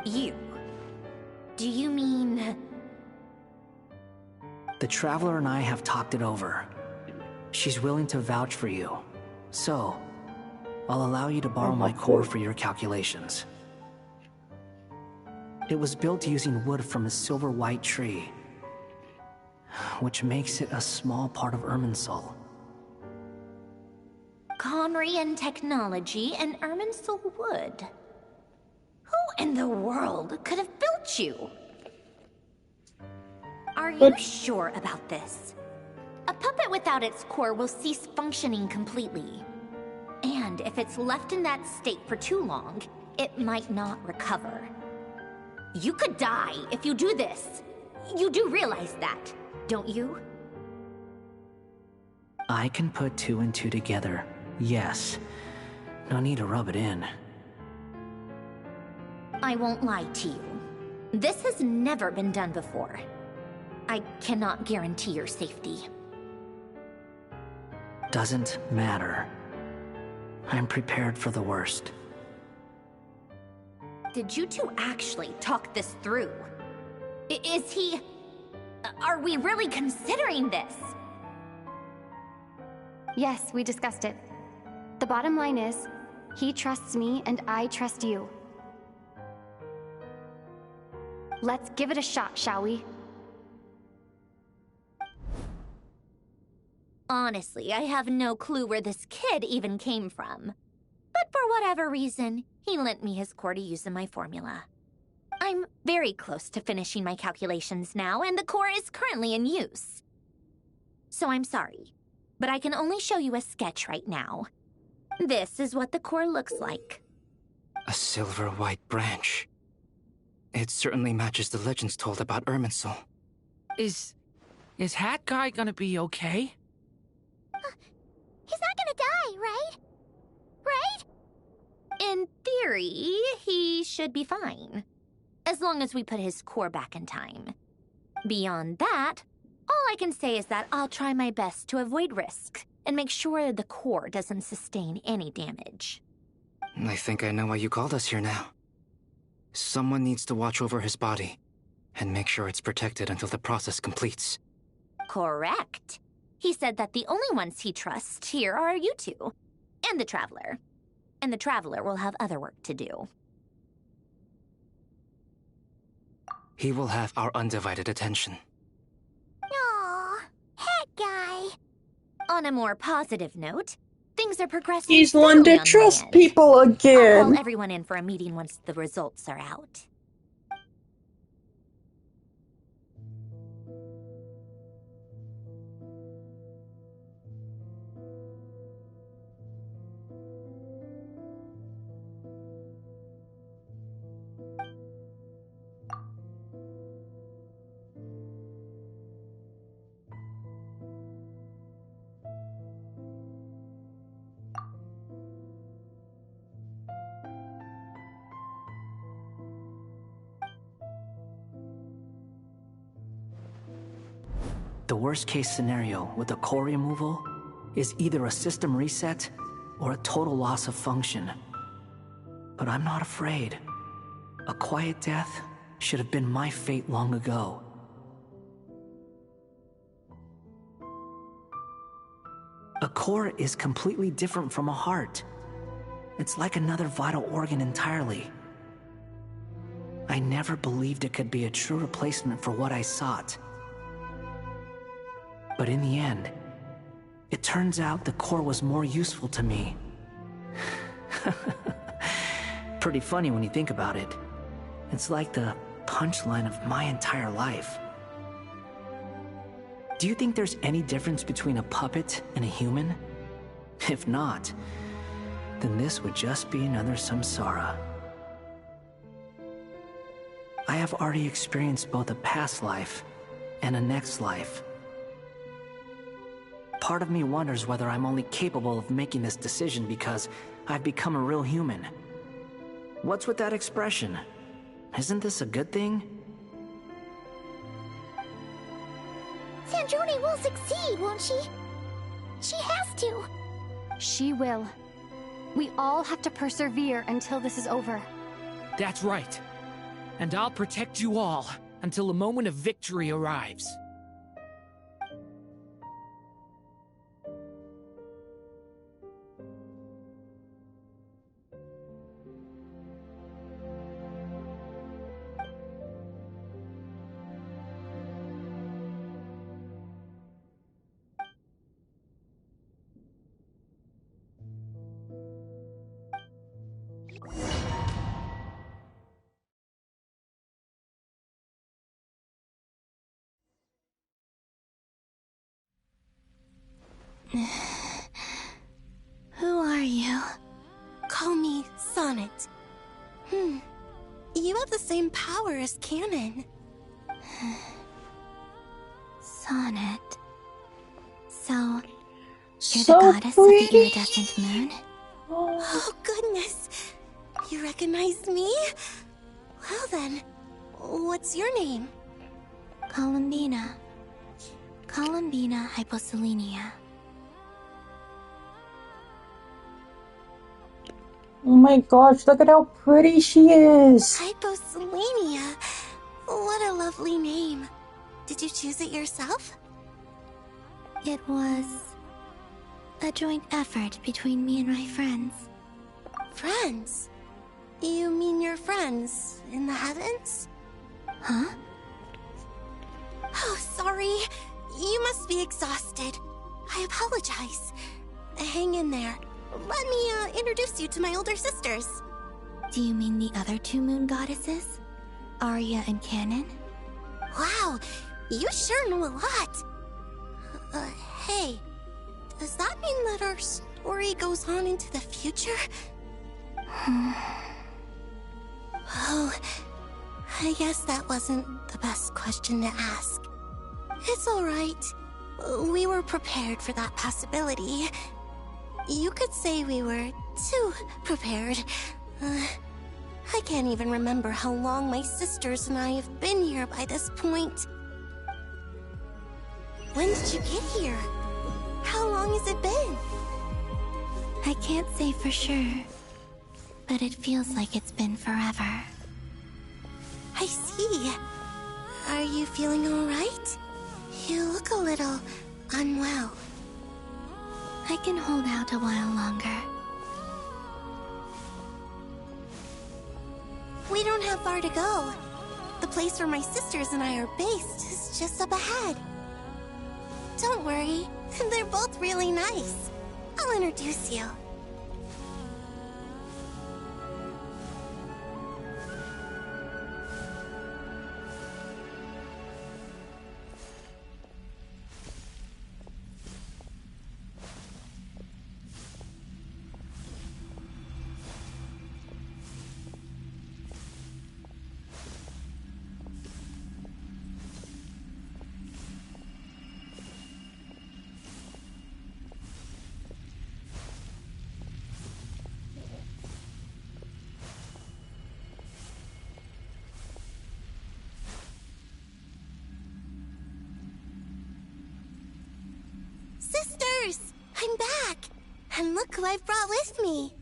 You? Do you mean... The Traveler and I have talked it over. She's willing to vouch for you. So, I'll allow you to borrow my core for your calculations. It was built using wood from a silver-white tree, which makes it a small part of Irminsul. Conrian technology and Irminsul wood. Who in the world could have built you? Are you sure about this? A puppet without its core will cease functioning completely. And if it's left in that state for too long, it might not recover. You could die if you do this. You do realize that, don't you? I can put 2 and 2 together, yes. No need to rub it in. I won't lie to you. This has never been done before. I cannot guarantee your safety. Doesn't matter. I'm prepared for the worst. Did you two actually talk this through? Is he... Are we really considering this? Yes, we discussed it. The bottom line is, he trusts me and I trust you. Let's give it a shot, shall we? Honestly, I have no clue where this kid even came from. But for whatever reason, he lent me his core to use in my formula. I'm very close to finishing my calculations now, and the core is currently in use. So I'm sorry, but I can only show you a sketch right now. This is what the core looks like. A silver-white branch. It certainly matches the legends told about Irminsul. Is Hat Guy gonna be okay? He's not gonna die, right? Right? In theory, he should be fine. As long as we put his core back in time. Beyond that, all I can say is that I'll try my best to avoid risk and make sure the core doesn't sustain any damage. I think I know why you called us here now. Someone needs to watch over his body and make sure it's protected until the process completes. Correct. He said that the only ones he trusts here are you two, and the Traveler. And the Traveler will have other work to do. He will have our undivided attention. Aww, Hat Guy. On a more positive note, things are progressing He's steadily one to on my trust end. people I'll again. call everyone in for a meeting once the results are out. The worst case scenario with the core removal is either a system reset or a total loss of function. But I'm not afraid. A quiet death should have been my fate long ago. A core is completely different from a heart. It's like another vital organ entirely. I never believed it could be a true replacement for what I sought. But in the end, it turns out the core was more useful to me. Pretty funny when you think about it. It's like the punchline of my entire life. Do you think there's any difference between a puppet and a human? If not, then this would just be another samsara. I have already experienced both a past life and a next life. Part of me wonders whether I'm only capable of making this decision because I've become a real human. What's with that expression? Isn't this a good thing? Sandrone will succeed, won't she? She has to. She will. We all have to persevere until this is over. That's right. And I'll protect you all until a moment of victory arrives. Who are you? Call me Sonnet. You have the same power as Canon. Sonnet. So, You're So the goddess of the iridescent moon? Oh, goodness. You recognize me? Well then, what's your name? Columbina. Columbina Hyposelenia. Oh my gosh, look at how pretty she is. Hyposelenia. What a lovely name. Did you choose it yourself? It was a joint effort between me and my friends. Friends? You mean your friends in the heavens? Huh? Oh, sorry. You must be exhausted. I apologize. Hang in there. Let me introduce you to my older sisters. Do you mean the other two moon goddesses? Arya and Canon? Wow, you sure know a lot. Hey, does that mean that our story goes on into the future? Oh, I guess that wasn't the best question to ask. It's alright. We were prepared for that possibility. You could say we were too prepared. I can't even remember how long my sisters and I have been here by this point. When did you get here? How long has it been? I can't say for sure, but it feels like it's been forever. I see. Are you feeling alright? You look a little unwell. I can hold out a while longer. We don't have far to go. The place where my sisters and I are based is just up ahead. Don't worry, they're both really nice. I'll introduce you. Sisters! I'm back! And look who I've brought with me!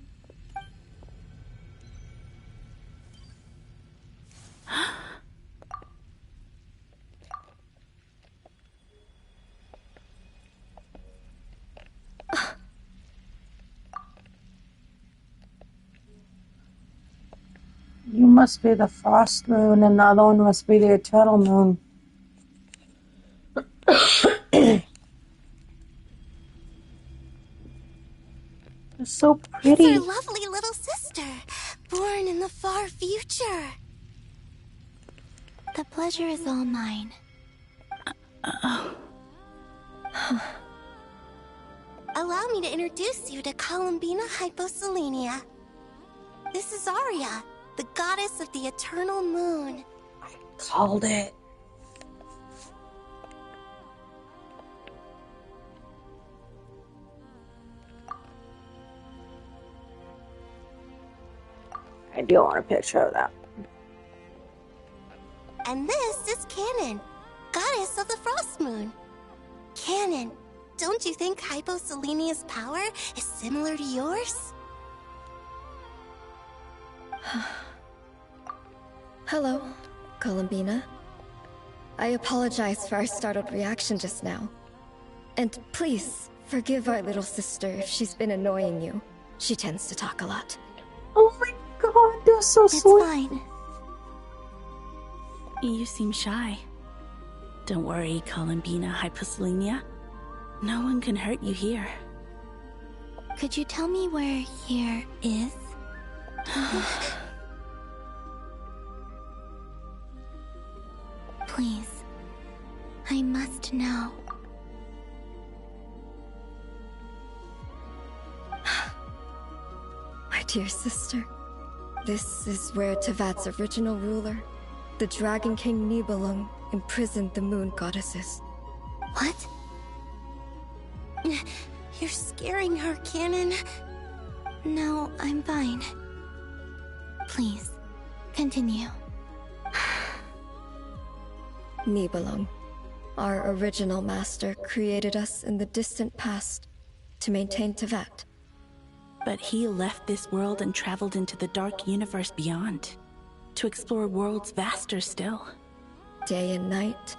You must be the frost moon, and the other one must be the eternal moon. You're so pretty. It's our lovely little sister, born in the far future. The pleasure is all mine. Allow me to introduce you to Columbina Hyposelenia. This is Arya, the goddess of the eternal moon. Called it. I do want a picture of that. And this is Canon, goddess of the frost moon. Canon, don't you think Hyposelenia's power is similar to yours? Hello, Columbina. I apologize for our startled reaction just now. And please, forgive our little sister if she's been annoying you. She tends to talk a lot. Oh my god, you're so sweet. It's fine. You seem shy. Don't worry, Columbina Hyposelenia. No one can hurt you here. Could you tell me where here is? Please. I must know. My dear sister, this is where Tevat's original ruler, the Dragon King Nibelung, imprisoned the moon goddesses. What? You're scaring her, Canon. No, I'm fine. Please, continue. Nibelung, our original master, created us in the distant past to maintain Tevat. But he left this world and traveled into the dark universe beyond, to explore worlds vaster still. Day and night,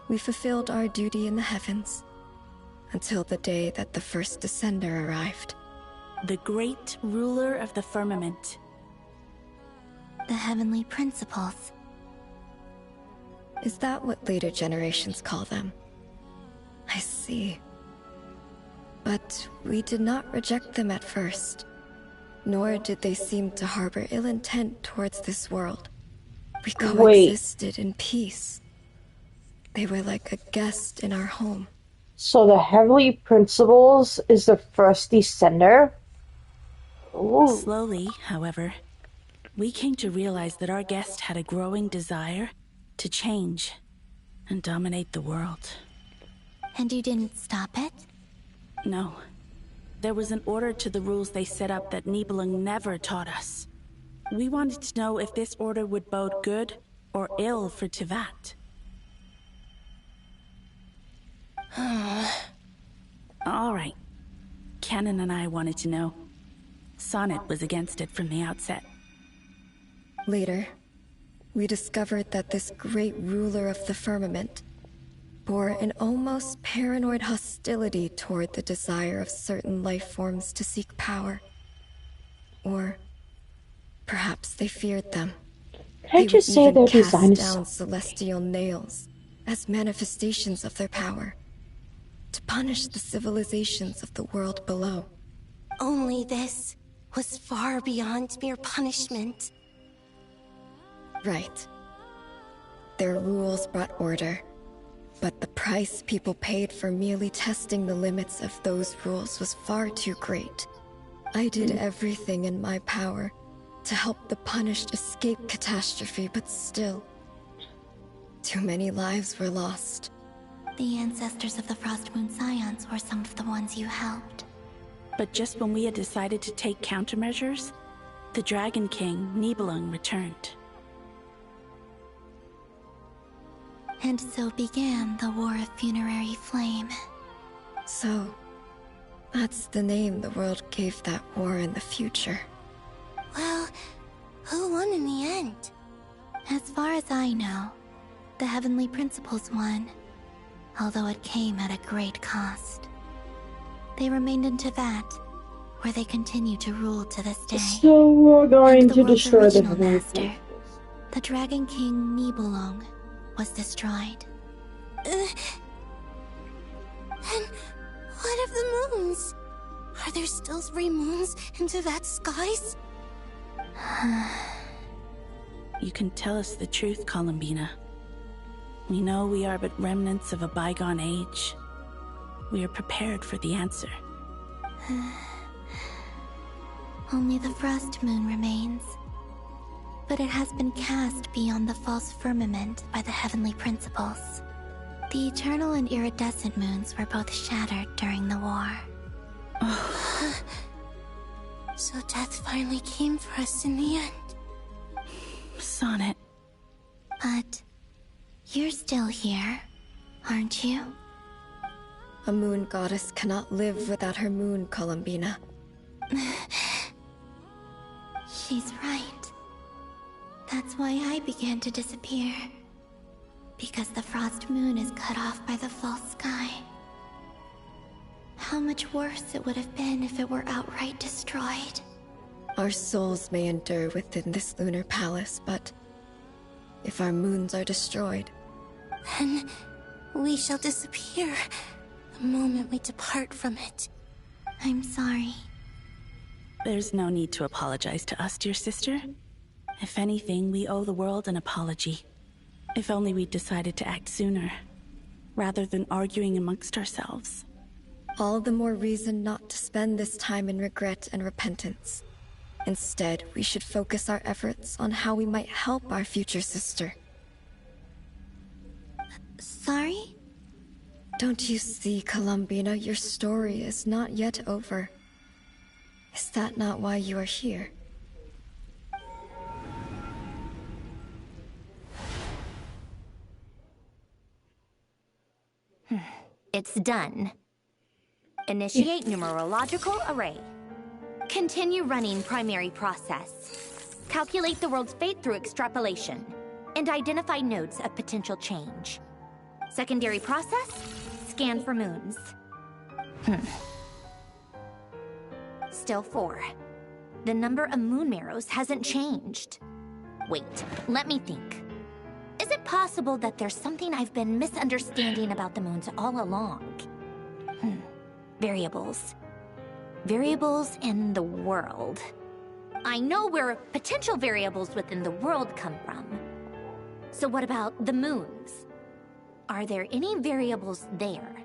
we fulfilled our duty in the heavens, until the day that the first Descender arrived. The great ruler of the firmament. The heavenly principles. Is that what later generations call them? I see. But we did not reject them at first, nor did they seem to harbor ill intent towards this world. We coexisted in peace. They were like a guest in our home. So the Heavenly Principles is the first Descender? Ooh. Slowly, however, we came to realize that our guest had a growing desire to change and dominate the world. And you didn't stop it? No. There was an order to the rules they set up that Nibelung never taught us. We wanted to know if this order would bode good or ill for Tevat. All right. Canon and I wanted to know. Sonnet was against it from the outset. Later, we discovered that this great ruler of the firmament bore an almost paranoid hostility toward the desire of certain life forms to seek power. Or perhaps they feared them. Can't you say their design is down celestial nails as manifestations of their power, to punish the civilizations of the world below. Only this was far beyond mere punishment. Right. Their rules brought order, but the price people paid for merely testing the limits of those rules was far too great. I did everything in my power to help the punished escape catastrophe, but still, too many lives were lost. The ancestors of the Frost Moon Scions were some of the ones you helped. But just when we had decided to take countermeasures, the Dragon King, Nibelung, returned. And so began the War of Funerary Flame. So, that's the name the world gave that war in the future. Well, who won in the end? As far as I know, the Heavenly Principles won, although it came at a great cost. They remained in Tevat, where they continue to rule to this day. So we're going to destroy the Heavenly Master, the Dragon King Nibelung, was destroyed. And what of the moons? Are there still 3 moons in Tevat skies? You can tell us the truth, Columbina. We know we are but remnants of a bygone age. We are prepared for the answer. Only the Frost Moon remains. But it has been cast beyond the false firmament by the Heavenly Principles. The eternal and iridescent moons were both shattered during the war. So death finally came for us in the end. Sonnet. But you're still here, aren't you? A moon goddess cannot live without her moon, Columbina. She's right. That's why I began to disappear. Because the Frost Moon is cut off by the false sky. How much worse it would have been if it were outright destroyed. Our souls may endure within this lunar palace, but if our moons are destroyed, then we shall disappear the moment we depart from it. I'm sorry. There's no need to apologize to us, dear sister. If anything, we owe the world an apology. If only we'd decided to act sooner, rather than arguing amongst ourselves. All the more reason not to spend this time in regret and repentance. Instead, we should focus our efforts on how we might help our future sister. Sorry? Don't you see, Columbina, your story is not yet over. Is that not why you are here? It's done. Initiate numerological array. Continue running primary process. Calculate the world's fate through extrapolation. And identify nodes of potential change. Secondary process, scan for moons. Still 4. The number of moon marrows hasn't changed. Wait, let me think. Is it possible that there's something I've been misunderstanding about the moons all along? Variables. Variables in the world. I know where potential variables within the world come from. So what about the moons? Are there any variables there?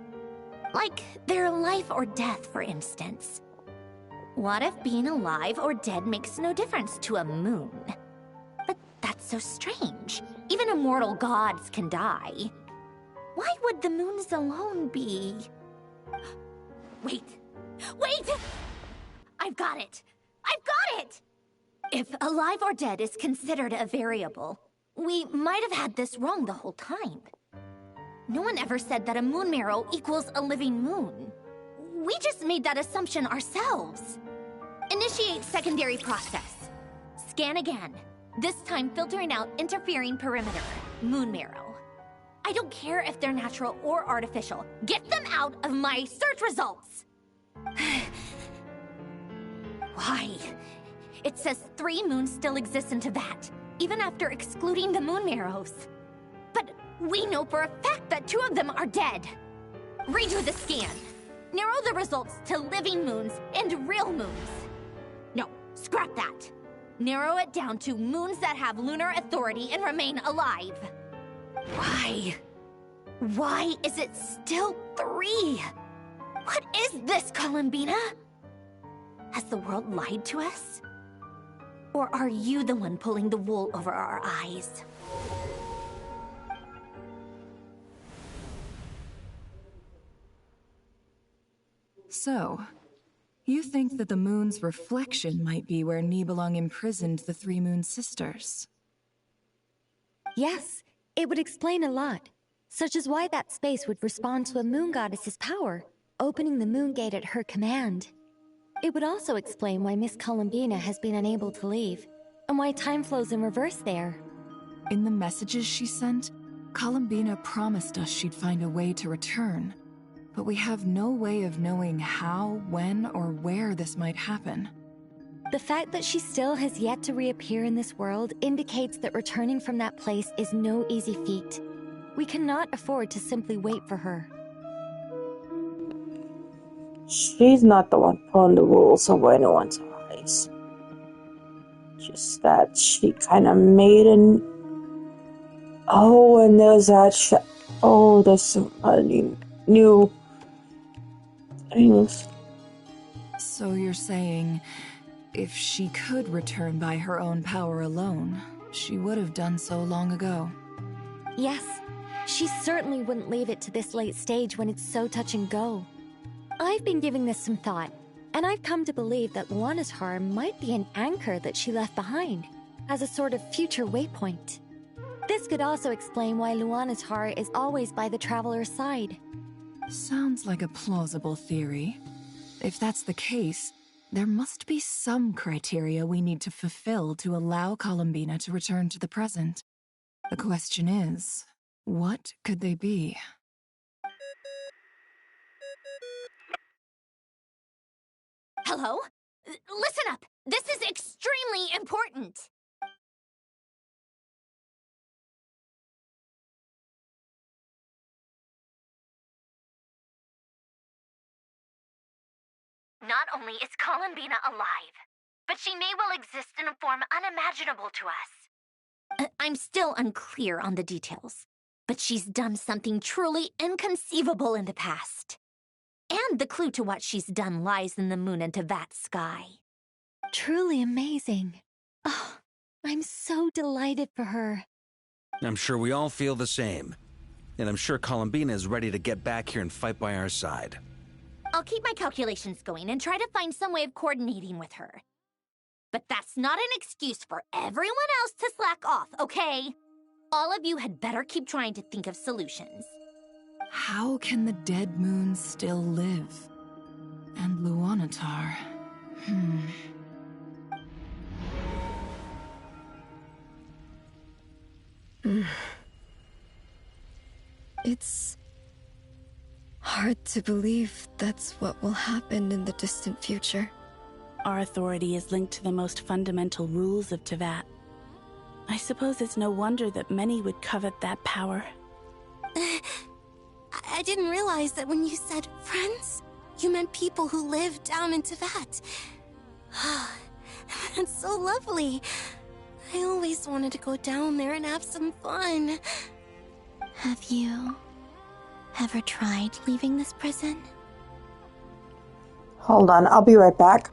Like their life or death, for instance. What if being alive or dead makes no difference to a moon? But that's so strange. Even immortal gods can die. Why would the moons alone be... Wait! Wait! I've got it! I've got it! If alive or dead is considered a variable, we might have had this wrong the whole time. No one ever said that a moon marrow equals a living moon. We just made that assumption ourselves. Initiate secondary process. Scan again. This time filtering out interfering perimeter. Moon marrow. I don't care if they're natural or artificial. Get them out of my search results! Why? It says 3 moons still exist in Teyvat, even after excluding the moon marrows. But we know for a fact that 2 of them are dead. Redo the scan. Narrow the results to living moons and real moons. No, scrap that. Narrow it down to moons that have lunar authority and remain alive. Why? Why is it still 3? What is this, Columbina? Has the world lied to us? Or are you the one pulling the wool over our eyes? So, you think that the moon's reflection might be where Nibelung imprisoned the 3 moon sisters? Yes, it would explain a lot, such as why that space would respond to a moon goddess's power, opening the moon gate at her command. It would also explain why Miss Columbina has been unable to leave, and why time flows in reverse there. In the messages she sent, Columbina promised us she'd find a way to return, but we have no way of knowing how, when, or where this might happen. The fact that she still has yet to reappear in this world indicates that returning from that place is no easy feat. We cannot afford to simply wait for her. She's not the one pulling the rules over anyone's eyes. Just that she kind of made an... Oh, and there's that oh, there's some new things. So you're saying, if she could return by her own power alone, she would have done so long ago? Yes, she certainly wouldn't leave it to this late stage when it's so touch and go. I've been giving this some thought, and I've come to believe that Luana's heart might be an anchor that she left behind, as a sort of future waypoint. This could also explain why Luana's heart is always by the traveler's side. Sounds like a plausible theory. If that's the case, there must be some criteria we need to fulfill to allow Columbina to return to the present. The question is, what could they be? Hello? Listen up! This is extremely important! Not only is Columbina alive, but she may well exist in a form unimaginable to us. I'm still unclear on the details, but she's done something truly inconceivable in the past. And the clue to what she's done lies in the moon and Teyvat sky. Truly amazing. Oh, I'm so delighted for her. I'm sure we all feel the same. And I'm sure Columbina is ready to get back here and fight by our side. I'll keep my calculations going and try to find some way of coordinating with her. But that's not an excuse for everyone else to slack off, okay? All of you had better keep trying to think of solutions. How can the dead moon still live? And Luanatar... It's hard to believe that's what will happen in the distant future. Our authority is linked to the most fundamental rules of Teyvat. I suppose it's no wonder that many would covet that power. I didn't realize that when you said friends, you meant people who live down in Teyvat. That's so lovely. I always wanted to go down there and have some fun. Have you ever tried leaving this prison? Hold on, I'll be right back.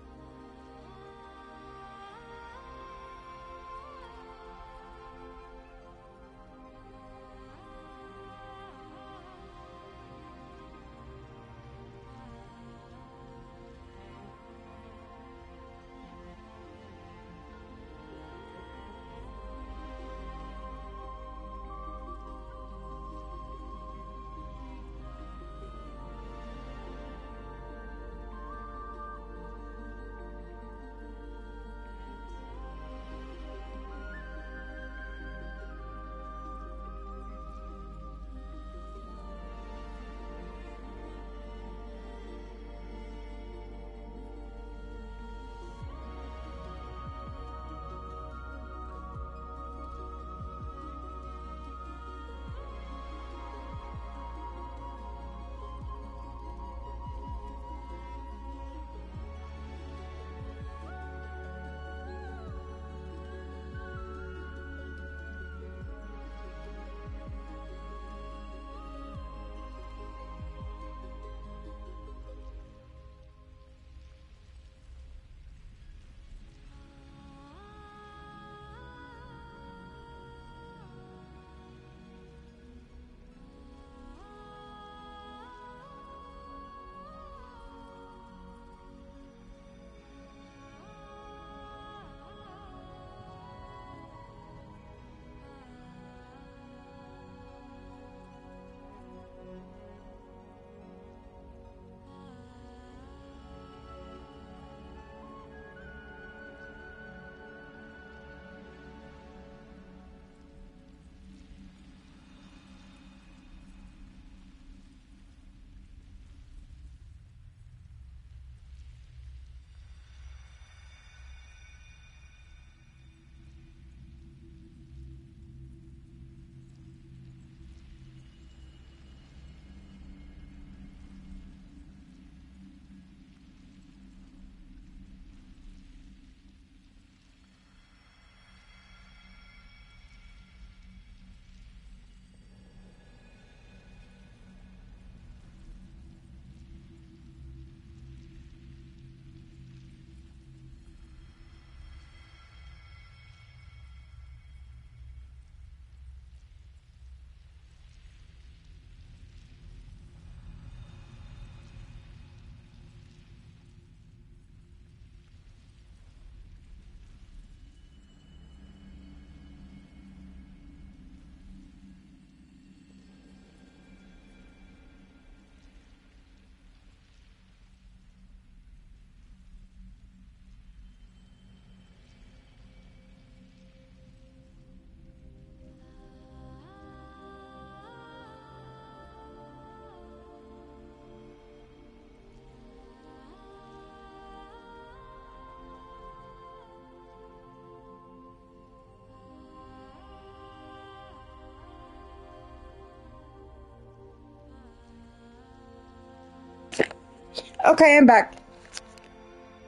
Okay, I'm back.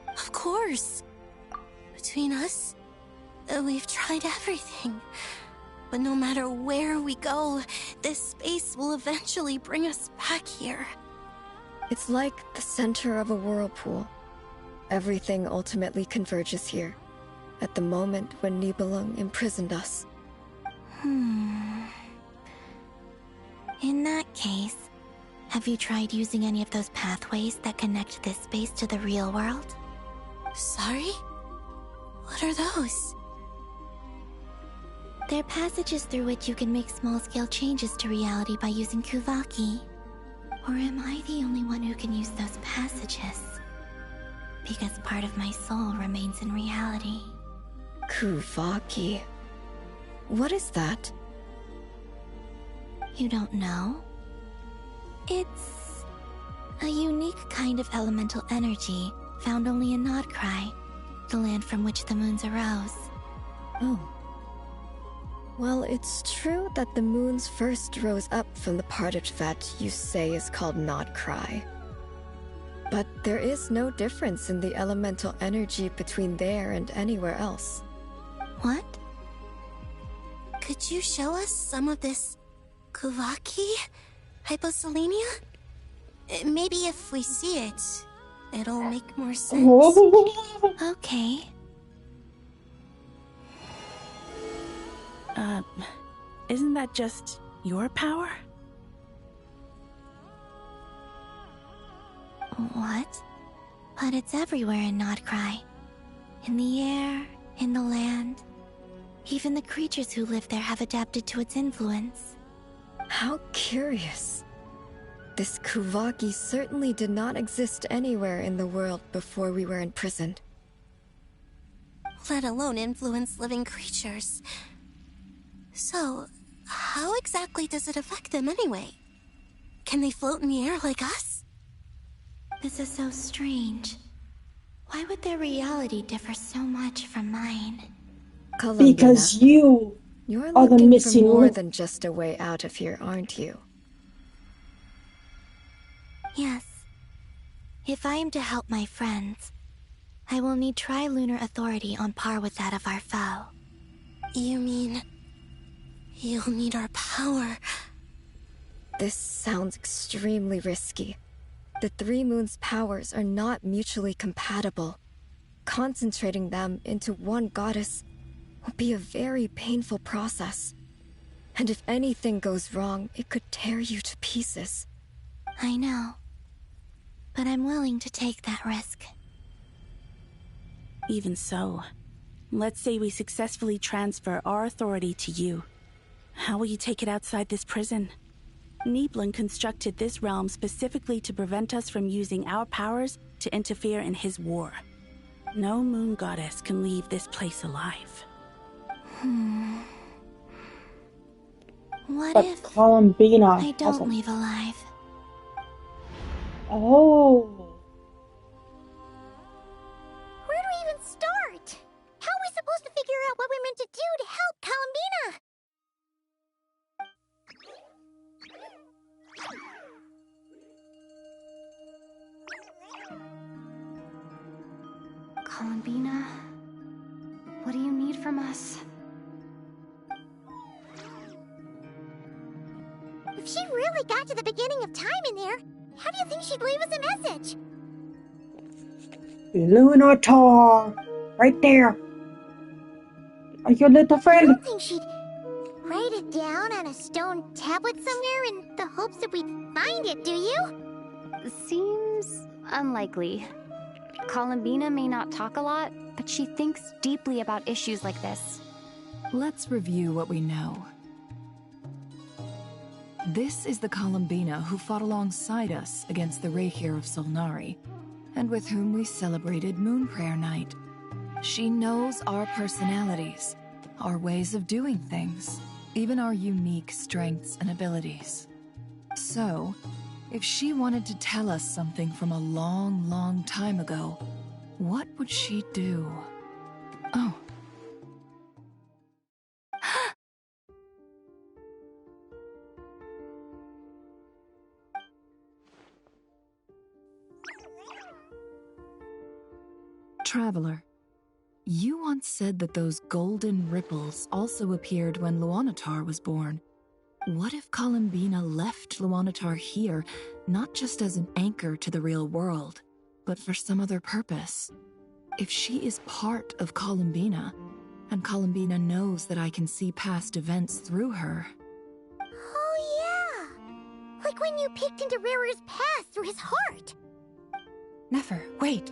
Of course. Between us, we've tried everything. But no matter where we go, this space will eventually bring us back here. It's like the center of a whirlpool. Everything ultimately converges here, at the moment when Nibelung imprisoned us. In that case, have you tried using any of those pathways that connect this space to the real world? Sorry? What are those? They're passages through which you can make small-scale changes to reality by using Kuvaki. Or am I the only one who can use those passages? Because part of my soul remains in reality. Kuvaki. What is that? You don't know? It's a unique kind of elemental energy found only in Nod-krai, the land from which the moons arose. Oh. Well, it's true that the moons first rose up from the part of that you say is called Nod-krai. But there is no difference in the elemental energy between there and anywhere else. What? Could you show us some of this Kuvaki hyposelenia? Maybe if we see it, it'll make more sense. Okay. Isn't that just your power? What? But it's everywhere in Nod-krai. In the air, in the land. Even the creatures who live there have adapted to its influence. How curious. This Kuvaki certainly did not exist anywhere in the world before we were imprisoned. Let alone influence living creatures. So, how exactly does it affect them anyway? Can they float in the air like us? This is so strange. Why would their reality differ so much from mine? Because you You're are the looking missing for more link. than just a way out of here, aren't you? Yes. If I am to help my friends, I will need tri-lunar authority on par with that of our foe. You mean... you'll need our power? This sounds extremely risky. The three moons' powers are not mutually compatible. Concentrating them into one goddess will be a very painful process. And if anything goes wrong, it could tear you to pieces. I know. But I'm willing to take that risk. Even so, let's say we successfully transfer our authority to you. How will you take it outside this prison? Niblin constructed this realm specifically to prevent us from using our powers to interfere in his war. No moon goddess can leave this place alive. What But if Columbina I don't hasn't. leave alive? Oh. Where do we even start? How are we supposed to figure out what we're meant to do to help Columbina? Columbina, what do you need from us? If she really got to the beginning of time in there, how do you think she'd leave us a message? Lunatar! Right there! Are your little You friend? don't think she'd write it down on a stone tablet somewhere in the hopes that we'd find it, do you? Seems unlikely. Columbina may not talk a lot, but she thinks deeply about issues like this. Let's review what we know. This is the Columbina who fought alongside us against the Reikir of Solnari, and with whom we celebrated Moon Prayer Night. She knows our personalities, our ways of doing things, even our unique strengths and abilities. So, if she wanted to tell us something from a long, long time ago, what would she do? Oh. Traveler, you once said that those golden ripples also appeared when Luanatar was born. What if Columbina left Luanatar here, not just as an anchor to the real world, but for some other purpose? If she is part of Columbina, and Columbina knows that I can see past events through her... Oh yeah! Like when you peeked into Riri's past through his heart. Never. Wait.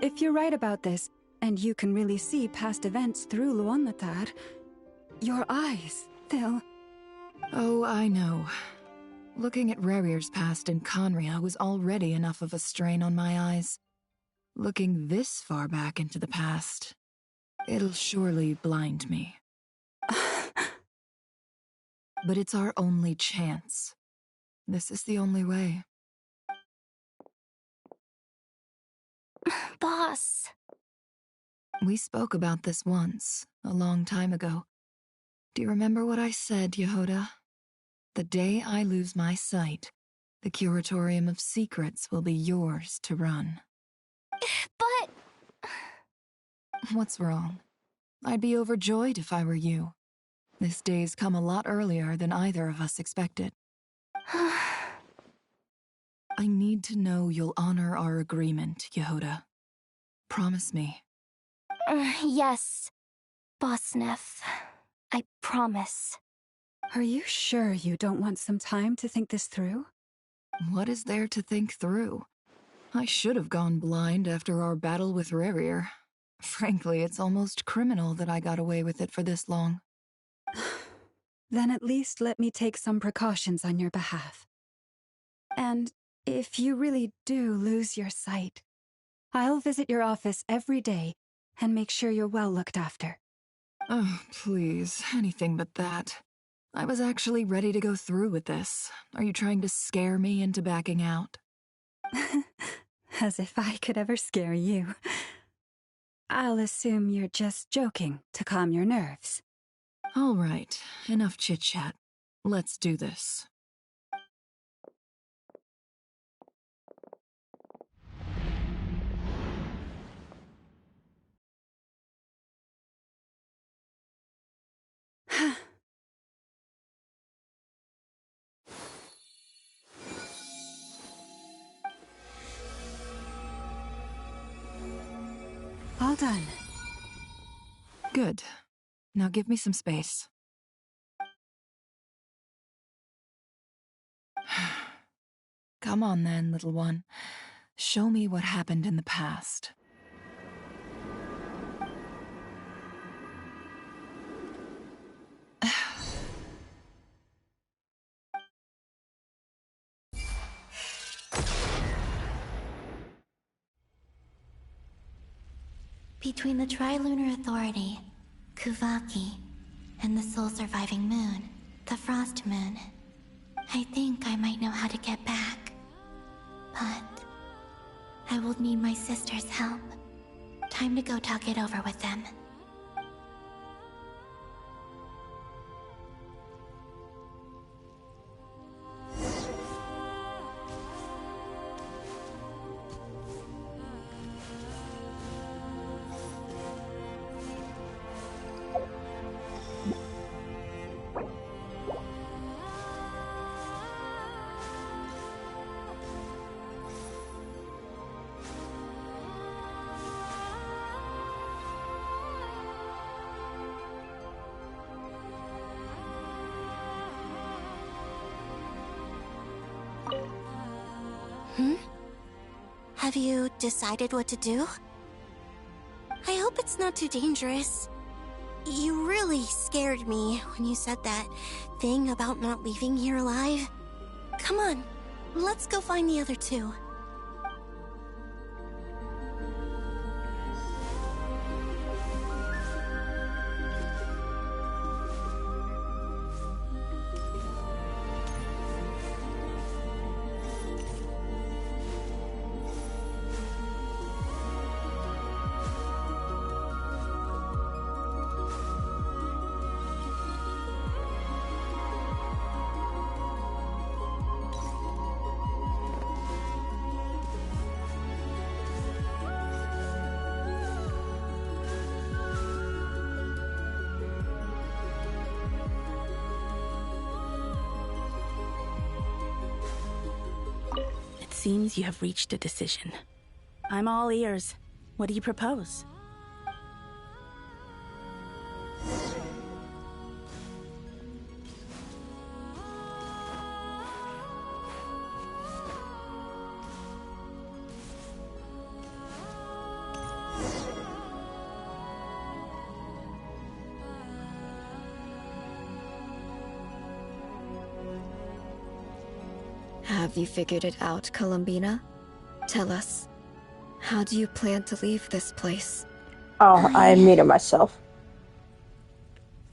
If you're right about this, and you can really see past events through Luonatar, your eyes, they'll... Oh, I know. Looking at Rerir's past in Conria was already enough of a strain on my eyes. Looking this far back into the past, it'll surely blind me. But it's our only chance. This is the only way. Boss. We spoke about this once, a long time ago. Do you remember what I said, Yehoda? The day I lose my sight, the Curatorium of Secrets will be yours to run. But... What's wrong? I'd be overjoyed if I were you. This day's come a lot earlier than either of us expected. I need to know you'll honor our agreement, Yehoda. Promise me. Yes, Boss Neff. I promise. Are you sure you don't want some time to think this through? What is there to think through? I should have gone blind after our battle with Rerir. Frankly, it's almost criminal that I got away with it for this long. Then at least let me take some precautions on your behalf. And if you really do lose your sight, I'll visit your office every day and make sure you're well looked after. Oh, please, anything but that. I was actually ready to go through with this. Are you trying to scare me into backing out? As if I could ever scare you. I'll assume you're just joking to calm your nerves. All right, enough chit-chat. Let's do this. All done. Good. Now give me some space. Come on then, little one. Show me what happened in the past. Between the Trilunar Authority, Kuvaki, and the sole-surviving moon, the Frost Moon, I think I might know how to get back. But I will need my sister's help. Time to go talk it over with them. Have you decided what to do? I hope it's not too dangerous. You really scared me when you said that thing about not leaving here alive. Come on, let's go find the other two. Seems you have reached a decision. I'm all ears. What do you propose? Have you figured it out, Columbina? Tell us, how do you plan to leave this place? Oh, I muted myself.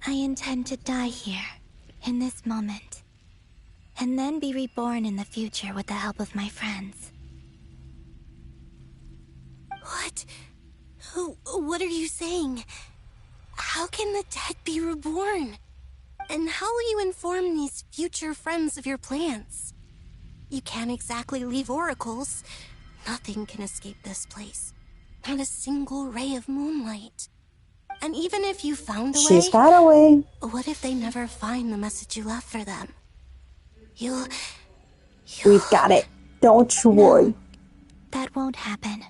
I intend to die here, in this moment, and then be reborn in the future with the help of my friends. What? What are you saying? How can the dead be reborn? And how will you inform these future friends of your plans? You can't exactly leave oracles. Nothing can escape this place. Not a single ray of moonlight. And even if you found a way... She's got a way. What if they never find the message you left for them? You'll... We've got it. Don't you worry. That won't happen.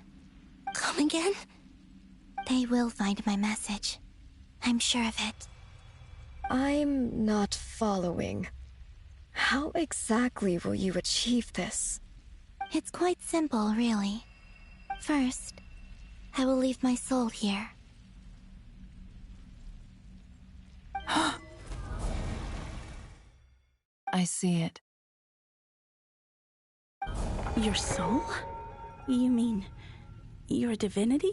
Come again? They will find my message. I'm sure of it. I'm not following. How exactly will you achieve this? It's quite simple, really. First, I will leave my soul here. I see it. Your soul? You mean you're a divinity?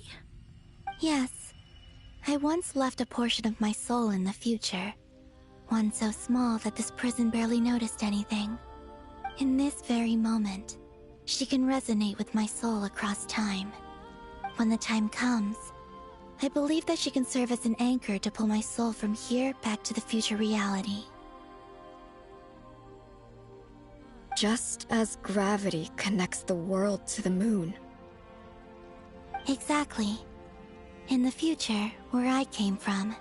Yes. I once left a portion of my soul in the future. One so small that this prison barely noticed anything. In this very moment, she can resonate with my soul across time. When the time comes, I believe that she can serve as an anchor to pull my soul from here back to the future reality. Just as gravity connects the world to the moon. Exactly. In the future, where I came from,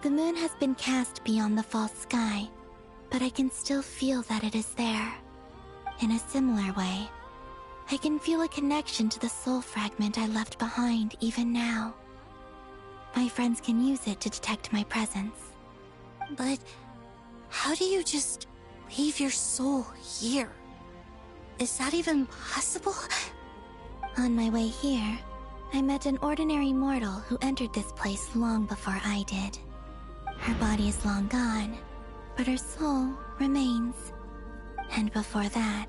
the moon has been cast beyond the false sky, but I can still feel that it is there. In a similar way, I can feel a connection to the soul fragment I left behind even now. My friends can use it to detect my presence. But how do you just leave your soul here? Is that even possible? On my way here, I met an ordinary mortal who entered this place long before I did. Her body is long gone, but her soul remains. And before that,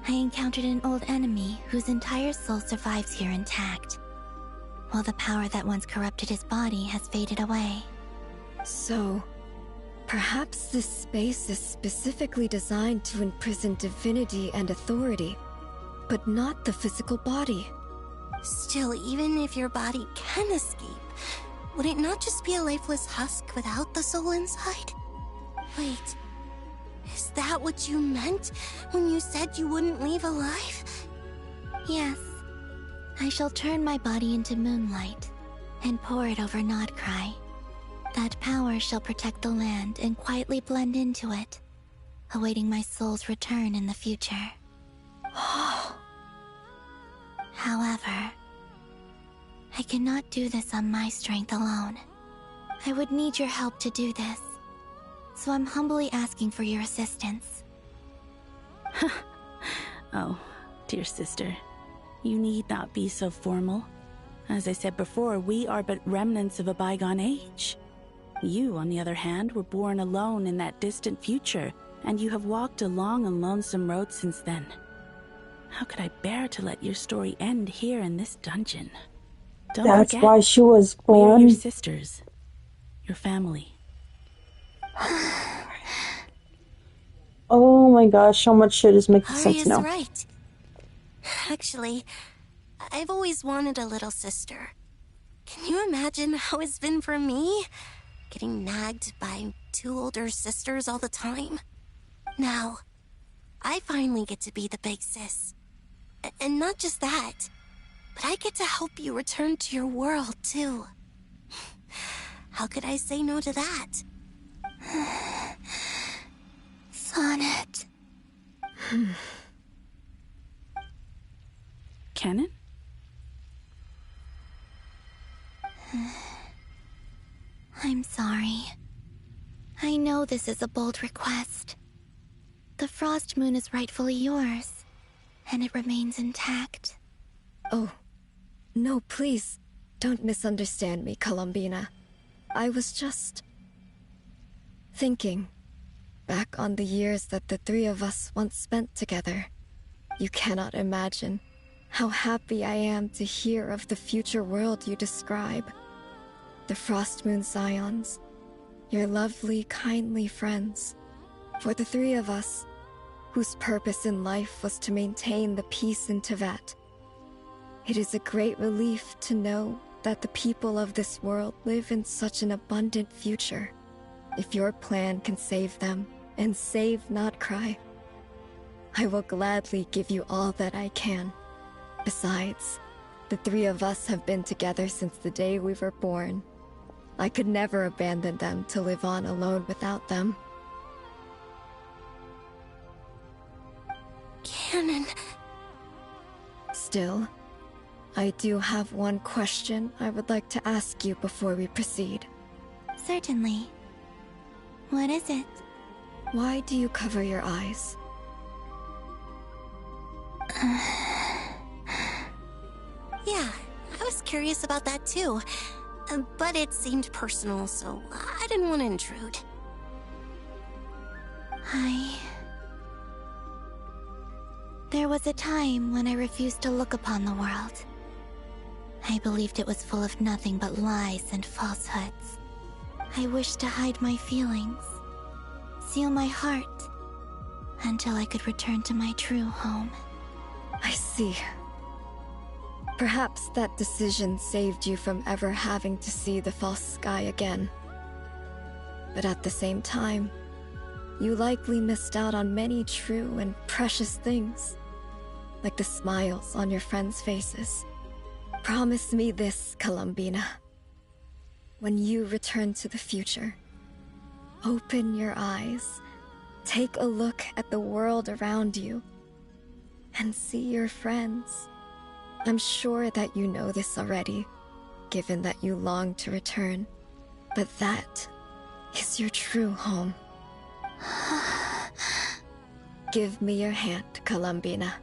I encountered an old enemy whose entire soul survives here intact, while the power that once corrupted his body has faded away. So, perhaps this space is specifically designed to imprison divinity and authority, but not the physical body. Still, even if your body can escape, would it not just be a lifeless husk without the soul inside? Wait, is that what you meant when you said you wouldn't leave alive? Yes. I shall turn my body into moonlight and pour it over Nod-krai. That power shall protect the land and quietly blend into it, awaiting my soul's return in the future. However, I cannot do this on my strength alone. I would need your help to do this, so I'm humbly asking for your assistance. Oh, dear sister, you need not be so formal. As I said before, we are but remnants of a bygone age. You, on the other hand, were born alone in that distant future, and you have walked a long and lonesome road since then. How could I bear to let your story end here in this dungeon? Don't That's forget, why she was we are born. your sisters, your family. Oh my gosh, so much shit is making Ari sense is now. right. Actually, I've always wanted a little sister. Can you imagine how it's been for me? Getting nagged by two older sisters all the time. Now, I finally get to be the big sis. And not just that, but I get to help you return to your world, too. How could I say no to that? Sonnet. Canon? I'm sorry. I know this is a bold request. The Frost Moon is rightfully yours, and it remains intact. Oh, no, please, don't misunderstand me, Columbina. I was just thinking. back on the years that the three of us once spent together, you cannot imagine how happy I am to hear of the future world you describe. The Frost Moon Scions, your lovely, kindly friends. For the three of us, whose purpose in life was to maintain the peace in Teyvat, it is a great relief to know that the people of this world live in such an abundant future. If your plan can save them and save Nod-krai, I will gladly give you all that I can. Besides, the three of us have been together since the day we were born. I could never abandon them to live on alone without them. Canon. Still, I do have one question I would like to ask you before we proceed. Certainly. What is it? Why do you cover your eyes? Yeah, I was curious about that too. But it seemed personal, so I didn't want to intrude. There was a time when I refused to look upon the world. I believed it was full of nothing but lies and falsehoods. I wished to hide my feelings, seal my heart, until I could return to my true home. I see. Perhaps that decision saved you from ever having to see the false sky again. But at the same time, you likely missed out on many true and precious things, like the smiles on your friends' faces. Promise me this, Columbina. When you return to the future, open your eyes, take a look at the world around you, and see your friends. I'm sure that you know this already, given that you long to return, but that is your true home. Give me your hand, Columbina.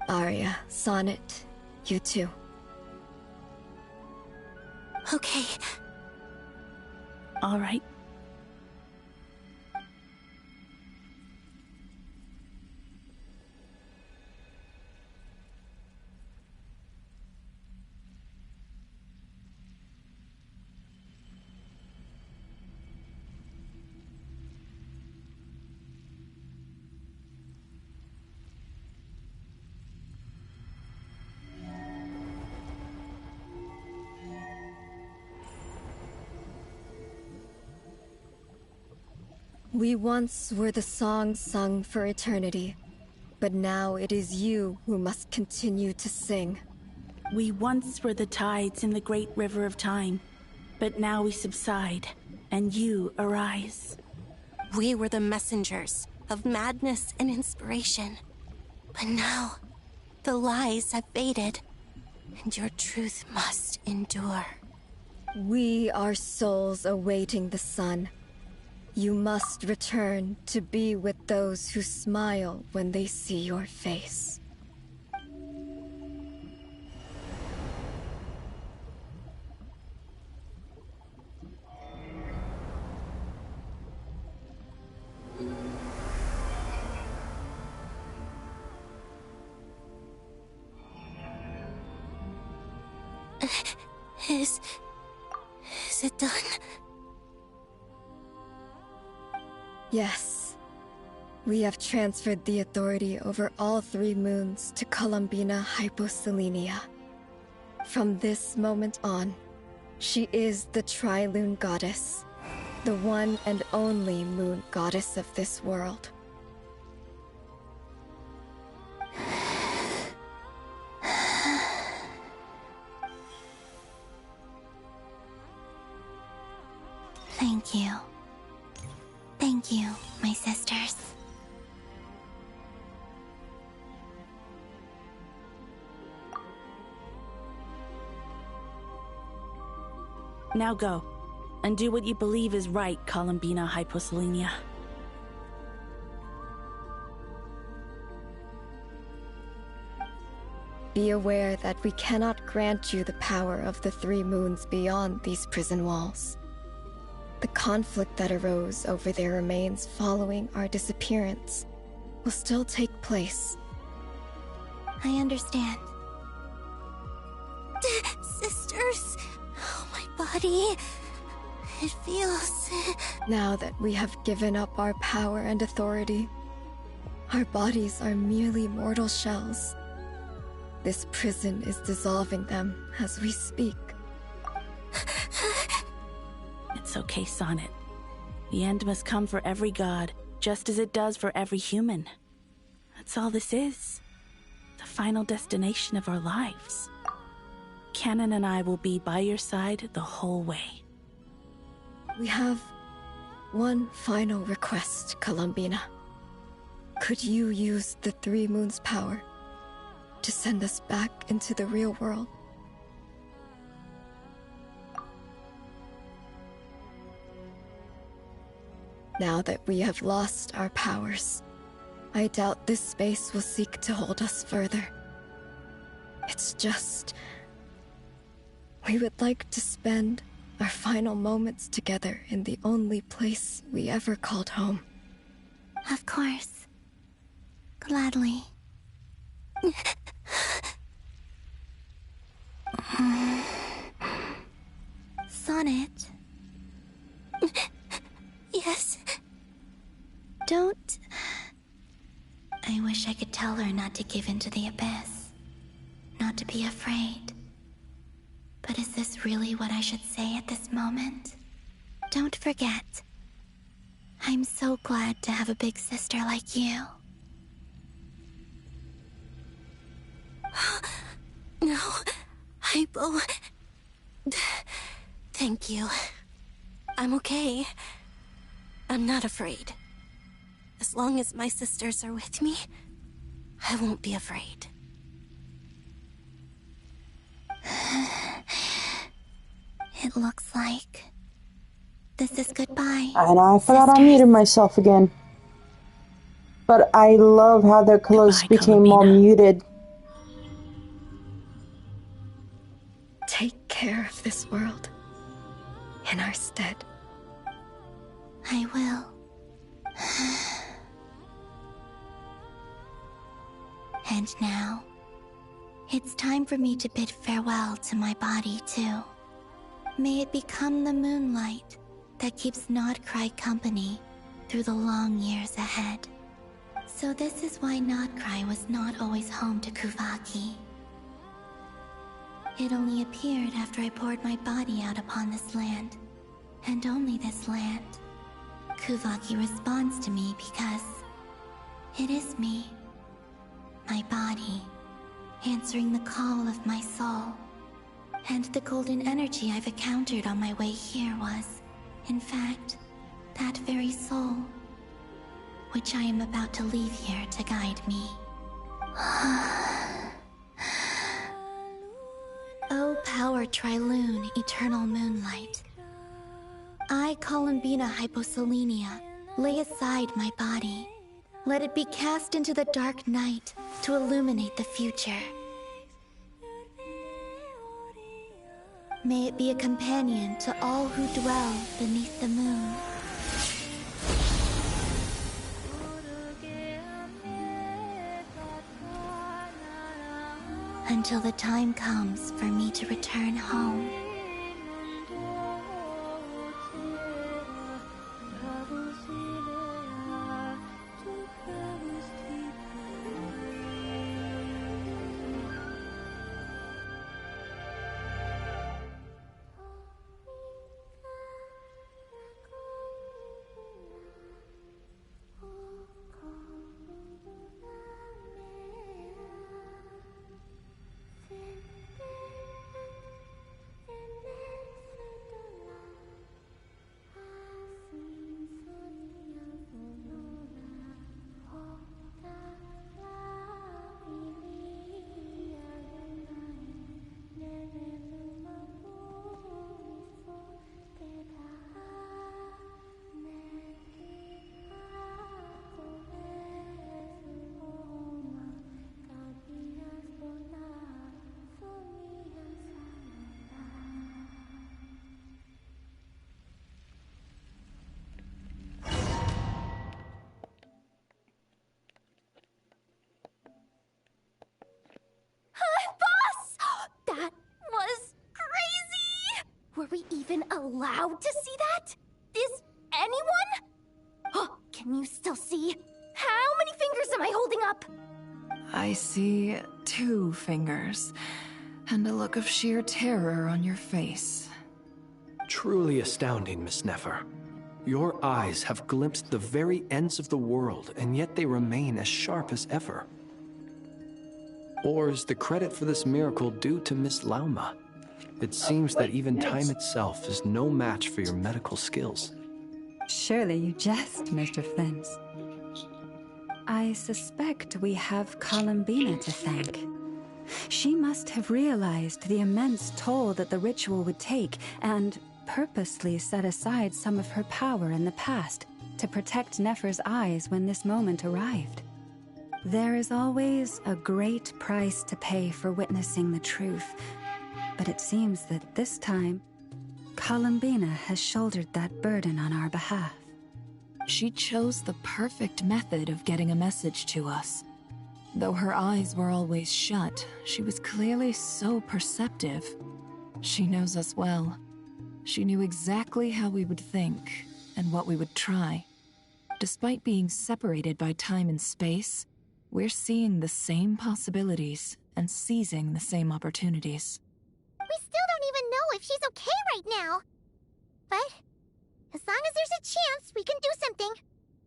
Arya, Sonnet, you too. Okay. All right. We once were the songs sung for eternity, but now it is you who must continue to sing. We once were the tides in the great river of time, but now we subside, and you arise. We were the messengers of madness and inspiration. But now, the lies have faded, and your truth must endure. We are souls awaiting the sun. You must return to be with those who smile when they see your face. Is it done? Yes. We have transferred the authority over all 3 moons to Columbina Hyposelenia. From this moment on, she is the Tri-Lune Goddess, the one and only moon goddess of this world. Thank you. Thank you, my sisters. Now go, and do what you believe is right, Columbina Hyposelenia. Be aware that we cannot grant you the power of the 3 moons beyond these prison walls. The conflict that arose over their remains following our disappearance will still take place. I understand. Sisters, oh, my body. It feels... Now that we have given up our power and authority, our bodies are merely mortal shells. This prison is dissolving them as we speak. It's okay, Sonnet. The end must come for every god, just as it does for every human. That's all this is. The final destination of our lives. Canon and I will be by your side the whole way. We have one final request, Columbina. Could you use the Three Moons' power to send us back into the real world? Now that we have lost our powers, I doubt this space will seek to hold us further. It's just... we would like to spend our final moments together in the only place we ever called home. Of course. Gladly. Sonnet? Yes? Don't... I wish I could tell her not to give in to the abyss. Not to be afraid. But is this really what I should say at this moment? Don't forget. I'm so glad to have a big sister like you. No, Hypo. Thank you. I'm okay. I'm not afraid. As long as my sisters are with me, I won't be afraid. It looks like this is goodbye. And I forgot I muted myself again. But I love how their clothes became all muted. Take care of this world in our stead. I will. And now, it's time for me to bid farewell to my body too. May it become the moonlight that keeps Nod-krai company through the long years ahead. So this is why Nod-krai was not always home to Kuvaki. It only appeared after I poured my body out upon this land, and only this land. Kuvaki responds to me because it is me, my body, answering the call of my soul. And the golden energy I've encountered on my way here was, in fact, that very soul, which I am about to leave here to guide me. O power Triloon, eternal moonlight. I, Columbina Hyposelenia, lay aside my body. Let it be cast into the dark night to illuminate the future. May it be a companion to all who dwell beneath the moon. Until the time comes for me to return home. allowed to see that? Is anyone? Oh, can you still see? How many fingers am I holding up? I see 2 fingers, and a look of sheer terror on your face. Truly astounding, Miss Nefer. Your eyes have glimpsed the very ends of the world, and yet they remain as sharp as ever. Or is the credit for this miracle due to Miss Lauma? It seems that even time itself is no match for your medical skills. Surely you jest, Mr. Flint. I suspect we have Columbina to thank. She must have realized the immense toll that the ritual would take and purposely set aside some of her power in the past to protect Nefer's eyes when this moment arrived. There is always a great price to pay for witnessing the truth, but it seems that this time, Columbina has shouldered that burden on our behalf. She chose the perfect method of getting a message to us. Though her eyes were always shut, she was clearly so perceptive. She knows us well. She knew exactly how we would think and what we would try. Despite being separated by time and space, we're seeing the same possibilities and seizing the same opportunities. We still don't even know if she's okay right now. But as long as there's a chance we can do something,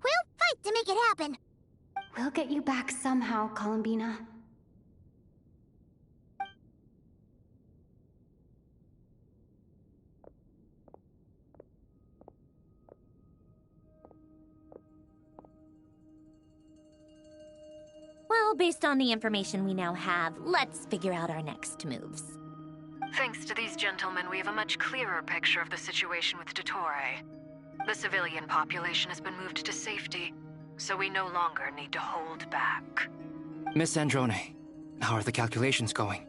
we'll fight to make it happen. We'll get you back somehow, Columbina. Well, based on the information we now have, let's figure out our next moves. Thanks to these gentlemen, we have a much clearer picture of the situation with Dottore. The civilian population has been moved to safety, so we no longer need to hold back. Miss Androne, how are the calculations going?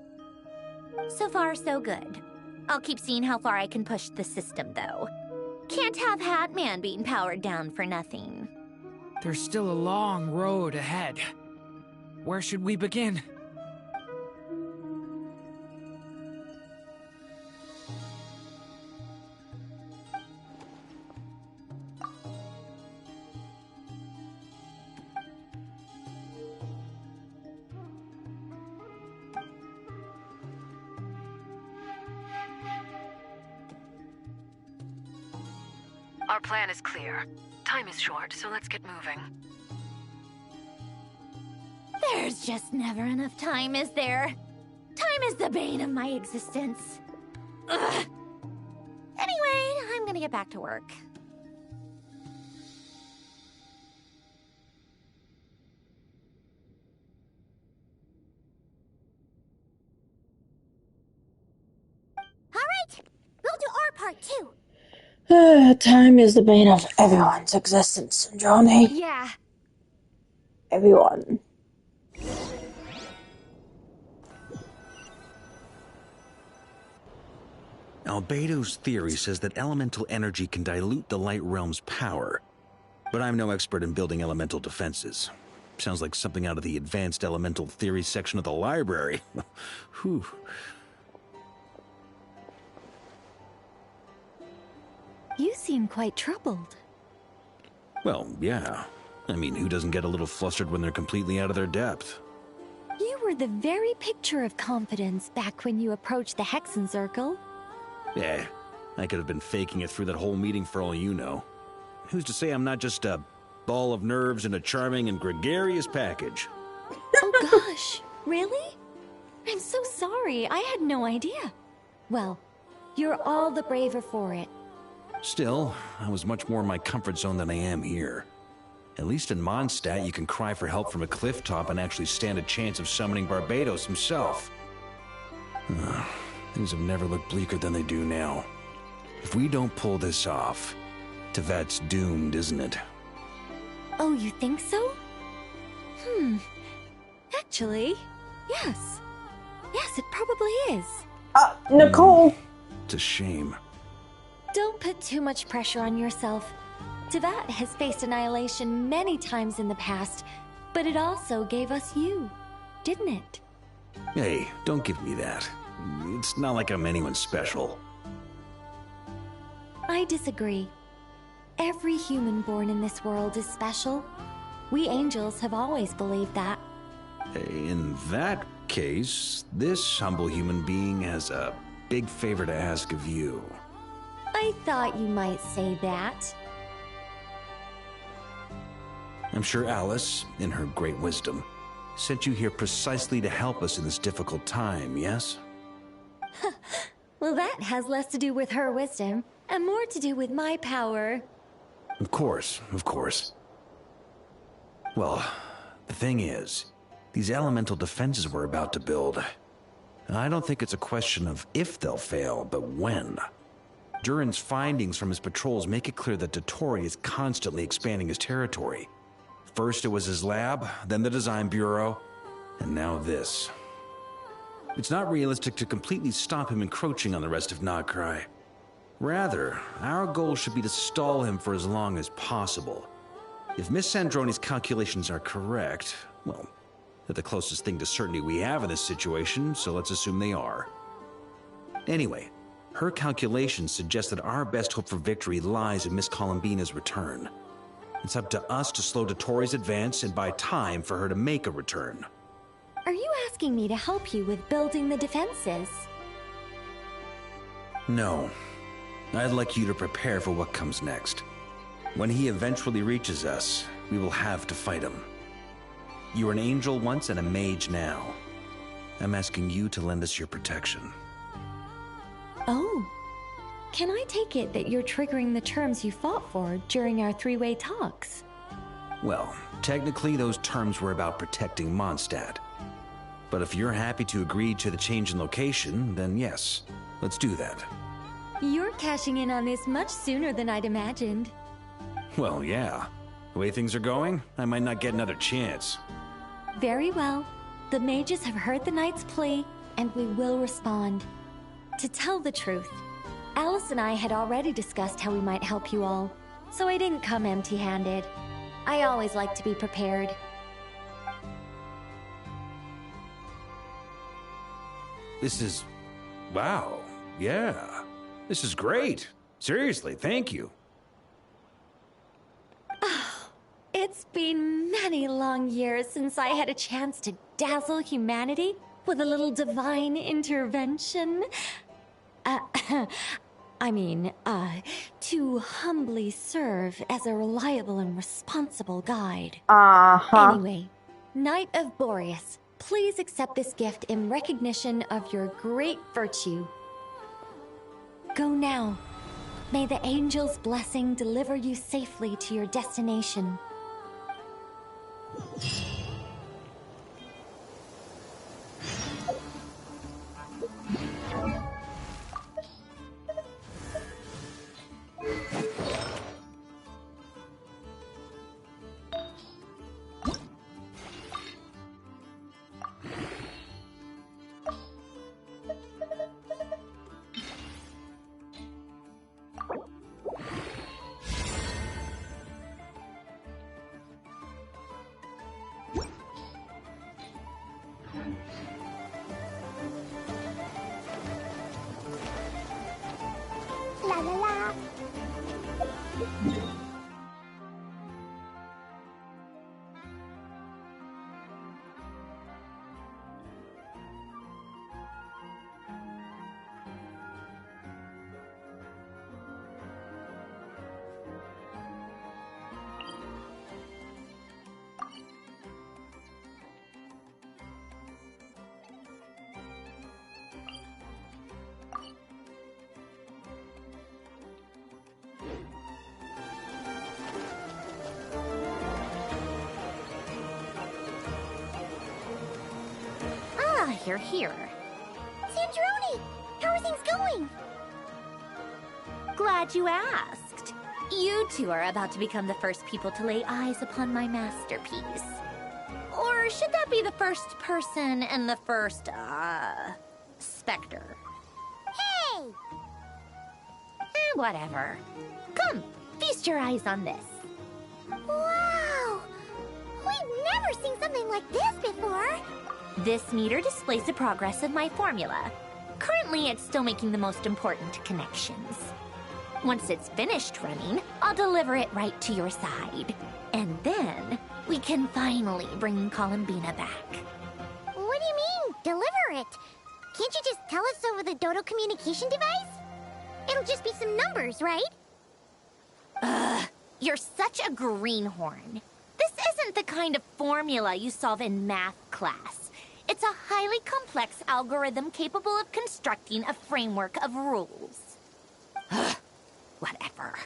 So far, so good. I'll keep seeing how far I can push the system, though. Can't have Hatman being powered down for nothing. There's still a long road ahead. Where should we begin? Our plan is clear. Time is short, so let's get moving. There's just never enough time, is there? Time is the bane of my existence. Ugh. Anyway, I'm gonna get back to work. Alright, we'll do our part too. Time is the bane of everyone's existence, Johnny. Yeah. Everyone. Albedo's theory says that elemental energy can dilute the light realm's power, but I'm no expert in building elemental defenses. Sounds like something out of the advanced elemental theory section of the library. Whew. You seem quite troubled. Well, yeah. I mean, who doesn't get a little flustered when they're completely out of their depth? You were the very picture of confidence back when you approached the Hexen Circle. Yeah, I could have been faking it through that whole meeting for all you know. Who's to say I'm not just a ball of nerves in a charming and gregarious package? Oh gosh, really? I'm so sorry, I had no idea. Well, you're all the braver for it. Still, I was much more in my comfort zone than I am here. At least in Mondstadt, you can cry for help from a cliff top and actually stand a chance of summoning Barbados himself. Things have never looked bleaker than they do now. If we don't pull this off, Tevat's doomed, isn't it? Oh, you think so? Actually, yes. Yes, it probably is. Nicole! It's a shame. Don't put too much pressure on yourself. Tevat has faced annihilation many times in the past, but it also gave us you, didn't it? Hey, don't give me that. It's not like I'm anyone special. I disagree. Every human born in this world is special. We angels have always believed that. In that case, this humble human being has a big favor to ask of you. I thought you might say that. I'm sure Alice, in her great wisdom, sent you here precisely to help us in this difficult time, yes? Well, that has less to do with her wisdom and more to do with my power. Of course, of course. Well, the thing is, these elemental defenses we're about to build, I don't think it's a question of if they'll fail, but when. Durin's findings from his patrols make it clear that Dottore is constantly expanding his territory. First it was his lab, then the design bureau, and now this. It's not realistic to completely stop him encroaching on the rest of Nod-krai. Rather, our goal should be to stall him for as long as possible. If Miss Sandroni's calculations are correct, well, they're the closest thing to certainty we have in this situation, so let's assume they are. Anyway, her calculations suggest that our best hope for victory lies in Miss Columbina's return. It's up to us to slow Dottore's advance and buy time for her to make a return. Are you asking me to help you with building the defenses? No. I'd like you to prepare for what comes next. When he eventually reaches us, we will have to fight him. You were an angel once and a mage now. I'm asking you to lend us your protection. Oh. Can I take it that you're triggering the terms you fought for during our three-way talks? Well, technically those terms were about protecting Mondstadt. But if you're happy to agree to the change in location, then yes, let's do that. You're cashing in on this much sooner than I'd imagined. Well, yeah. The way things are going, I might not get another chance. Very well. The mages have heard the knight's plea, and we will respond. To tell the truth, Alice and I had already discussed how we might help you all, so I didn't come empty-handed. I always like to be prepared. This is... wow. Yeah. This is great. Seriously, thank you. It's been many long years since I had a chance to dazzle humanity with a little divine intervention. To humbly serve as a reliable and responsible guide. Anyway, Knight of Boreas, please accept this gift in recognition of your great virtue. Go now. May the angel's blessing deliver you safely to your destination. La la la. You're here. Sandroni, how are things going? Glad you asked. You two are about to become the first people to lay eyes upon my masterpiece. Or should that be the first person and the first, specter? Hey! Whatever. Come, feast your eyes on this. Wow! We've never seen something like this before. This meter displays the progress of my formula. Currently, it's still making the most important connections. Once it's finished running, I'll deliver it right to your side. And then, we can finally bring Columbina back. What do you mean, deliver it? Can't you just tell us over the Dodo communication device? It'll just be some numbers, right? Ugh, you're such a greenhorn. This isn't the kind of formula you solve in math class. It's a highly complex algorithm capable of constructing a framework of rules. Ugh, whatever.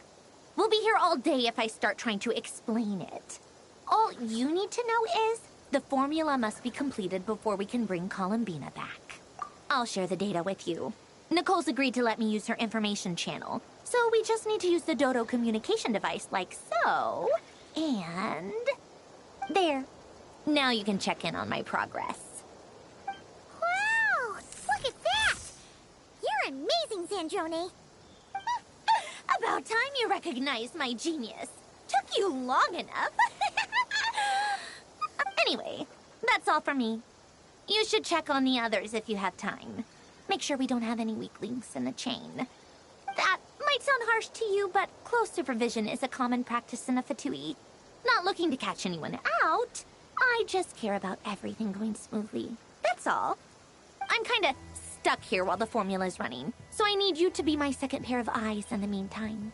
We'll be here all day if I start trying to explain it. All you need to know is the formula must be completed before we can bring Columbina back. I'll share the data with you. Nicole's agreed to let me use her information channel, so we just need to use the Dodo communication device like so. And... there. Now you can check in on my progress. Wow! Look at that! You're amazing, Sandrone. About time you recognized my genius. Took you long enough. Anyway, that's all for me. You should check on the others if you have time. Make sure we don't have any weak links in the chain. That might sound harsh to you, but close supervision is a common practice in a Fatui. Not looking to catch anyone out. I just care about everything going smoothly. That's all. I'm kinda stuck here while the formula's running, so I need you to be my second pair of eyes in the meantime.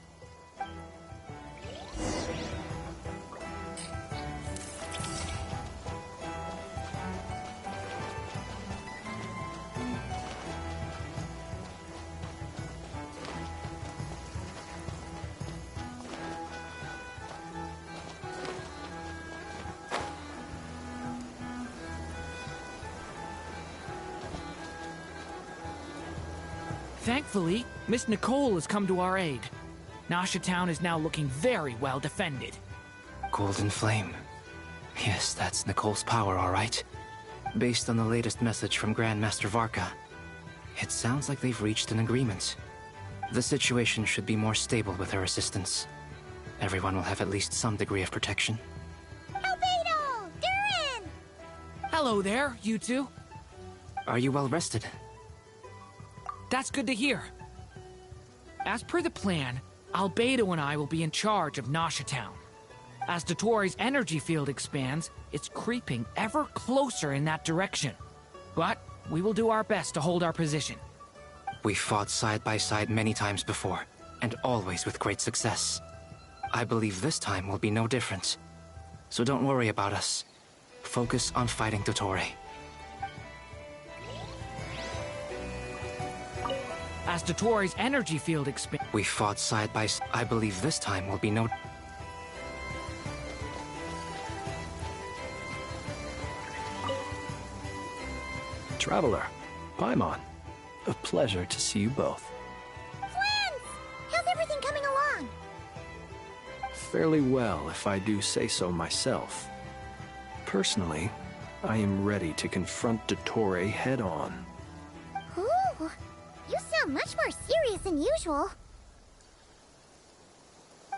Thankfully, Miss Nicole has come to our aid. Nasha Town is now looking very well defended. Golden Flame. Yes, that's Nicole's power, all right. Based on the latest message from Grandmaster Varka, it sounds like they've reached an agreement. The situation should be more stable with her assistance. Everyone will have at least some degree of protection. Albedo! Durin! Hello there, you two. Are you well rested? That's good to hear. As per the plan, Albedo and I will be in charge of Nasha Town. As Dotori's energy field expands, it's creeping ever closer in that direction. But we will do our best to hold our position. We fought side by side many times before, and always with great success. I believe this time will be no different. So don't worry about us. Focus on fighting Dotori. As Dotori's energy field expands... We fought side by side. I believe this time will be no... Traveler, Paimon, a pleasure to see you both. Friends! How's everything coming along? Fairly well, if I do say so myself. Personally, I am ready to confront Dottore head-on. Ooh, you sound much more serious than usual.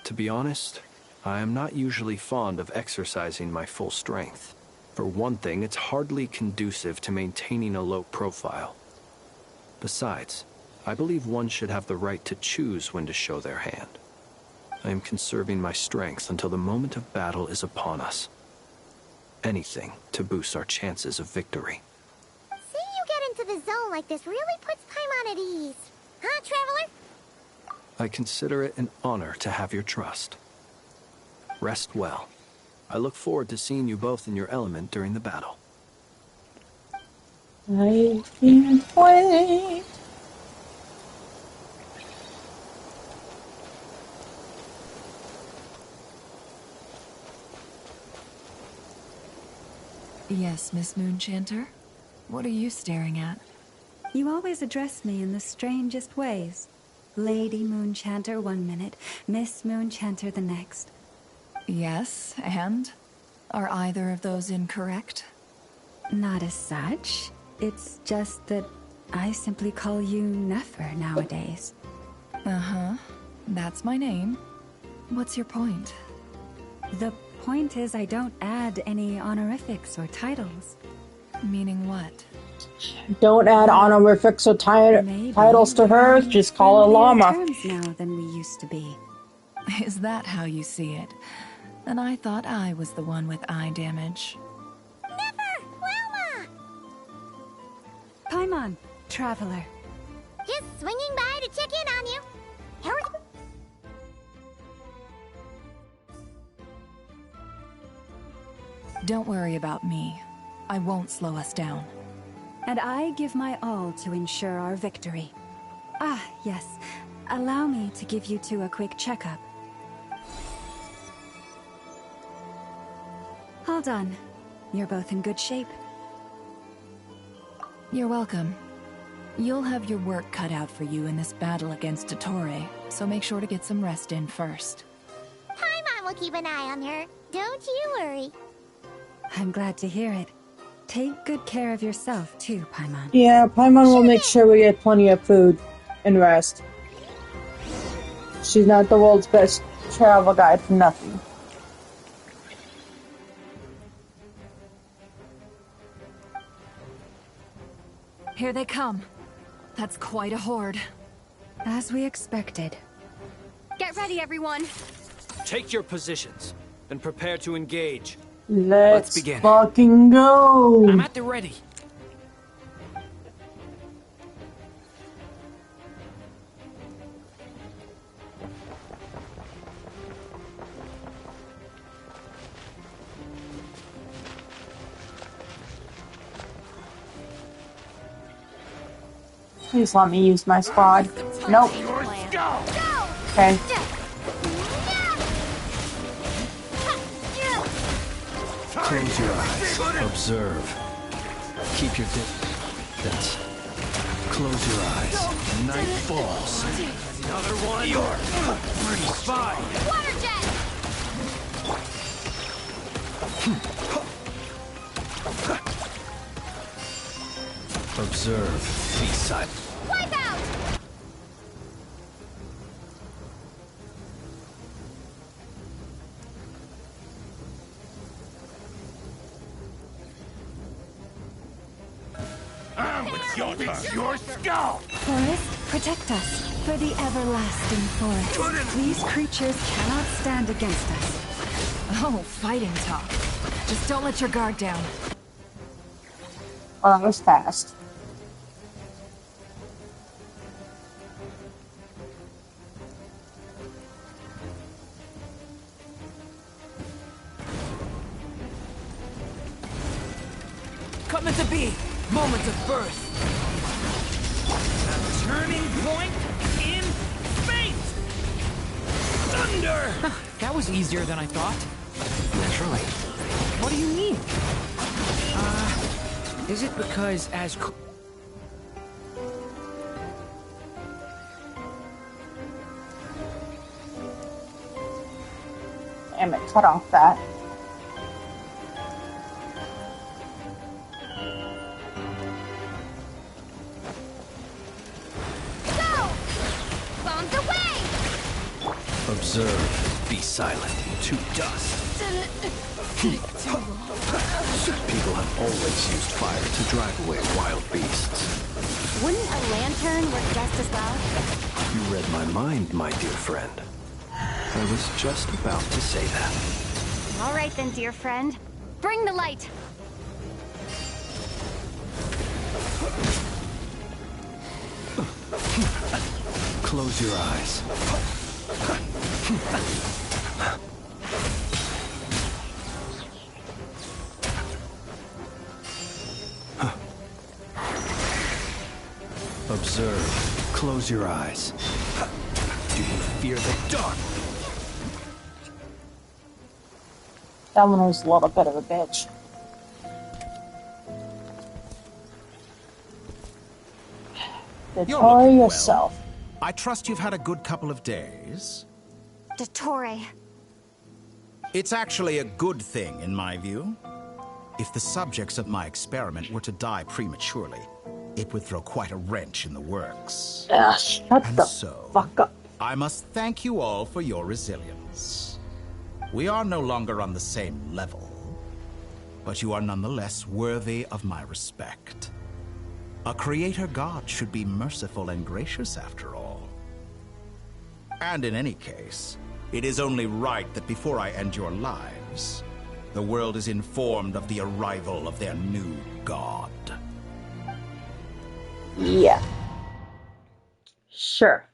To be honest, I am not usually fond of exercising my full strength. For one thing, it's hardly conducive to maintaining a low profile. Besides, I believe one should have the right to choose when to show their hand. I am conserving my strength until the moment of battle is upon us. Anything to boost our chances of victory. Seeing you get into the zone like this really puts Paimon at ease. Huh, Traveler? I consider it an honor to have your trust. Rest well. I look forward to seeing you both in your element during the battle. I can't wait. Yes, Miss Moonchanter? What are you staring at? You always address me in the strangest ways. Lady Moonchanter 1 minute, Miss Moonchanter the next. Yes, and? Are either of those incorrect? Not as such. It's just that I simply call you Nefer nowadays. Uh-huh. That's my name. What's your point? The point is I don't add any honorifics or titles. Meaning what? Don't add honorifics or titles to her. Just call her llama. Terms now than we used to be. Is that how you see it? Then I thought I was the one with eye damage. Paimon, traveler. Just swinging by to check in on you. Don't worry about me. I won't slow us down. And I give my all to ensure our victory. Ah, yes. Allow me to give you two a quick checkup. All done. You're both in good shape. You're welcome. You'll have your work cut out for you in this battle against Dottore, so make sure to get some rest in first. Paimon will keep an eye on her. Don't you worry. I'm glad to hear it. Take good care of yourself, too, Paimon. Yeah, Paimon will make sure we get plenty of food and rest. She's not the world's best travel guide for nothing. Here they come. That's quite a horde. As we expected. Get ready, everyone. Take your positions and prepare to engage. Let's begin. Fucking go! I'm at the ready. Please let me use my squad. Nope. Okay. Close your eyes. Observe. Keep your distance. Close your eyes. Night falls. Another one. You're pretty spy. Water jet! Observe. Be silent. Wipe out! It's your turn. Your skull. Forest, protect us. For the everlasting forest. These creatures cannot stand against us. Oh, fighting talk. Just don't let your guard down. Well, that was fast. Coming to be. Moment of birth. A turning point in fate. Thunder. That was easier than I thought. Naturally. What do you mean? Is it because as Damn it, cut off that. Observe. Be silent. To dust. People have always used fire to drive away wild beasts. Wouldn't a lantern work just as well? You read my mind, my dear friend. I was just about to say that. All right then, dear friend. Bring the light. Close your eyes. Observe. Close your eyes. Do you fear the dark? That one was a little bit of a bitch. Dottore yourself. Well. I trust you've had a good couple of days. Dottore. It's actually a good thing, in my view. If the subjects of my experiment were to die prematurely, it would throw quite a wrench in the works. Shut the fuck up. I must thank you all for your resilience. We are no longer on the same level, but you are nonetheless worthy of my respect. A creator god should be merciful and gracious after all. And in any case, it is only right that before I end your lives, the world is informed of the arrival of their new god. Yeah. Sure.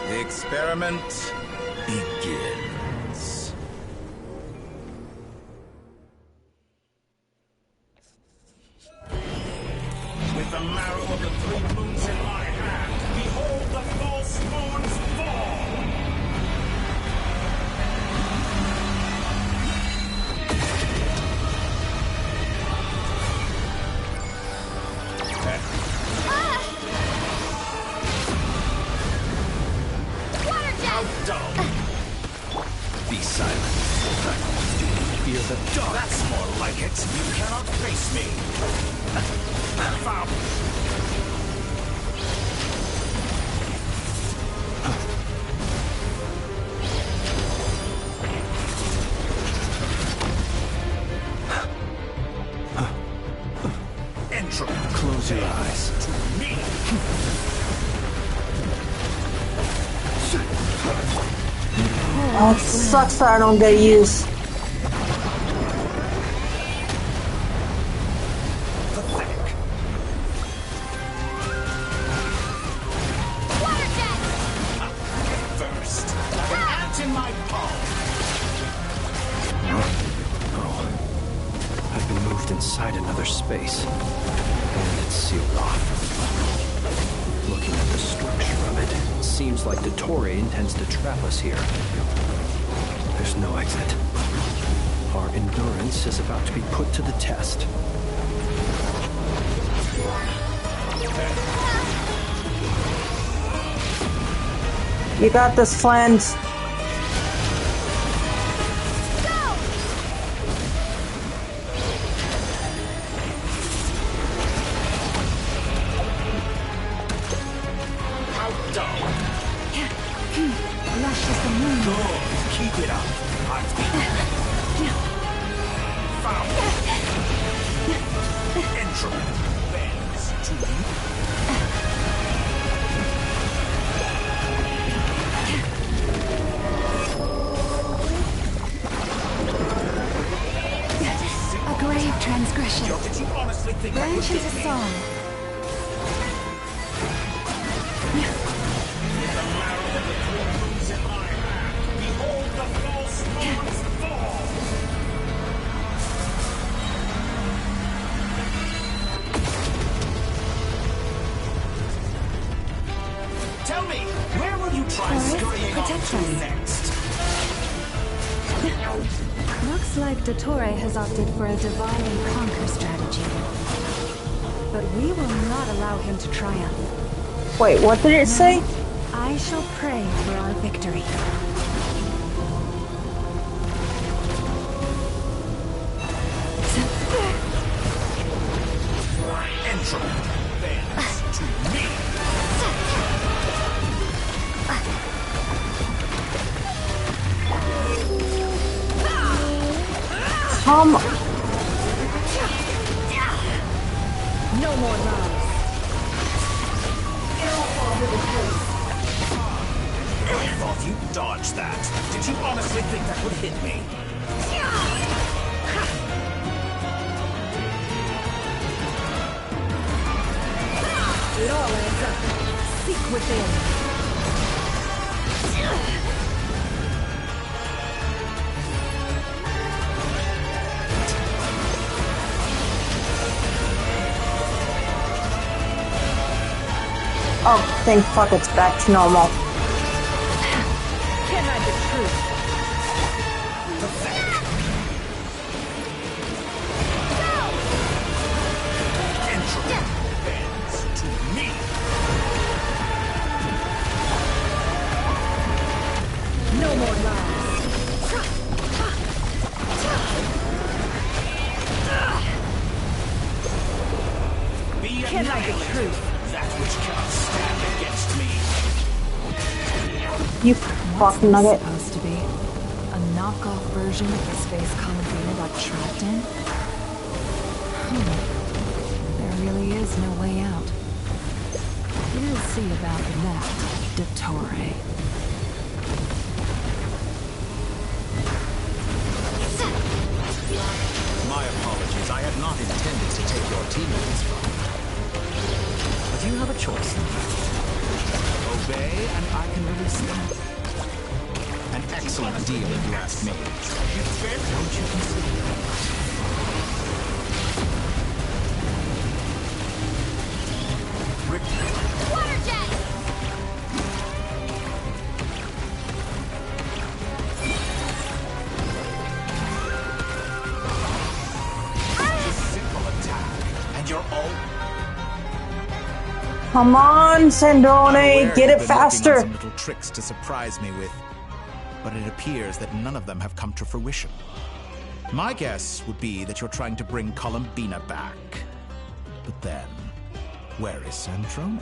The experiment begins. With the marrow of the 3 moons in my hand, behold the false moons fall! Be silent. Do you fear the dark? That's more like it. You cannot face me. Found. Entry. Close your eyes. To me. Oh, it sucks that I don't get used. Pathetic. First, an ant in my palm. Oh. I've been moved inside another space. And it's sealed off. Looking at the structure of it, it seems like Dottore intends to trap us here. There's no exit. Our endurance is about to be put to the test. You got this, Flans. Lush as the moon. Good. Keep it up. I've found. Entry. Bends to me. A grave transgression. Did you honestly think Branch I would into hit me? song. Tell me, where will you try scurrying off protect to us. next? Looks like Dottore has opted for a divide and conquer strategy. But we will not allow him to triumph. Wait, what did it say? I shall pray for our victory. Entry bends to me. Come. No more love. I thought you dodged that. Did you honestly think that would hit me? It all adds up. Seek within. Oh, thank fuck it's back to normal. Can't hide the truth. No more lies. Can't hide the truth. That which cannot stand against me. You fuck nugget. Supposed to be a knockoff version of the space Columbina got trapped in? There really is no way out. We'll see about that, Dottore. My apologies. I had not intended to take your teammates from you. But you have a choice. Obey, and I can release them. An excellent deal, if you ask me. Don't you consider it? Water jet! Simple attack, and you're all... Come on, Sandrone, get it Some faster. little tricks to surprise me with, but it appears that none of them have come to fruition. My guess would be that you're trying to bring Columbina back. But then, where is Sandrone?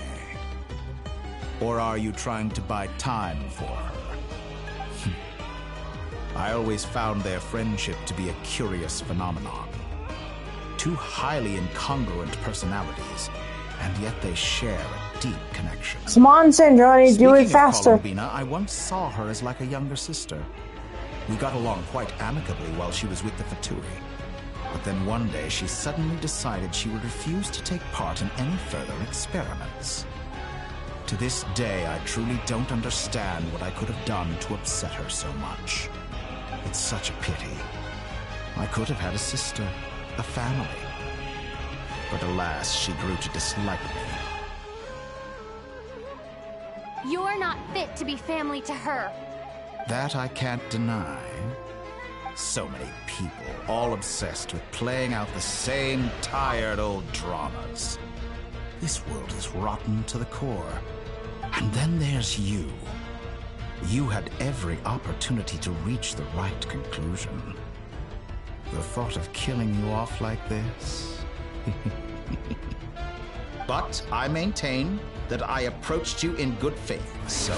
Or are you trying to buy time for her? I always found their friendship to be a curious phenomenon. Two highly incongruent personalities, and yet they share a deep connection. Come on, Sandrone, do it Speaking of faster. Columbina, I once saw her as like a younger sister. We got along quite amicably while she was with the Fatui. But then one day she suddenly decided she would refuse to take part in any further experiments. To this day, I truly don't understand what I could have done to upset her so much. It's such a pity. I could have had a sister, a family. But alas, she grew to dislike me. You're not fit to be family to her. That I can't deny. So many people, all obsessed with playing out the same tired old dramas. This world is rotten to the core. And then there's you. You had every opportunity to reach the right conclusion. The thought of killing you off like this? But I maintain that I approached you in good faith, so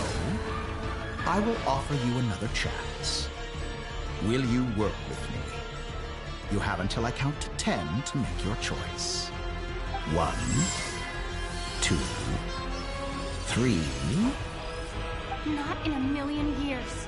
I will offer you another chance. Will you work with me? You have until I count to 10 to make your choice. 1, 2, 3. Not in a million years.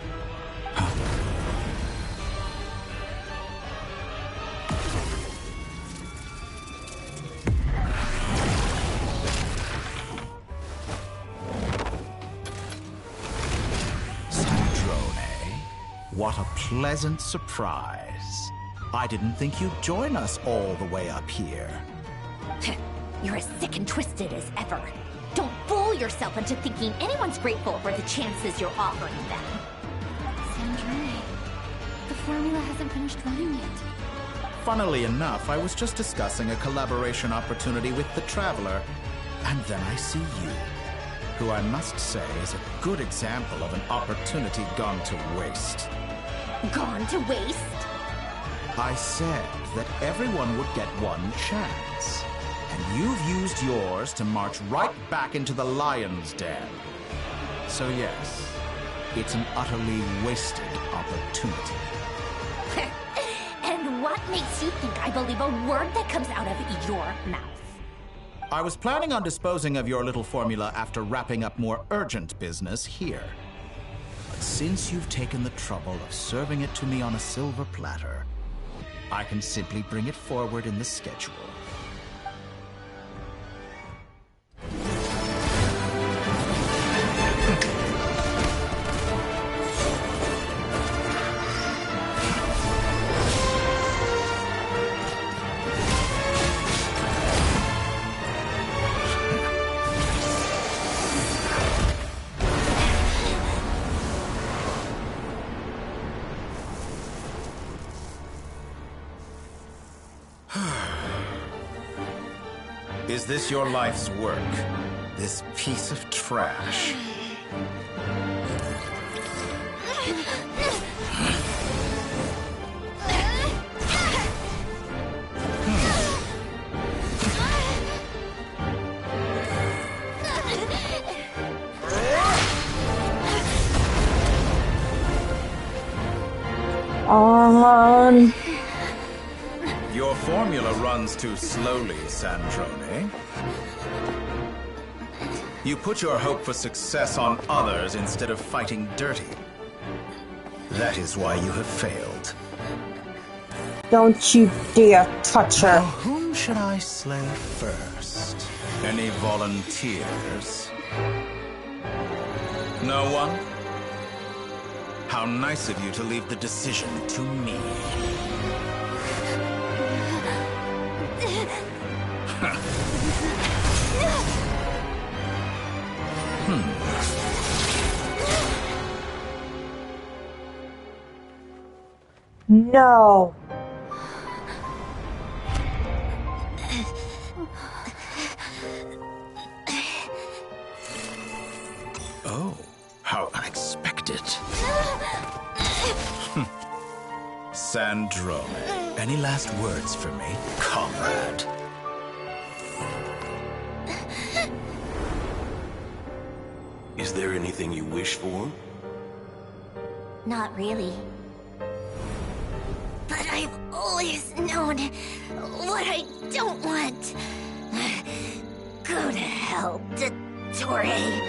What a pleasant surprise. I didn't think you'd join us all the way up here. You're as sick and twisted as ever. Don't fool yourself into thinking anyone's grateful for the chances you're offering them. Sandrone, the formula hasn't finished running yet. Funnily enough, I was just discussing a collaboration opportunity with the Traveler, and then I see you, who I must say is a good example of an opportunity gone to waste. Gone to waste? I said that everyone would get one chance, and you've used yours to march right back into the lion's den. So yes, it's an utterly wasted opportunity. And what makes you think I believe a word that comes out of your mouth? I was planning on disposing of your little formula after wrapping up more urgent business here. But since you've taken the trouble of serving it to me on a silver platter, I can simply bring it forward in the schedule. Is this your life's work? This piece of trash? Your formula runs too slowly, Sandrone. You put your hope for success on others instead of fighting dirty. That is why you have failed. Don't you dare touch her. Now, whom should I slay first? Any volunteers? No one? How nice of you to leave the decision to me. No. Oh, how unexpected. Sandrone, any last words for me, comrade? Is there anything you wish for? Not really. But I've always known what I don't want. Go to hell, Dottore.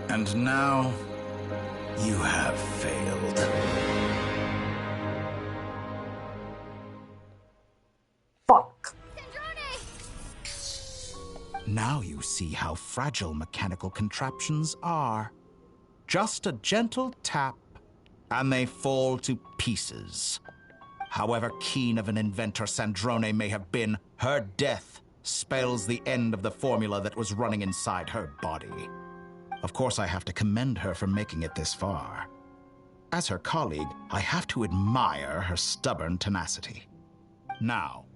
And now, you have failed. Fuck. Now you see how fragile mechanical contraptions are. Just a gentle tap, and they fall to pieces. However keen of an inventor Sandrone may have been, her death spells the end of the formula that was running inside her body. Of course, I have to commend her for making it this far. As her colleague, I have to admire her stubborn tenacity. Now,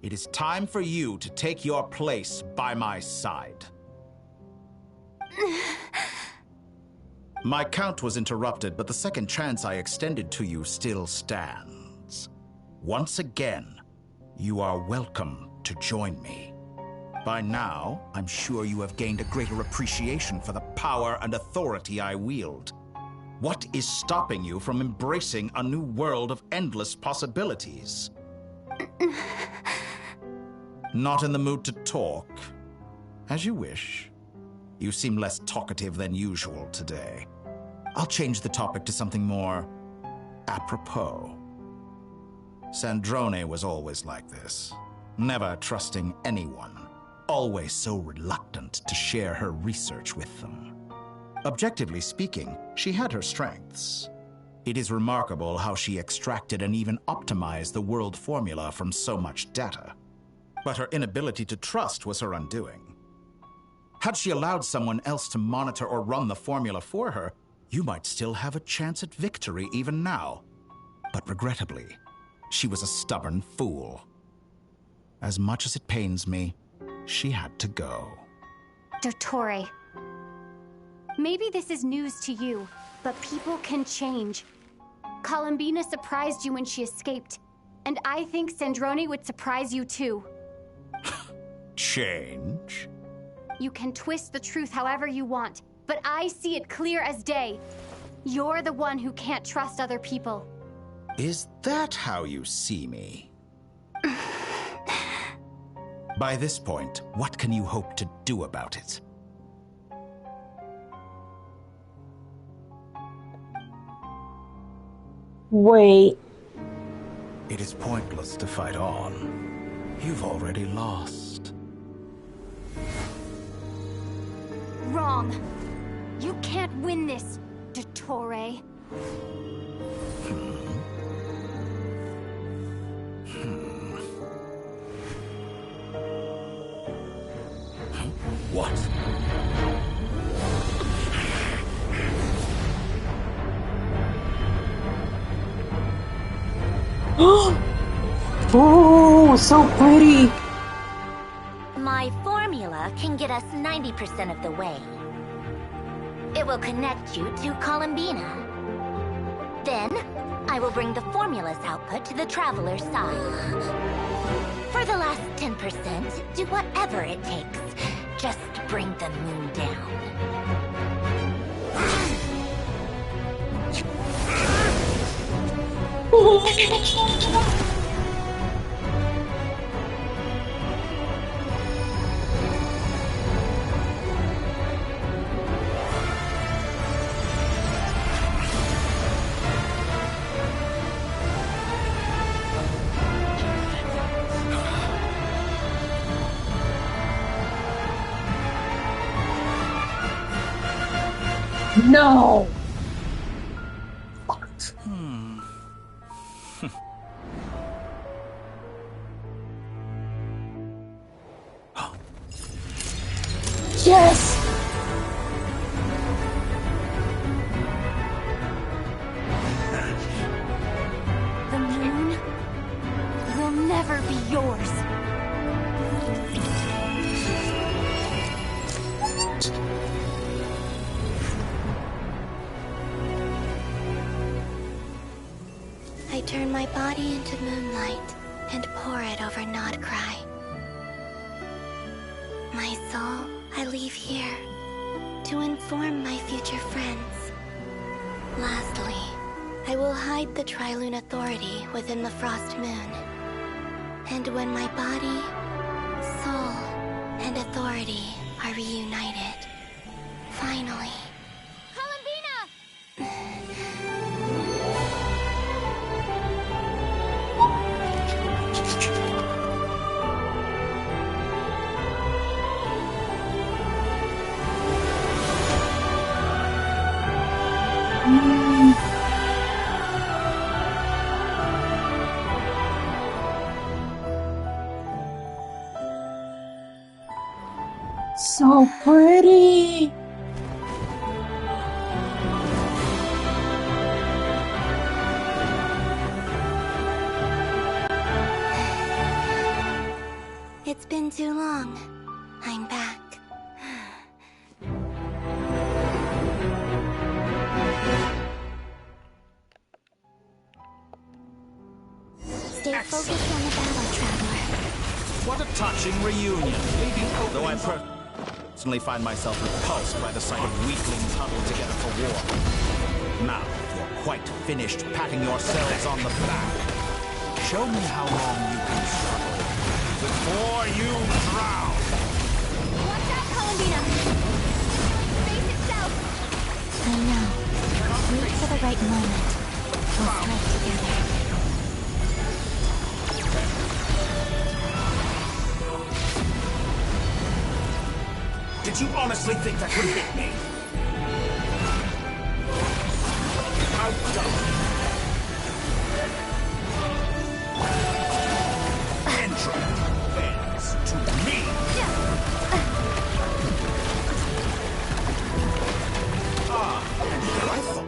it is time for you to take your place by my side. My count was interrupted, but the second chance I extended to you still stands. Once again, you are welcome to join me. By now, I'm sure you have gained a greater appreciation for the power and authority I wield. What is stopping you from embracing a new world of endless possibilities? Not in the mood to talk? As you wish. You seem less talkative than usual today. I'll change the topic to something more apropos. Sandrone was always like this, never trusting anyone. Always so reluctant to share her research with them. Objectively speaking, she had her strengths. It is remarkable how she extracted and even optimized the world formula from so much data. But her inability to trust was her undoing. Had she allowed someone else to monitor or run the formula for her, you might still have a chance at victory even now. But regrettably, she was a stubborn fool. As much as it pains me, she had to go. Dottore. Maybe this is news to you, but people can change. Columbina surprised you when she escaped, and I think Sandrone would surprise you too. Change? You can twist the truth however you want, but I see it clear as day. You're the one who can't trust other people. Is that how you see me? By this point, what can you hope to do about it? Wait. It is pointless to fight on. You've already lost. Wrong. You can't win this, Dottore. Oh, so pretty. My formula can get us 90% of the way. It will connect you to Columbina. Then, I will bring the formula's output to the Traveler's side. For the last 10%, do whatever it takes. Just bring the moon down. No! Yes! The moon will never be yours. I turn my body into moonlight and pour it over Nod-krai. My soul, I leave here to inform my future friends. Lastly, I will hide the Trilune Authority within the Frost Moon. And when my body, soul, and authority are reunited, finally... So pretty. It's been too long. I'm back. Stay focused on the battle, Traveler. What a touching reunion. Though I personally find myself repulsed by the sight of weaklings huddled together for war. Now, if you're quite finished patting yourselves on the back, show me how long you can struggle before you drown. Watch out, Columbina! Face itself! I know. Wait for the right moment. We'll strike together. Did you honestly think that would hit me? Outdone. Entrance bends to me. And here I thought.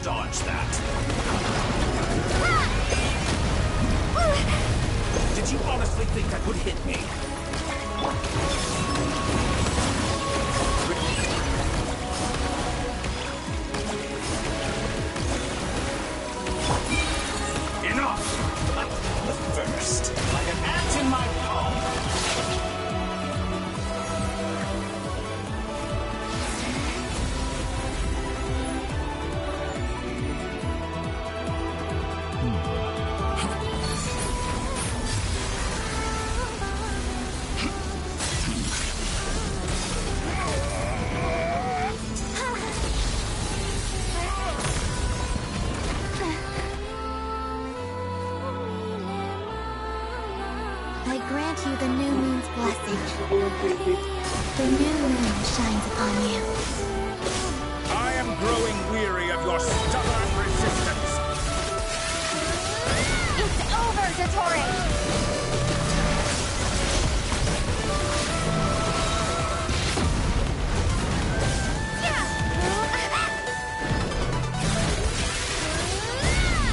Dodge that. Did you honestly think that would hit me? Enough! First, like an ant in my palm. The new moon shines upon you. I am growing weary of your stubborn resistance. It's over, Dottore!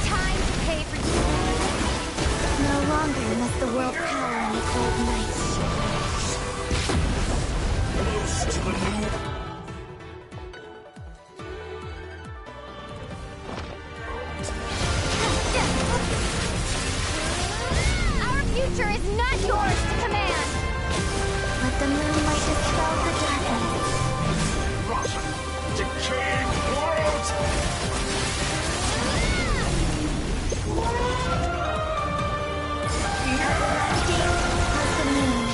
Time to pay for you. No longer must the world cower in the cold night. Close to the moon. Our future is not yours to command! Let the moonlight dispel the darkness. Rotten, decaying world! As the moon.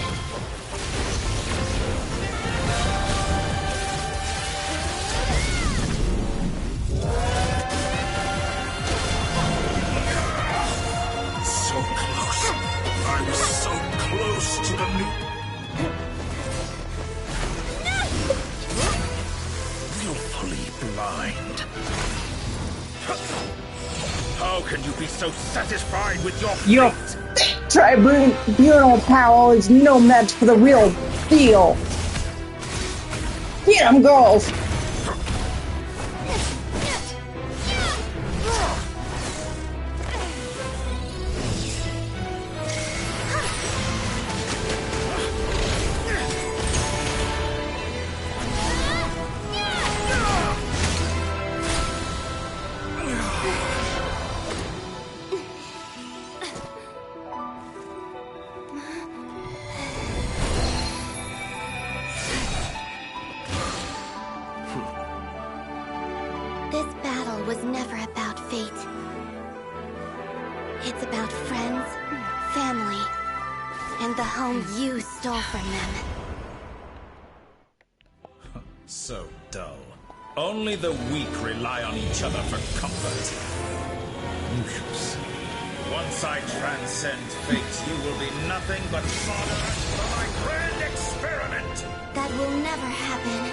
So close. I'm so close to the new... Willfully blind. How can you be so satisfied with your Your tribunal power is no match for the real deal. Get 'em, girls! This battle was never about fate. It's about friends, family, and the home you stole from them. So dull. Only the weak rely on each other for comfort. You shall see. Once I transcend fate, you will be nothing but fodder for my grand experiment! That will never happen.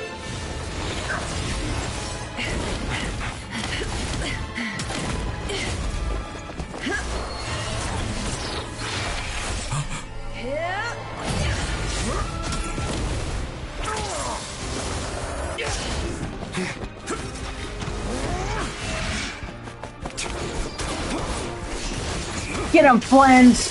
Get 'em, friends!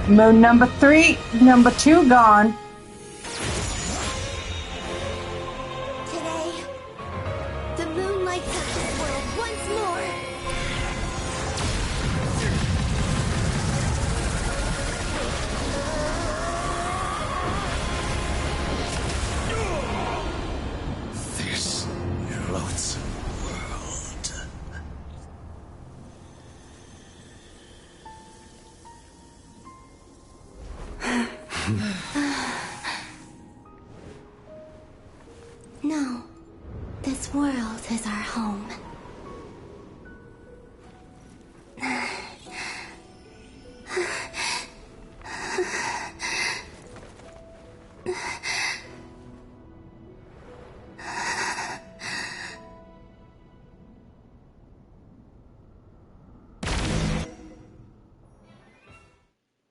Moon number 2 gone. Today, the moon lights up this world once more. This loathsome world. No, this world is our home.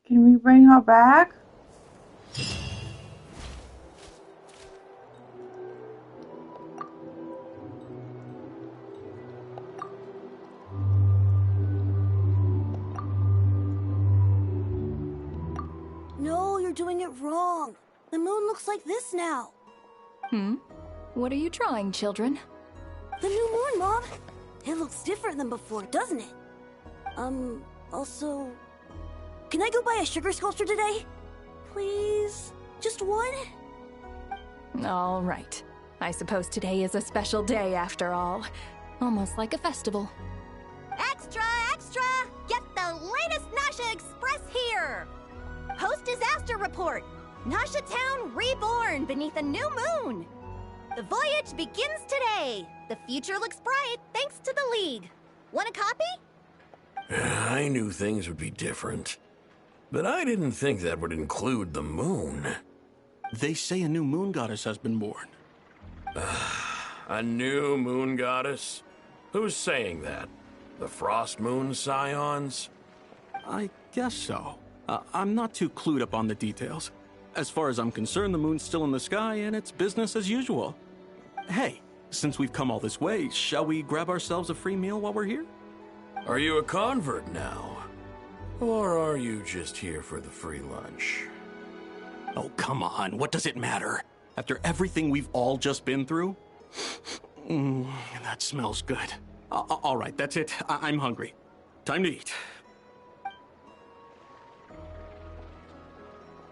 Can we bring her back? No, you're doing it wrong. The moon looks like this now. What are you drawing, children? The new moon, Mom. It looks different than before, doesn't it? Also... Can I go buy a sugar sculpture today? Please? Just one? All right. I suppose today is a special day after all. Almost like a festival. Extra, extra! Get the latest Nasha Express here! Post-disaster report! Nasha Town reborn beneath a new moon. The voyage begins today. The future looks bright thanks to the League. Want a copy? I knew things would be different. But I didn't think that would include the moon. They say a new moon goddess has been born. A new moon goddess? Who's saying that? The Frost Moon Scions? I guess so. I'm not too clued up on the details. As far as I'm concerned, the moon's still in the sky and it's business as usual. Hey, since we've come all this way, shall we grab ourselves a free meal while we're here? Are you a convert now? Or are you just here for the free lunch? Oh, come on. What does it matter? After everything we've all just been through? That smells good. All right, that's it. I'm hungry. Time to eat.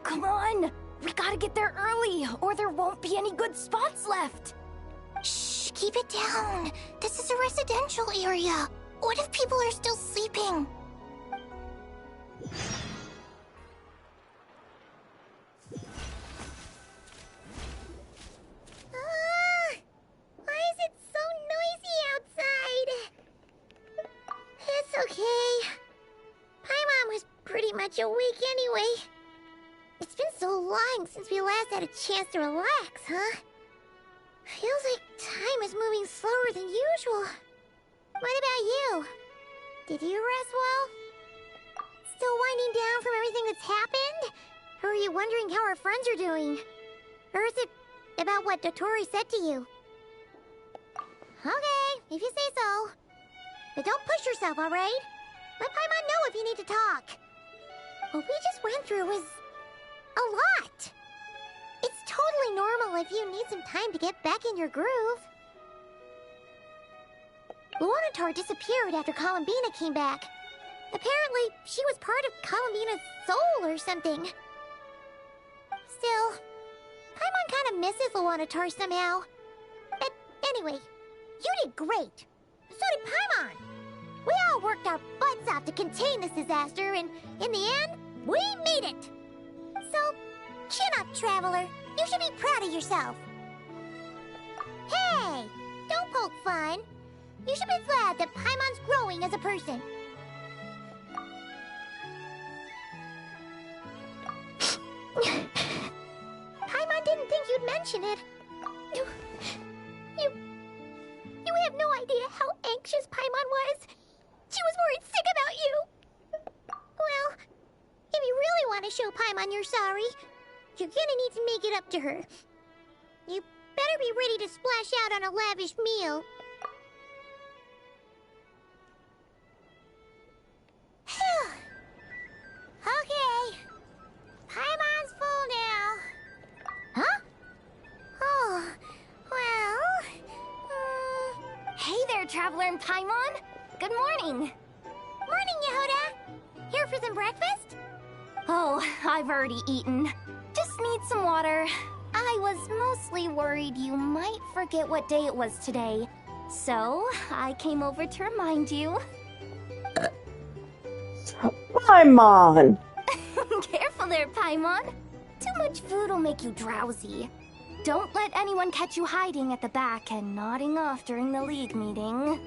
Come on! We gotta get there early, or there won't be any good spots left! Shh, keep it down. This is a residential area. What if people are still sleeping? Why is it so noisy outside? It's okay. Paimon was pretty much awake anyway. It's been so long since we last had a chance to relax, huh? Feels like time is moving slower than usual. What about you? Did you rest well? Still winding down from everything that's happened? Or are you wondering how our friends are doing? Or is it about what Dotori said to you? Okay, if you say so. But don't push yourself, alright? Let Paimon know if you need to talk. What we just went through was a lot. It's totally normal if you need some time to get back in your groove. Luonatar disappeared after Columbina came back. Apparently, she was part of Columbina's soul or something. Still, Paimon kind of misses Luonatar somehow. But anyway, you did great. So did Paimon. We all worked our butts off to contain this disaster, and in the end, we made it. So, chin up, Traveler. You should be proud of yourself. Hey, don't poke fun. You should be glad that Paimon's growing as a person. Paimon didn't think you'd mention it. You have no idea how anxious Paimon was. She was worried sick about you. Well, if you really want to show Paimon you're sorry, you're gonna need to make it up to her. You better be ready to splash out on a lavish meal. Okay. Paimon's full now. Huh? Oh, well... Hey there, Traveler and Paimon! Good morning! Morning, Yehoda! Here for some breakfast? Oh, I've already eaten. Just need some water. I was mostly worried you might forget what day it was today. So, I came over to remind you. Paimon! Careful there, Paimon. Too much food will make you drowsy. Don't let anyone catch you hiding at the back and nodding off during the League meeting.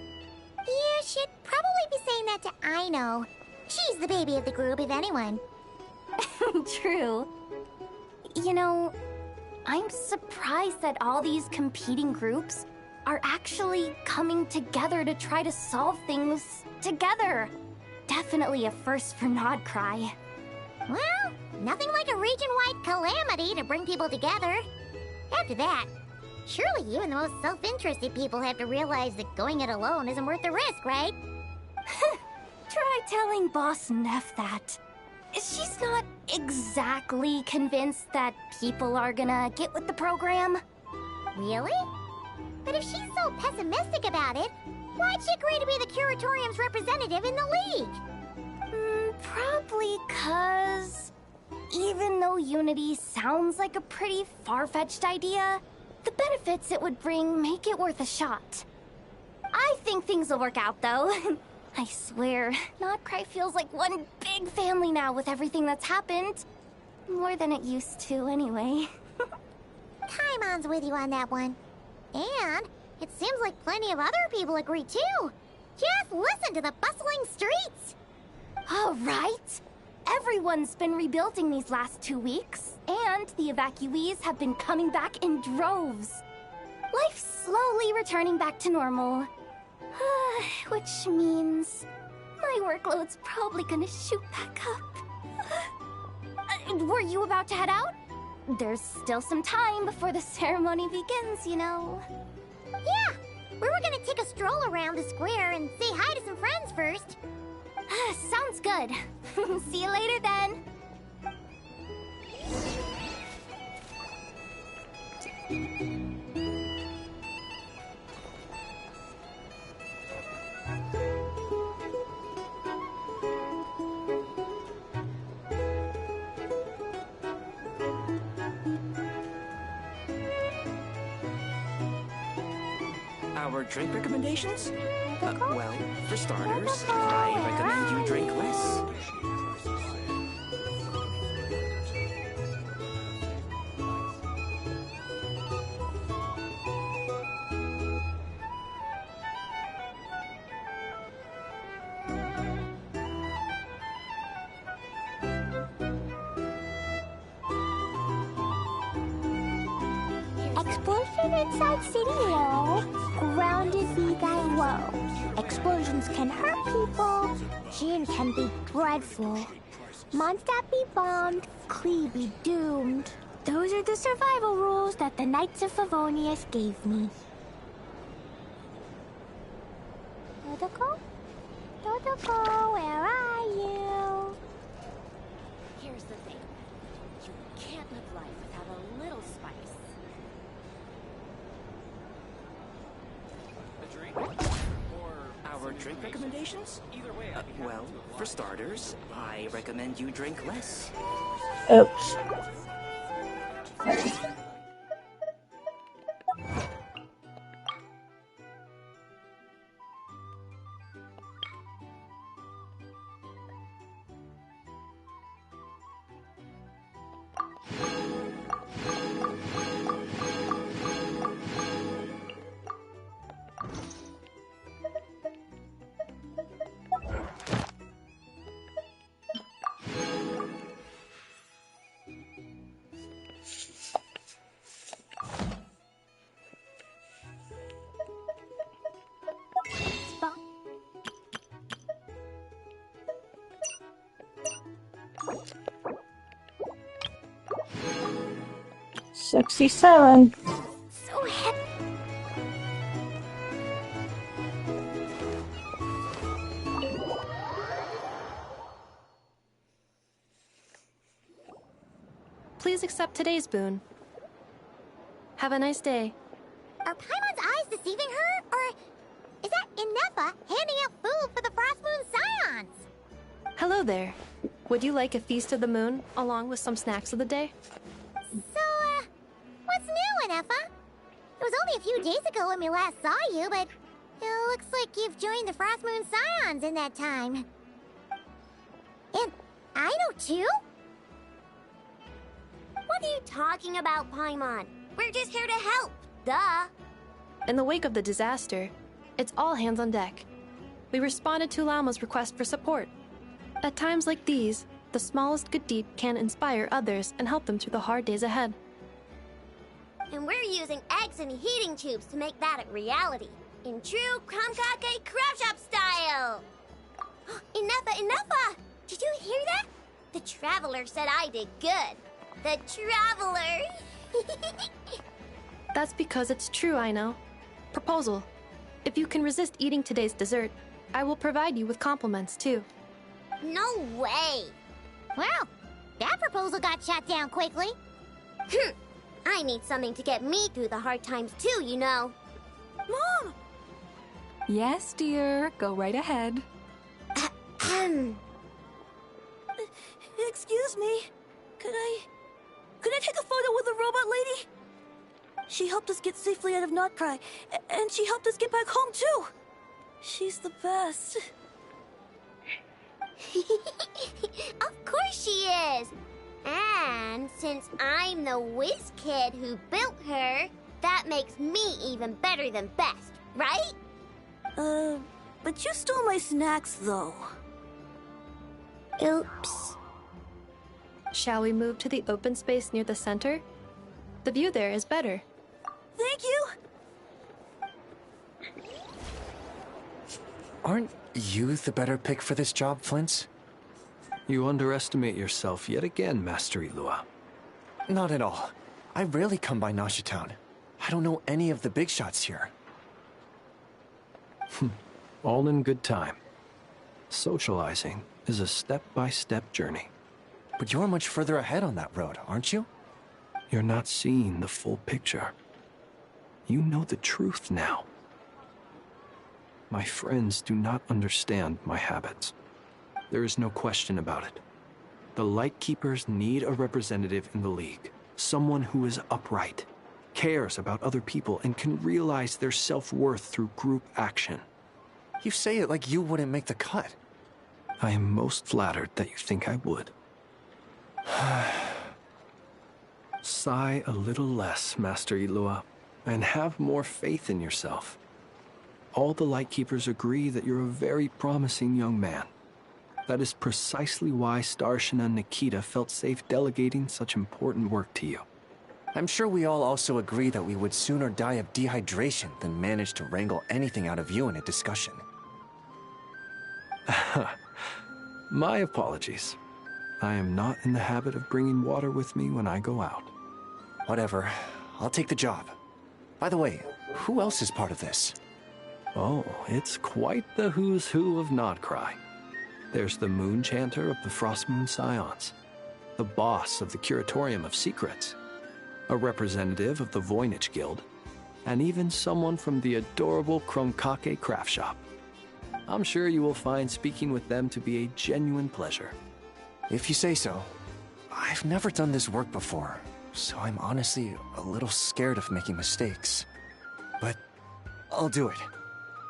You should probably be saying that to Aino. She's the baby of the group, if anyone. True. You know, I'm surprised that all these competing groups are actually coming together to try to solve things together. Definitely a first for Nod-krai. Well, nothing like a region-wide calamity to bring people together. After that, surely even the most self-interested people have to realize that going it alone isn't worth the risk, right? Try telling Boss Neff that. She's not exactly convinced that people are gonna get with the program. Really? But if she's so pessimistic about it, why'd she agree to be the Curatorium's representative in the League? Probably 'cause even though unity sounds like a pretty far-fetched idea, the benefits it would bring make it worth a shot. I think things will work out, though. I swear, Nod-krai feels like one big family now with everything that's happened. More than it used to, anyway. Paimon's with you on that one. And it seems like plenty of other people agree too. Just listen to the bustling streets. All right. Everyone's been rebuilding these last 2 weeks, and the evacuees have been coming back in droves. Life's slowly returning back to normal. Which means my workload's probably gonna shoot back up. Were you about to head out? There's still some time before the ceremony begins, you know. Yeah, we were gonna take a stroll around the square and say hi to some friends first. Sounds good. See you later then. Our drink recommendations? Well, for starters, I recommend you drink less. Explosion inside City Hall. Grounded be thy woe. Explosions can hurt people. Gin can be dreadful. Mondstadt be bombed. Klee be doomed. Those are the survival rules that the Knights of Favonius gave me. Dodoko? Dodoko, where are you? Here's the thing. You can't live life without a little spice. A drink? Or our drink recommendations? Either way. Well, for starters, I recommend you drink less. Oops. $67. So heavy. Please accept today's boon. Have a nice day. Are Paimon's eyes deceiving her? Or is that Inefa handing out food for the Frost Moon Scions? Hello there. Would you like a feast of the moon, along with some snacks of the day? So, what's new, Inefa? It was only a few days ago when we last saw you, but it looks like you've joined the Frost Moon Scions in that time. And I know too? What are you talking about, Paimon? We're just here to help. Duh. In the wake of the disaster, it's all hands on deck. We responded to Lama's request for support. At times like these, the smallest good deed can inspire others and help them through the hard days ahead. And we're using eggs and heating tubes to make that a reality. In true Kromkake Crab Shop style! Enough! Did you hear that? The Traveler said I did good. The Traveler! That's because it's true, I know. Proposal. If you can resist eating today's dessert, I will provide you with compliments, too. No way! Well, that proposal got shot down quickly. I need something to get me through the hard times too, you know. Mom! Yes, dear. Go right ahead. Excuse me. Could I take a photo with the robot lady? She helped us get safely out of Nod-krai, and she helped us get back home too. She's the best. Of course she is. And since I'm the whiz kid who built her, that makes me even better than best, right? But you stole my snacks, though. Oops. Shall we move to the open space near the center? The view there is better. Thank you! Aren't you the better pick for this job, Flint's? You underestimate yourself yet again, Master Ilua. Not at all. I rarely come by Nasha Town. I don't know any of the big shots here. All in good time. Socializing is a step-by-step journey. But you're much further ahead on that road, aren't you? You're not seeing the full picture. You know the truth now. My friends do not understand my habits. There is no question about it. The Lightkeepers need a representative in the League. Someone who is upright, cares about other people, and can realize their self-worth through group action. You say it like you wouldn't make the cut. I am most flattered that you think I would. Sigh a little less, Master Ilua, and have more faith in yourself. All the Lightkeepers agree that you're a very promising young man. That is precisely why Starshina and Nikita felt safe delegating such important work to you. I'm sure we all also agree that we would sooner die of dehydration than manage to wrangle anything out of you in a discussion. My apologies. I am not in the habit of bringing water with me when I go out. Whatever. I'll take the job. By the way, who else is part of this? Oh, it's quite the who's who of Nod-krai. There's the Moon Chanter of the Frost Moon Scions, the boss of the Curatorium of Secrets, a representative of the Voynich Guild, and even someone from the adorable Kromkake craft shop. I'm sure you will find speaking with them to be a genuine pleasure. If you say so. I've never done this work before, so I'm honestly a little scared of making mistakes. But I'll do it.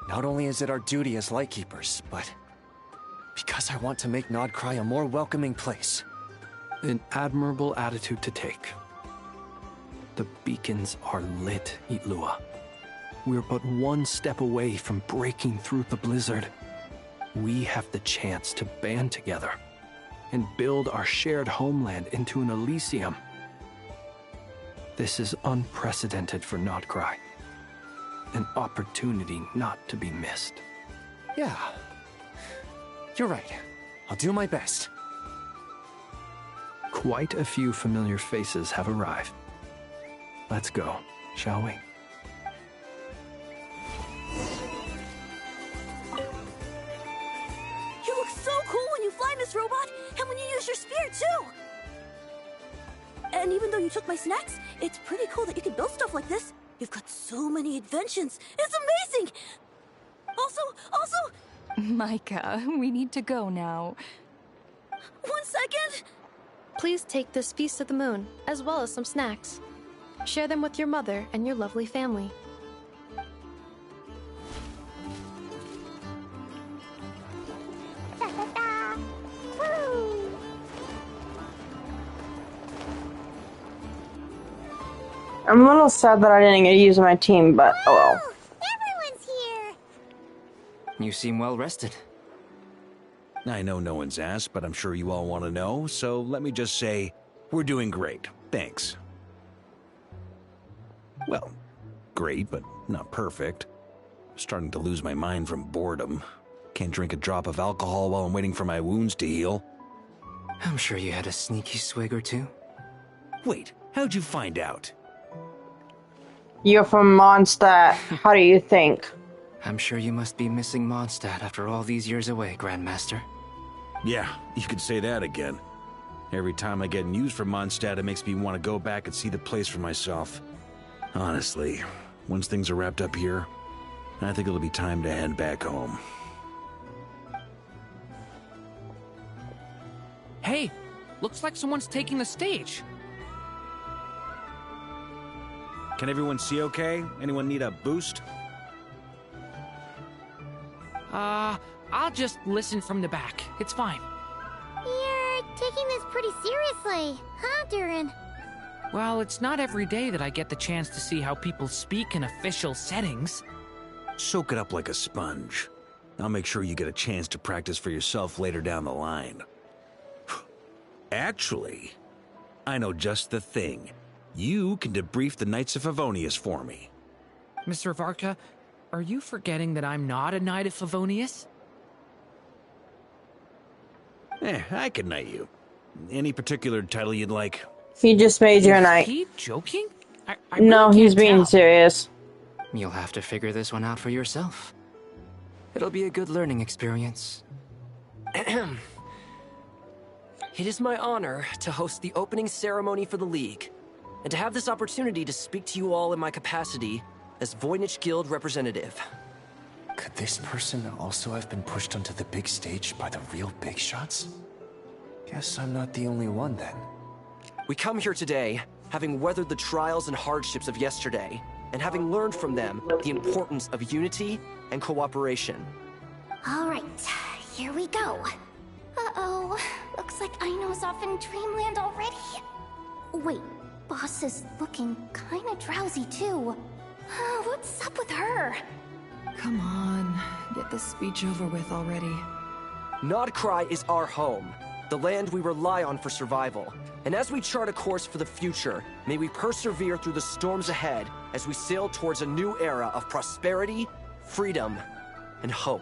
Not only is it our duty as Lightkeepers, but because I want to make Nod-krai a more welcoming place. An admirable attitude to take. The beacons are lit, Ilua. We're but one step away from breaking through the blizzard. We have the chance to band together and build our shared homeland into an Elysium. This is unprecedented for Nod-krai. An opportunity not to be missed. Yeah. You're right. I'll do my best. Quite a few familiar faces have arrived. Let's go, shall we? You look so cool when you fly, Miss Robot, and when you use your spear, too! And even though you took my snacks, it's pretty cool that you can build stuff like this. You've got so many inventions. It's amazing! Also... Micah, we need to go now. 1 second! Please take this Feast of the Moon, as well as some snacks. Share them with your mother and your lovely family. I'm a little sad that I didn't get to use my team, but oh well. Everyone's here! You seem well rested. I know no one's asked, but I'm sure you all want to know, so let me just say, we're doing great. Thanks. Well, great, but not perfect. Starting to lose my mind from boredom. Can't drink a drop of alcohol while I'm waiting for my wounds to heal. I'm sure you had a sneaky swig or two. Wait, how'd you find out? You're from Mondstadt. How do you think? I'm sure you must be missing Mondstadt after all these years away, Grandmaster. Yeah, you could say that again. Every time I get news from Mondstadt, it makes me want to go back and see the place for myself. Honestly, once things are wrapped up here, I think it'll be time to head back home. Hey, looks like someone's taking the stage. Can everyone see okay? Anyone need a boost? I'll just listen from the back. It's fine. You're taking this pretty seriously, huh, Durin? Well, it's not every day that I get the chance to see how people speak in official settings. Soak it up like a sponge. I'll make sure you get a chance to practice for yourself later down the line. Actually, I know just the thing. You can debrief the Knights of Favonius for me. Mr. Varka, are you forgetting that I'm not a Knight of Favonius? I can knight you. Any particular title you'd like? He just made your night. Is he joking? I No, really he's can't being tell. serious. You'll have to figure this one out for yourself. It'll be a good learning experience. It is my honor to host the opening ceremony for the League, and to have this opportunity to speak to you all in my capacity as Voynich Guild representative. Could this person also have been pushed onto the big stage by the real big shots? Guess I'm not the only one then. We come here today, having weathered the trials and hardships of yesterday, and having learned from them the importance of unity and cooperation. All right, here we go. Uh-oh, looks like Aino's off in Dreamland already. Wait, Boss is looking kinda drowsy too. What's up with her? Come on, get this speech over with already. Nod-krai is our home, the land we rely on for survival. And as we chart a course for the future, may we persevere through the storms ahead as we sail towards a new era of prosperity, freedom, and hope.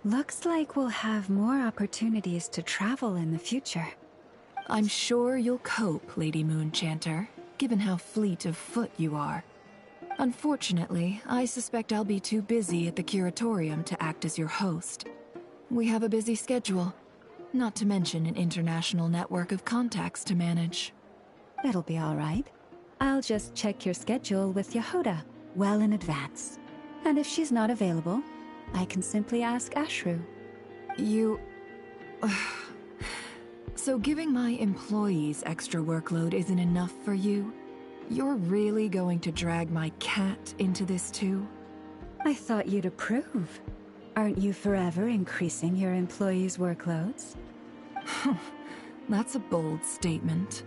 Looks like we'll have more opportunities to travel in the future. I'm sure you'll cope, Lady Moonchanter, given how fleet of foot you are. Unfortunately, I suspect I'll be too busy at the Curatorium to act as your host. We have a busy schedule, not to mention an international network of contacts to manage. It'll be all right. I'll just check your schedule with Yehoda well in advance. And if she's not available, I can simply ask Ashru. You... So giving my employees extra workload isn't enough for you? You're really going to drag my cat into this too? I thought you'd approve. Aren't you forever increasing your employees' workloads? That's a bold statement.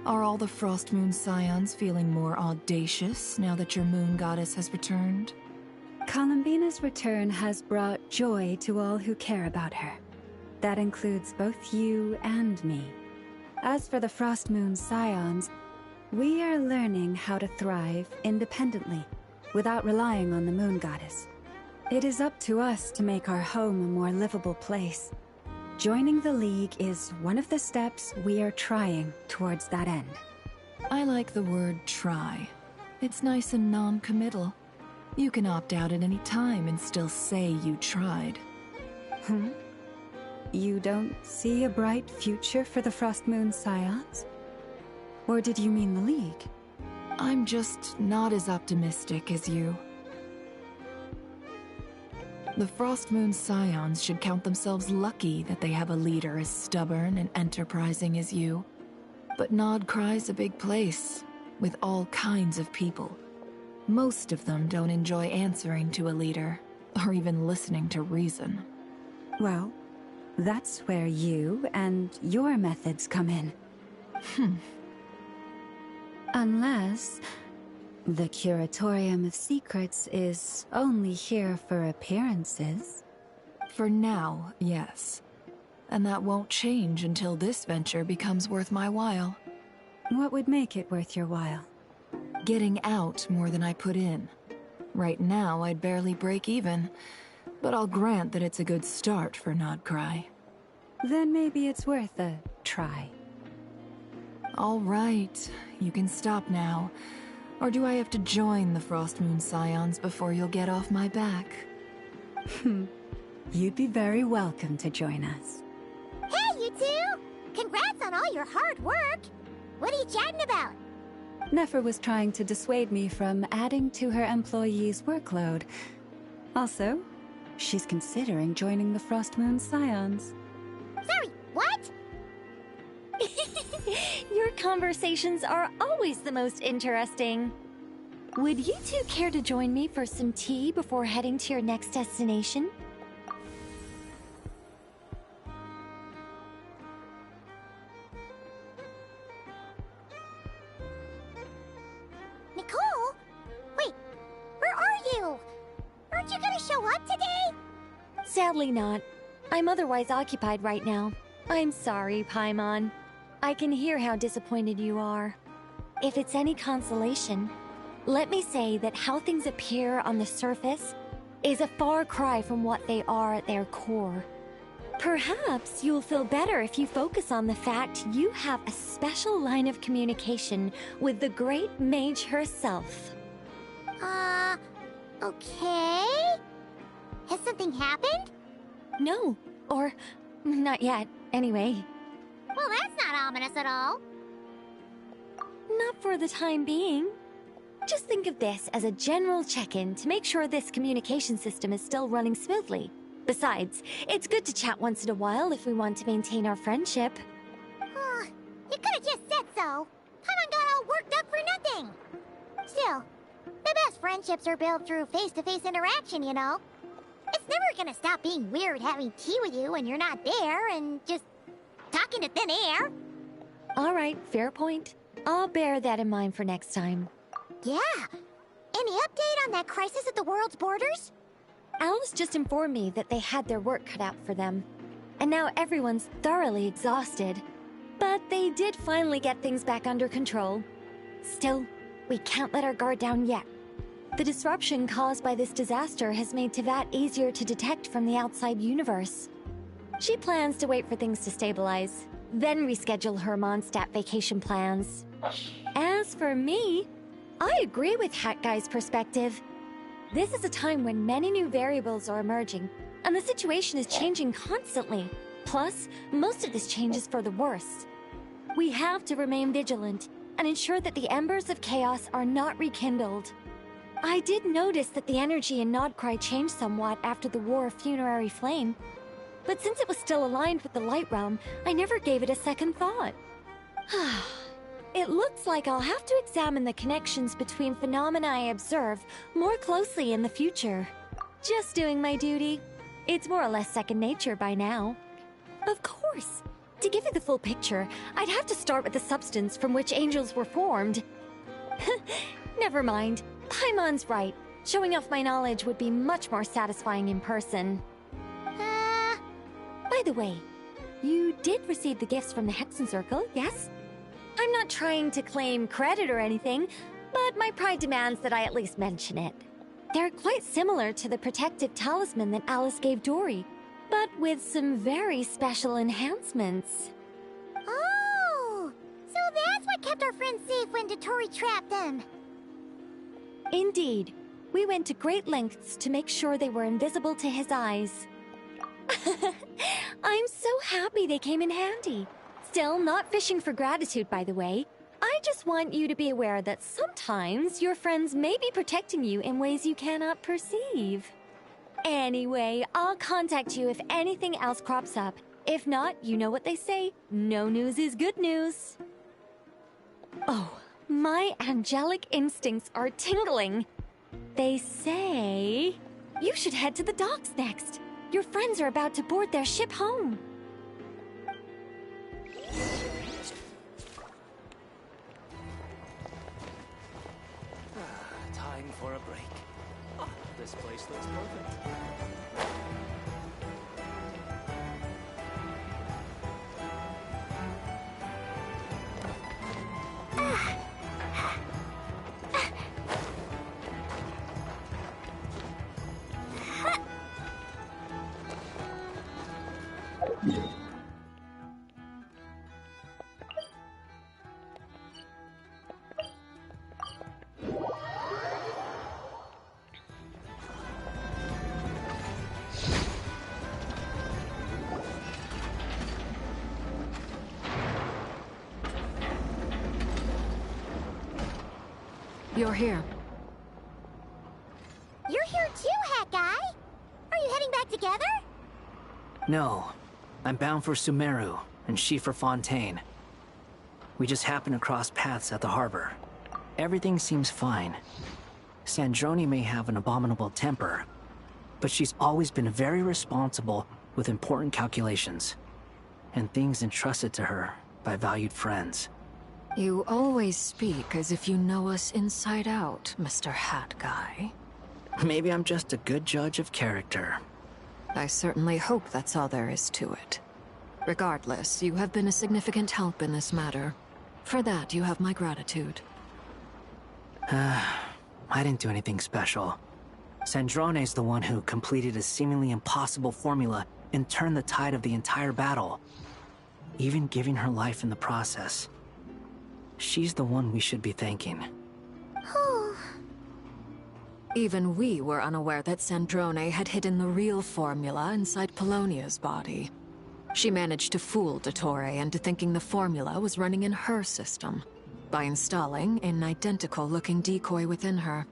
Are all the Frost Moon Scions feeling more audacious now that your moon goddess has returned? Columbina's return has brought joy to all who care about her. That includes both you and me. As for the Frost Moon Scions, we are learning how to thrive independently, without relying on the moon goddess. It is up to us to make our home a more livable place. Joining the League is one of the steps we are trying towards that end. I like the word try. It's nice and non-committal. You can opt out at any time and still say you tried. You don't see a bright future for the Frost Moon Scions? Or did you mean the League? I'm just not as optimistic as you. The Frost Moon Scions should count themselves lucky that they have a leader as stubborn and enterprising as you. But Nod-krai's a big place, with all kinds of people. Most of them don't enjoy answering to a leader, or even listening to reason. Well, that's where you and your methods come in. Unless the Curatorium of Secrets is only here for appearances. For now, yes. And that won't change until this venture becomes worth my while. What would make it worth your while? Getting out more than I put in. Right now, I'd barely break even, but I'll grant that it's a good start for Nod-krai. Then maybe it's worth a try. All right, you can stop now. Or do I have to join the Frost Moon Scions before you'll get off my back? You'd be very welcome to join us. Hey, you two! Congrats on all your hard work! What are you chatting about? Nefer was trying to dissuade me from adding to her employees' workload. Also, she's considering joining the Frost Moon Scions. Sorry, what? Your conversations are always the most interesting. Would you two care to join me for some tea before heading to your next destination? Nicole? Wait, where are you? Aren't you gonna show up today? Sadly not. I'm otherwise occupied right now. I'm sorry, Paimon. I can hear how disappointed you are. If it's any consolation, let me say that how things appear on the surface is a far cry from what they are at their core. Perhaps you'll feel better if you focus on the fact you have a special line of communication with the great mage herself. Okay? Has something happened? No, or not yet, anyway. Well, that's not ominous at all. Not for the time being. Just think of this as a general check-in to make sure this communication system is still running smoothly. Besides, it's good to chat once in a while if we want to maintain our friendship. You could have just said so. Paimon got all worked up for nothing. Still, the best friendships are built through face-to-face interaction, you know? It's never gonna stop being weird having tea with you when you're not there and just talking to thin air. All right, fair point. I'll bear that in mind for next time. Yeah. Any update on that crisis at the world's borders? Alice just informed me that they had their work cut out for them. And now everyone's thoroughly exhausted. But they did finally get things back under control. Still, we can't let our guard down yet. The disruption caused by this disaster has made Teyvat easier to detect from the outside universe. She plans to wait for things to stabilize, then reschedule her Mondstadt vacation plans. As for me, I agree with Hat Guy's perspective. This is a time when many new variables are emerging, and the situation is changing constantly. Plus, most of this change is for the worse. We have to remain vigilant and ensure that the embers of chaos are not rekindled. I did notice that the energy in Nod-krai changed somewhat after the War of Funerary Flame, but since it was still aligned with the Light Realm, I never gave it a second thought. It looks like I'll have to examine the connections between phenomena I observe more closely in the future. Just doing my duty. It's more or less second nature by now. Of course. To give you the full picture, I'd have to start with the substance from which angels were formed. Never mind. Paimon's right. Showing off my knowledge would be much more satisfying in person. By the way, you did receive the gifts from the Hexen Circle, yes? I'm not trying to claim credit or anything, but my pride demands that I at least mention it. They're quite similar to the protective talisman that Alice gave Dory, but with some very special enhancements. Oh! So that's what kept our friends safe when Dory trapped them. Indeed. We went to great lengths to make sure they were invisible to his eyes. I'm so happy they came in handy. Still, not fishing for gratitude, by the way. I just want you to be aware that sometimes your friends may be protecting you in ways you cannot perceive. Anyway, I'll contact you if anything else crops up. If not, you know what they say, no news is good news. Oh, my angelic instincts are tingling. They say you should head to the docks next. Your friends are about to board their ship home. Time for a break. This place looks perfect. you're here. You're here too, Hat Guy. Are you heading back together? No. I'm bound for Sumeru, and she for Fontaine. We just happened to cross paths at the harbor. Everything seems fine. Sandrone may have an abominable temper, but she's always been very responsible with important calculations, and things entrusted to her by valued friends. You always speak as if you know us inside out, Mr. Hat Guy. Maybe I'm just a good judge of character. I certainly hope that's all there is to it. Regardless, you have been a significant help in this matter. For that, you have my gratitude. I didn't do anything special. Sandrone's the one who completed a seemingly impossible formula and turned the tide of the entire battle, even giving her life in the process. She's the one we should be thanking. Even we were unaware that Sandrone had hidden the real formula inside Polonia's body. She managed to fool Dottore into thinking the formula was running in her system by installing an identical-looking decoy within her.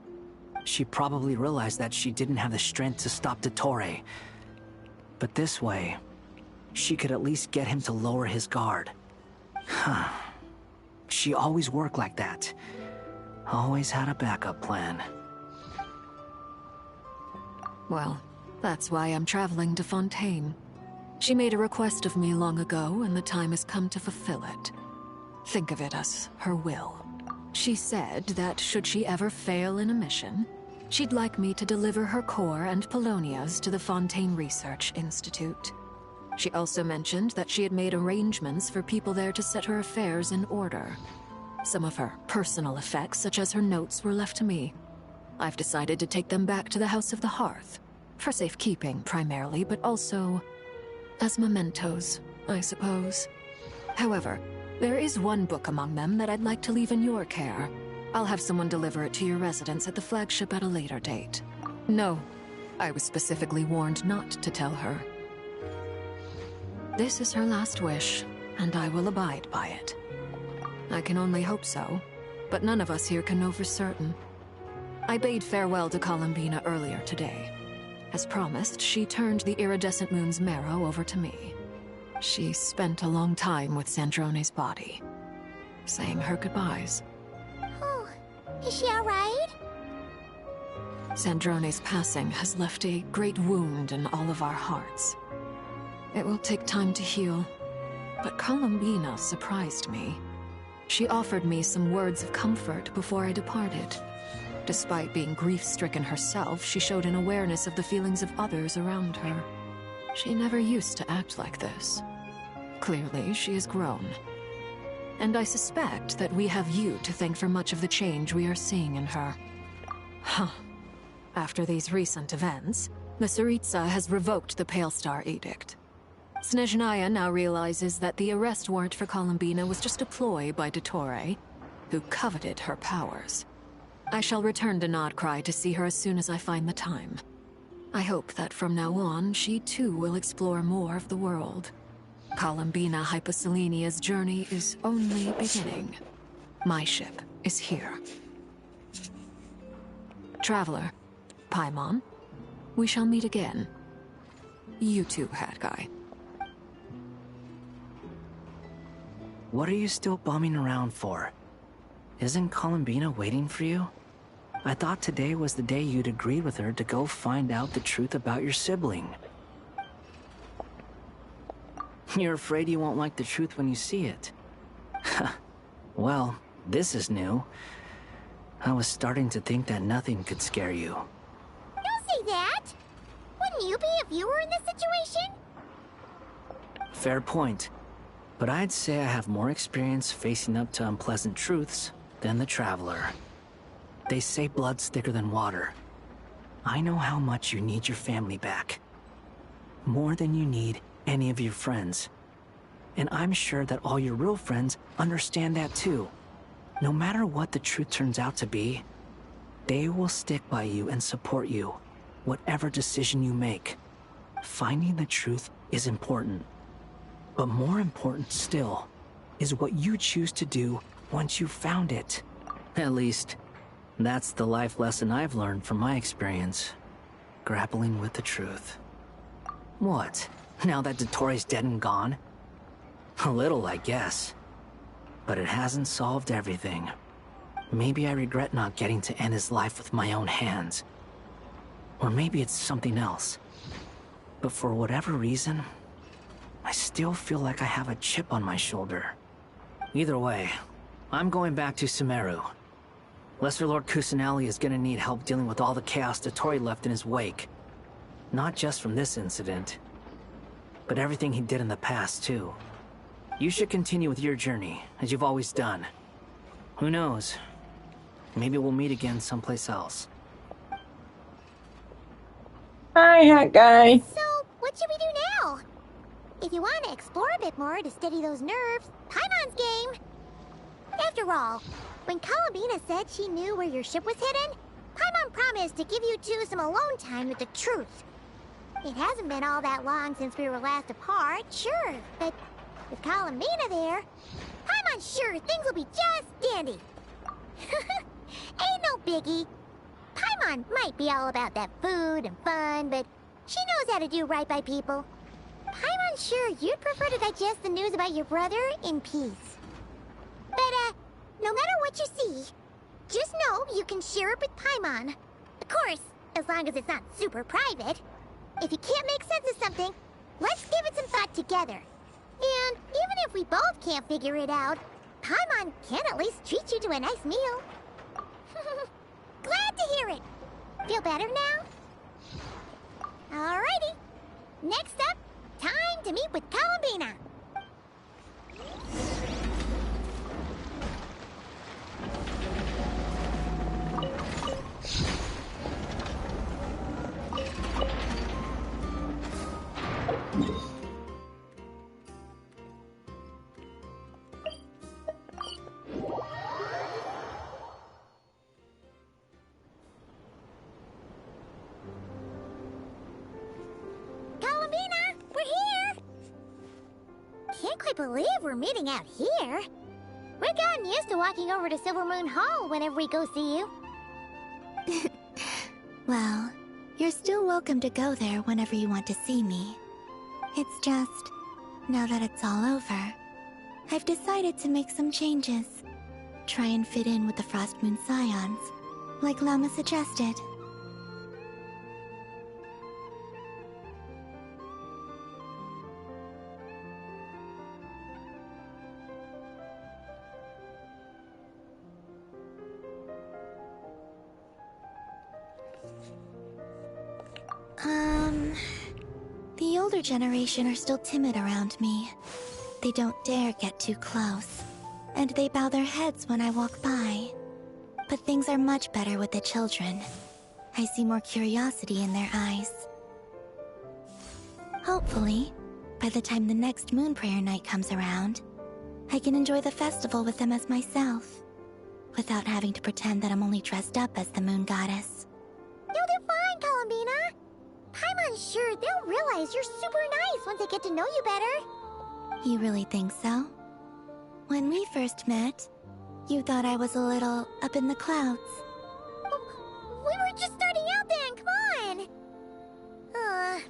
She probably realized that she didn't have the strength to stop Dottore. But this way, she could at least get him to lower his guard. She always worked like that. Always had a backup plan. Well, that's why I'm traveling to Fontaine. She made a request of me long ago, and the time has come to fulfill it. Think of it as her will. She said that should she ever fail in a mission, she'd like me to deliver her core and Polonia's to the Fontaine Research Institute. She also mentioned that she had made arrangements for people there to set her affairs in order. Some of her personal effects, such as her notes, were left to me. I've decided to take them back to the House of the Hearth. For safekeeping, primarily, but also as mementos, I suppose. However, there is one book among them that I'd like to leave in your care. I'll have someone deliver it to your residence at the flagship at a later date. No, I was specifically warned not to tell her. This is her last wish, and I will abide by it. I can only hope so, but none of us here can know for certain. I bade farewell to Columbina earlier today. As promised, she turned the iridescent moon's marrow over to me. She spent a long time with Sandrone's body, saying her goodbyes. Oh, is she alright? Sandrone's passing has left a great wound in all of our hearts. It will take time to heal, but Columbina surprised me. She offered me some words of comfort before I departed. Despite being grief-stricken herself, she showed an awareness of the feelings of others around her. She never used to act like this. Clearly, she has grown. And I suspect that we have you to thank for much of the change we are seeing in her. After these recent events, the Tsaritsa has revoked the Pale Star Edict. Snezhnaya now realizes that the arrest warrant for Columbina was just a ploy by Dottore, who coveted her powers. I shall return to Nod-krai to see her as soon as I find the time. I hope that from now on, she too will explore more of the world. Columbina Hyposelenia's journey is only beginning. My ship is here. Traveler, Paimon, we shall meet again. You too, Hat Guy. What are you still bumming around for? Isn't Columbina waiting for you? I thought today was the day you'd agreed with her to go find out the truth about your sibling. You're afraid you won't like the truth when you see it. Well, this is new. I was starting to think that nothing could scare you. Don't say that! Wouldn't you be if you were in this situation? Fair point. But I'd say I have more experience facing up to unpleasant truths than the Traveler. They say blood's thicker than water. I know how much you need your family back. More than you need any of your friends. And I'm sure that all your real friends understand that too. No matter what the truth turns out to be, they will stick by you and support you, whatever decision you make. Finding the truth is important. But more important still is what you choose to do once you've found it. At least, That's the life lesson I've learned from my experience. Grappling with the truth. What? Now that Dotori's dead and gone? A little, I guess. But it hasn't solved everything. Maybe I regret not getting to end his life with my own hands. Or maybe it's something else. But for whatever reason, I still feel like I have a chip on my shoulder. Either way, I'm going back to Sumeru. Lesser Lord Kusanali is gonna need help dealing with all the chaos Dotori left in his wake. Not just from this incident, but everything he did in the past, too. You should continue with your journey, as you've always done. Who knows? Maybe we'll meet again someplace else. Hi, Hat Guy. So, what should we do now? If you want to explore a bit more to steady those nerves, Paimon's game. After all, when Columbina said she knew where your ship was hidden, Paimon promised to give you two some alone time with the truth. It hasn't been all that long since we were last apart, sure, but with Columbina there, Paimon's sure things will be just dandy. Ain't no biggie. Paimon might be all about that food and fun, but she knows how to do right by people. Paimon's sure you'd prefer to digest the news about your brother in peace. But, no matter what you see, just know you can share it with Paimon. Of course, as long as it's not super private. If you can't make sense of something, let's give it some thought together. And even if we both can't figure it out, Paimon can at least treat you to a nice meal. Glad to hear it. Feel better now? Alrighty. Next up, time to meet with Columbina. Believe we're meeting out here. We've gotten used to walking over to Silver Moon Hall whenever we go see you. Well, you're still welcome to go there whenever you want to see me. It's just, now that it's all over, I've decided to make some changes. Try and fit in with the Frost Moon Scions, like Lama suggested. The older generation are still timid around me. They don't dare get too close, and they bow their heads when I walk by. But things are much better with the children. I see more curiosity in their eyes. Hopefully, by the time the next Moon Prayer Night comes around, I can enjoy the festival with them as myself, without having to pretend that I'm only dressed up as the Moon Goddess. You'll do fine, Columbina. Paimon's sure they'll realize you're super nice once they get to know you better. You really think so? When we first met, you thought I was a little up in the clouds. We were just starting out then, come on!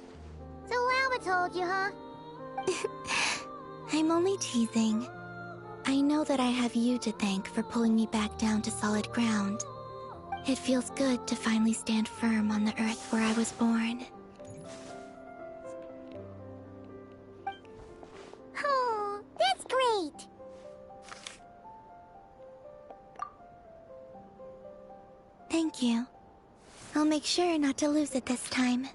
So Lama told you, huh? I'm only teasing. I know that I have you to thank for pulling me back down to solid ground. It feels good to finally stand firm on the earth where I was born. Oh, that's great! Thank you. I'll make sure not to lose it this time.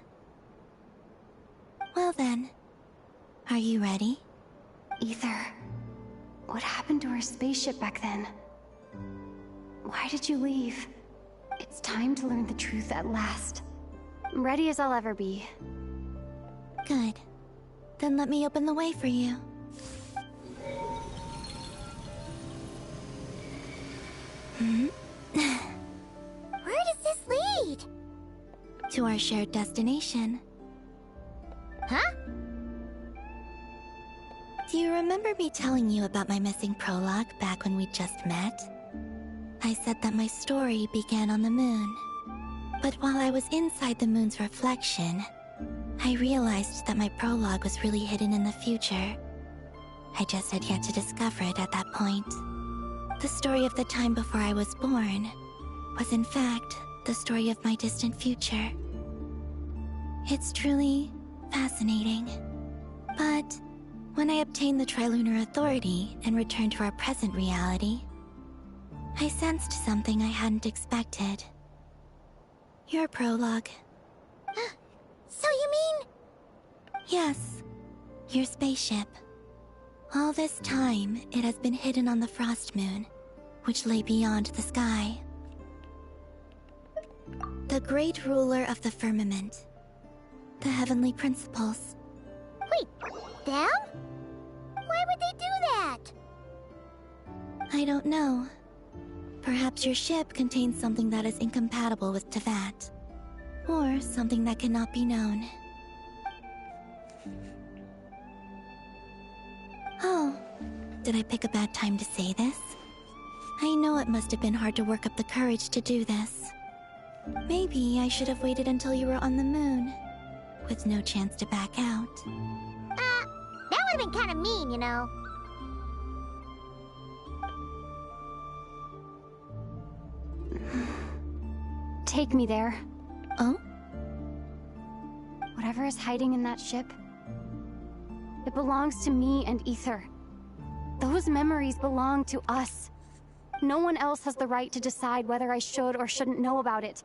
Well then, are you ready? Ether, what happened to our spaceship back then? Why did you leave? It's time to learn the truth at last. I'm ready as I'll ever be. Good. Then let me open the way for you. Where does this lead? To our shared destination. Huh? Do you remember me telling you about my missing prologue back when we just met? I said that my story began on the moon. But while I was inside the moon's reflection, I realized that my prologue was really hidden in the future. I just had yet to discover it at that point. The story of the time before I was born was in fact the story of my distant future. It's truly fascinating. But when I obtained the Trilunar Authority and returned to our present reality, I sensed something I hadn't expected. Your prologue. So you mean... Yes, your spaceship. All this time, it has been hidden on the Frost Moon, which lay beyond the sky. The great ruler of the firmament. The heavenly principles. Wait, them? Why would they do that? I don't know. Perhaps your ship contains something that is incompatible with Teyvat. Or something that cannot be known. Oh, did I pick a bad time to say this? I know it must have been hard to work up the courage to do this. Maybe I should have waited until you were on the moon, with no chance to back out. That would have been kind of mean, you know. Take me there. Oh? Whatever is hiding in that ship, it belongs to me and Ether. Those memories belong to us. No one else has the right to decide whether I should or shouldn't know about it.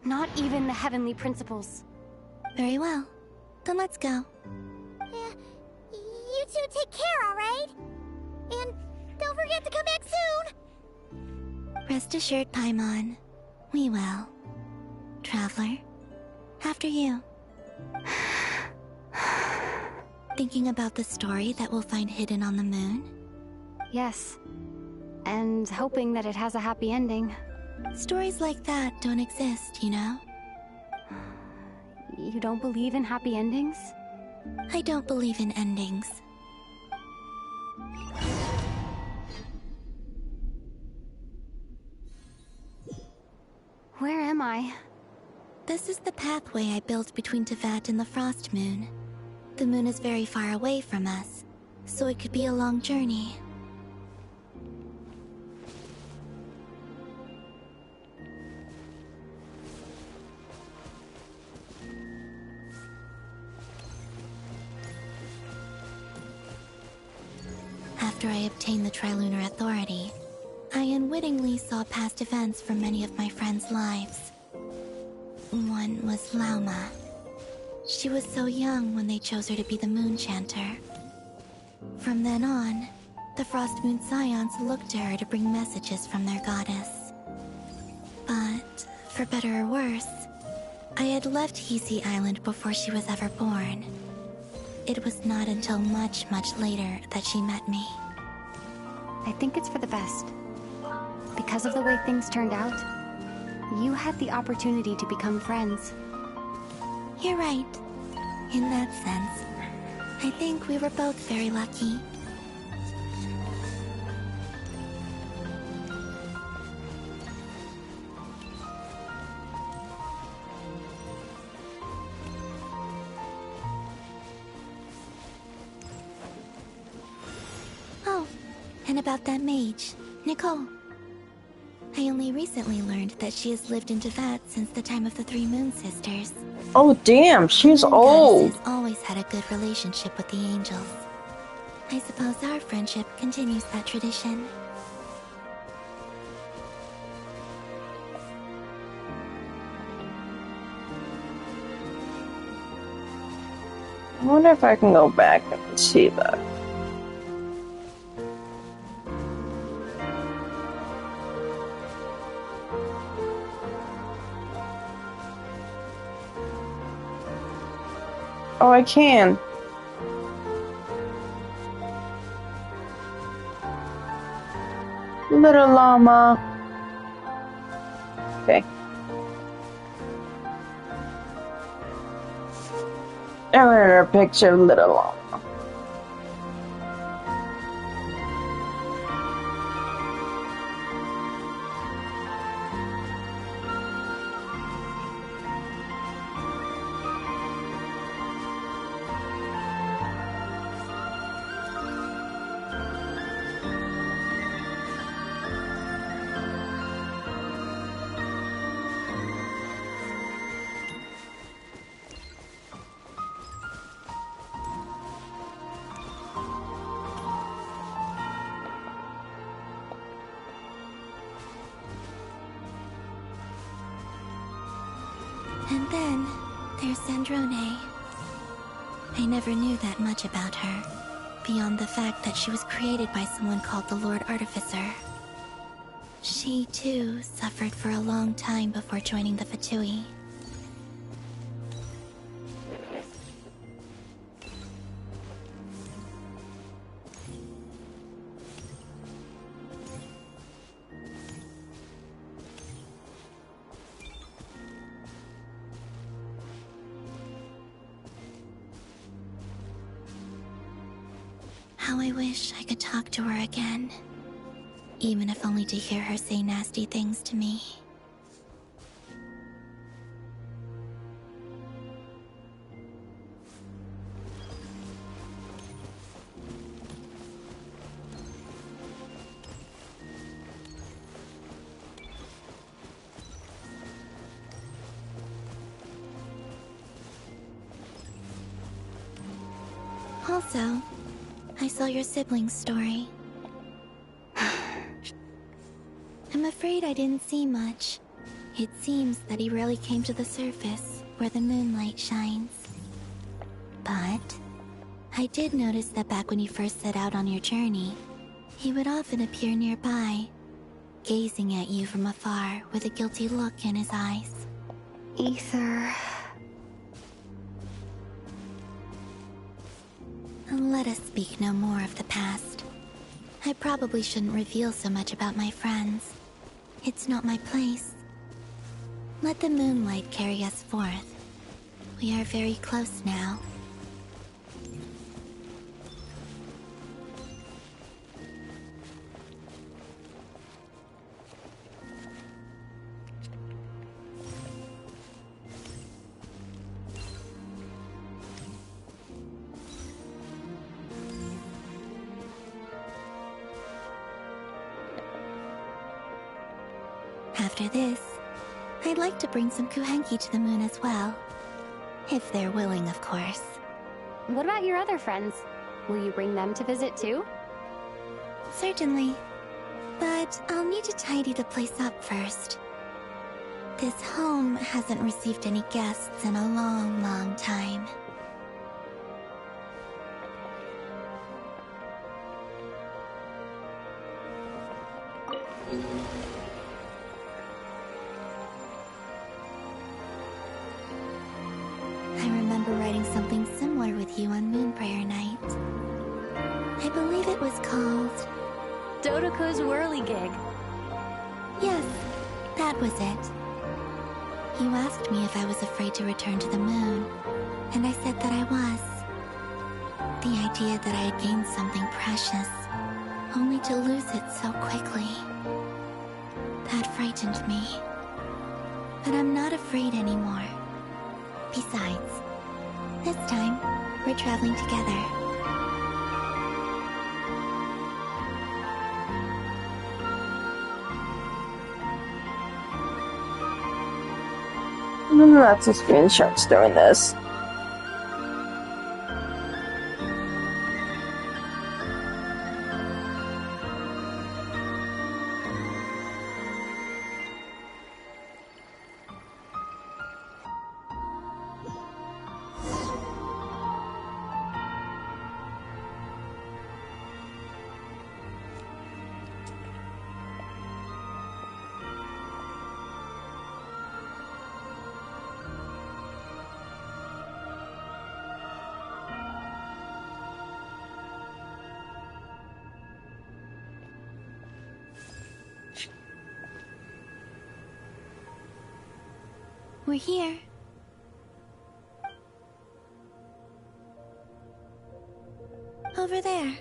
Not even the heavenly principles. Very well. Then let's go. You two take care, alright? And don't forget to come back soon! Rest assured, Paimon. We will. Traveler, after you. Thinking about the story that we'll find hidden on the moon? Yes. And hoping that it has a happy ending. Stories like that don't exist, you know? You don't believe in happy endings? I don't believe in endings. Where am I? This is the pathway I built between Teyvat and the Frost Moon. The moon is very far away from us, so it could be a long journey. After I obtained the Trilunar Authority, I unwittingly saw past events from many of my friends' lives. One was Lauma. She was so young when they chose her to be the Moon Chanter. From then on, the Frost Moon Scions looked to her to bring messages from their goddess. But, for better or worse, I had left Hisi Island before she was ever born. It was not until much, much later that she met me. I think it's for the best. Because of the way things turned out, you had the opportunity to become friends. You're right. In that sense, I think we were both very lucky. Oh, and about that mage, Nicole. I only recently learned that she has lived in Teyvat since the time of the Three Moon Sisters. Oh damn, she's The Moon old. Goddess has always had a good relationship with the angels. I suppose our friendship continues that tradition. I wonder if I can go back and see that. Oh, I can. Little llama. Okay. I wanted a picture of little llama. And then, there's Sandrone. I never knew that much about her, beyond the fact that she was created by someone called the Lord Artificer. She, too, suffered for a long time before joining the Fatui. How I wish I could talk to her again. Even if only to hear her say nasty things to me. Also, I saw your sibling's story. I'm afraid I didn't see much. It seems that he rarely came to the surface, where the moonlight shines. But I did notice that back when you first set out on your journey, he would often appear nearby, gazing at you from afar with a guilty look in his eyes. Ether. Let us speak no more of the past. I probably shouldn't reveal so much about my friends. It's not my place. Let the moonlight carry us forth. We are very close now. After this, I'd like to bring some Kuhenki to the moon as well. If they're willing, of course. What about your other friends? Will you bring them to visit too? Certainly. But I'll need to tidy the place up first. This home hasn't received any guests in a long, long time. I remember writing something similar with you on Moon Prayer Night. I believe it was called... Dodoko's Whirligig. Yes, that was it. You asked me if I was afraid to return to the moon, and I said that I was. The idea that I had gained something precious, only to lose it so quickly. That frightened me. But I'm not afraid anymore. Besides, this time, we're traveling together. Lots of screenshots doing this. We're here. Over there.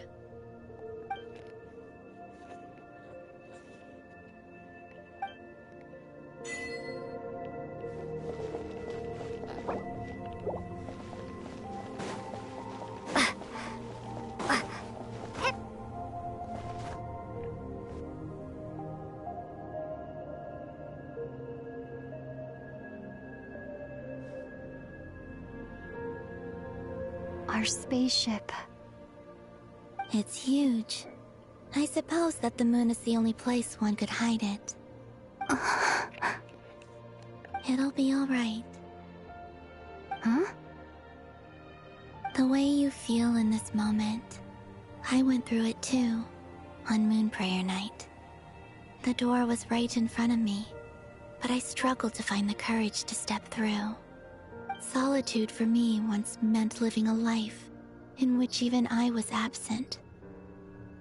Our spaceship. It's huge. I suppose that the moon is the only place one could hide it. It'll be all right. Huh? The way you feel in this moment, I went through it too, on Moon Prayer Night. The door was right in front of me, but I struggled to find the courage to step through. Solitude for me once meant living a life in which even I was absent.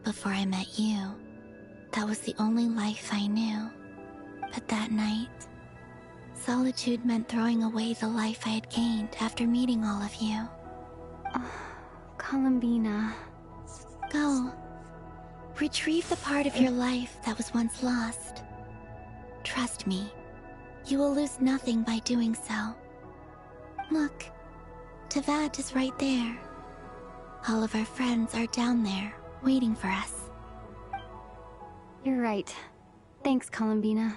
Before I met you, that was the only life I knew. But that night, solitude meant throwing away the life I had gained after meeting all of you. Columbina. Go. Retrieve the part of your life that was once lost. Trust me, you will lose nothing by doing so. Look, Teyvat is right there. All of our friends are down there, waiting for us. You're right. Thanks, Columbina.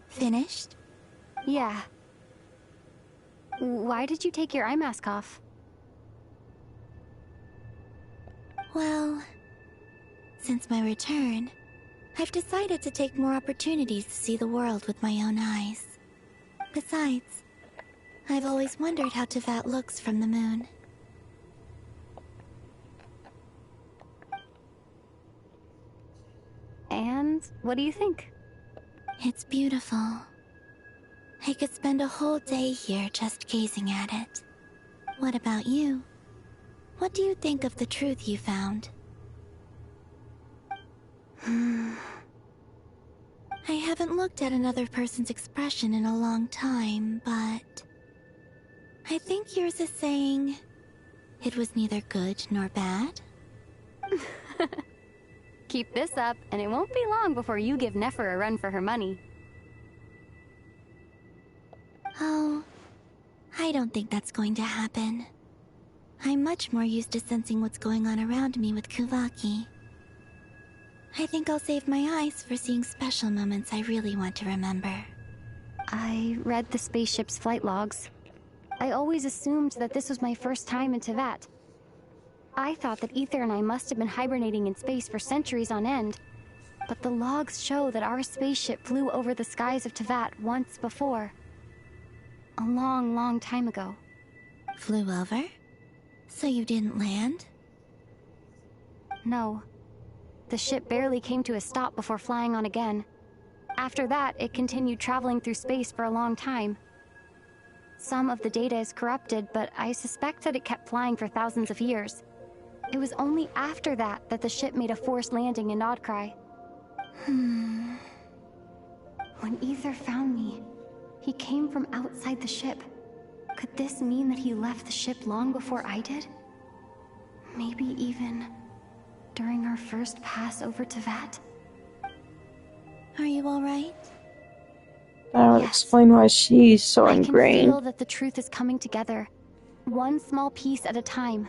Finished? Yeah. Why did you take your eye mask off? Well, since my return, I've decided to take more opportunities to see the world with my own eyes. Besides, I've always wondered how Teyvat looks from the moon. And what do you think? It's beautiful. I could spend a whole day here just gazing at it. What about you? What do you think of the truth you found? I haven't looked at another person's expression in a long time, but I think yours is saying it was neither good nor bad. Keep this up, and it won't be long before you give Nefer a run for her money. Oh, I don't think that's going to happen. I'm much more used to sensing what's going on around me with Kuvaki. I think I'll save my eyes for seeing special moments I really want to remember. I read the spaceship's flight logs. I always assumed that this was my first time in Teyvat. I thought that Ether and I must have been hibernating in space for centuries on end, but the logs show that our spaceship flew over the skies of Teyvat once before. A long, long time ago. Flew over? So you didn't land? No. The ship barely came to a stop before flying on again. After that, it continued traveling through space for a long time. Some of the data is corrupted, but I suspect that it kept flying for thousands of years. It was only after that that the ship made a forced landing in Nod-krai. When Ether found me, he came from outside the ship. Could this mean that he left the ship long before I did? Maybe even during our first pass over Teyvat? Are you alright? That would explain why she's so I can ingrained. feel that the truth is coming together, one small piece at a time.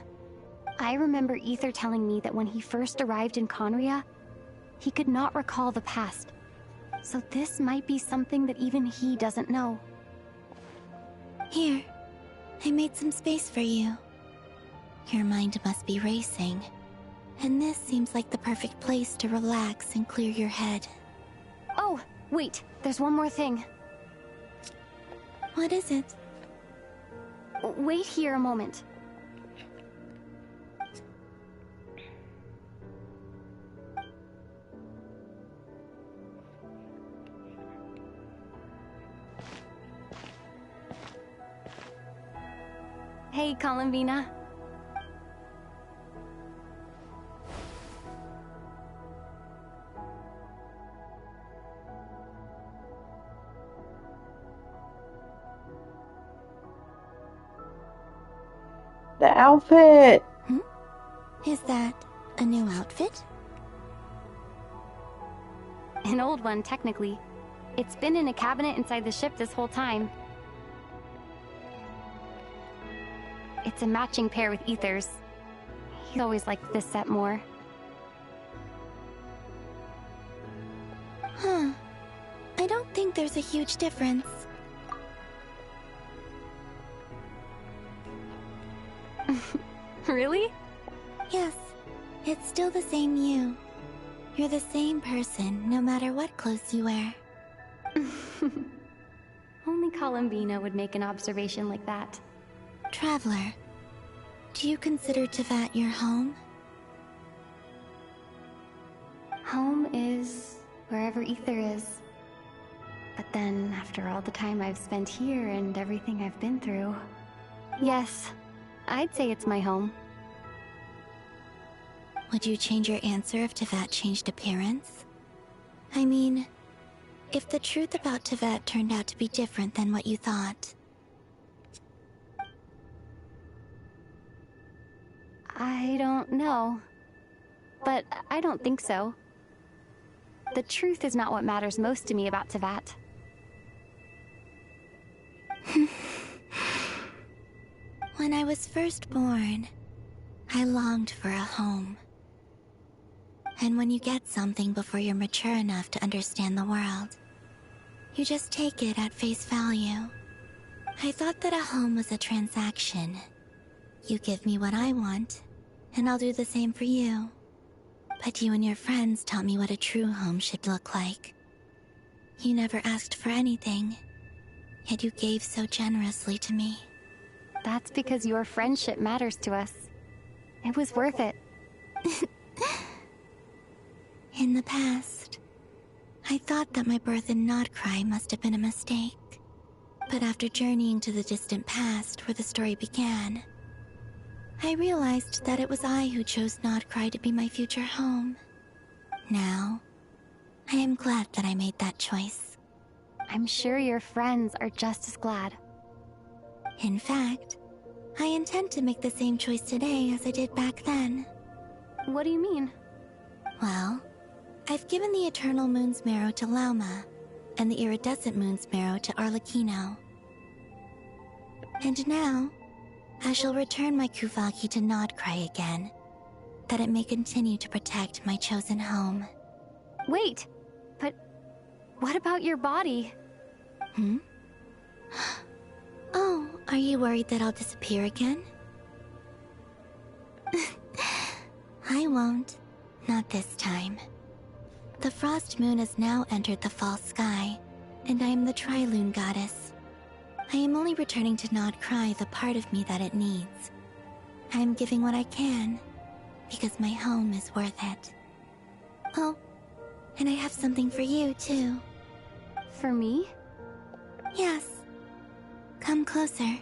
I remember Ether telling me that when he first arrived in Conria, he could not recall the past. So this might be something that even he doesn't know. Here, I made some space for you. Your mind must be racing, and this seems like the perfect place to relax and clear your head. Oh, wait, there's one more thing. What is it? Wait here a moment. Hey, Columbina. The outfit! Is that a new outfit? An old one, technically. It's been in a cabinet inside the ship this whole time. It's a matching pair with Ether's. He always liked this set more. Huh. I don't think there's a huge difference. Really? Yes. It's still the same you. You're the same person, no matter what clothes you wear. Only Columbina would make an observation like that. Traveler, do you consider Tevat your home? Home is wherever Ether is. But then, after all the time I've spent here and everything I've been through... Yes, I'd say it's my home. Would you change your answer if Tevat changed appearance? I mean, if the truth about Tevat turned out to be different than what you thought. I don't know. But I don't think so. The truth is not what matters most to me about Tevat. When I was first born, I longed for a home. And when you get something before you're mature enough to understand the world, you just take it at face value. I thought that a home was a transaction. You give me what I want, and I'll do the same for you. But you and your friends taught me what a true home should look like. You never asked for anything, yet you gave so generously to me. That's because your friendship matters to us. It was worth it. In the past, I thought that my birth in Nod-krai must have been a mistake. But after journeying to the distant past where the story began, I realized that it was I who chose Nod-krai to be my future home. Now, I am glad that I made that choice. I'm sure your friends are just as glad. In fact, I intend to make the same choice today as I did back then. What do you mean? Well, I've given the Eternal Moon's marrow to Lauma, and the Iridescent Moon's marrow to Arlecchino. And now, I shall return my Kuvaki to Nod-krai again, that it may continue to protect my chosen home. Wait, but what about your body? Oh, are you worried that I'll disappear again? I won't. Not this time. The Frost Moon has now entered the fall sky, and I am the Tri-Lune goddess. I am only returning to Nod-krai the part of me that it needs. I am giving what I can, because my home is worth it. Oh, and I have something for you, too. For me? Yes. Come closer.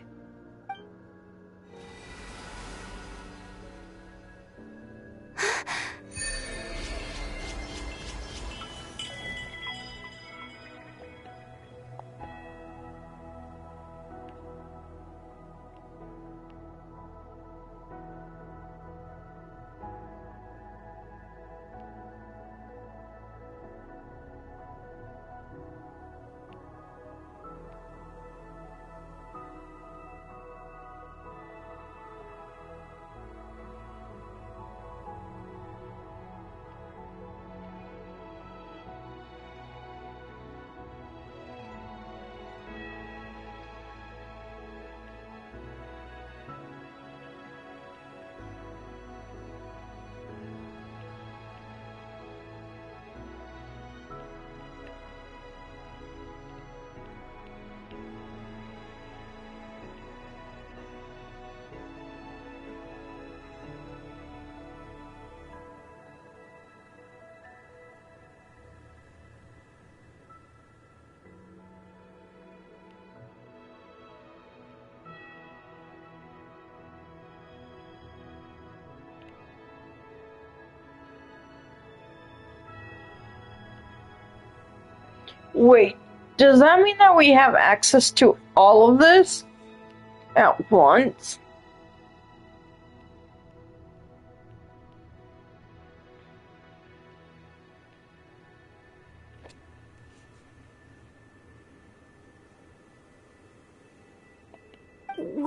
Wait, does that mean that we have access to all of this at once?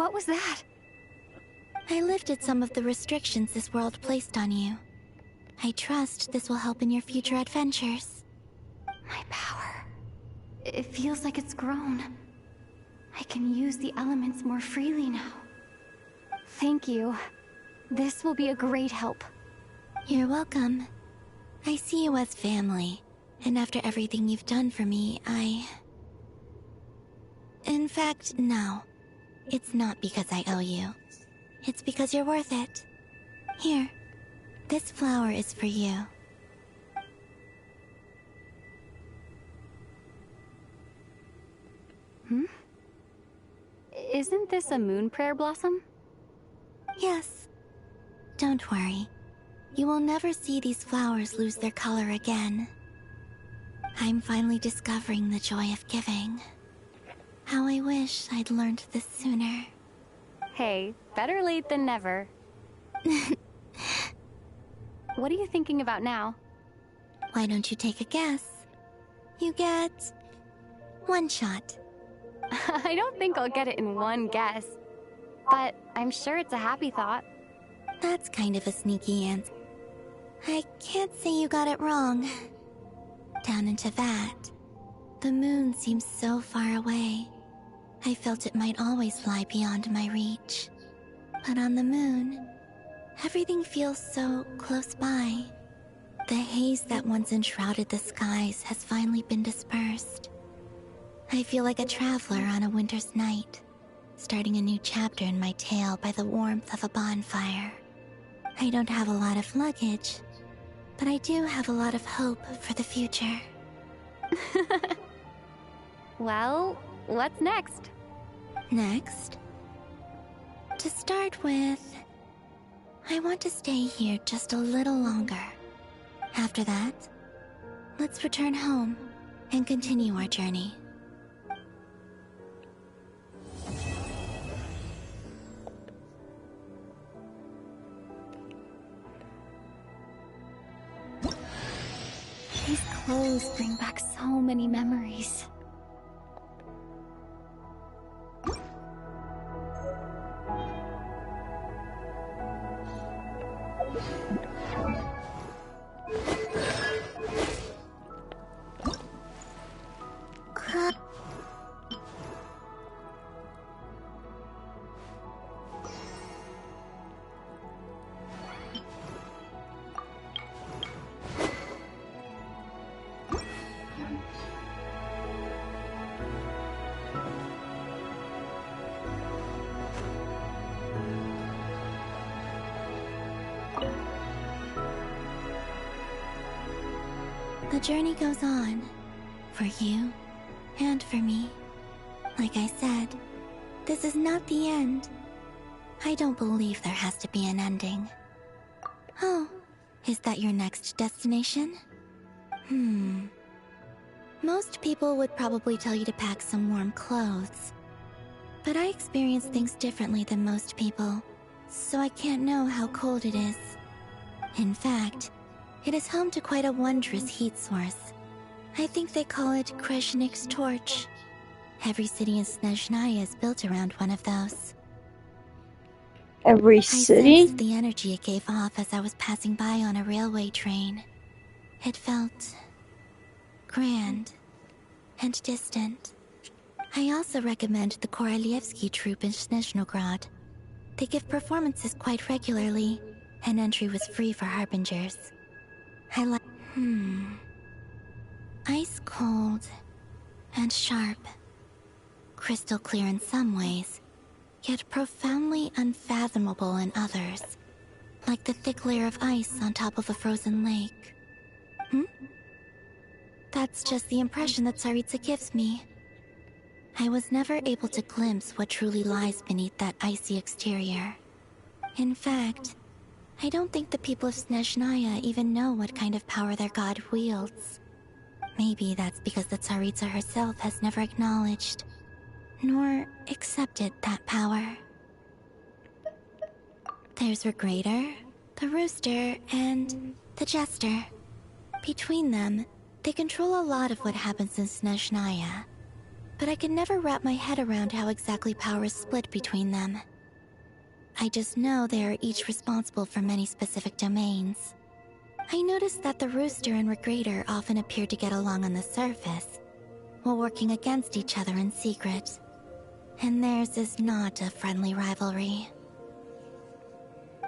What was that? I lifted some of the restrictions this world placed on you. I trust this will help in your future adventures. My power. It feels like it's grown. I can use the elements more freely now. Thank you. This will be a great help. You're welcome. I see you as family, and after everything you've done for me, In fact, no. It's not because I owe you. It's because you're worth it. Here, this flower is for you. Isn't this a moon prayer blossom? Yes. Don't worry. You will never see these flowers lose their color again. I'm finally discovering the joy of giving. How I wish I'd learned this sooner. Hey, better late than never. What are you thinking about now? Why don't you take a guess? You get... one shot. I don't think I'll get it in one guess. But I'm sure it's a happy thought. That's kind of a sneaky answer. I can't say you got it wrong. Down into that, the moon seems so far away. I felt it might always lie beyond my reach. But on the moon, everything feels so close by. The haze that once enshrouded the skies has finally been dispersed. I feel like a traveler on a winter's night, starting a new chapter in my tale by the warmth of a bonfire. I don't have a lot of luggage, but I do have a lot of hope for the future. Well, what's next? Next? To start with, I want to stay here just a little longer. After that, let's return home and continue our journey. These clothes bring back so many memories. The journey goes on, for you and for me. Like I said, this is not the end. I don't believe there has to be an ending. Oh, is that your next destination? Most people would probably tell you to pack some warm clothes. But I experience things differently than most people, so I can't know how cold it is. In fact, it is home to quite a wondrous heat source. I think they call it Kreshnik's torch. Every city in Snezhnaya is built around one of those. Every city? I sensed the energy it gave off as I was passing by on a railway train. It felt grand and distant. I also recommend the Korolievsky troupe in Snezhnograd. They give performances quite regularly, and entry was free for harbingers. I like... Ice cold and sharp. Crystal clear in some ways, yet profoundly unfathomable in others. Like the thick layer of ice on top of a frozen lake. That's just the impression that Tsaritsa gives me. I was never able to glimpse what truly lies beneath that icy exterior. In fact, I don't think the people of Snezhnaya even know what kind of power their god wields. Maybe that's because the Tsaritsa herself has never acknowledged, nor accepted that power. There's Regrator, the Rooster, and the Jester. Between them, they control a lot of what happens in Snezhnaya. but I could never wrap my head around how exactly power is split between them. I just know they are each responsible for many specific domains. I noticed that the Rooster and Regrator often appeared to get along on the surface, while working against each other in secret. And theirs is not a friendly rivalry.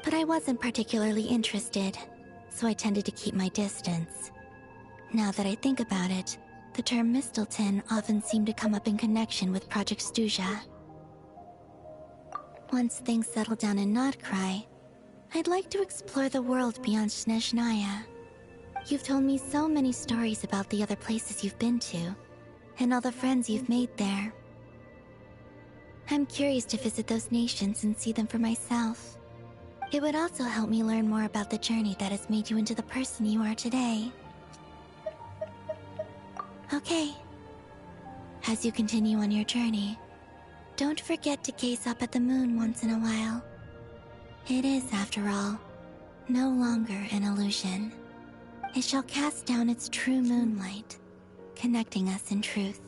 But I wasn't particularly interested, so I tended to keep my distance. Now that I think about it, the term Mistelton often seemed to come up in connection with Project Stuja. Once things settle down in Nod-krai, I'd like to explore the world beyond Snezhnaya. You've told me so many stories about the other places you've been to, and all the friends you've made there. I'm curious to visit those nations and see them for myself. It would also help me learn more about the journey that has made you into the person you are today. Okay. As you continue on your journey, don't forget to gaze up at the moon once in a while. It is, after all, no longer an illusion. It shall cast down its true moonlight, connecting us in truth.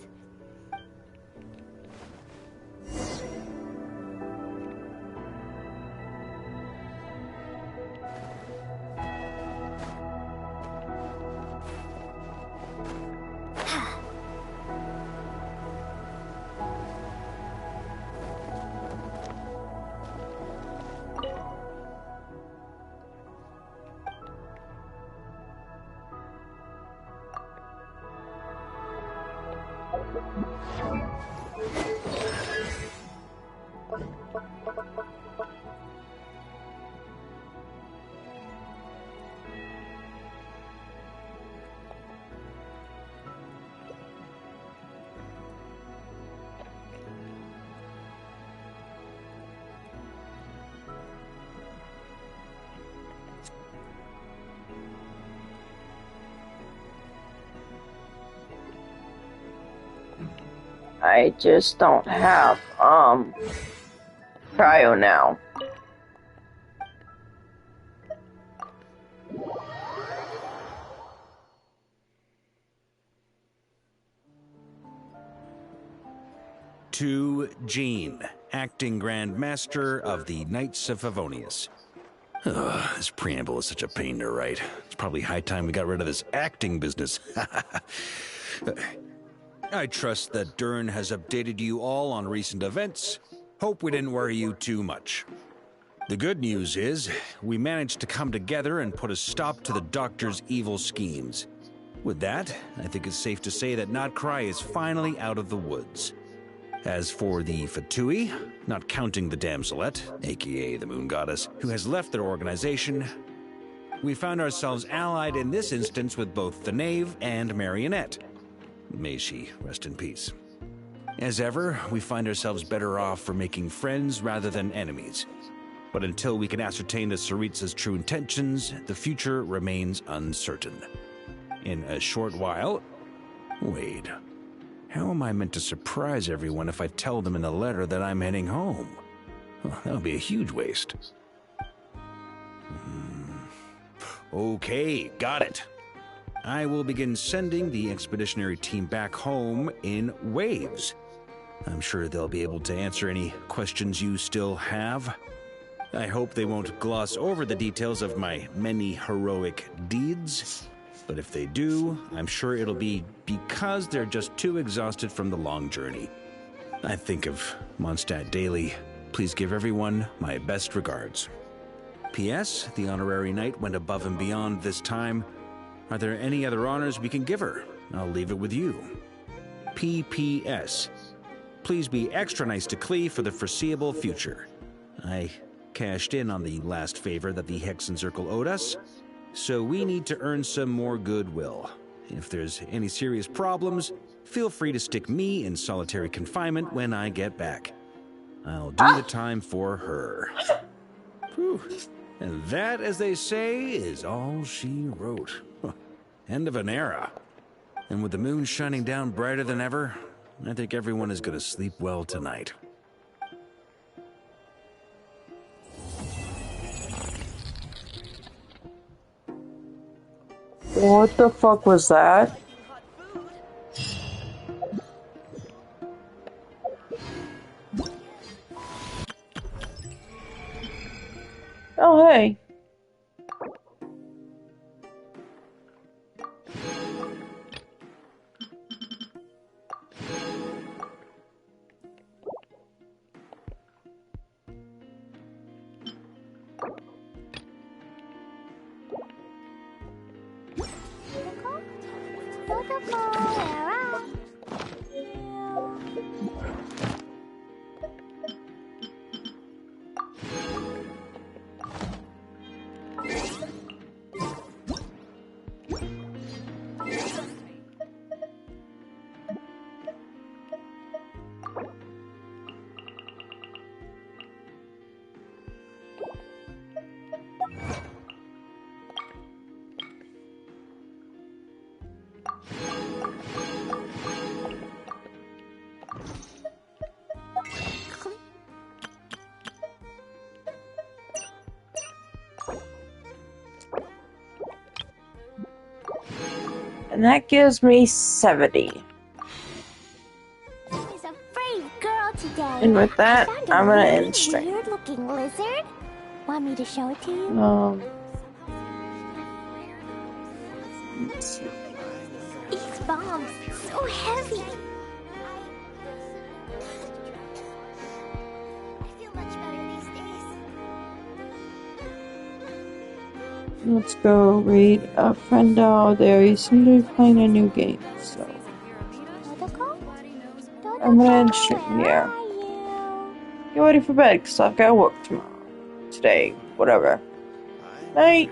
I just don't have, cryo now. To Jean, acting Grand Master of the Knights of Favonius. This preamble is such a pain to write. It's probably high time we got rid of this acting business. I trust that Dern has updated you all on recent events. Hope we didn't worry you too much. The good news is, we managed to come together and put a stop to the Doctor's evil schemes. With that, I think it's safe to say that Nod-krai is finally out of the woods. As for the Fatui, not counting the Damselette, aka the Moon Goddess, who has left their organization, we found ourselves allied in this instance with both the Knave and Marionette. May she rest in peace. As ever, we find ourselves better off for making friends rather than enemies. But until we can ascertain the Tsaritsa's true intentions, the future remains uncertain. In a short while... Wait. How am I meant to surprise everyone if I tell them in the letter that I'm heading home? Well, that would be a huge waste. Okay, got it. I will begin sending the expeditionary team back home in waves. I'm sure they'll be able to answer any questions you still have. I hope they won't gloss over the details of my many heroic deeds. But if they do, I'm sure it'll be because they're just too exhausted from the long journey. I think of Mondstadt daily. Please give everyone my best regards. P.S. The honorary knight went above and beyond this time. Are there any other honors we can give her? I'll leave it with you. P.P.S. Please be extra nice to Klee for the foreseeable future. I cashed in on the last favor that the Hexen Circle owed us, so we need to earn some more goodwill. If there's any serious problems, feel free to stick me in solitary confinement when I get back. I'll do the time for her. Whew. And that, as they say, is all she wrote. End of an era. And with the moon shining down brighter than ever, I think everyone is going to sleep well tonight. What the fuck was that? Oh, hey. And that gives me 70. She's a brave girl today. And with that, I found a I'm gonna really end stream. weird-looking lizard. Want me to show it to you? Let's see. These bombs, so heavy. I feel much better these days. Let's go raid a friend out there. He seems to be playing a new game, so I'm gonna end stream here. Get ready for bed, because I've got work tomorrow. Today, whatever. Night.